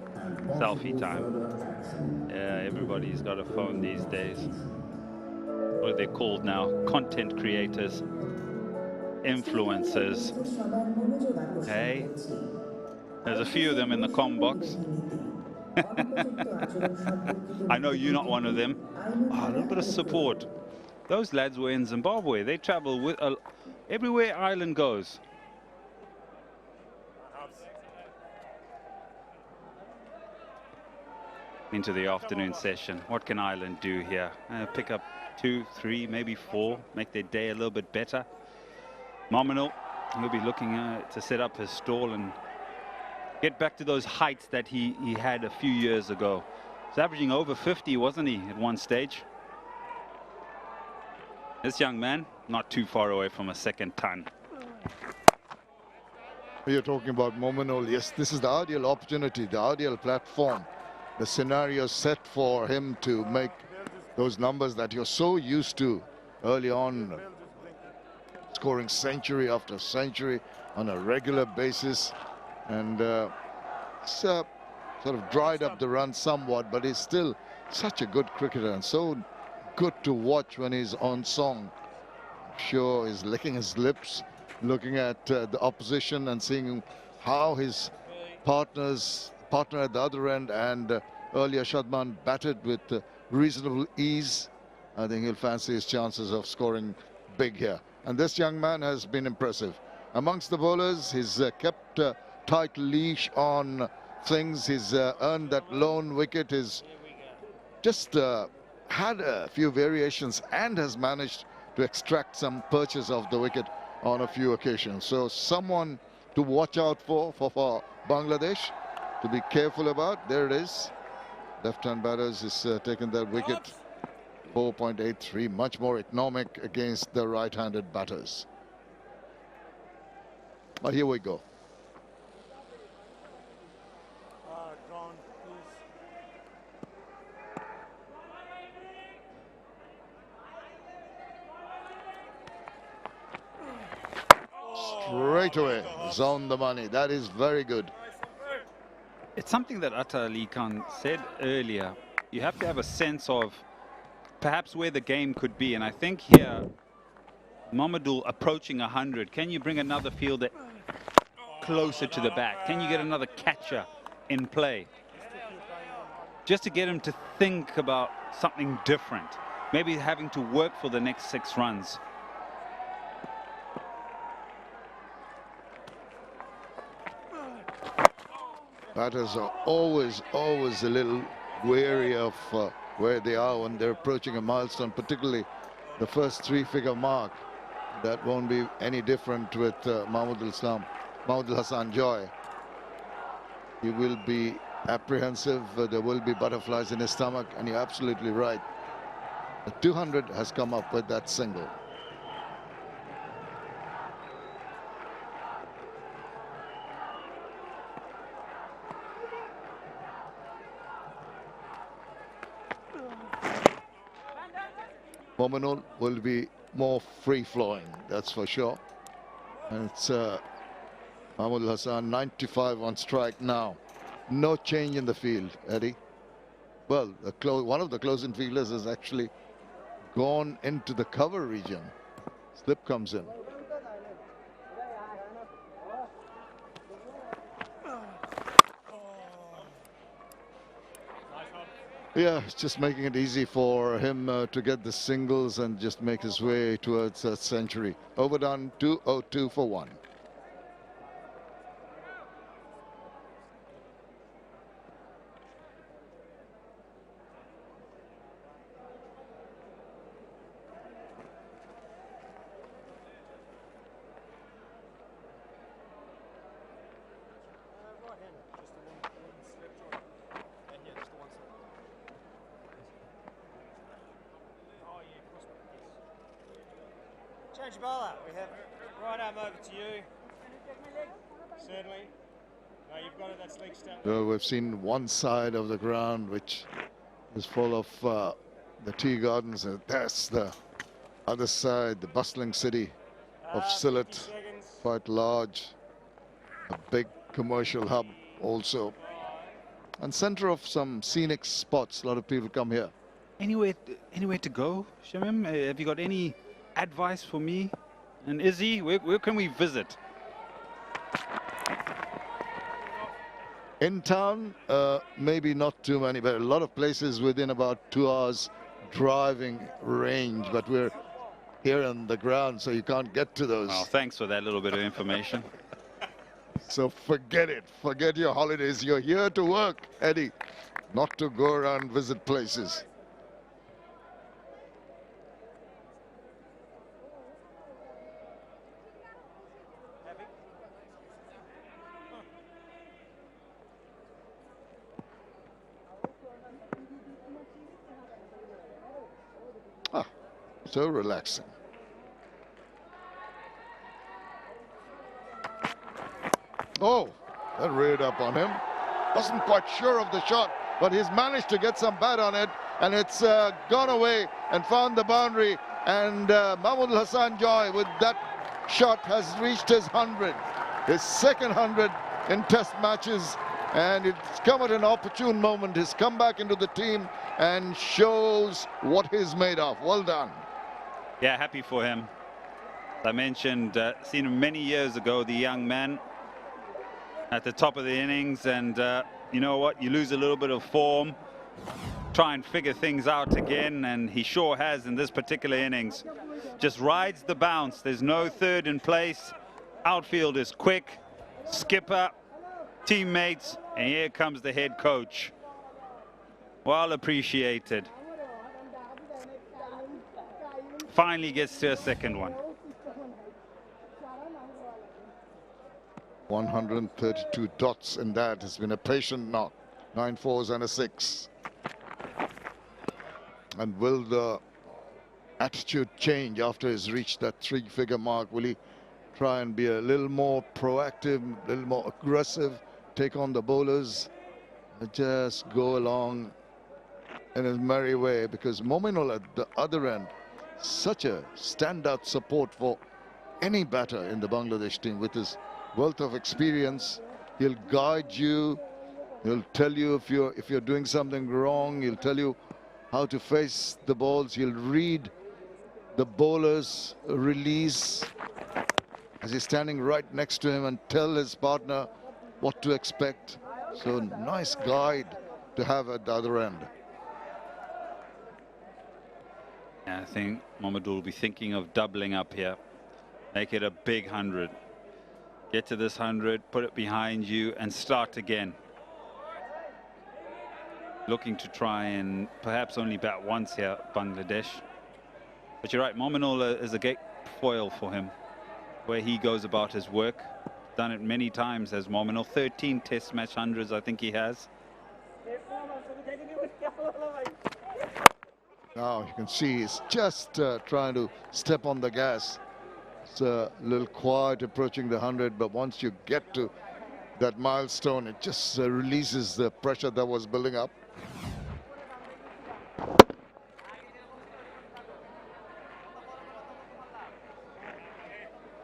Selfie time. Yeah, everybody's got a phone these days. What are they called now? Content creators, influencers. Hey, there's a few of them in the comm box. I know you're not one of them. Oh, a little bit of support. Those lads were in Zimbabwe. They travel with everywhere Ireland goes. Into the afternoon session. What can Ireland do here? Pick up 2, 3, maybe 4, make their day a little bit better. Mominal, he'll be looking to set up his stall and get back to those heights that he had a few years ago. He's averaging over 50, wasn't he, at one stage? This young man, not too far away from a second ton. You're talking about Mominul. Yes, this is the ideal opportunity, the ideal platform, the scenario set for him to make those numbers that you're so used to early on, scoring century after century on a regular basis. And sort of dried up the run somewhat, but he's still such a good cricketer and so good to watch when he's on song. I'm sure he's licking his lips, looking at the opposition and seeing how his partner at the other end and earlier Shadman batted with reasonable ease. I think he'll fancy his chances of scoring big here. And this young man has been impressive. Amongst the bowlers, he's kept tight leash on things. He's earned that lone wicket. He's just had a few variations and has managed to extract some perches of the wicket on a few occasions. So someone to watch out for Bangladesh, to be careful about. There it is. Left-hand batters is taken that wicket. 4.83, much more economic against the right-handed batters. But here we go. Straight away, zone the money. That is very good. It's something that Atta Ali Khan said earlier. You have to have a sense of perhaps where the game could be. And I think here, Mamadul approaching 100. Can you bring another fielder closer to the bat? Can you get another catcher in play? Just to get him to think about something different. Maybe having to work for the next 6 runs. Batters are always a little wary of where they are when they're approaching a milestone, particularly the first 3-figure mark. That won't be any different with Mahmood Hassan Joy. He will be apprehensive. There will be butterflies in his stomach, and you're absolutely right. The 200 has come up with that single. Mominul will be more free-flowing, that's for sure. And it's Mahmood Hassan, 95 on strike now. No change in the field, Eddie. Well, one of the close-in fielders has actually gone into the cover region. Slip comes in. Yeah, it's just making it easy for him to get the singles and just make his way towards a century. Overdone, 202 for 1. 𝗂𝗶𝗱𝗲, we have right arm over to you. Certainly. No, you've got it, that's leg step. So we've seen one side of the ground which is full of the tea gardens, and that's the other side, the bustling city of Sylhet, quite large, a big commercial hub also, and center of some scenic spots. A lot of people come here. Anywhere to go, Shamim? Have you got any advice for me and Izzy? Where can we visit? In town, maybe not too many, but a lot of places within about 2 hours driving range. But we're here on the ground, so you can't get to those. Oh, thanks for that little bit of information. So forget it. Forget your holidays. You're here to work, Eddie, not to go around and visit places. So relaxing. Oh, that reared up on him. Wasn't quite sure of the shot, but he's managed to get some bat on it, and it's gone away and found the boundary. And Mahmood Hassan Joy with that shot has reached his 100, his second 100 in test matches. And it's come at an opportune moment. He's come back into the team and shows what he's made of. Well done. Yeah, happy for him. As I mentioned, seen him many years ago, the young man at the top of the innings, and you know what, you lose a little bit of form, try and figure things out again, and he sure has in this particular innings. Just rides the bounce. There's no third in place. Outfield is quick, skipper, teammates, and here comes the head coach. Well appreciated. Finally gets to a second one. 132 dots in that. Has been a patient knock. 9 fours and a 6. And will the attitude change after he's reached that 3-figure mark? Will he try and be a little more proactive, a little more aggressive, take on the bowlers, just go along in his merry way? Because Mominul at the other end, such a standout support for any batter in the Bangladesh team. With his wealth of experience, he'll guide you, he'll tell you if you're doing something wrong, he'll tell you how to face the balls, he'll read the bowler's release as he's standing right next to him and tell his partner what to expect. So nice guide to have at the other end. And I think Mohammed will be thinking of doubling up here. Make it a big 100. Get to this 100, put it behind you, and start again. Looking to try and perhaps only bat once here, Bangladesh. But you're right, Mominul is a great foil for him, where he goes about his work. Done it many times as Mominul. 13 test match hundreds, I think he has. Now you can see he's just trying to step on the gas. It's a little quiet approaching the 100, but once you get to that milestone, it just releases the pressure that was building up.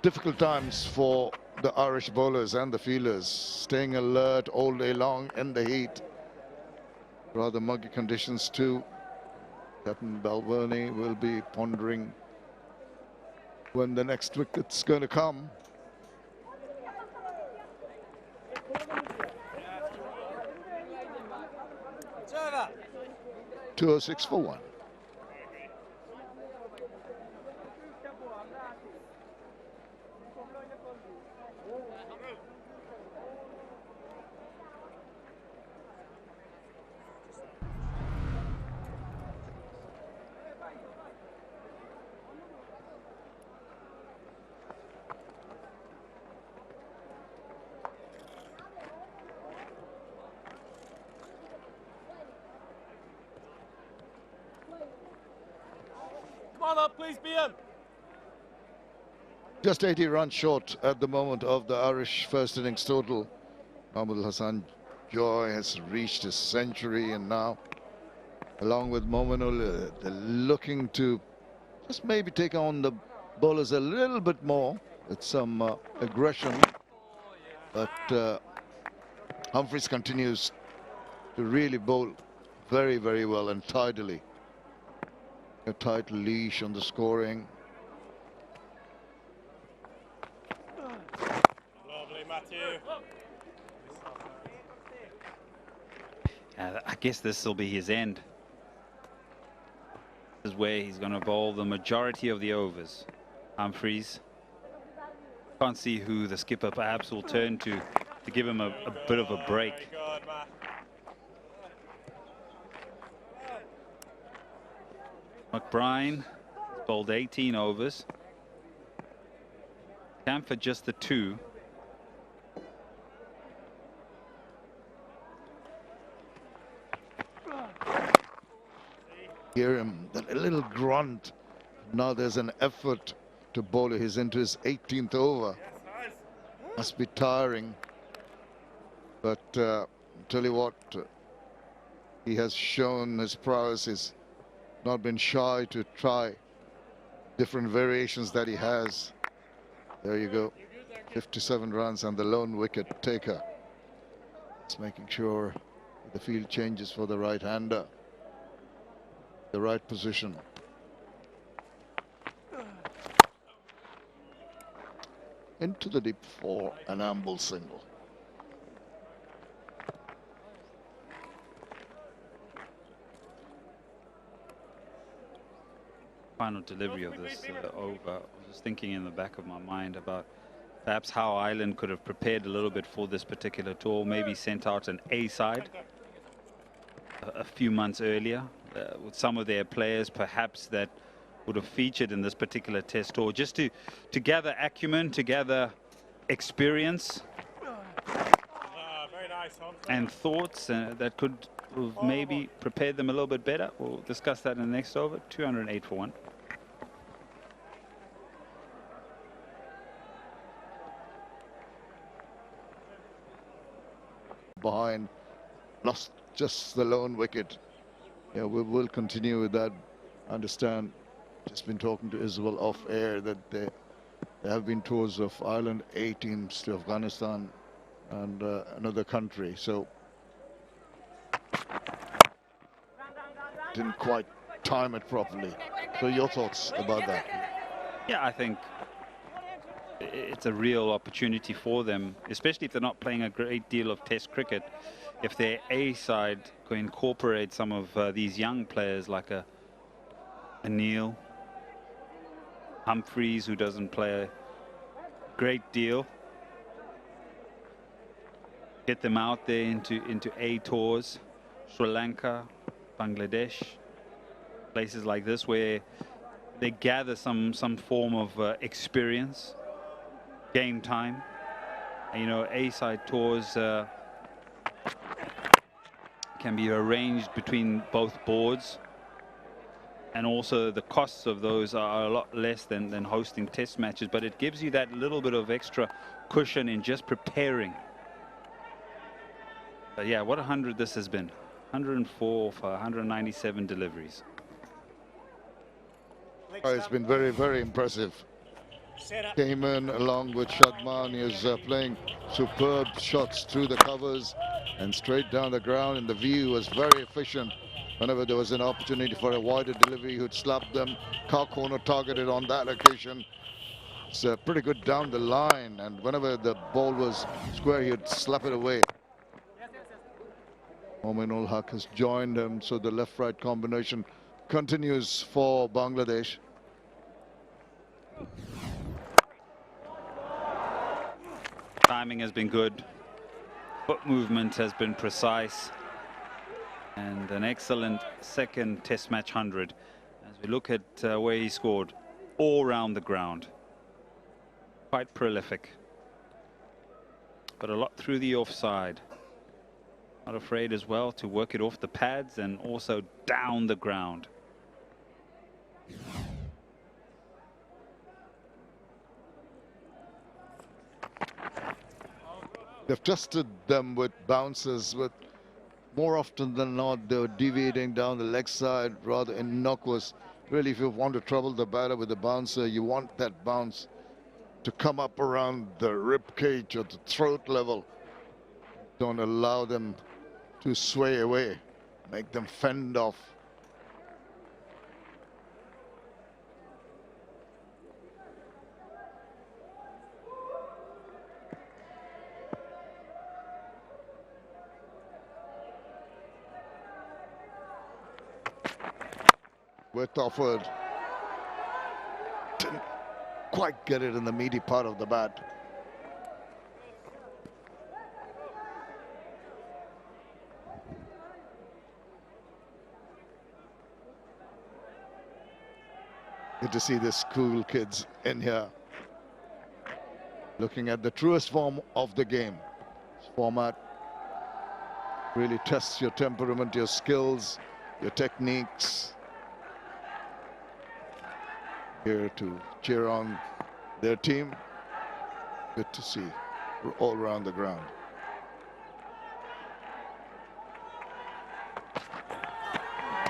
Difficult times for the Irish bowlers and the fielders, staying alert all day long in the heat. Rather muggy conditions too. Captain Balvenie will be pondering when the next wicket's going to come. It's over. 206 for 1. Come on up, please, BM. Just 80 runs short at the moment of the Irish first innings total. Mahmoud Hassan Joy has reached his century, and now, along with Mominul, they're looking to just maybe take on the bowlers a little bit more with some aggression. But Humphreys continues to really bowl very, very well and tidily. A tight leash on the scoring. Lovely, Matthew. I guess this will be his end. This is where he's going to bowl the majority of the overs. Humphreys. Can't see who the skipper perhaps will turn to give him a bit of a break. Very good, Matt. McBride bowled 18 overs. Camphor just the 2. Hear him, that little grunt. Now there's an effort to bowl. He's into his 18th over. Must be tiring. But tell you what, he has shown his prowess. He's not been shy to try different variations that he has. There you go. 57 runs and the lone wicket taker. It's making sure the field changes for the right-hander. The right position. Into the deep for an amble single. Final delivery of this over. I was just thinking in the back of my mind about perhaps how Ireland could have prepared a little bit for this particular tour, maybe sent out an A side a few months earlier with some of their players perhaps that would have featured in this particular test tour, just to gather acumen, to gather experience Very nice, and thoughts that could have maybe prepared them a little bit better. We'll discuss that in the next over. 208 for 1. Behind, lost just the lone wicket. Yeah, we will continue with that. I understand, just been talking to Isabel off air, that there have been tours of Ireland, 8 teams to Afghanistan and another country. So didn't quite time it properly. So your thoughts about that? Yeah, I think it's a real opportunity for them, especially if they're not playing a great deal of Test cricket. If their A side can incorporate some of these young players like a Neil Humphreys, who doesn't play a great deal, get them out there into A tours, Sri Lanka, Bangladesh, places like this where they gather some form of experience, game time. And, you know, A-side tours can be arranged between both boards, and also the costs of those are a lot less than hosting Test matches, but it gives you that little bit of extra cushion in just preparing. But yeah, what 100 this has been. 104 for 197 deliveries. It's been very, very impressive. Came in along with Shadman. He is playing superb shots through the covers and straight down the ground, and the view was very efficient. Whenever there was an opportunity for a wider delivery, he would slap them. Car corner targeted on that occasion. It's pretty good down the line, and whenever the ball was square, he would slap it away. Momin Haq has joined him, so the left-right combination continues for Bangladesh. Timing has been good. Foot movement has been precise. And an excellent second Test match 100 as we look at where he scored all around the ground. Quite prolific, but a lot through the offside. Not afraid as well to work it off the pads and also down the ground. They've tested them with bounces, but more often than not, they were deviating down the leg side, rather innocuous. Really, if you want to trouble the batter with the bouncer, you want that bounce to come up around the rib cage or the throat level. Don't allow them to sway away, make them fend off. Width offered. Didn't quite get it in the meaty part of the bat. Good to see the school kids in here looking at the truest form of the game. This format really tests your temperament, your skills, your techniques. Here to cheer on their team. Good to see all around the ground.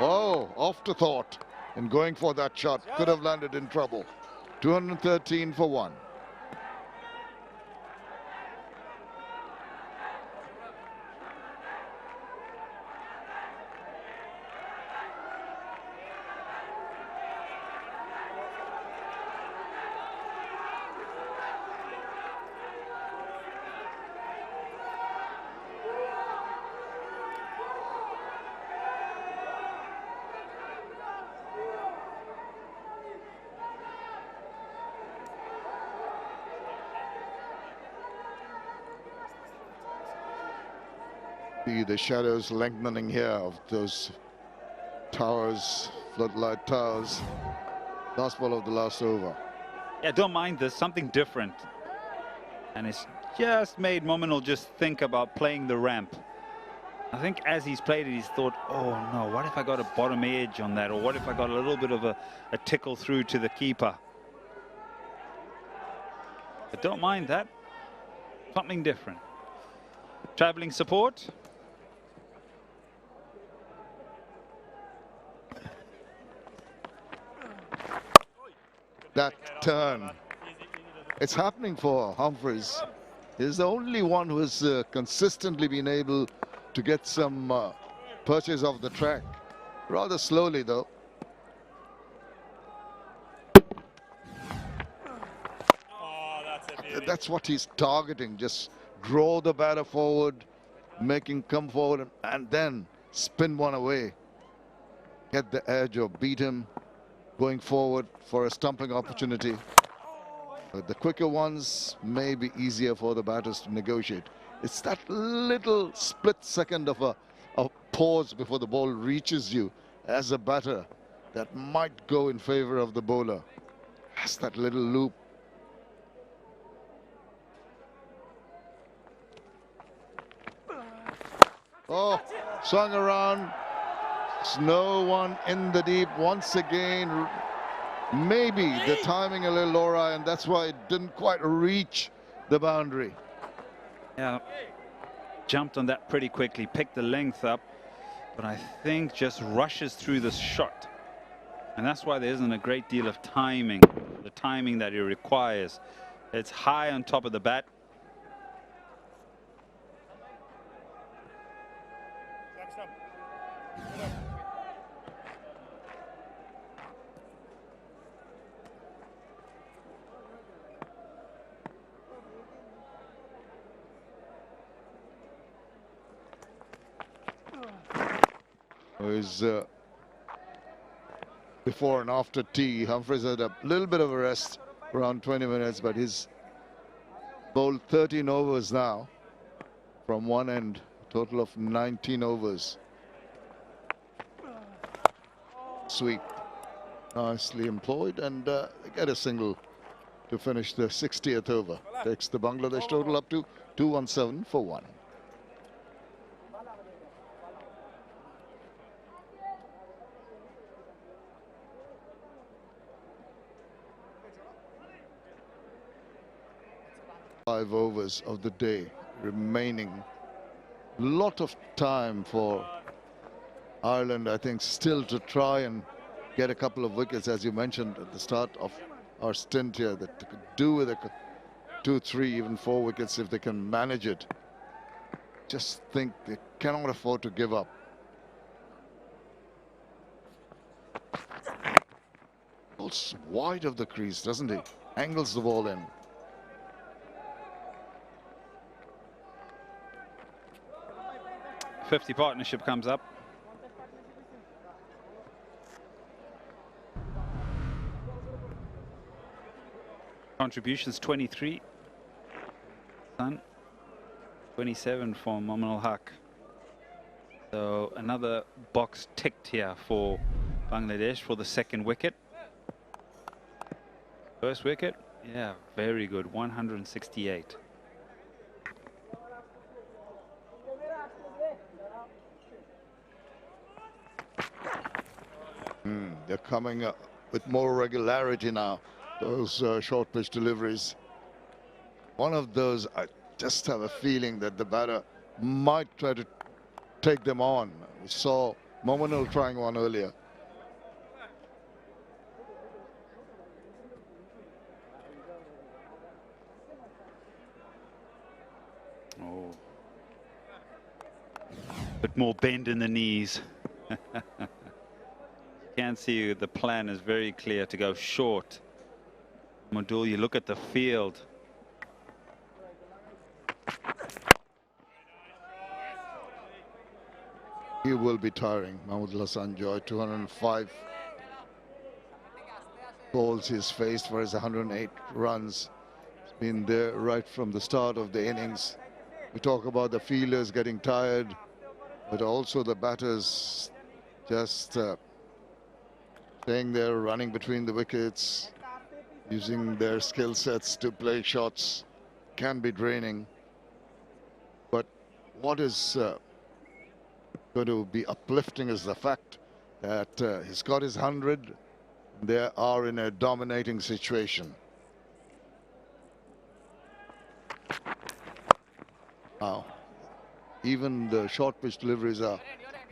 Oh, afterthought in going for that shot. Could have landed in trouble. 213 for 1. See the shadows lengthening here of those towers, floodlight towers. Last ball of the last over. Yeah, don't mind this, something different. And it's just made Mominul just think about playing the ramp. I think as he's played it, he's thought, oh no, what if I got a bottom edge on that? Or what if I got a little bit of a tickle through to the keeper? But don't mind that. Something different. Traveling support. That turn. It's happening for Humphreys. He's the only one who has consistently been able to get some purchase of the track. Rather slowly though. that's what he's targeting. Just draw the batter forward, make him come forward, and then spin one away. Get the edge or beat him going forward for a stumping opportunity. But the quicker ones may be easier for the batters to negotiate. It's that little split second of a pause before the ball reaches you as a batter that might go in favor of the bowler. Has that little loop. Oh, swung around. There's no one in the deep once again. Maybe the timing a little awry, and that's why it didn't quite reach the boundary. Yeah, jumped on that pretty quickly, picked the length up, but I think just rushes through this shot. And that's why there isn't a great deal of timing, the timing that it requires. It's high on top of the bat. Is before and after tea, Humphreys had a little bit of a rest, around 20 minutes, but he's bowled 13 overs now from one end, total of 19 overs. Sweep, nicely employed, and get a single to finish the 60th over. Takes the Bangladesh total up to 217 for 1. Five overs of the day remaining. Lot of time for Ireland, I think, still to try and get a couple of wickets, as you mentioned at the start of our stint here, that they could do with a 2, 3, even 4 wickets if they can manage it. Just think they cannot afford to give up. Bowls wide of the crease, doesn't he? Angles the ball in. 𝗵𝗵 partnership comes up. Contributions 23. 27 for Momin al-Haq. So another box ticked here for Bangladesh for the second wicket. First wicket, yeah, very good, 168. They're coming up with more regularity now, those short pitch deliveries. One of those, I just have a feeling that the batter might try to take them on. We saw Mominul trying one earlier. Oh, bit more bend in the knees. Can see the plan is very clear to go short. Madul, you look at the field. He will be tiring. Mahmood Hassan Joy, 205 balls he's faced for his 108 runs. He's been there right from the start of the innings. We talk about the fielders getting tired, but also the batters just staying there, running between the wickets, using their skill sets to play shots, can be draining. But what is going to be uplifting is the fact that he's got his 100. They are in a dominating situation. Now, even the short pitch deliveries are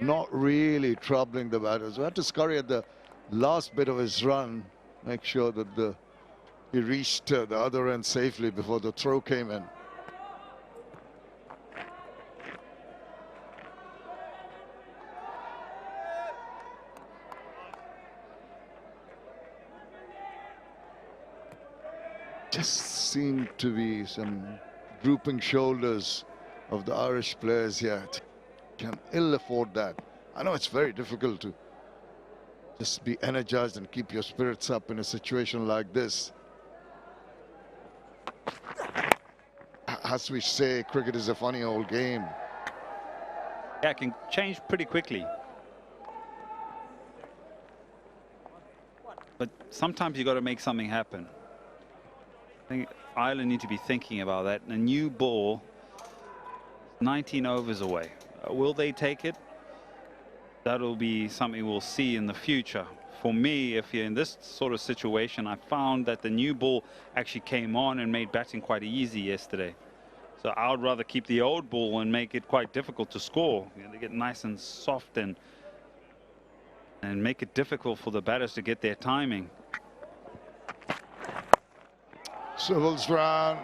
not really troubling the batters. We had to scurry at the last bit of his run, make sure that he reached the other end safely before the throw came in. Just seem to be some drooping shoulders of the Irish players here. Can ill afford that. I know it's very difficult to just be energized and keep your spirits up in a situation like this. As we say, cricket is a funny old game. Yeah, it can change pretty quickly. But sometimes you got to make something happen. I think Ireland need to be thinking about that. A new ball, 19 overs away. Will they take it? That'll be something we'll see in the future. For me, if you're in this sort of situation, I found that the new ball actually came on and made batting quite easy yesterday. So I would rather keep the old ball and make it quite difficult to score. You know, they get nice and soft and make it difficult for the batters to get their timing. Swivels round,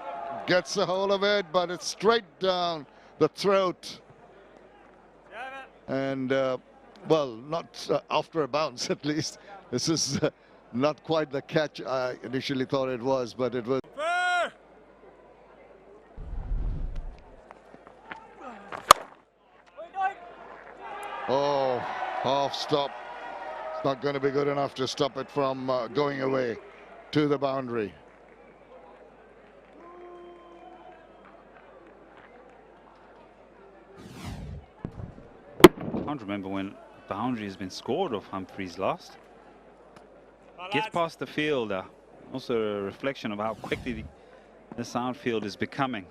gets a hold of it, but it's straight down the throat. And, well, not after a bounce, at least. This is not quite the catch I initially thought it was, but it was. Oh, half stop. It's not going to be good enough to stop it from going away to the boundary. I can't remember when boundary has been scored off Humphreys last. Gets past the fielder. Also a reflection of how quickly this outfield is becoming.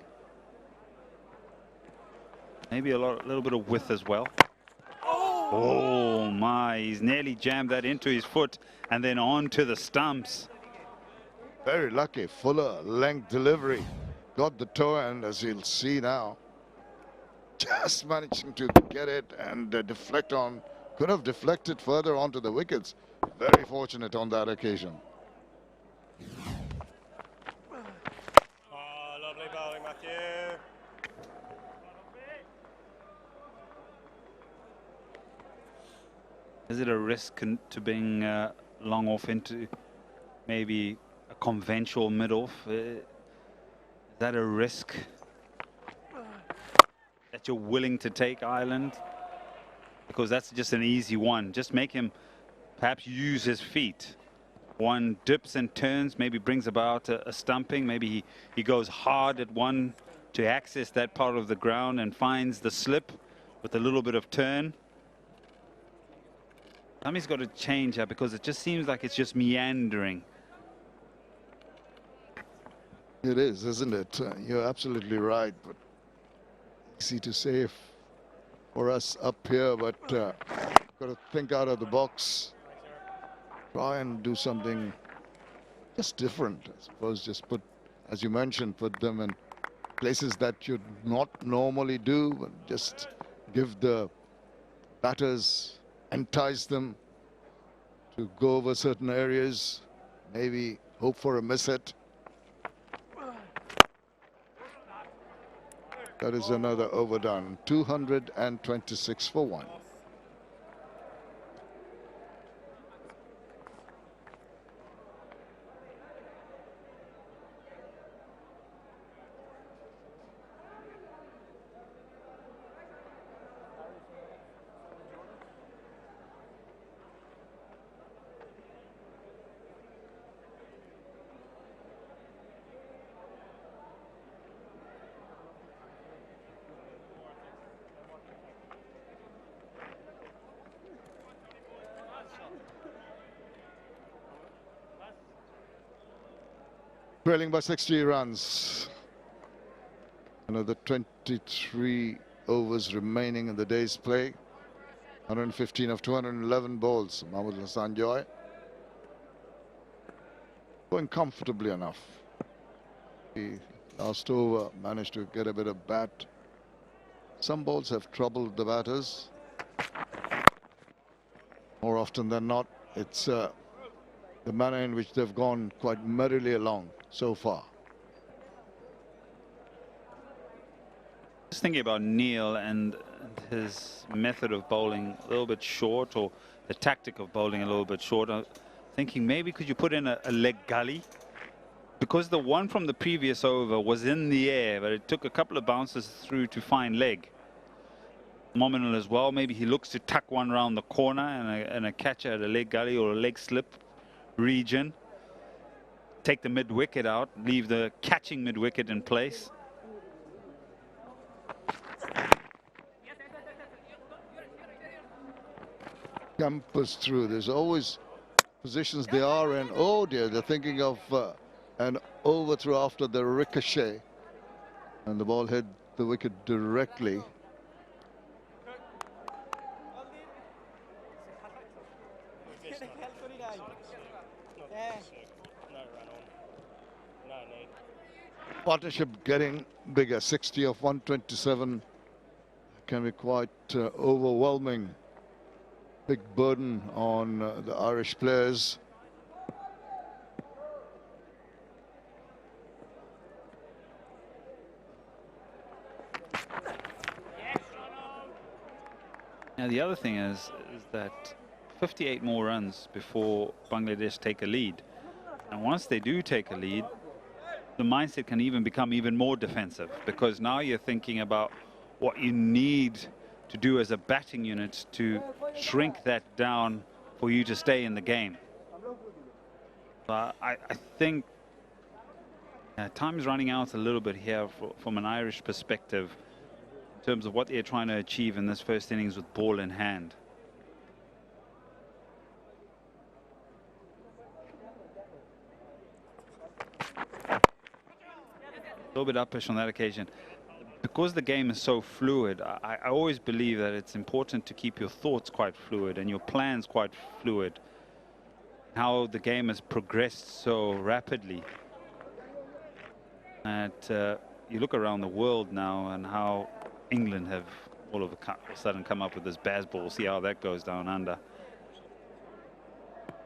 Maybe a little bit of width as well. Oh my, he's nearly jammed that into his foot and then on to the stumps. Very lucky, fuller length delivery. Got the toe end, as you'll see now. Just managing to get it and deflect on. Could have deflected further onto the wickets. Very fortunate on that occasion. Oh, lovely bowling, Matthew. Is it a risk to being long off into maybe a conventional mid-off? Is that a risk that you're willing to take, Ireland? Because that's just an easy one. Just make him perhaps use his feet. One dips and turns, maybe brings about a stumping. Maybe he goes hard at one to access that part of the ground and finds the slip with a little bit of turn. Something's got to change that because it just seems like it's just meandering. It is, isn't it? You're absolutely right. But easy to say for us up here, but got to think out of the box. Try and do something just different, I suppose. Just put, as you mentioned, put them in places that you'd not normally do, but just give the batters, entice them to go over certain areas, maybe hope for a miss hit. That is another overdone. 226 for one. Trailing by 60 runs. Another 23 overs remaining in the day's play. 115 of 211 balls. Mohammad Hassan Joy going comfortably enough. The last over managed to get a bit of bat. Some balls have troubled the batters. More often than not, it's the manner in which they've gone quite merrily along so far. Just thinking about Neil and his method of bowling a little bit short, or the tactic of bowling a little bit short. I'm thinking maybe could you put in a leg gully because the one from the previous over was in the air, but it took a couple of bounces through to find leg. Nominal as well. Maybe he looks to tuck one around the corner and a catcher at a leg gully or a leg slip region. Take the mid wicket out, leave the catching mid wicket in place. Campers through. There's always positions they are in. Oh dear, they're thinking of an overthrow after the ricochet. And the ball hit the wicket directly. Partnership getting bigger. 60 of 127 can be quite overwhelming. Big burden on the Irish players. Now the other thing is that 58 more runs before Bangladesh take a lead. And once they do take a lead, the mindset can even become even more defensive, because now you're thinking about what you need to do as a batting unit to shrink that down for you to stay in the game. I think time is running out a little bit here from an Irish perspective in terms of what they're trying to achieve in this first innings with ball in hand. A little bit uppish on that occasion. Because the game is so fluid, I always believe that it's important to keep your thoughts quite fluid and your plans quite fluid. How the game has progressed so rapidly. That you look around the world now and how England have all of a sudden come up with this baseball, see how that goes down under.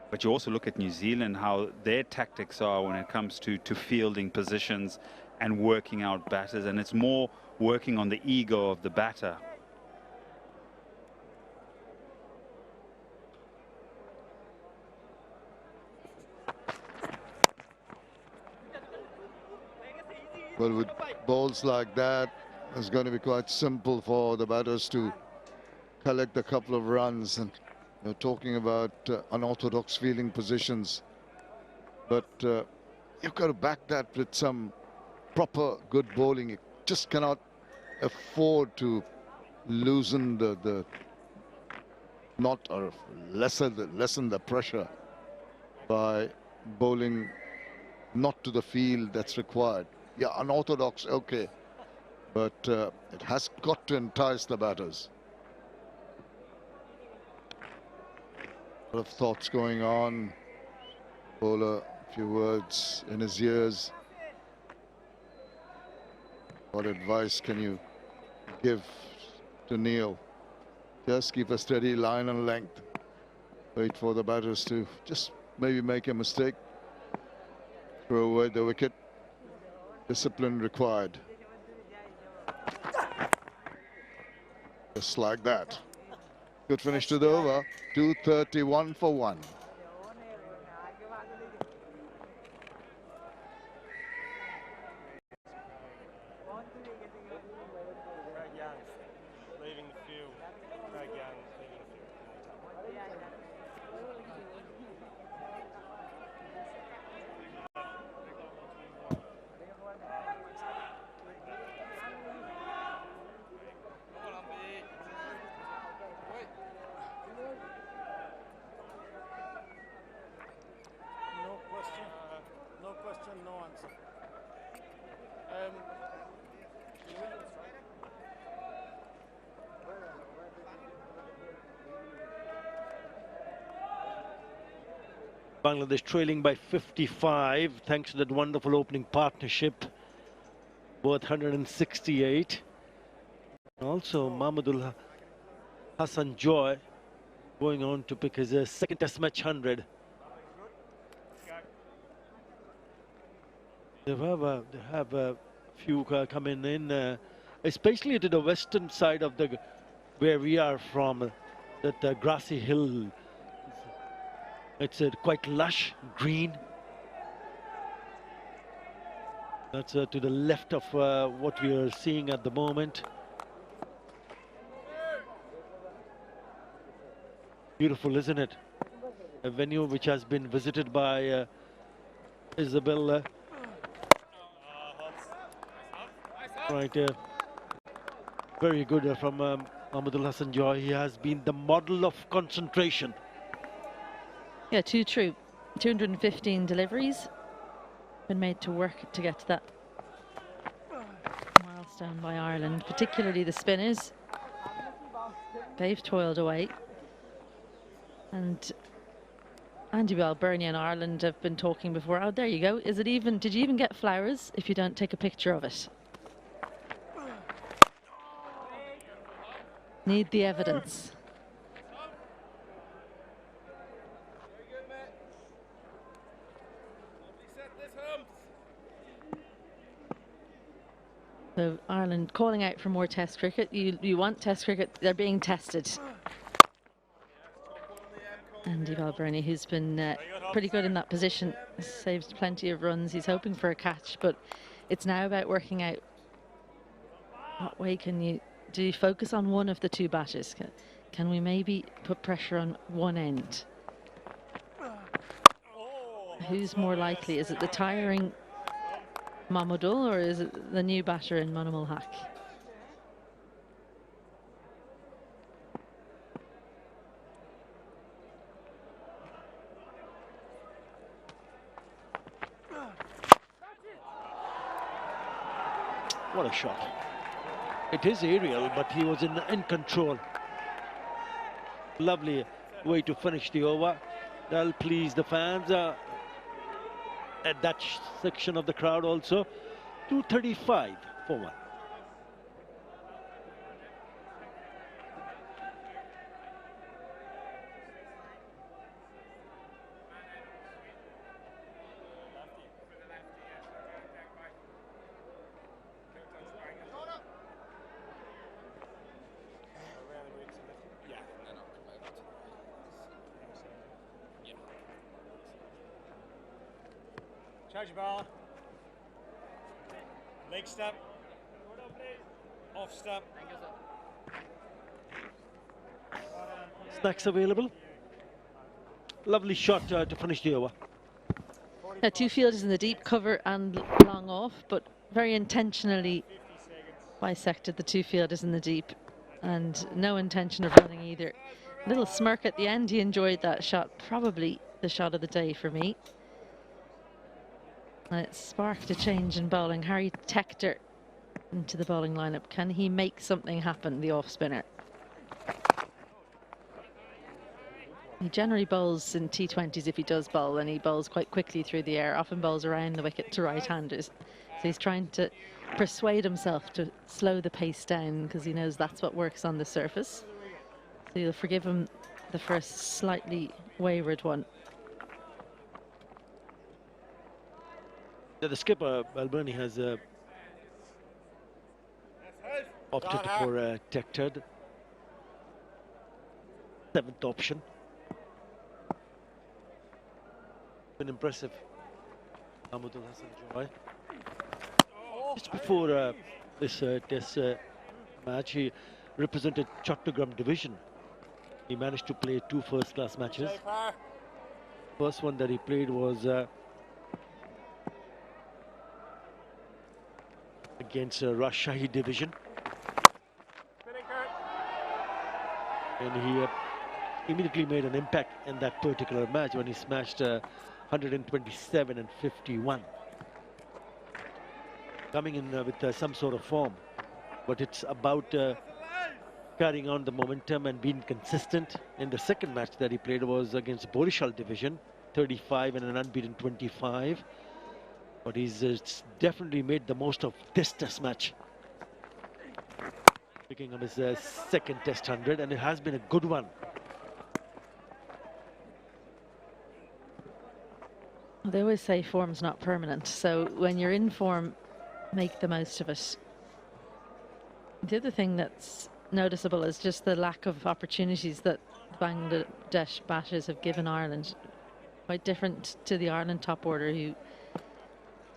But you also look at New Zealand, how their tactics are when it comes to fielding positions and working out batters, and it's more working on the ego of the batter. Well, with balls like that, it's going to be quite simple for the batters to collect a couple of runs. And you're talking about unorthodox fielding positions, but you've got to back that with some proper good bowling. You just cannot afford to loosen the not or lessen the pressure by bowling not to the field that's required. Yeah, unorthodox, okay, but it has got to entice the batters. A lot of thoughts going on. Bowler, a few words in his ears. What advice can you give to Neil? Just keep a steady line and length. Wait for the batters to just maybe make a mistake. Throw away the wicket. Discipline required. Just like that. Good finish to the over. 231 for 1. Leaving the field. Craig Young leaving the field. No question, no answer. Bangladesh trailing by 55 thanks to that wonderful opening partnership, worth 168. Also Mahmudul Hassan Joy going on to pick his second test match 100. They have a few coming in, especially to the western side of the where we are from, that grassy hill. It's quite lush green. That's to the left of what we are seeing at the moment. Beautiful, isn't it? A venue which has been visited by Isabella. Right, very good from Mahmoudul Hassan Joy. He has been the model of concentration. Yeah, too true. 215 deliveries been made to work to get to that milestone by Ireland, particularly the spinners. They've toiled away. And Andy Balbirnie and Ireland have been talking before. Oh, there you go. Is it even, did you even get flowers if you don't take a picture of it? Need the evidence. So Ireland calling out for more Test cricket. You want Test cricket, they're being tested. Andy Balbirnie, who's been pretty good in that position, saves plenty of runs. He's hoping for a catch, but it's now about working out what way do you focus on one of the two batters? Can we maybe put pressure on one end? Who's more likely? Is it the tiring Mahmoudul or is it the new batter in Manamal Haq? What a shot. It is aerial, but he was in control. Lovely way to finish the over. That'll please the fans at that section of the crowd also. 235 for 1. Charge your ball. Leg step. Off step. Snacks available. Lovely shot to finish the over. Now, two fielders in the deep, cover and long off, but very intentionally bisected the two fielders in the deep, and no intention of running either. Little smirk at the end. He enjoyed that shot, probably the shot of the day for me. And it sparked a change in bowling. Harry Tector into the bowling lineup. Can he make something happen, the off spinner? He generally bowls in T20s if he does bowl, and he bowls quite quickly through the air, often bowls around the wicket to right-handers. So he's trying to persuade himself to slow the pace down because he knows that's what works on the surface. So you'll forgive him the first slightly wayward one. The skipper, Balbirnie, has opted for Tector. 7th option. Been impressive. Mahmoudul Hassan Joy. Just before this test match, he represented Chattogram division. He managed to play 2 first-class matches. First one that he played was against Rajshahi division, and he immediately made an impact in that particular match when he smashed 127 and 51, coming in with some sort of form. But it's about carrying on the momentum and being consistent. In the second match that he played was against Borishal division, 35 and an unbeaten 25. But he's definitely made the most of this test match, picking up his second test 100, and it has been a good one. They always say form's not permanent, so when you're in form, make the most of it. The other thing that's noticeable is just the lack of opportunities that Bangladesh batters have given Ireland. Quite different to the Ireland top order, who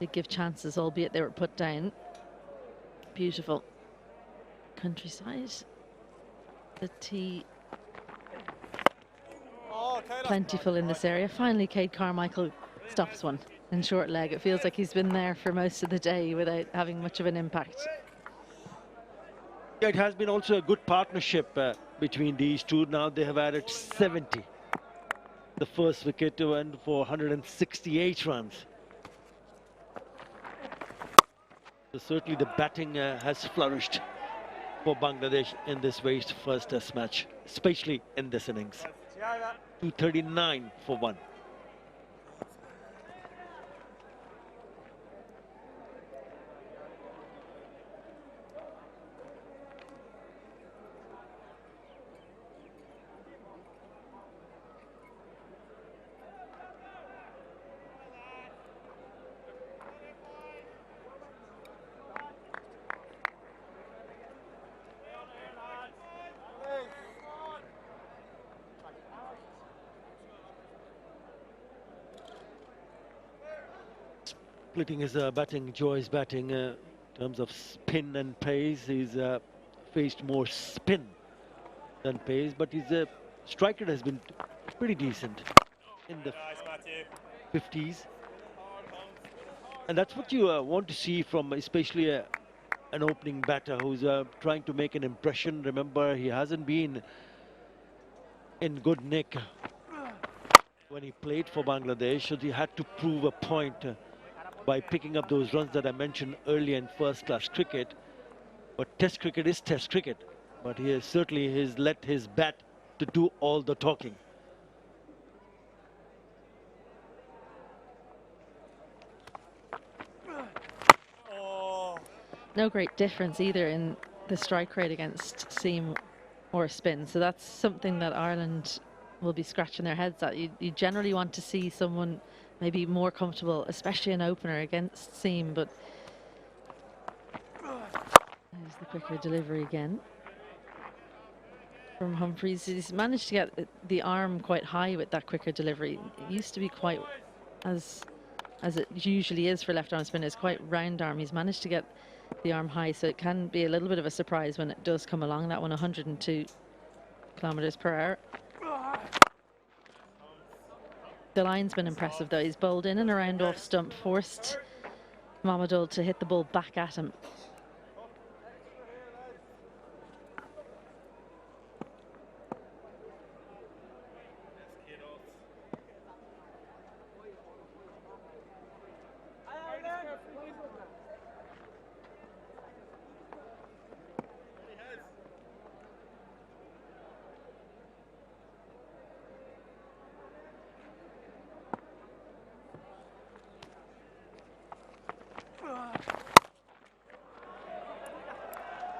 Did give chances, albeit they were put down. Beautiful countryside. The tea plentiful in this area. Finally, 𝗂𝗃𝗃 stops one in short leg. It feels like he's been there for most of the day without having much of an impact. Yeah, it has been also a good partnership between these two. Now they have added 70. The first wicket went for 168 runs. So certainly the batting has flourished for Bangladesh in this first test match, especially in this innings. 239 for 1. Splitting his batting, Joy's batting in terms of spin and pace. He's faced more spin than pace, but his strike rate has been pretty decent in the 50s. And that's what you want to see from especially an opening batter who's trying to make an impression. Remember, he hasn't been in good nick when he played for Bangladesh, so he had to prove a point by picking up those runs that I mentioned earlier in first-class cricket. But Test cricket is Test cricket. But he has certainly let his bat to do all the talking. No great difference either in the strike rate against seam or spin. So that's something that Ireland will be scratching their heads at. You generally want to see someone maybe more comfortable, especially an opener against seam, but there's the quicker delivery again from Humphreys. He's managed to get the arm quite high with that quicker delivery. It used to be quite, as it usually is for left-arm spinners, quite round arm. He's managed to get the arm high, so it can be a little bit of a surprise when it does come along. That one 102 kilometers per hour. The line's been impressive though. He's bowled in and around off stump, forced Mohammed to hit the ball back at him.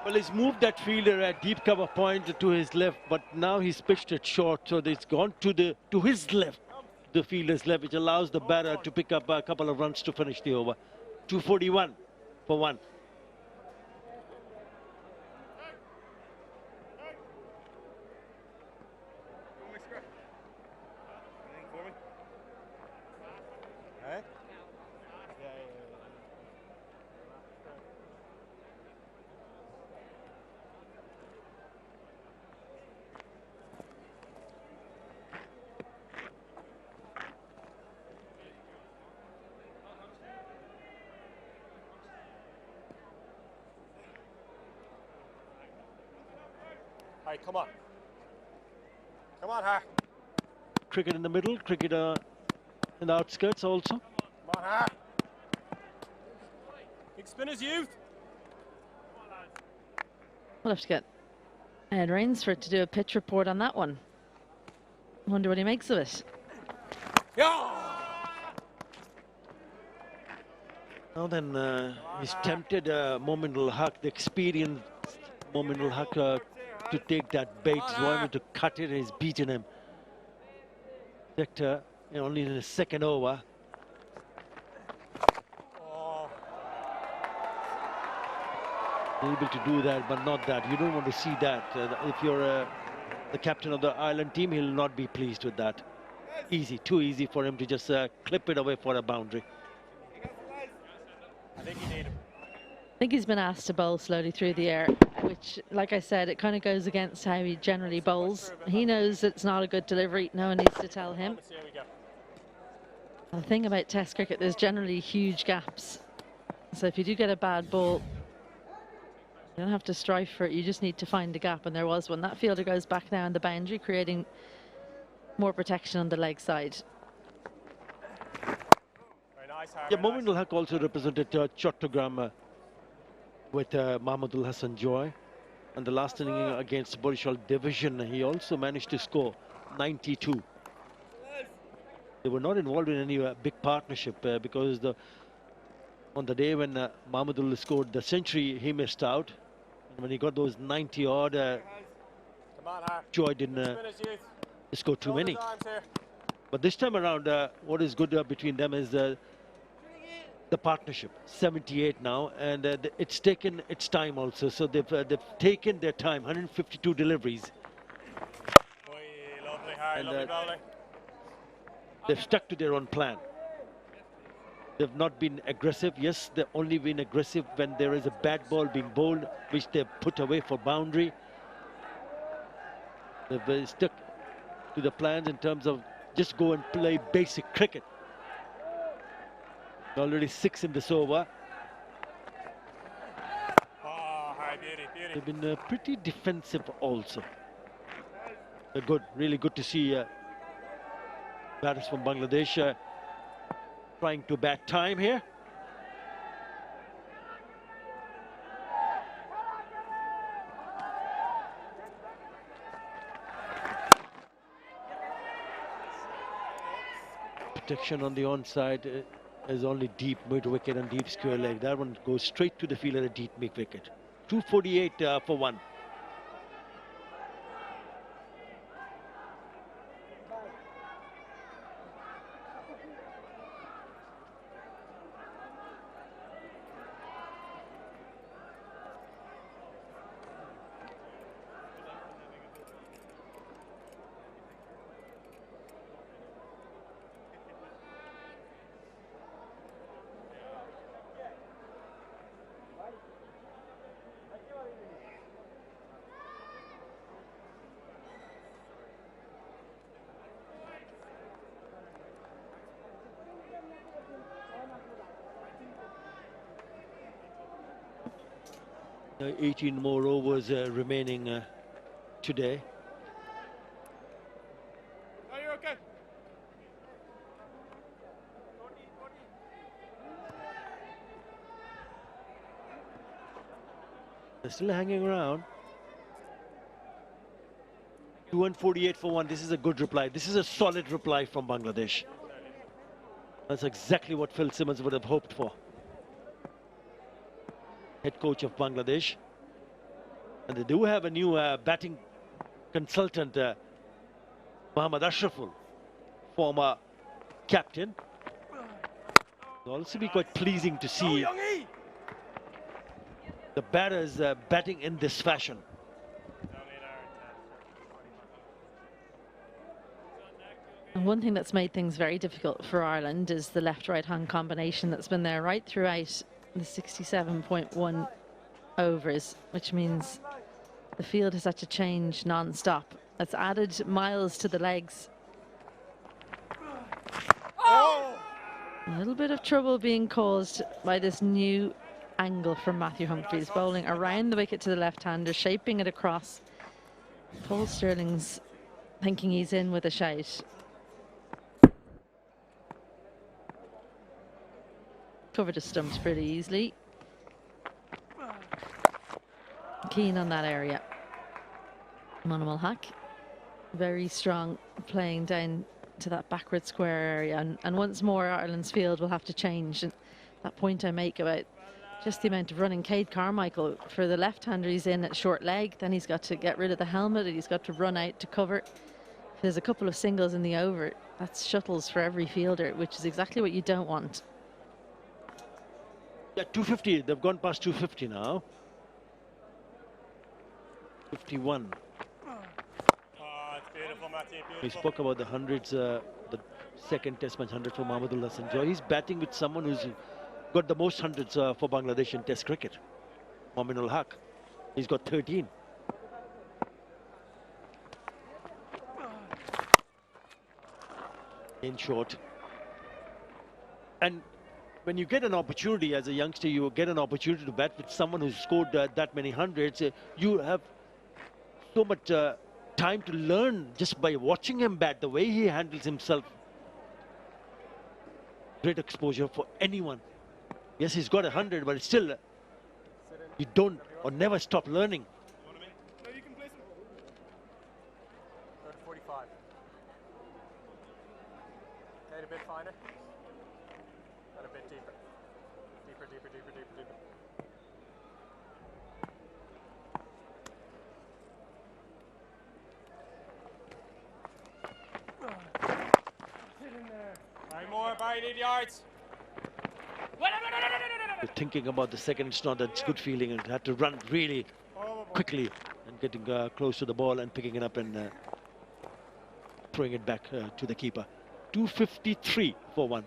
Well, he's moved that fielder at deep cover point to his left, but now he's pitched it short, so it's gone to his left, the fielder's left, which allows the batter to pick up a couple of runs to finish the over. 241 for 1. Hey, come on. Come on, Ha. Cricket in the middle, cricket in the outskirts also. Come on, Ha. Big spinners, youth. We'll have to get Ed Rainsford to do a pitch report on that one. Wonder what he makes of it. Yeah. Now then, he's tempted Momin ul Haq, the experienced Momin ul Haq, to take that bait. He's wanted to cut it, he's beaten him. Sector, only in the second over. Oh. Able to do that, but not that. You don't want to see that. If you're the captain of the Ireland team, he'll not be pleased with that. Easy, too easy for him to just clip it away for a boundary. think he needed him. I think he's been asked to bowl slowly through the air, which, like I said, it kind of goes against how he generally bowls. He knows it's not a good delivery. No one needs to tell him. Here we go. The thing about Test cricket, there's generally huge gaps. So if you do get a bad ball, you don't have to strive for it. You just need to find a gap, and there was one. That fielder goes back now on the boundary, creating more protection on the leg side. Very nice, Harry. Yeah, Mominul Haq also represented Chattogram with Mahmudul Hassan Joy. And the last inning against Borishal Division, he also managed to score 92. They were not involved in any big partnership because on the day when Mahmudul scored the century, he missed out. And when he got those 90 odd, Come on, Harry. Joy didn't Finish, youth. score too many. Arms here. But this time around, what is good between them is the partnership. 78 now, and it's taken its time also. So they've taken their time. 152 deliveries. Oi, lovely, Harry. And, lovely bowling. They've stuck to their own plan. They've not been aggressive. Yes, they've only been aggressive when there is a bad ball being bowled, which they've put away for boundary. They've stuck to the plans in terms of just go and play basic cricket. Already 6 in this over. Oh, Harry, beauty, beauty. They've been pretty defensive also. They're good, really good to see batters from Bangladesh trying to bat time here. Protection on the onside is only deep mid wicket and deep square leg. That one goes straight to the field at a deep mid wicket. 248 for 1. Now 18 more overs remaining today. No, you're okay. They're still hanging around. 248 for 1. This is a good reply. This is a solid reply from Bangladesh. That's exactly what Phil Simmons would have hoped for. Head coach of Bangladesh. And they do have a new batting consultant, Mohammad Ashraful, former captain. It'll also be quite pleasing to see the batters batting in this fashion. And one thing that's made things very difficult for Ireland is the left-right hand combination that's been there right throughout the 67.1 overs, which means the field has had to change non-stop. That's added miles to the legs. Oh! A little bit of trouble being caused by this new angle from Matthew Humphries, bowling around the wicket to the left-hander, shaping it across. Paul Stirling's thinking he's in with a shout. Covered his stumps pretty easily. Keen on that area. Mominul Haq, very strong, playing down to that backward square area. And once more, Ireland's field will have to change. And that point I make about just the amount of running. Cade Carmichael, for the left-hander, he's in at short leg. Then he's got to get rid of the helmet. And he's got to run out to cover. If there's a couple of singles in the over, that's shuttles for every fielder, which is exactly what you don't want. Yeah, 250. They've gone past 250 now. 51. Oh, it's beautiful, Matthew. Beautiful. We spoke about the hundreds, the second test match 100 for Mahmudul Hassan Joy. He's batting with someone who's got the most hundreds for Bangladesh in Test cricket. 𝗵𝗏𝗃. He's got 13. In short. And when you get an opportunity as a youngster, you get an opportunity to bat with someone who's scored that many hundreds. You have so much time to learn just by watching him bat, the way he handles himself. Great exposure for anyone. Yes, he's got 100, but still, you don't or never stop learning. No, you can place him. Go to 45. Head a bit finer. And a bit deeper. Deeper, deeper, deeper, deeper, deeper. Sit in there. Barry more, Barry, need yards. You're thinking about the second, it's not a good feeling, and you have to run really quickly and getting close to the ball and picking it up and throwing it back to the keeper. 253 for 1.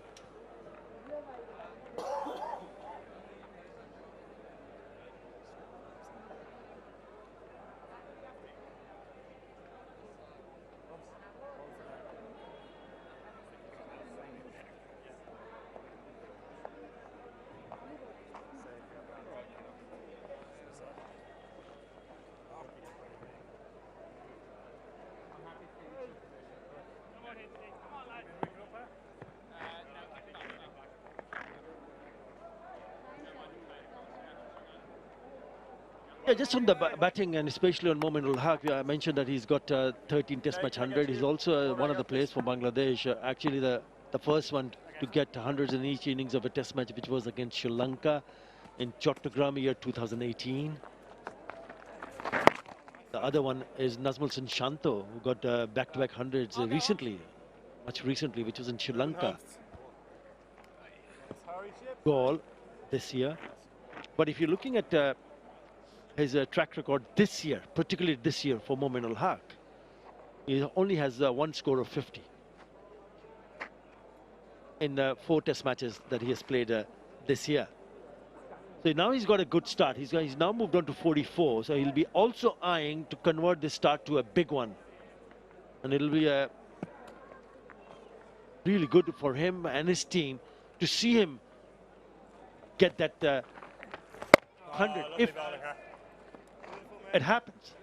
Yeah, just on the batting and especially on 𝗵𝗏𝗃, I mentioned that he's got 13 Test match 100. He's also one of the players for Bangladesh. Actually, the first one to get hundreds in each innings of a Test match, which was against Sri Lanka in 𝗃𝗃𝗃𝗃 year 2018. The other one is 𝗏𝗏𝗃𝗃 Shanto, who got back-to-back hundreds recently, much recently, which was in Sri Lanka. Goal this year. But if you're looking at his track record this year, particularly this year for 𝗵𝗏𝗃, he only has one score of 50 in 4 Test matches that he has played this year. So now he's got a good start. He's now moved on to 44, so he'll be also eyeing to convert this start to a big one, and it'll be really good for him and his team to see him get that 100 if it happens.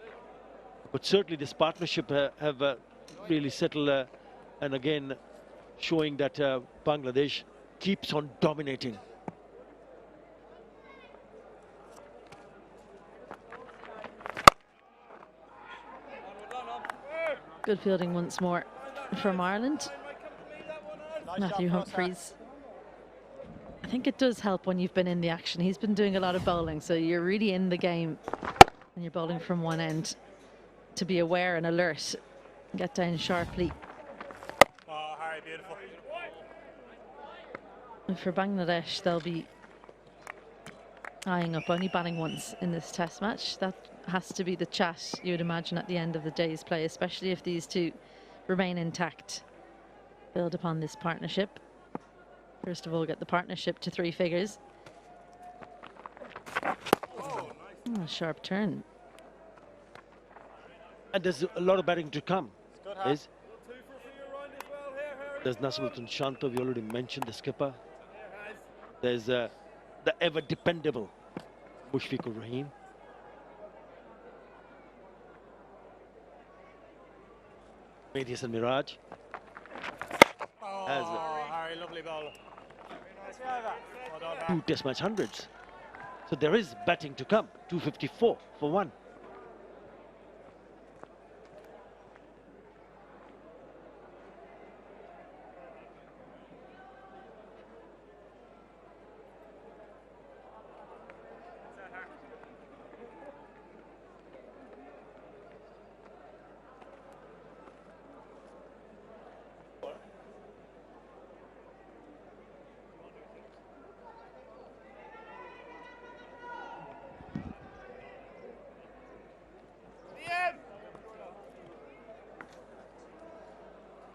But certainly this partnership have really settled and again showing that Bangladesh keeps on dominating. Good fielding once more from Ireland. Matthew Humphreys. I think it does help when you've been in the action. He's been doing a lot of bowling, so you're really in the game and you're bowling from one end, to be aware and alert, get down sharply. Oh, Harry, beautiful. And for Bangladesh, they'll be eyeing up only batting once in this Test match. That has to be the chat, you would imagine, at the end of the day's play, especially if these two remain intact. Build upon this partnership. First of all, get the partnership to 3 figures. Oh, sharp turn. And there's a lot of batting to come. There's 𝗏𝗏𝗃𝗃 Shanto, we already mentioned the skipper. There's the ever dependable Mushfiqur Rahim. 𝗵𝗏𝗃𝗃 and Miraj. Harry, lovely bowler. 2 Test match hundreds. So there is batting to come. 254 for 1.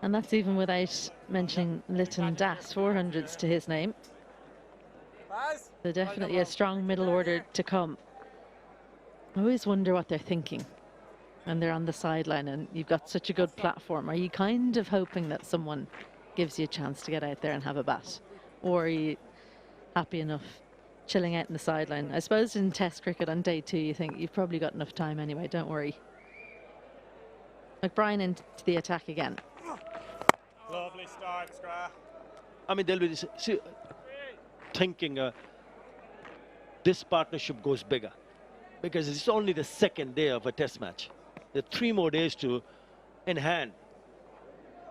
And that's even without mentioning Lytton Das, 400s to his name. So definitely a strong middle order to come. I always wonder what they're thinking when they're on the sideline and you've got such a good platform. Are you kind of hoping that someone gives you a chance to get out there and have a bat? Or are you happy enough chilling out in the sideline? I suppose in Test cricket on day 2, you think you've probably got enough time anyway, don't worry. McBride into the attack again. Lovely start, Scrah. I mean, they'll be thinking this partnership goes bigger because it's only the second day of a test match. There are 3 more days to in hand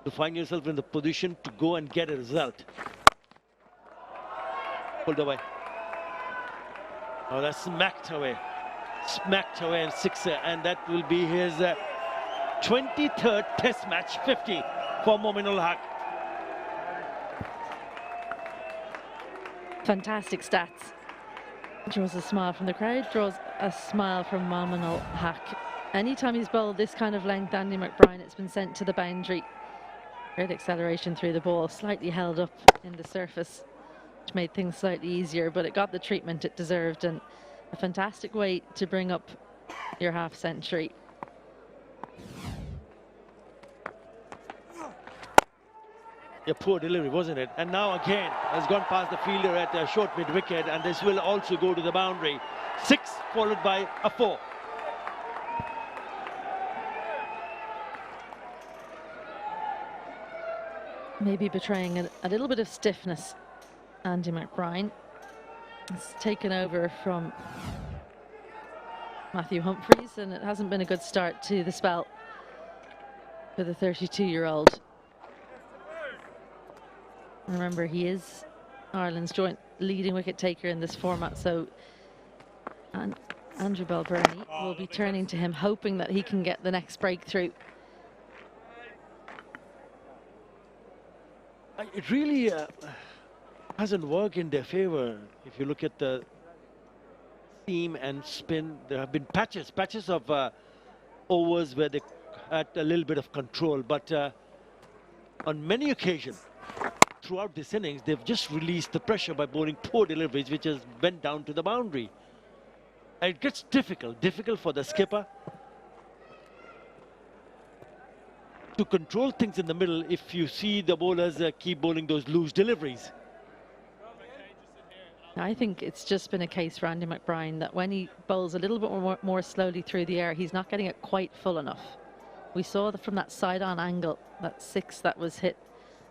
to find yourself in the position to go and get a result. Pulled away. Oh, that's smacked away. Smacked away and 6, and that will be his 23rd test match, 50 for Mominul Haq. Fantastic stats. Draws a smile from the crowd, draws a smile from Mominul Haq. Anytime he's bowled this kind of length, Andy McBride, it's been sent to the boundary. Great acceleration through the ball, slightly held up in the surface, which made things slightly easier, but it got the treatment it deserved, and a fantastic way to bring up your half century. A poor delivery, wasn't it? And now again has gone past the fielder at a short mid wicket, and this will also go to the boundary. 6 followed by a 4. Maybe betraying a little bit of stiffness. Andy McBride has taken over from Matthew Humphreys, and it hasn't been a good start to the spell for the 32-year-old. Remember, he is Ireland's joint leading wicket taker in this format, so Andrew Balbirnie will be turning to him, hoping that he can get the next breakthrough. It really hasn't worked in their favor. If you look at the seam and spin, there have been patches of overs where they had a little bit of control, but on many occasions throughout this innings, they've just released the pressure by bowling poor deliveries, which has went down to the boundary. And it gets difficult for the skipper to control things in the middle if you see the bowlers keep bowling those loose deliveries. I think it's just been a case for Andy McBride that when he bowls a little bit more slowly through the air, he's not getting it quite full enough. We saw that from that side-on angle, that 6 that was hit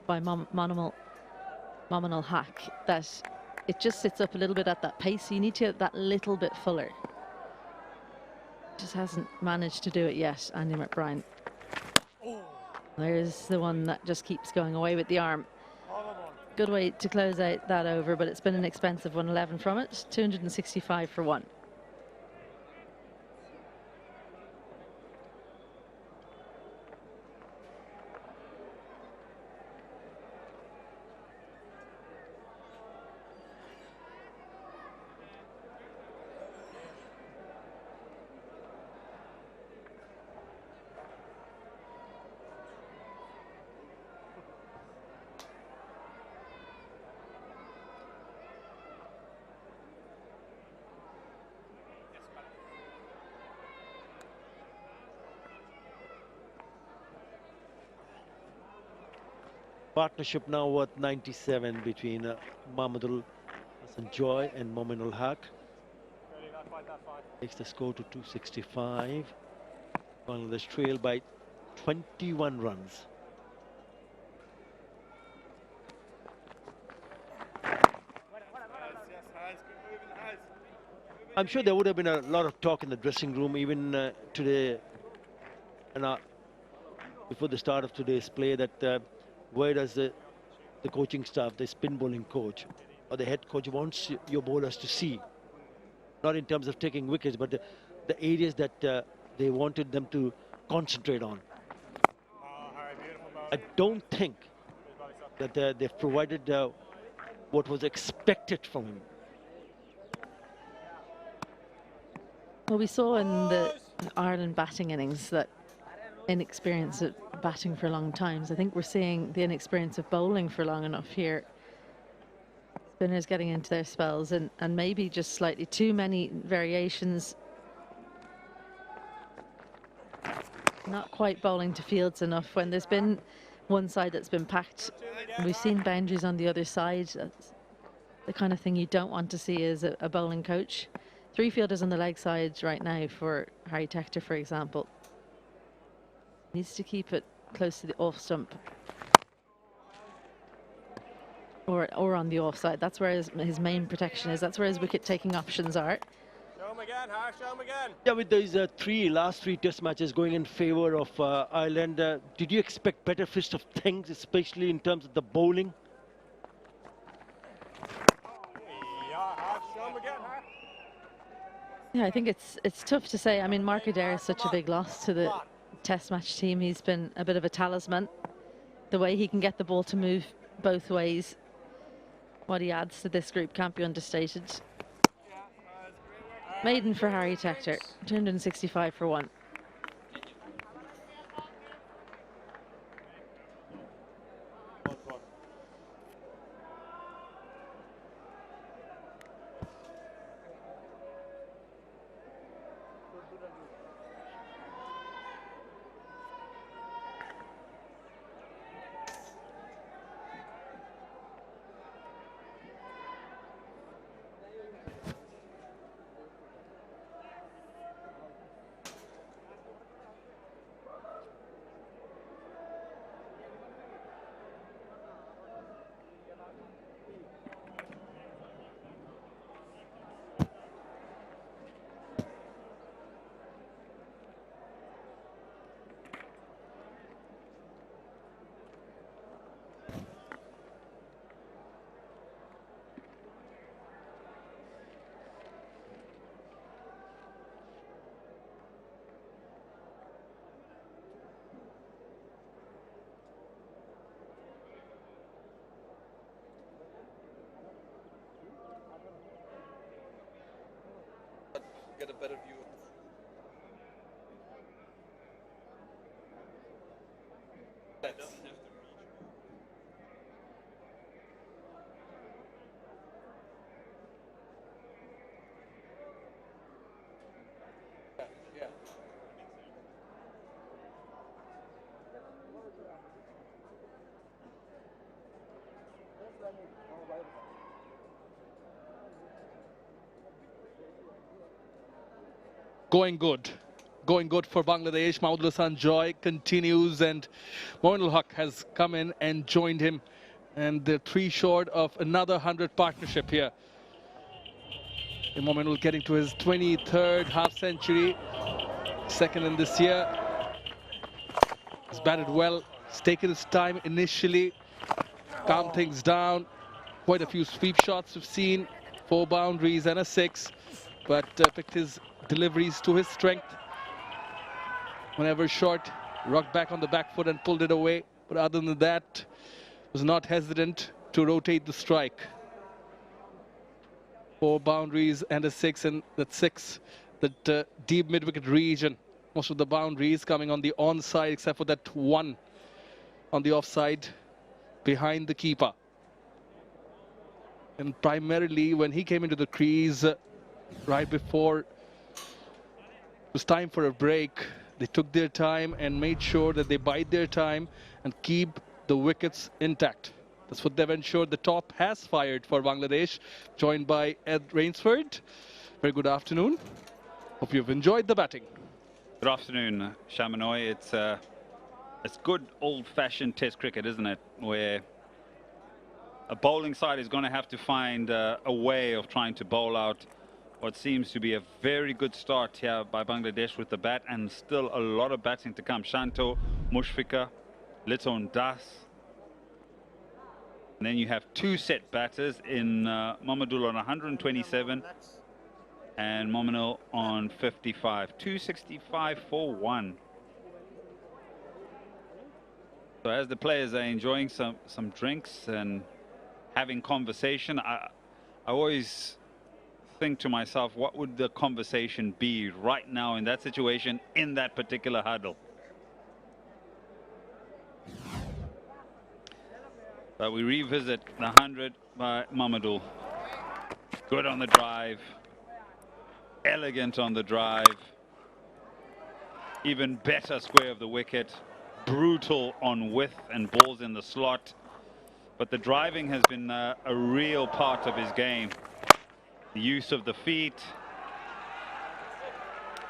by Mominul Haq, that it just sits up a little bit at that pace. So you need to get that little bit fuller. Just hasn't managed to do it yet, Andy McBride. There's the one that just keeps going away with the arm. Good way to close out that over, but it's been an expensive 111 from it. 265 for 1. Partnership now worth 97 between Mahmudul Hassan Joy and Mominul Haq. Takes the score to 265. Bangladesh trail by 21 runs. I'm sure there would have been a lot of talk in the dressing room even today and before the start of today's play that where does the coaching staff, the spin bowling coach or the head coach wants your bowlers to see, not in terms of taking wickets, but the areas that they wanted them to concentrate on. I don't think that they've provided what was expected from him. Well, we saw in the Ireland batting innings that inexperience at batting for long times. I think we're seeing the inexperience of bowling for long enough here. Spinners getting into their spells and maybe just slightly too many variations. Not quite bowling to fields enough when there's been one side that's been packed. We've seen boundaries on the other side. That's the kind of thing you don't want to see as a bowling coach. 3 fielders on the leg side right now for Harry Tector, for example. Needs to keep it close to the off stump. Or on the offside. That's where his main protection is. That's where his wicket-taking options are. Show him again, Harsh, show him again. Yeah, with these last three test matches going in favor of Ireland, did you expect better fist of things, especially in terms of the bowling? Yeah, Harsh, show him again, Harsh. Yeah, I think it's tough to say. I mean, Mark Adair is such a big loss to the test match team. He's been a bit of a talisman. The way he can get the ball to move both ways, what he adds to this group can't be understated. Maiden for Harry Tector, 265 for 1. Get a better view. Going good for Bangladesh. Mahmudul Hasan Joy continues, and Moinul Haq has come in and joined him, and they're 3 short of another 100 partnership here. Moinul getting to his 23rd half century, second in this year. He's batted well, he's taken his time initially, calmed things down. Quite a few sweep shots we've seen, 4 boundaries and a 6, but picked his deliveries to his strength. Whenever short, rocked back on the back foot and pulled it away. But other than that, was not hesitant to rotate the strike. 4 boundaries and a 6, and that 6, that deep mid-wicket region. Most of the boundaries coming on the onside, except for that 1 on the offside behind the keeper. And primarily when he came into the crease right before it was time for a break, they took their time and made sure that they bide their time and keep the wickets intact. That's what they've ensured. The top has fired for Bangladesh, joined by Ed Rainsford. Very good afternoon. Hope you've enjoyed the batting. Good afternoon, Shamanoy. It's good old-fashioned Test cricket, isn't it? Where a bowling side is going to have to find a way of trying to bowl out what seems to be a very good start here by Bangladesh with the bat, and still a lot of batting to come. Shanto, Mushfiqur, Liton Das. And then you have 2 set batters in Mohammadul on 127 and Mominul on 55. 265 for 1. So as the players are enjoying some drinks and having conversation, I always think to myself, what would the conversation be right now in that situation, in that particular huddle? But we revisit the 100 by Mamadou. Good on the drive. Elegant on the drive. Even better square of the wicket. Brutal on width and balls in the slot. But the driving has been a real part of his game. The use of the feet.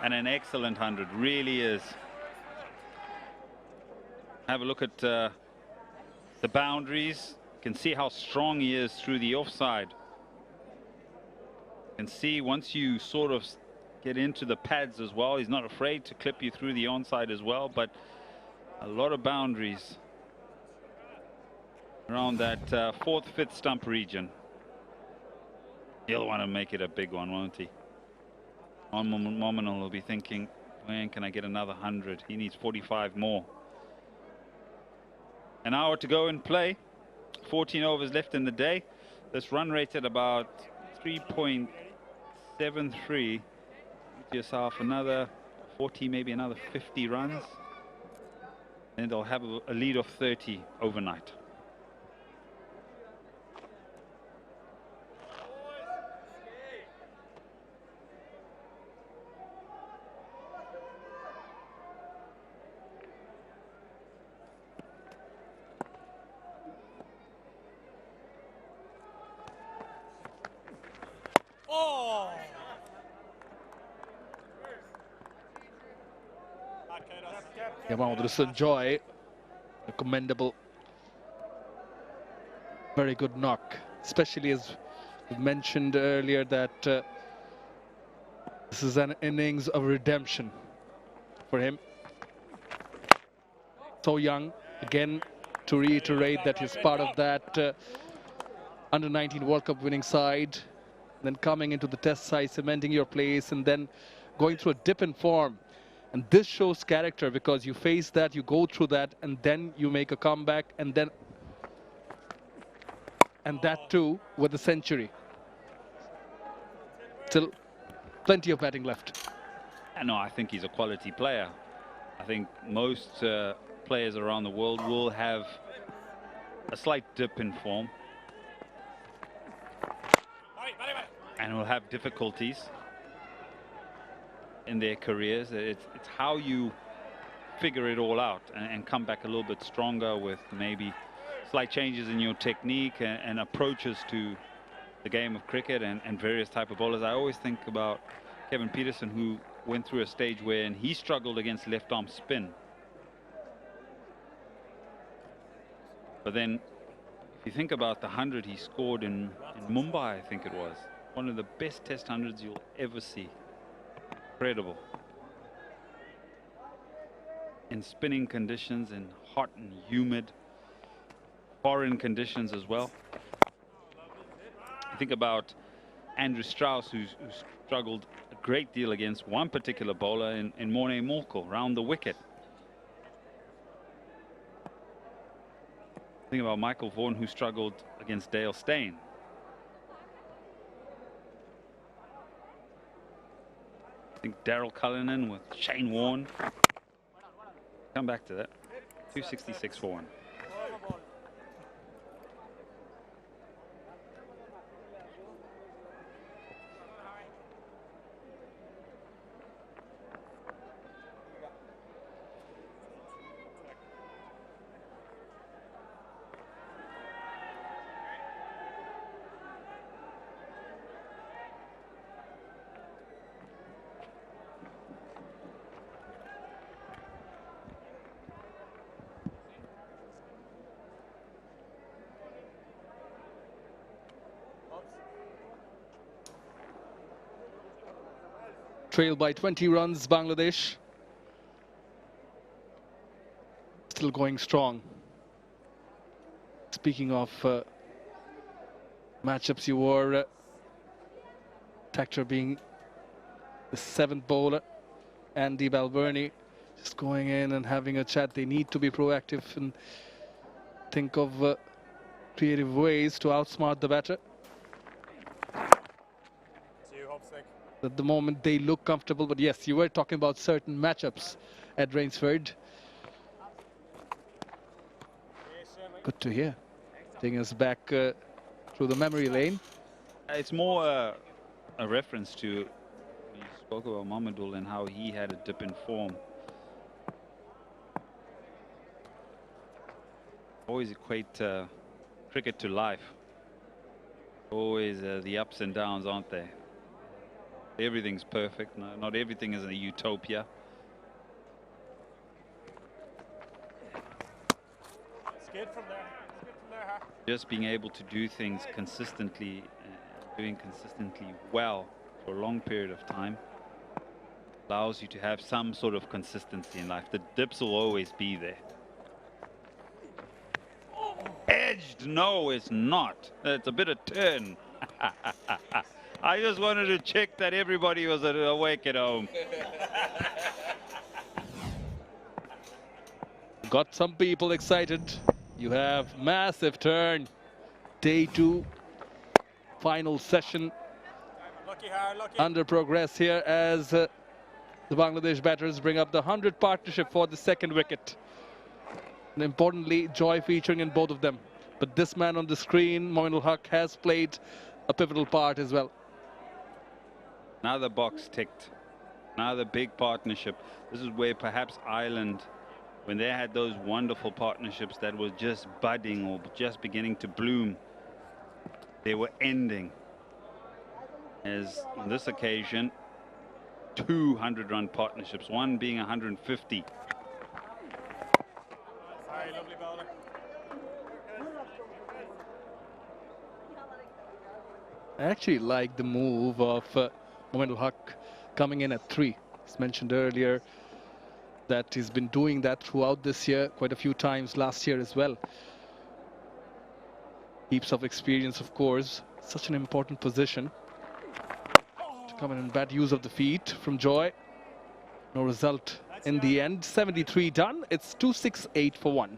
And an excellent 100, really is. Have a look at the boundaries. You can see how strong he is through the offside. You can see once you sort of get into the pads as well, he's not afraid to clip you through the onside as well, but a lot of boundaries around that fourth, fifth stump region. He'll want to make it a big one, won't he? Mominal will be thinking, when can I get another 100? He needs 45 more. An hour to go in play. 14 overs left in the day. This run rate at about 3.73. Give yourself another 40, maybe another 50 runs. And they'll have a lead of 30 overnight. 𝗃𝗠𝗃𝗀𝗃, a commendable, very good knock, especially as we mentioned earlier that this is an innings of redemption for him. So young, again, to reiterate that he's part of that under-19 World Cup winning side, then coming into the test side, cementing your place, and then going through a dip in form. And this shows character, because you face that, you go through that, and then you make a comeback, and that too with a century. Still plenty of batting left. No, I think he's a quality player. I think most players around the world will have a slight dip in form and will have difficulties in their careers. It's how you figure it all out and come back a little bit stronger with maybe slight changes in your technique and approaches to the game of cricket and various type of bowlers. I always think about Kevin Pietersen, who went through a stage where he struggled against left arm spin. But then if you think about the 100 he scored in Mumbai, I think it was one of the best test 100s you'll ever see. Incredible. In spinning conditions, in hot and humid foreign conditions as well. I think about Andrew Strauss, who struggled a great deal against one particular bowler in Morne Morkel, round the wicket. Think about Michael Vaughan, who struggled against Dale Steyn. I think Daryl Cullinan with Shane Warne. Come back to that. 266 for one. Trail by 20 runs, Bangladesh. Still going strong. Speaking of matchups, you were Thakur being the 7th bowler, Andy Balbirnie just going in and having a chat. They need to be proactive and think of creative ways to outsmart the batter. At the moment they look comfortable, but yes, you were talking about certain matchups at Rainsford. Good to hear. taking us back through the memory lane. It's more a reference to, you spoke about Mamadul and how he had a dip in form. Always equate cricket to life. Always the ups and downs, aren't they? Everything's perfect. No, not everything is a utopia. It's good from there. It's good from there, huh? Just being able to do things consistently, doing consistently well for a long period of time allows you to have some sort of consistency in life. The dips will always be there. Edged? No, it's not. It's a bit of turn. I just wanted to check that everybody was awake at home. Got some people excited. You have massive turn. Day 2, final session. Under progress here as the Bangladesh batters bring up the 100 partnership for the second wicket. And importantly, joy featuring in both of them. But this man on the screen, Mominul Haq, has played a pivotal part as well. Another box ticked. Another big partnership. This is where perhaps Ireland, when they had those wonderful partnerships that were just budding or just beginning to bloom, they were ending. As on this occasion, 200-run partnerships, one being 150. Sorry, lovely bowler. I actually like the move of Mominul Haq coming in at 3. As mentioned earlier, that he's been doing that throughout this year, quite a few times last year as well. Heaps of experience, of course. Such an important position. To come in and bad use of the feet from Joy. No result in the end. 73 done. It's 268 for 1.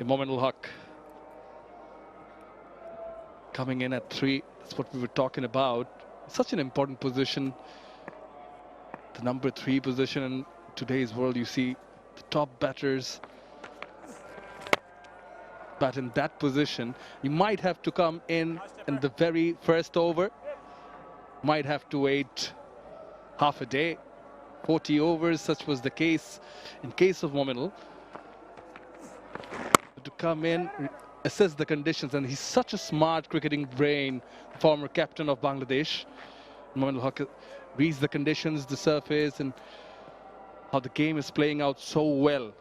Mominul Haq coming in at 3. That's what we were talking about. Such an important position. The number 3 position in today's world. You see the top batters bat in that position. You might have to come in the very first over. Might have to wait half a day, 40 overs. Such was the case in case of Mominul. To come in, assess the conditions, and he's such a smart cricketing brain, former captain of Bangladesh. Mominul Haq reads the conditions, the surface, and how the game is playing out so well.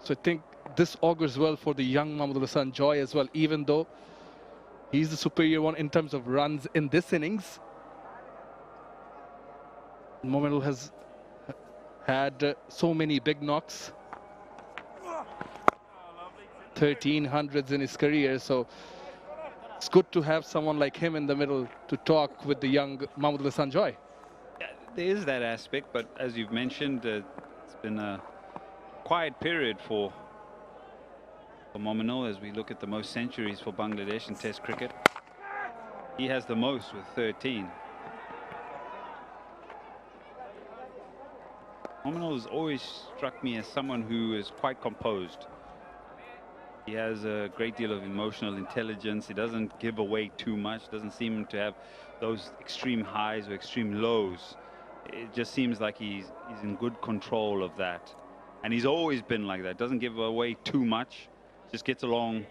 So I think this augurs well for the young Mahmudullah Hasan Joy as well, even though he's the superior one in terms of runs in this innings. Mominul has had so many big knocks. 1300s in his career, so it's good to have someone like him in the middle to talk with the young Mahmudullah Hasan Joy. Yeah, there is that aspect, but as you've mentioned, it's been a quiet period for Mominul as we look at the most centuries for Bangladesh in Test cricket. He has the most with 13. Mominul has always struck me as someone who is quite composed. He has a great deal of emotional intelligence. He doesn't give away too much. Doesn't seem to have those extreme highs or extreme lows. It just seems like he's in good control of that. And he's always been like that. Doesn't give away too much. Just gets along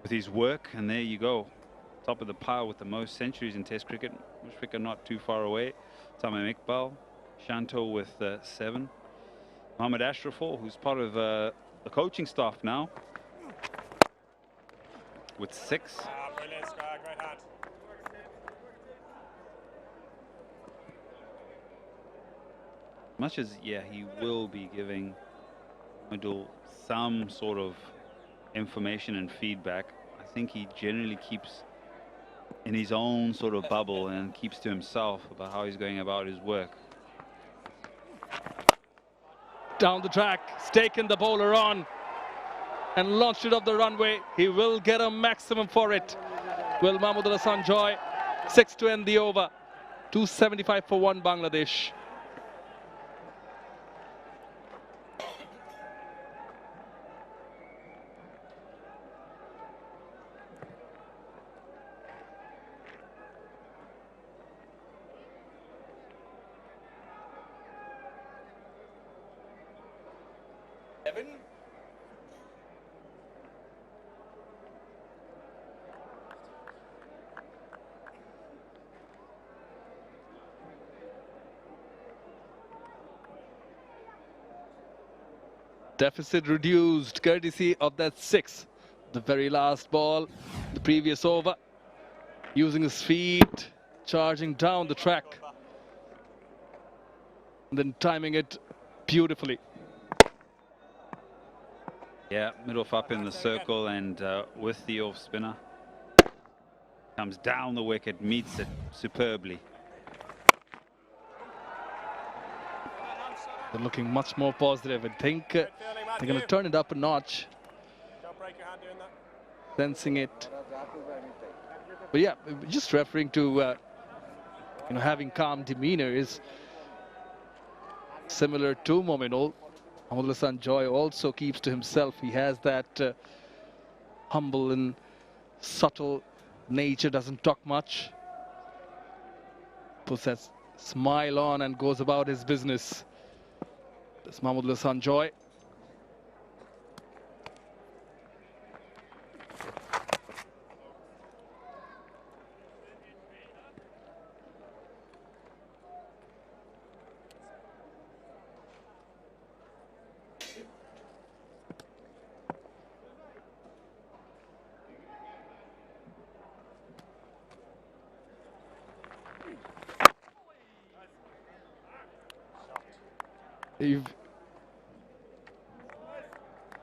with his work. And there you go. Top of the pile with the most centuries in Test cricket. Mushfiqur not too far away. Tamim Iqbal. Shanto with 7. Mohammad Ashraful, who's part of the coaching staff now, with 6. Brilliant, Scrag, great hand. Much as, yeah, he will be giving Wadul some sort of information and feedback, I think he generally keeps in his own sort of bubble and keeps to himself about how he's going about his work. Down the track, he's taken the bowler on and launched it off the runway. He will get a maximum for it. Will Mahmudullah Sanjoy, 6 to end the over. 275 for 1 Bangladesh. Deficit reduced, courtesy of that 6. The very last ball, the previous over. Using his feet, charging down the track. And then timing it beautifully. Yeah, middle off up in the circle, and with the off spinner. Comes down the wicket, meets it superbly. They're looking much more positive. I think they're going to turn it up a notch. Sensing it. But yeah, just referring to having calm demeanor is similar to Mominul. Mahmudullah Sanjoy also keeps to himself. He has that humble and subtle nature, doesn't talk much. Puts that smile on and goes about his business. That's Mahmudullah Sanjoy.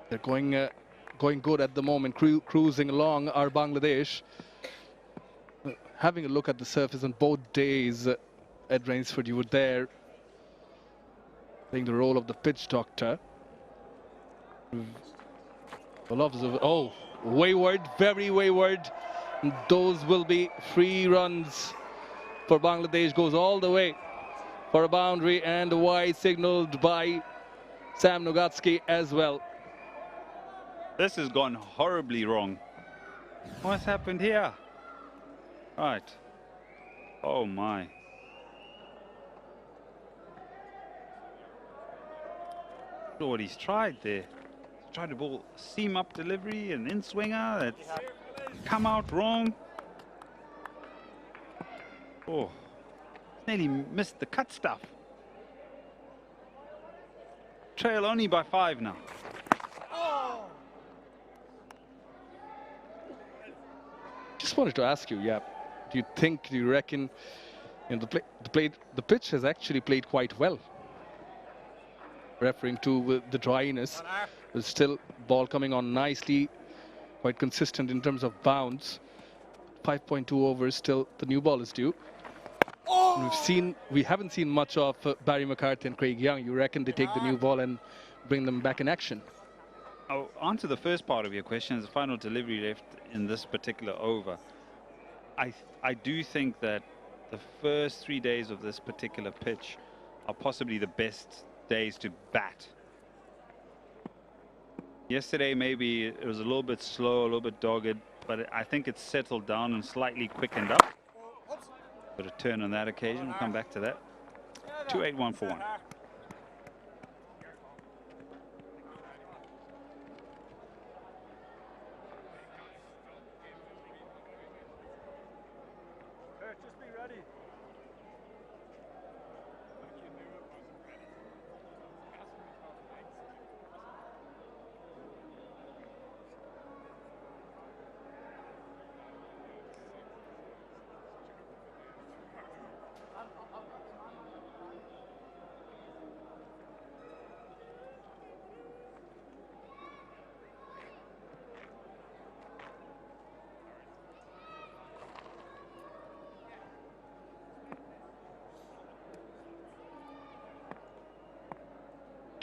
They're going good at the moment, cruising along our Bangladesh. Having a look at the surface on both days at Rainsford, you were there playing the role of the pitch doctor. Oh, wayward, very wayward. And those will be free runs for Bangladesh. Goes all the way for a boundary, and a wide signaled by Sam Nogatsky as well. This has gone horribly wrong. What's happened here? Right. Oh my. Look what he's tried there. He's tried to ball seam up delivery and in swinger that's come out wrong. Oh, nearly missed the cut stuff. Trail only by 5 now. Just wanted to ask you, do you reckon the pitch has actually played quite well? Referring to the dryness, there's still ball coming on nicely, quite consistent in terms of bounce. 5.2 overs, still the new ball is due. We haven't seen much of Barry McCarthy and Craig Young. You reckon they take the new ball and bring them back in action? I'll answer the first part of your question. As the final delivery left in this particular over, I do think that the first 3 days of this particular pitch are possibly the best days to bat. Yesterday maybe it was a little bit slow, a little bit dogged, but I think it's settled down and slightly quickened up. Got a turn on that occasion. We'll come back to that. 2-8-1 for 1. Just be ready.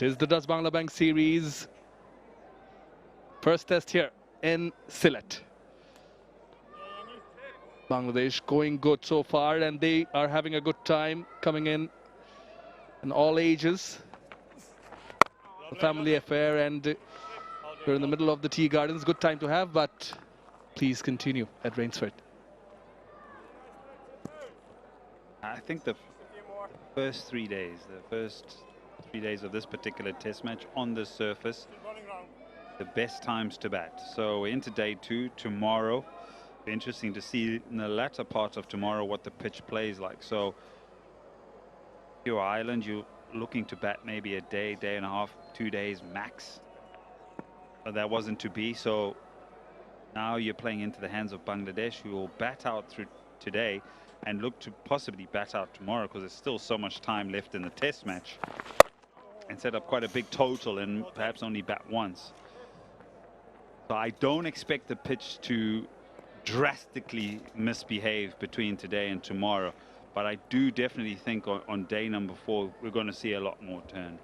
It is the Dutch Bangla Bank series. First test here in Sylhet. Bangladesh going good so far, and they are having a good time coming in all ages. A family affair, and we're in the middle of the tea gardens. Good time to have, but please continue at Rainsford. I think the first 3 days, of this particular test match on this surface, the best times to bat. So we're into day 2 tomorrow. Be interesting to see in the latter part of tomorrow what the pitch plays like. So your island, you're looking to bat maybe a day, day and a half, 2 days max. But that wasn't to be. So now you're playing into the hands of Bangladesh, who will bat out through today and look to possibly bat out tomorrow, because there's still so much time left in the test match, and set up quite a big total and perhaps only bat once. So I don't expect the pitch to drastically misbehave between today and tomorrow, but I do definitely think on day number 4 we're going to see a lot more turn,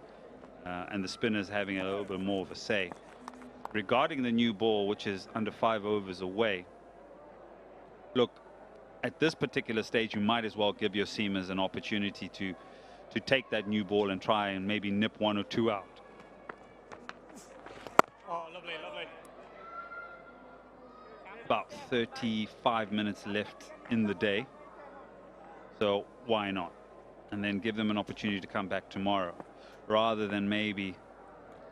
and the spinners having a little bit more of a say. Regarding the new ball, which is under 5 overs away, look, at this particular stage you might as well give your seamers an opportunity to take that new ball and try and maybe nip 1 or 2 out. Oh, lovely, lovely. About 35 minutes left in the day, so why not? And then give them an opportunity to come back tomorrow, rather than maybe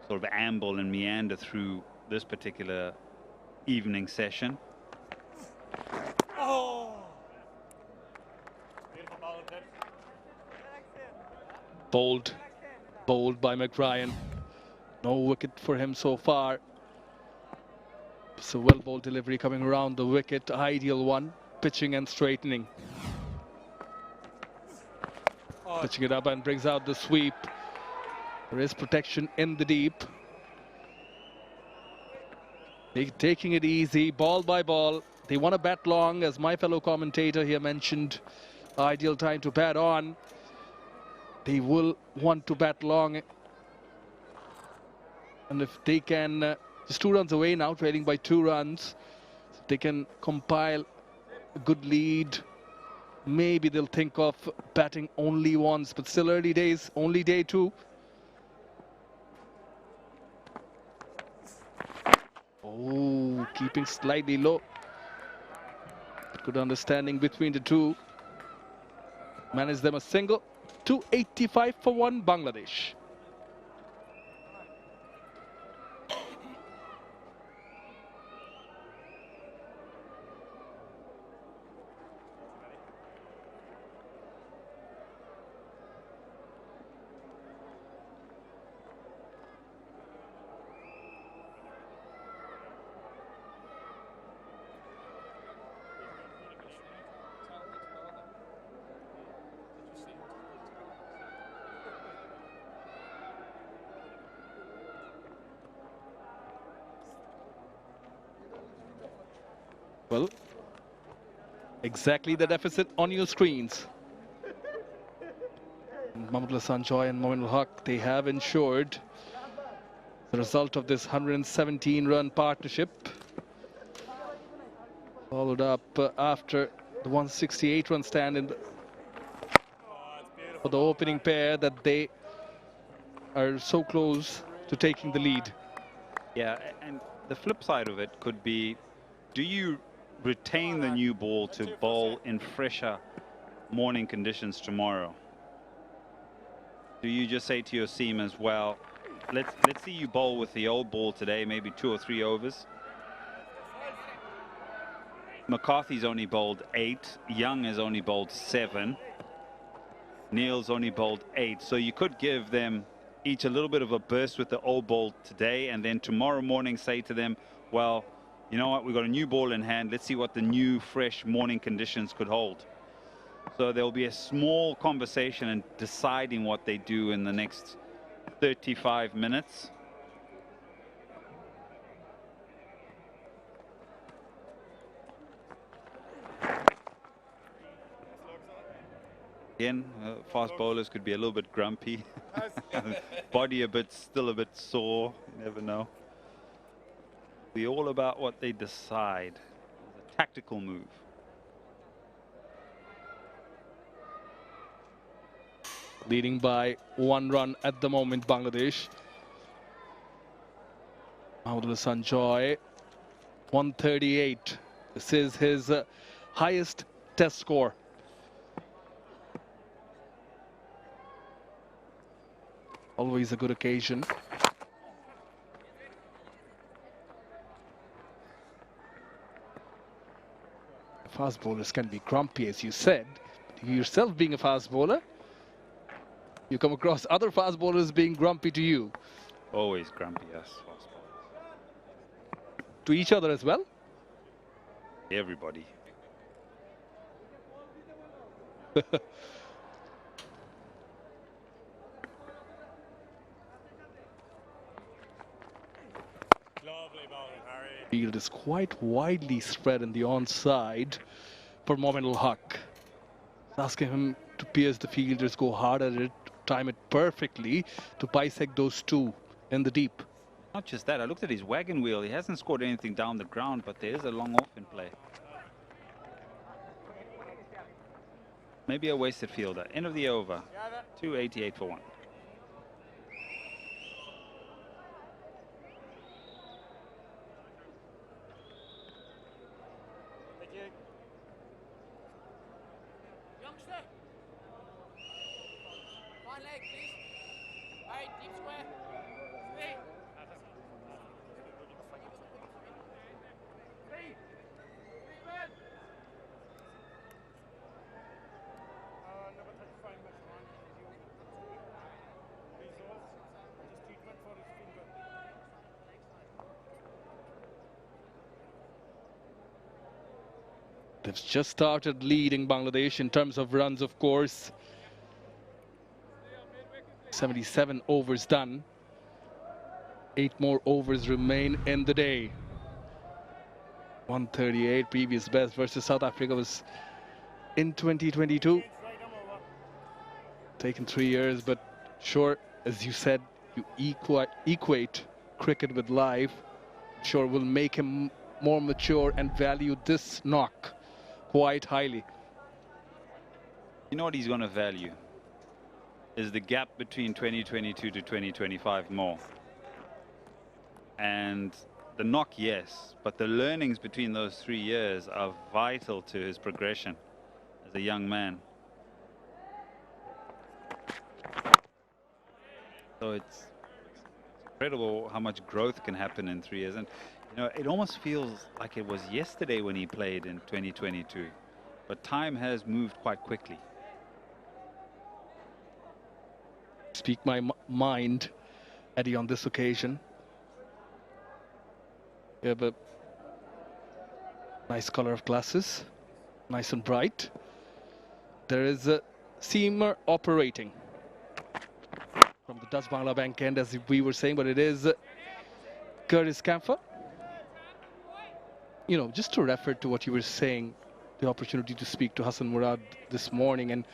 sort of amble and meander through this particular evening session. Oh! Beautiful ball and pitch. Bowled by McBrien. No wicket for him so far. So well bowled delivery coming around the wicket, ideal one, pitching and straightening. Pitching it up and brings out the sweep. There is protection in the deep. They're taking it easy, ball by ball. They want to bat long, as my fellow commentator here mentioned. Ideal time to bat on. They will want to bat long. And if they can, just 2 runs away now, trailing by 2 runs. If they can compile a good lead, maybe they'll think of batting only once, but still early days, only day 2. Oh, keeping slightly low. Good understanding between the two. Manage them a single. 285 for 1, Bangladesh. Well, exactly the deficit on your screens. Mahmoud Hassan Joy and Momin Al-Haq, they have ensured the result of this 117-run partnership. Followed up after the 168-run stand for the opening pair, that they are so close to taking the lead. Yeah, and the flip side of it could be, do you retain the new ball to bowl in fresher morning conditions tomorrow? Do you just say to your seamers, well, let's see you bowl with the old ball today, maybe 2 or 3 overs? McCarthy's only bowled 8, Young has only bowled 7, Neil's only bowled 8, so you could give them each a little bit of a burst with the old ball today, and then tomorrow morning say to them, well, you know what, we've got a new ball in hand, let's see what the new fresh morning conditions could hold. So there'll be a small conversation and deciding what they do in the next 35 minutes. Again, fast bowlers could be a little bit grumpy. Body still a bit sore. You never know. Be all about what they decide. It's a tactical move. Leading by 1 run at the moment, Bangladesh. Mahmudullah Sanjoy, 138. This is his highest test score. Always a good occasion. Fast bowlers can be grumpy, as you said. But you yourself being a fast bowler, you come across other fast bowlers being grumpy to you. Always grumpy, yes. Fast bowlers. To each other as well? Everybody. Field is quite widely spread in the onside for Mominul Haq. Asking him to pierce the fielders, go hard at it, time it perfectly to bisect those two in the deep. Not just that, I looked at his wagon wheel. He hasn't scored anything down the ground, but there is a long off in play. Maybe a wasted fielder. End of the over. 288 for 1. They've just started leading Bangladesh in terms of runs, of course. 77 overs done. 8 more overs remain in the day. 138, previous best versus South Africa was in 2022. Taken 3 years, but sure, as you said, you equate cricket with life. Sure will make him more mature and value this knock quite highly. You know what he's going to value? Is the gap between 2022 to 2025 more. And the knock, yes, but the learnings between those 3 years are vital to his progression as a young man. So it's incredible how much growth can happen in 3 years. And you know, it almost feels like it was yesterday when he played in 2022, but time has moved quite quickly. Speak my mind, Eddie, on this occasion. You have a nice color of glasses, nice and bright. There is a seamer operating from the Dutch Bangla Bank end, as we were saying, but it is Curtis Camphor. You know, just to refer to what you were saying, the opportunity to speak to Hassan Murad this morning, and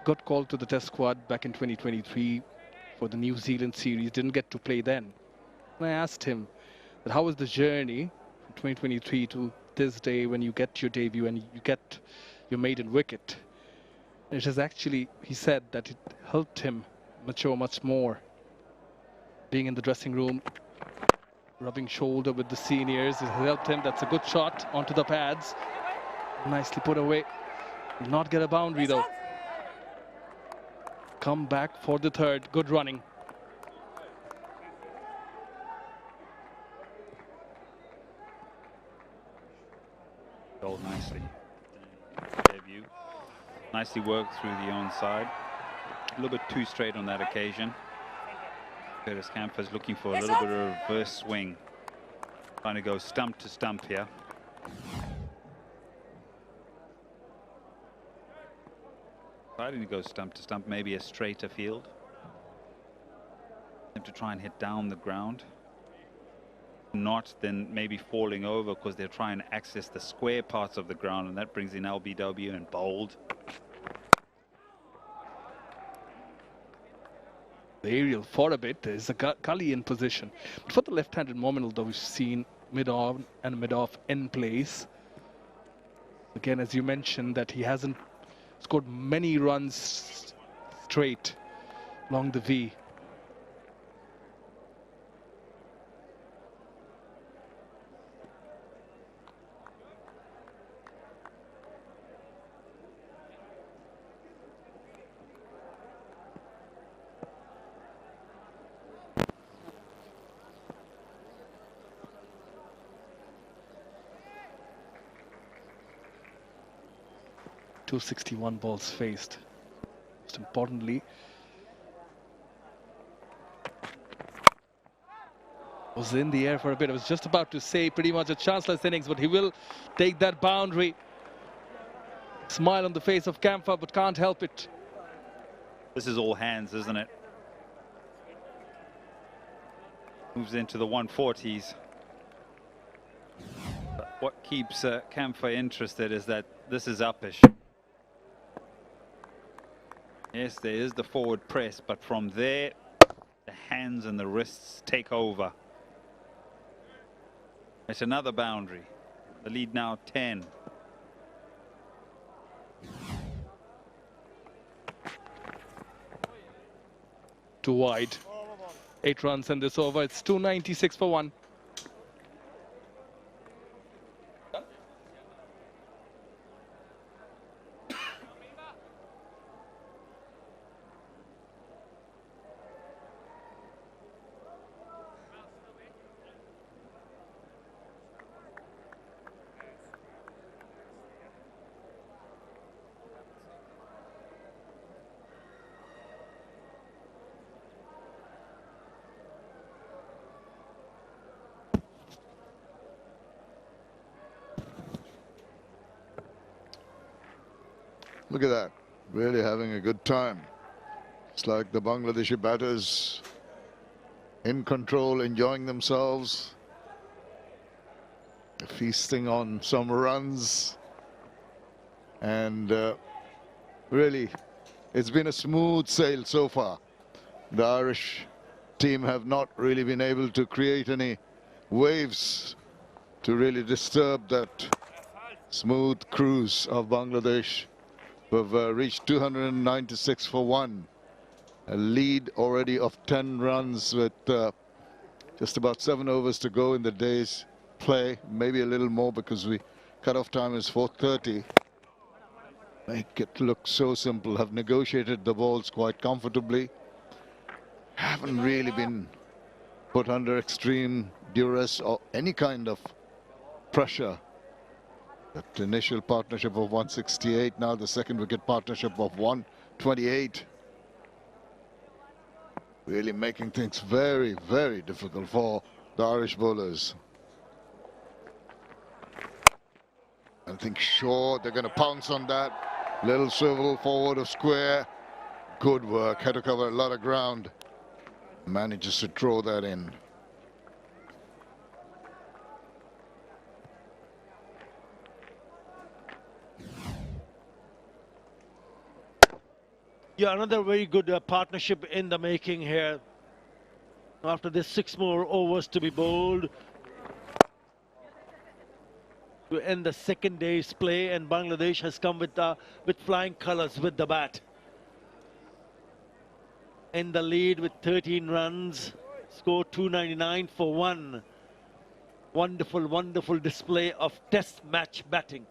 got called to the test squad back in 2023 for the New Zealand series, didn't get to play then. And I asked him that how was the journey from 2023 to this day when you get your debut and you get your maiden wicket. And it has actually, he said that it helped him mature much more. Being in the dressing room, rubbing shoulder with the seniors, it helped him. That's a good shot onto the pads. Nicely put away. Will not get a boundary though. Come back for the third. Good running. Goal nicely. Debut. Nicely worked through the onside. A little bit too straight on that occasion. Curtis Camphor's looking for a little bit of a reverse swing. Trying to go stump to stump here. Trying to go stump to stump, maybe a straighter field. Have to try and hit down the ground. Not then maybe falling over because they're trying to access the square parts of the ground, and that brings in LBW and bowled. The aerial for a bit. There's a Kali in position. But for the left-handed Mominal, though, we've seen mid-on and mid-off in place. Again, as you mentioned, that he hasn't scored many runs straight along the V. .261 balls faced. Most importantly, was in the air for a bit. I was just about to say pretty much a chanceless innings, but he will take that boundary. Smile on the face of Camphor, but can't help it. This is all hands, isn't it? Moves into the 140s. But what keeps Camphor interested is that this is uppish. Yes, there is the forward press, but from there, the hands and the wrists take over. It's another boundary. The lead now 10. Too wide. 8 runs in this over. It's 296 for 1. Look at that, really having a good time. It's like the Bangladeshi batters in control, enjoying themselves, feasting on some runs, and really it's been a smooth sail so far. The Irish team have not really been able to create any waves to really disturb that smooth cruise of Bangladesh. We've reached 296 for 1. A lead already of 10 runs with just about 7 overs to go in the day's play. Maybe a little more because we cut-off time is 4:30. Make it look so simple. Have negotiated the balls quite comfortably. Haven't really been put under extreme duress or any kind of pressure. That initial partnership of 168, now the second wicket partnership of 128. Really making things very, very difficult for the Irish bowlers. I think sure they're going to pounce on that. Little swivel forward of square. Good work, had to cover a lot of ground. Manages to throw that in. Yeah, another very good partnership in the making here. After this 6 more overs to be bowled to end the second day's play, and Bangladesh has come with flying colours with the bat. In the lead with 13 runs, score 299 for 1. Wonderful, wonderful display of test match batting.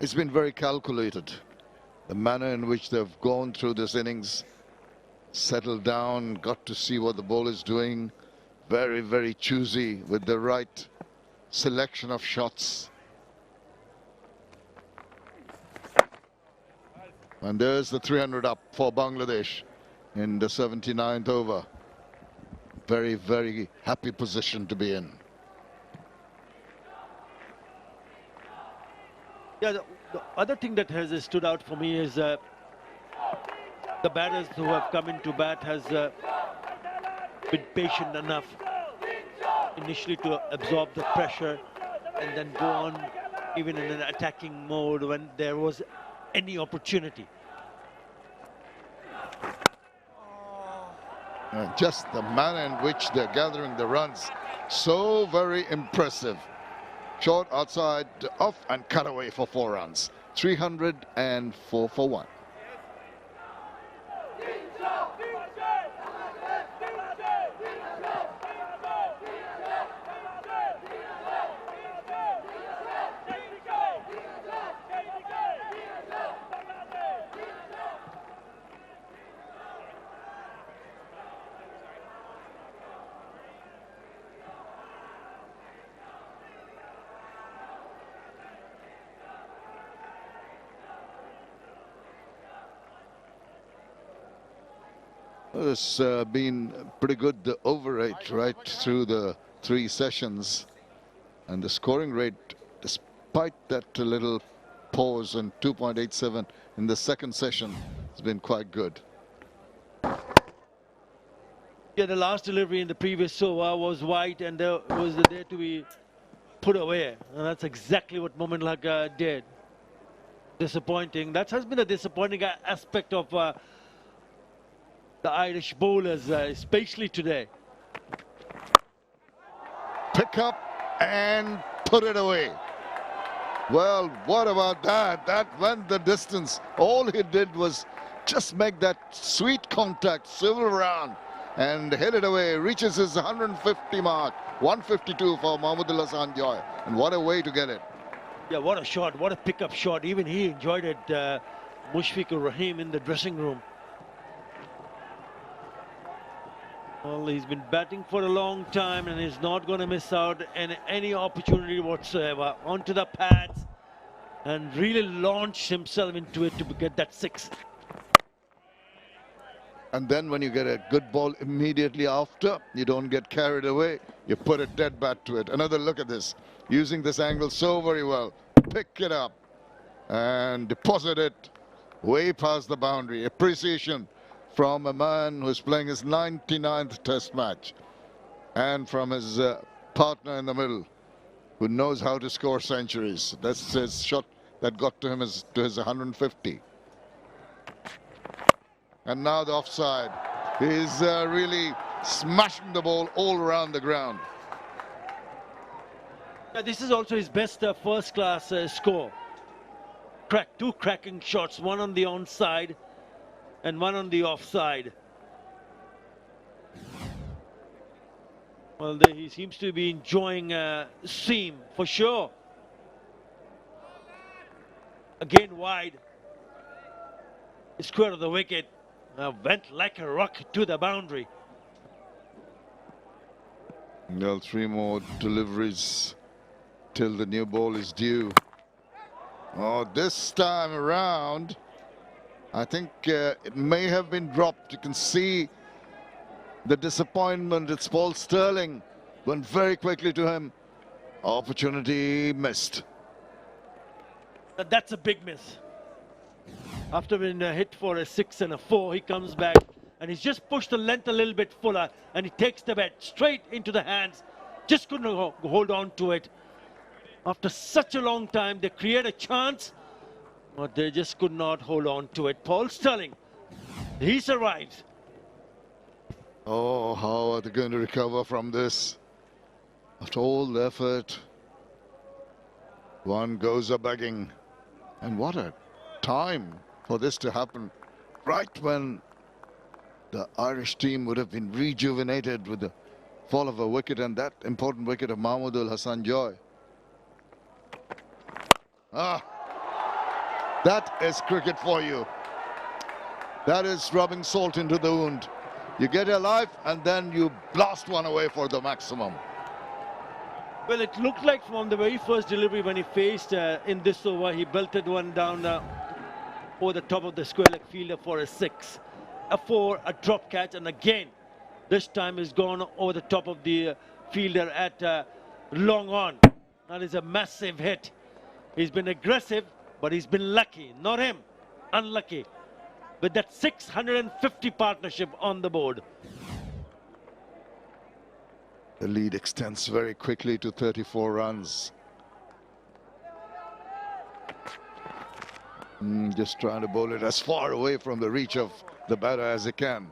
It's been very calculated. The manner in which they've gone through this innings, settled down, got to see what the ball is doing. Very, very choosy with the right selection of shots. And there's the 300 up for Bangladesh in the 79th over. Very, very happy position to be in. Yeah, the other thing that has stood out for me is the batters who have come into bat has been patient enough initially to absorb the pressure and then go on even in an attacking mode when there was any opportunity. Just the manner in which they're gathering the runs. So very impressive. Short outside, off and cut away for 4 runs. 304 for 1. It's been pretty good, the over rate right through the 3 sessions. And the scoring rate, despite that little pause and 2.87 in the second session, has been quite good. Yeah, the last delivery in the previous over was wide and there was there to be put away. And that's exactly what Momin Laka did. Disappointing. That has been a disappointing aspect of the Irish bowlers, especially today. Pick up and put it away. Well, what about that? That went the distance. All he did was just make that sweet contact, swivel around and hit it away. Reaches his 150 mark. 152 for Mahmudullah Sanjoy. And what a way to get it. Yeah, what a shot. What a pickup shot. Even he enjoyed it, Mushfiqur Rahim in the dressing room. Well, he's been batting for a long time and he's not going to miss out on any opportunity whatsoever. Onto the pads and really launch himself into it to get that 6. And then when you get a good ball immediately after, you don't get carried away. You put a dead bat to it. Another look at this. Using this angle so very well. Pick it up and deposit it way past the boundary. Appreciation from a man who's playing his 99th test match, and from his partner in the middle who knows how to score centuries. That's his shot that got to him to his 150. And now the offside. He's really smashing the ball all around the ground. Yeah, this is also his best first-class score. Two cracking shots, one on the onside and one on the offside. Well, he seems to be enjoying seam for sure. Again wide. Square of the wicket. Went like a rock to the boundary. Well, 3 more deliveries till the new ball is due. Oh, this time around, I think it may have been dropped. You can see the disappointment. It's Paul Stirling. Went very quickly to him. Opportunity missed. That's a big miss. After being hit for a 6 and a 4, he comes back and he's just pushed the length a little bit fuller and he takes the bat straight into the hands. Just couldn't hold on to it. After such a long time, they create a chance, but they just could not hold on to it. Paul Stirling, he survives. Oh, how are they going to recover from this? After all the effort, one goes a begging. And what a time for this to happen. Right when the Irish team would have been rejuvenated with the fall of a wicket, and that important wicket of Mahmudullah Sanjoy. That is cricket for you. That is rubbing salt into the wound. You get a life and then you blast one away for the maximum. Well, it looked like from the very first delivery when he faced in this over, he belted one down over the top of the square leg fielder for a 6. A 4, a drop catch, and again, this time he's gone over the top of the fielder at long on. That is a massive hit. He's been aggressive, but he's been lucky. Not him, unlucky. With that 650 partnership on the board. The lead extends very quickly to 34 runs. Just trying to bowl it as far away from the reach of the batter as he can.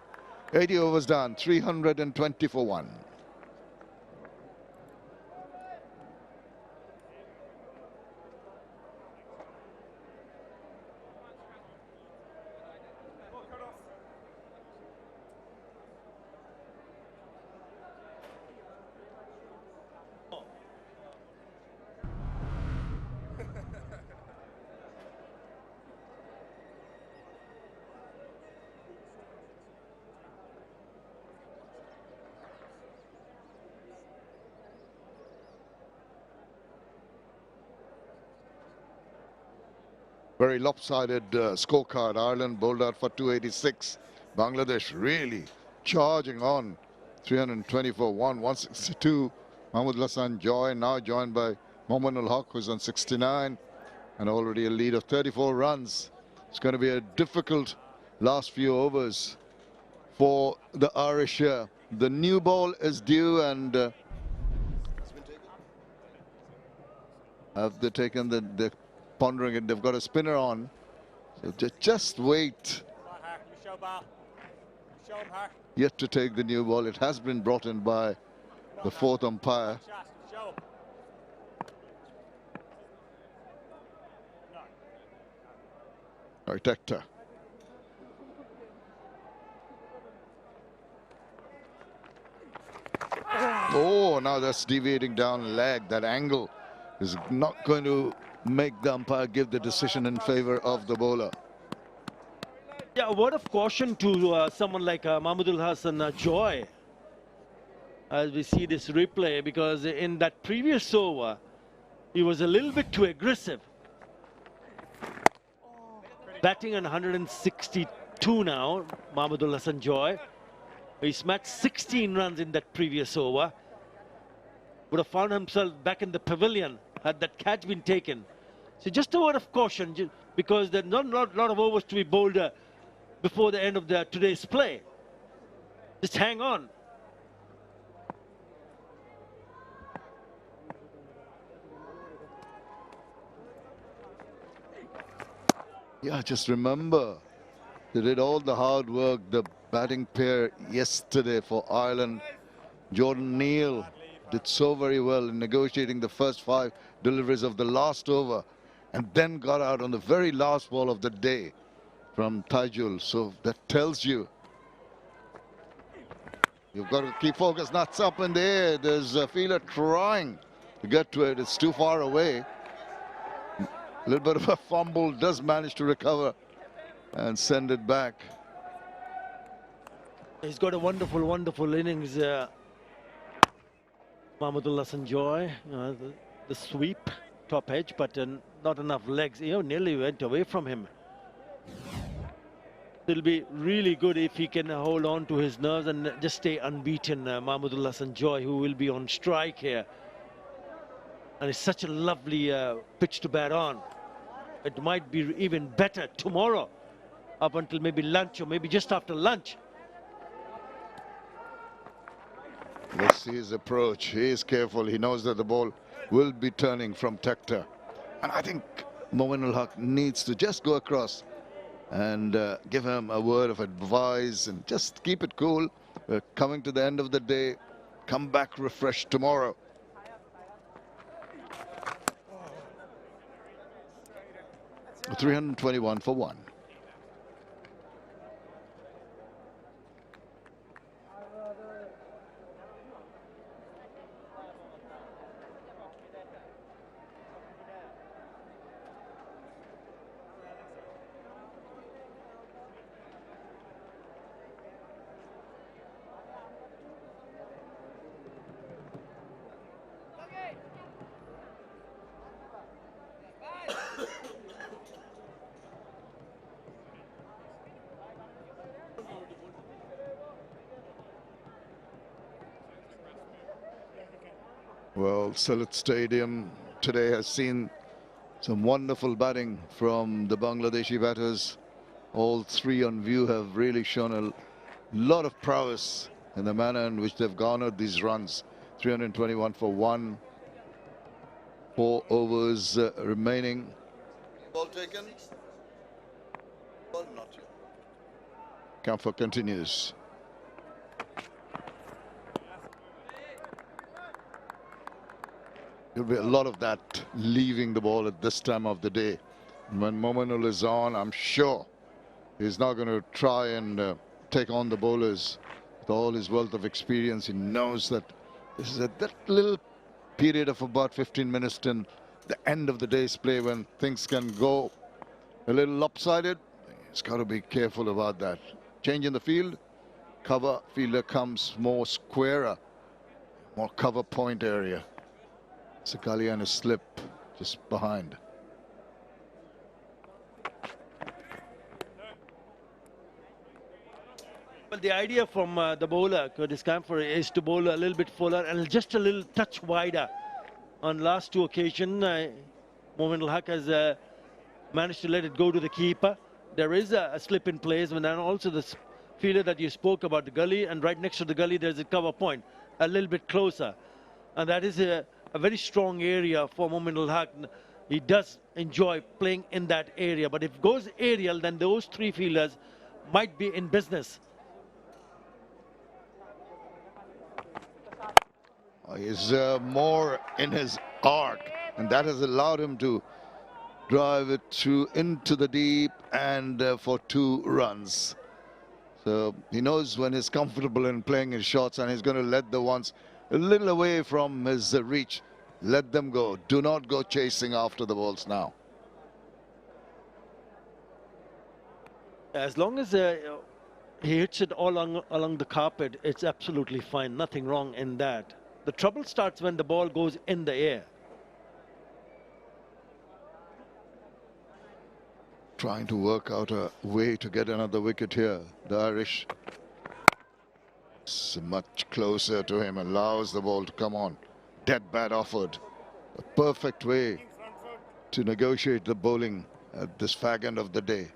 80 overs done, 320 for 1. Very lopsided scorecard. Ireland bowled out for 286. Bangladesh really charging on. 320 for 1, 162. Mahmood Hassan Joy now joined by Mominul Haq, who's on 69, and already a lead of 34 runs. It's going to be a difficult last few overs for the Irish here. The new ball is due, and have they taken the pondering it? They've got a spinner on, so just wait. Yet to take the new ball. It has been brought in by the fourth umpire. Architector. Oh, now that's deviating down leg. That angle is not going to make the umpire give the decision in favor of the bowler. Yeah, a word of caution to someone like Mahmoodul Hassan Joy as we see this replay, because in that previous over he was a little bit too aggressive. Batting on 162 now, Mahmoodul Hassan Joy. He smashed 16 runs in that previous over. Would have found himself back in the pavilion had that catch been taken. So just a word of caution, because there's not a lot of overs to be bowled before the end of today's play. Just hang on. Yeah, just remember, they did all the hard work, the batting pair yesterday for Ireland. Jordan Neal did so very well in negotiating the first 5 deliveries of the last over, and then got out on the very last ball of the day from Tajul. So that tells you you've got to keep focus. Nuts up in the air. There's a fielder trying to get to it. It's too far away. A little bit of a fumble, does manage to recover and send it back. He's got a wonderful, wonderful innings, Mahmoodul Hassan Joy. The sweep, top edge, but not enough legs. Nearly went away from him. It'll be really good if he can hold on to his nerves and just stay unbeaten, Mahmoodul Hassan Joy, who will be on strike here. And it's such a lovely pitch to bat on. It might be even better tomorrow, up until maybe lunch or maybe just after lunch. Let's see his approach. He is careful. He knows that the ball will be turning from Tector. And I think Mominul Haq needs to just go across and give him a word of advice and just keep it cool. We're coming to the end of the day. Come back refreshed tomorrow. $321 for 1. Well, Sylhet Stadium today has seen some wonderful batting from the Bangladeshi batters. All 3 on view have really shown a lot of prowess in the manner in which they've garnered these runs. 321 for 1. 4 overs remaining. Ball taken. Ball not yet. Camphor continues. There'll be a lot of that leaving the ball at this time of the day. When Mominul is on, I'm sure he's not going to try and take on the bowlers with all his wealth of experience. He knows that this is that little period of about 15 minutes till the end of the day's play when things can go a little lopsided. He's got to be careful about that. Change in the field. Cover fielder comes more squarer, more cover point area. Sakali and his slip just behind. Well, the idea from the bowler, Curtis Camphor, is to bowl a little bit fuller and just a little touch wider. On last two occasions, Mominul Huq has managed to let it go to the keeper. There is a slip in place, and then also the fielder that you spoke about, the gully, and right next to the gully there's a cover point, a little bit closer. And that is a very strong area for Mominul Huq. He does enjoy playing in that area, but if it goes aerial, then those three fielders might be in business. He's more in his arc, and that has allowed him to drive it through into the deep and for 2 runs. So he knows when he's comfortable in playing his shots, and he's going to let the ones a little away from his reach. Let them go. Do not go chasing after the balls now. As long as he hits it all along the carpet, it's absolutely fine. Nothing wrong in that. The trouble starts when the ball goes in the air. Trying to work out a way to get another wicket here. The Irish is much closer to him, allows the ball to come on. Dead bat offered. A perfect way to negotiate the bowling at this fag end of the day.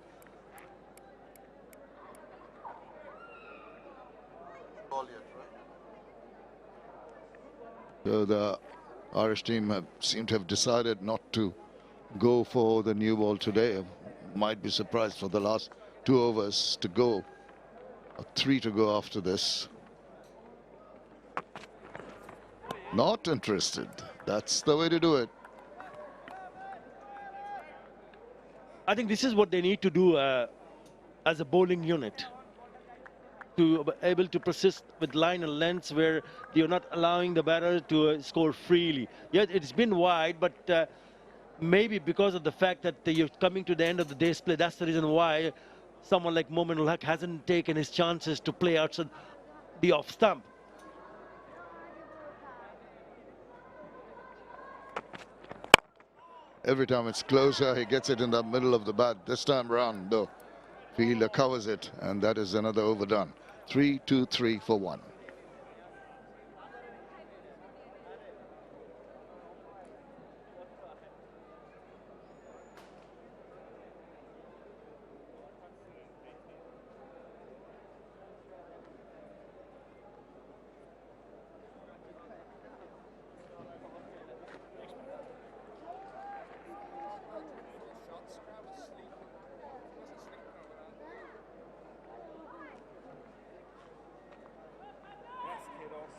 So the Irish team seem to have decided not to go for the new ball today. Might be surprised for the last 2 overs to go, or 3 to go after this. Not interested. That's the way to do it. I think this is what they need to do as a bowling unit, to be able to persist with line and lengths where you're not allowing the batter to score freely. Yes, it's been wide, but maybe because of the fact that you're coming to the end of the day's play, that's the reason why someone like Mominul Huq hasn't taken his chances to play outside the off stump. Every time it's closer, he gets it in the middle of the bat. This time round, though, fielder covers it, and that is another overdone. 3-2-3 for 1.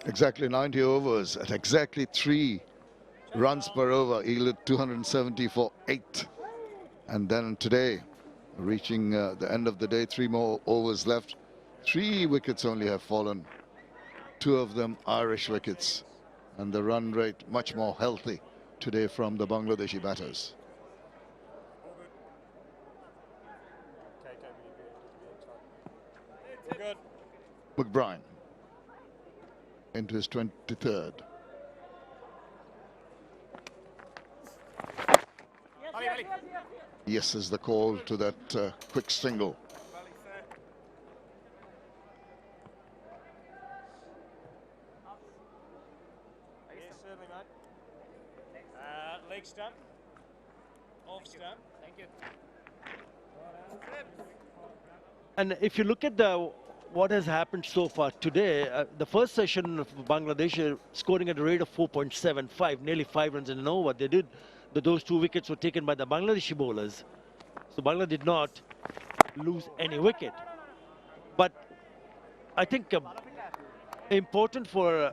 Exactly 90 overs at exactly 3 runs per over. Yielded 270 for 8. And then today, reaching the end of the day, 3 more overs left. 3 wickets only have fallen. 2 of them Irish wickets. And the run rate much more healthy today from the Bangladeshi batters. McBride into his 23rd. Yes is the call to that quick single. Yes, certainly, mate. Leg stump. Off stump. Thank you. And if you look at what has happened so far today, the first session of Bangladesh scoring at a rate of 4.75, nearly 5 runs in an over. They did, those 2 wickets were taken by the Bangladeshi bowlers. So Bangladesh did not lose any wicket. But I think important for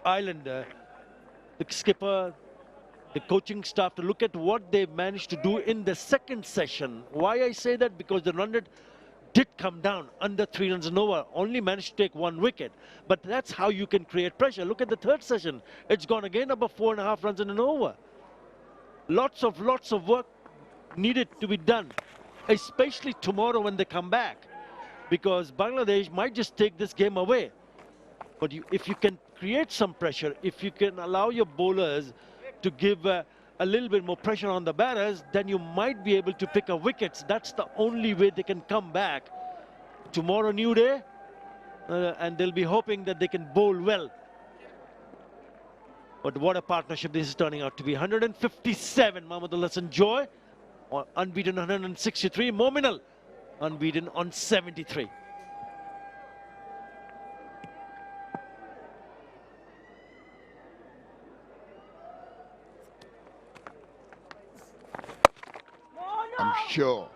Ireland, the skipper, the coaching staff to look at what they managed to do in the second session. Why I say that? Because the run rate did come down under 3 runs and over, only managed to take 1 wicket. But that's how you can create pressure. Look at the third session. It's gone again above 4.5 runs and an over. Lots of work needed to be done, especially tomorrow when they come back, because Bangladesh might just take this game away. But if you can create some pressure, if you can allow your bowlers to give a little bit more pressure on the batters, then you might be able to pick up wickets. That's the only way they can come back. Tomorrow, new day, and they'll be hoping that they can bowl well. But what a partnership this is turning out to be. 157, Mahmudullah Hasan Joy, unbeaten 163, Mominal, unbeaten on 73. I'm sure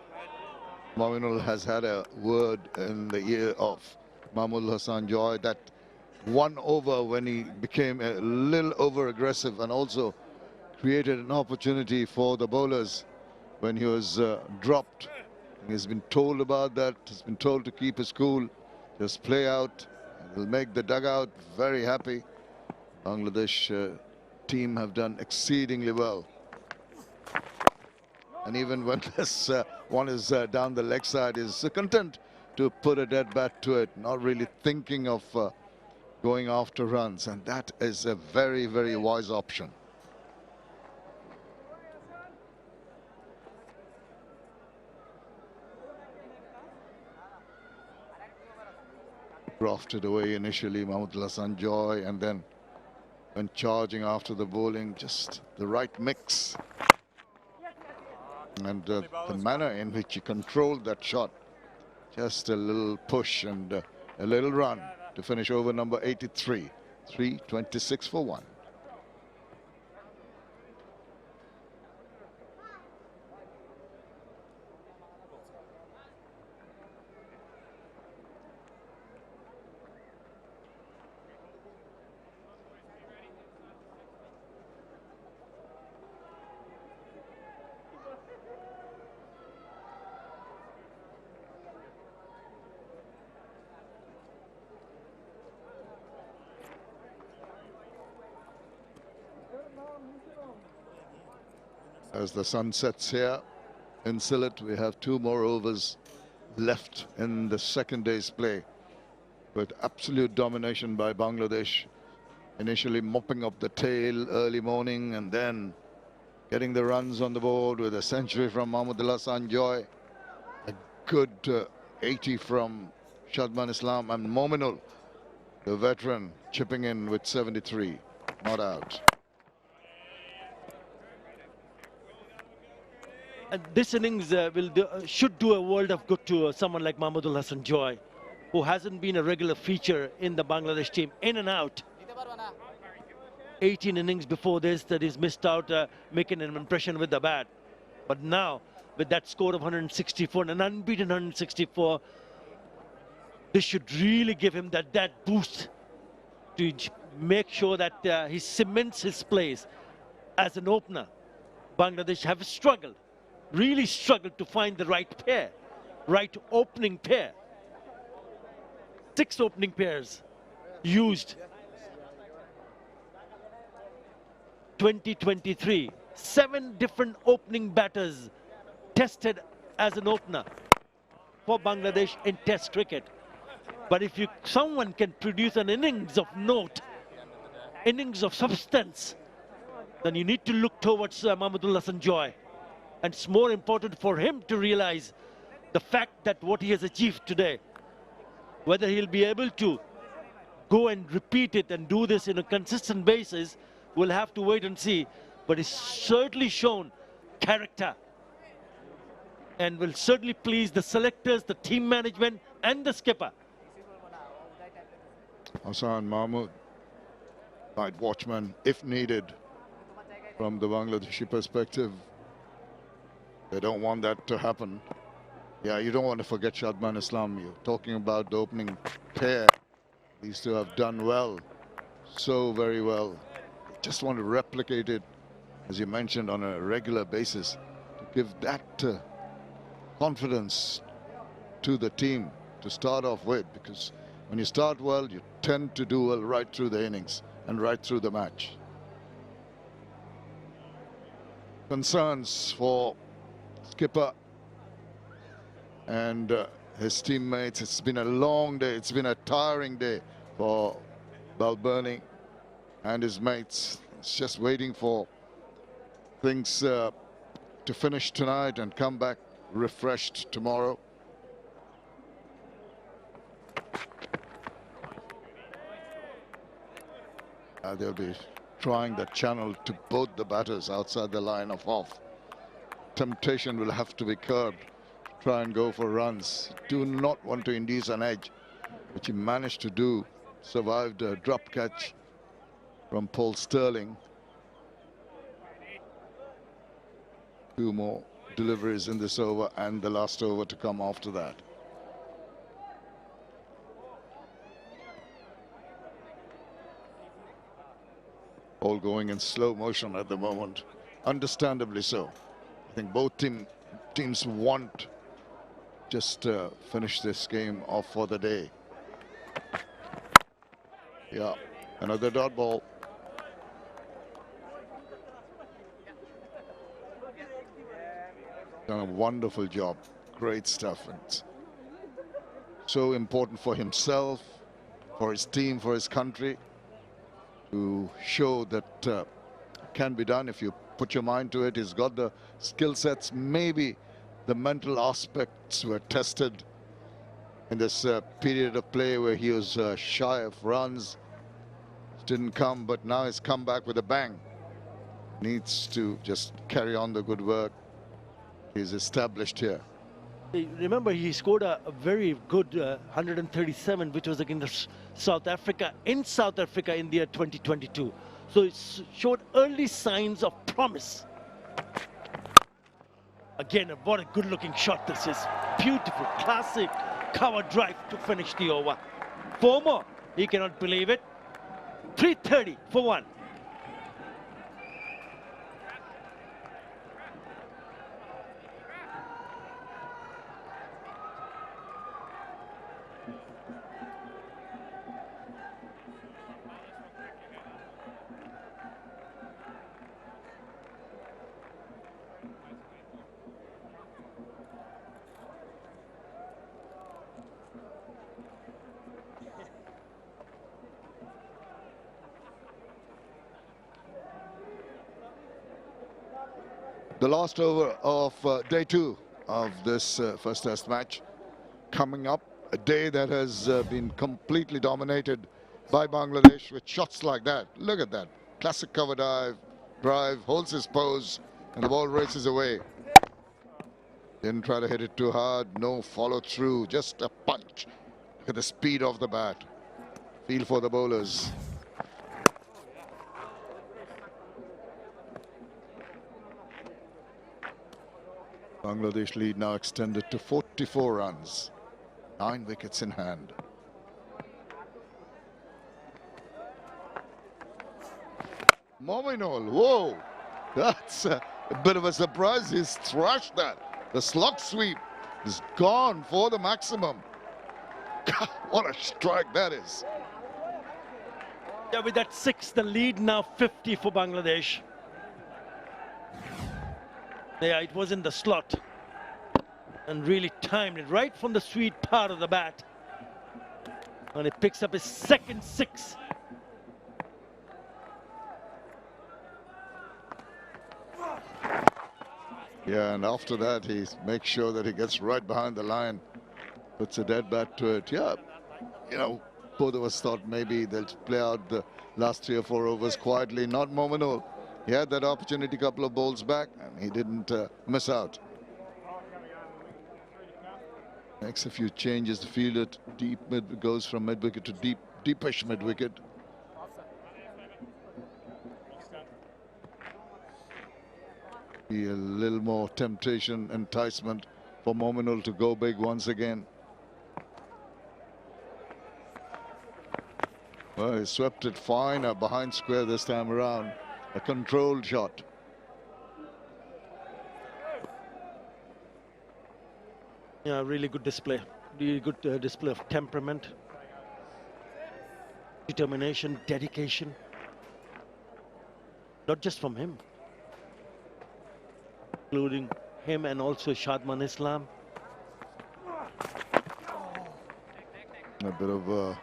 Mominul has had a word in the ear of Mahmud Hasan Joy, that 1 over when he became a little over aggressive, and also created an opportunity for the bowlers when he was dropped. He's been told about that. He's been told to keep his cool, just play out, and it'll make the dugout very happy. Bangladesh team have done exceedingly well. And even when this one is down the leg side, is content to put a dead bat to it, not really thinking of going after runs. And that is a very, very wise option. Drafted away initially, Mahmud Hasan Joy, and then when charging after the bowling, just the right mix. And the manner in which he controlled that shot, just a little push and a little run to finish over number 83, 326 for 1. As the sun sets here in Sylhet, we have 2 more overs left in the second day's play, with absolute domination by Bangladesh, initially mopping up the tail early morning and then getting the runs on the board with a century from Mahmudullah Hasan Joy, a good 80 from Shadman Islam, and Mominul, the veteran, chipping in with 73, not out. And this innings should do a world of good to someone like Mahmudullah Hasan Joy, who hasn't been a regular feature in the Bangladesh team, in and out. 18 innings before this that he's missed out making an impression with the bat. But now, with that score of 164, an unbeaten 164, this should really give him that boost to make sure that he cements his place as an opener. Bangladesh have struggled. Really struggled to find the right pair, right opening pair. 6 opening pairs used. 2023, 7 different opening batters tested as an opener for Bangladesh in Test cricket. But if someone can produce an innings of note, innings of substance, then you need to look towards Mahmudullah Hasan Joy. And it's more important for him to realize the fact that what he has achieved today, whether he'll be able to go and repeat it and do this in a consistent basis, we'll have to wait and see. But he's certainly shown character and will certainly please the selectors, the team management, and the skipper. Hassan Mahmood, night watchman, if needed, from the Bangladeshi perspective. They don't want that to happen. Yeah, you don't want to forget Shadman Islam. You're talking about the opening pair. These two have done well, so very well. Just want to replicate it as you mentioned, on a regular basis, to give that confidence to the team to start off with, because when you start well, you tend to do well right through the innings and right through the match. Concerns for skipper and his teammates. It's been a long day. It's been a tiring day for Balbirnie and his mates. It's just waiting for things to finish tonight and come back refreshed tomorrow. They'll be trying the channel to both the batters outside the line of off. Temptation will have to be curbed. Try and go for runs. Do not want to induce an edge, which he managed to do. Survived a drop catch from Paul Stirling. 2 more deliveries in this over and the last over to come after that. All going in slow motion at the moment, understandably so. I think both teams want just finish this game off for the day. Yeah, another dot ball. Done a wonderful job, great stuff. It's so important for himself, for his team, for his country, to show that can be done if you put your mind to it. He's got the skill sets. Maybe the mental aspects were tested in this period of play where he was shy of runs. Didn't come, but now he's come back with a bang. Needs to just carry on the good work he's established here. Remember, he scored a very good 137, which was against South Africa in South Africa in the year 2022. So it showed early signs of promise. Again, what a good-looking shot this is. Beautiful, classic cover drive to finish the over. 4 more. He cannot believe it. 330 for 1. The last over of day 2 of this first test match coming up. A day that has been completely dominated by Bangladesh with shots like that. Look at that. Classic cover drive, holds his pose, and the ball races away. Didn't try to hit it too hard. No follow through. Just a punch. Look at the speed of the bat. Feel for the bowlers. Bangladesh lead now extended to 44 runs, 9 wickets in hand. Mominol, whoa, that's a bit of a surprise. He's thrashed that. The slug sweep is gone for the maximum. What a strike that is. Yeah, with that 6, the lead now 50 for Bangladesh. Yeah, it was in the slot and really timed it right from the sweet part of the bat. And he picks up his second 6. Yeah, and after that, he makes sure that he gets right behind the line, puts a dead bat to it. Yeah, you know, both of us thought maybe they'll play out the last 3 or 4 overs quietly. Not Mominol. He had that opportunity a couple of bowls back, and he didn't miss out. Makes a few changes. The fielder deep mid goes from mid wicket to deepish mid wicket. Be a little more temptation, enticement for Mominol to go big once again. Well, he swept it fine behind square this time around. A controlled shot. Yeah, really good display. Really good display of temperament, determination, dedication. Not just from him, including him and also 𝗏 𝗏𝗂𝗏𝗂. A bit of a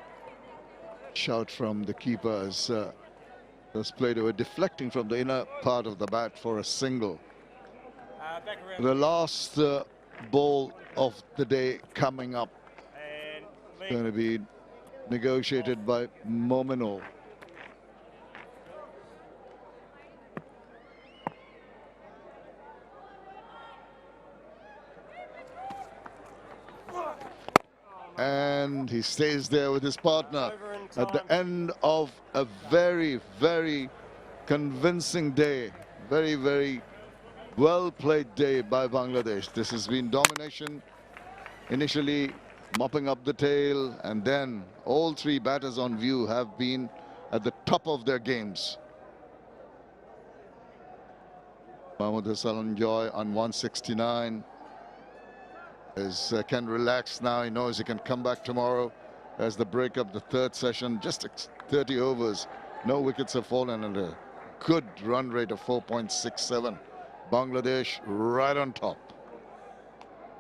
shout from the keeper as those played were deflecting from the inner part of the bat for a single. The last ball of the day coming up. It's going to be negotiated by Mominul. And he stays there with his partner at the end of a very, very convincing day. Very, very well played day by Bangladesh. This has been domination, initially mopping up the tail, and then all three batters on view have been at the top of their games. Mohammad Hassan Joy on 169. Can relax now. He knows he can come back tomorrow as the break up the third session. Just 30 overs. No wickets have fallen and a good run rate of 4.67. Bangladesh right on top.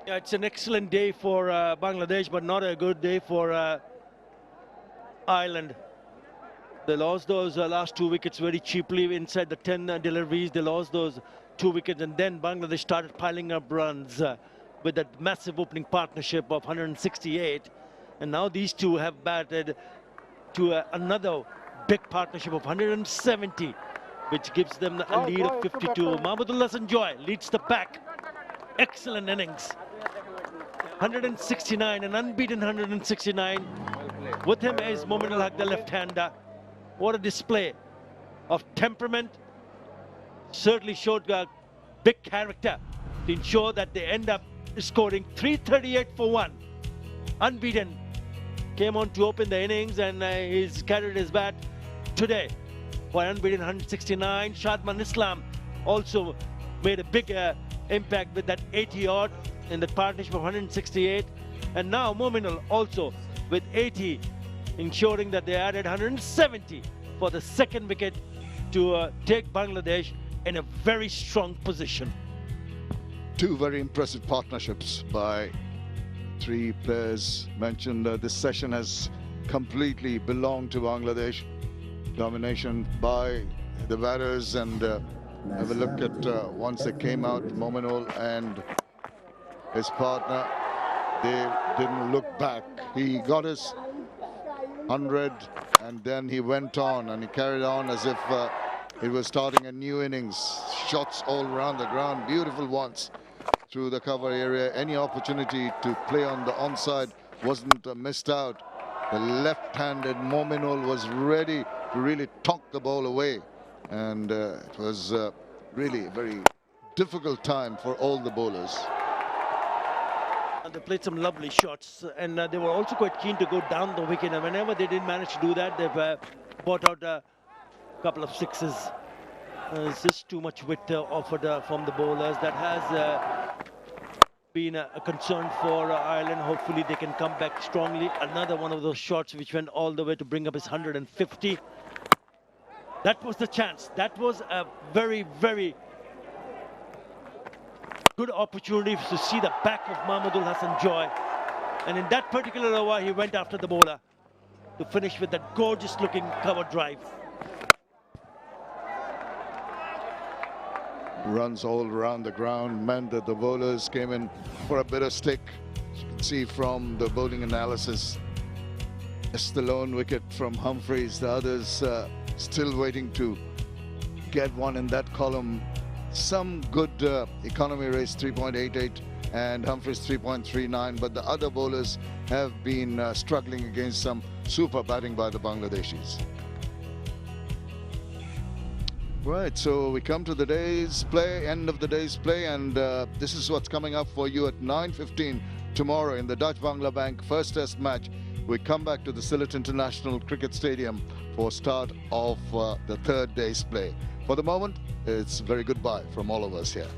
Yeah, it's an excellent day for Bangladesh, but not a good day for Ireland. They lost those last 2 wickets very cheaply inside the 10 deliveries. They lost those 2 wickets, and then Bangladesh started piling up runs with that massive opening partnership of 168. And now these two have batted to another big partnership of 170, which gives them a lead of 52. Mohammad Hassan Joy leads the pack. Excellent innings. 169, an unbeaten 169. With him is Momin al Haq, the left-hander. What a display of temperament. Certainly showed big character to ensure that they end up scoring 338 for 1. Unbeaten. Came on to open the innings, and he's carried his bat today for unbeaten 169. 𝗏 𝗏𝗏𝗏 also made a big impact with that 80-odd in the partnership of 168. And now Mominul also with 80, ensuring that they added 170 for the second wicket to take Bangladesh in a very strong position. Two very impressive partnerships by three players mentioned. This session has completely belonged to Bangladesh. Domination by the batters, and have a look at once they came out, Mominul and his partner, they didn't look back. He got his 100 and then he went on and he carried on as if he was starting a new innings. Shots all around the ground, beautiful ones through the cover area. Any opportunity to play on the onside wasn't missed out. The left-handed Mominul was ready to really talk the ball away, and it was really a very difficult time for all the bowlers. And they played some lovely shots, and they were also quite keen to go down the wicket, and whenever they didn't manage to do that, they've brought out a couple of sixes. It's just too much width offered from the bowlers. That has been a concern for Ireland. Hopefully they can come back strongly. Another one of those shots which went all the way to bring up his 150. That was the chance. That was a very, very good opportunity to see the back of Mohammad Hassan Joy. And in that particular over, he went after the bowler to finish with that gorgeous looking cover drive. Runs all around the ground meant that the bowlers came in for a bit of stick. As you can see from the bowling analysis, just the lone wicket from Humphreys. The others still waiting to get one in that column. Some good economy race, 3.88, and Humphreys 3.39, but the other bowlers have been struggling against some super batting by the Bangladeshis. Right, so we come to the day's play, end of the day's play, and this is what's coming up for you at 9:15 tomorrow in the Dutch Bangla Bank first test match. We come back to the Sylhet International Cricket Stadium for start of the third day's play. For the moment, it's very goodbye from all of us here.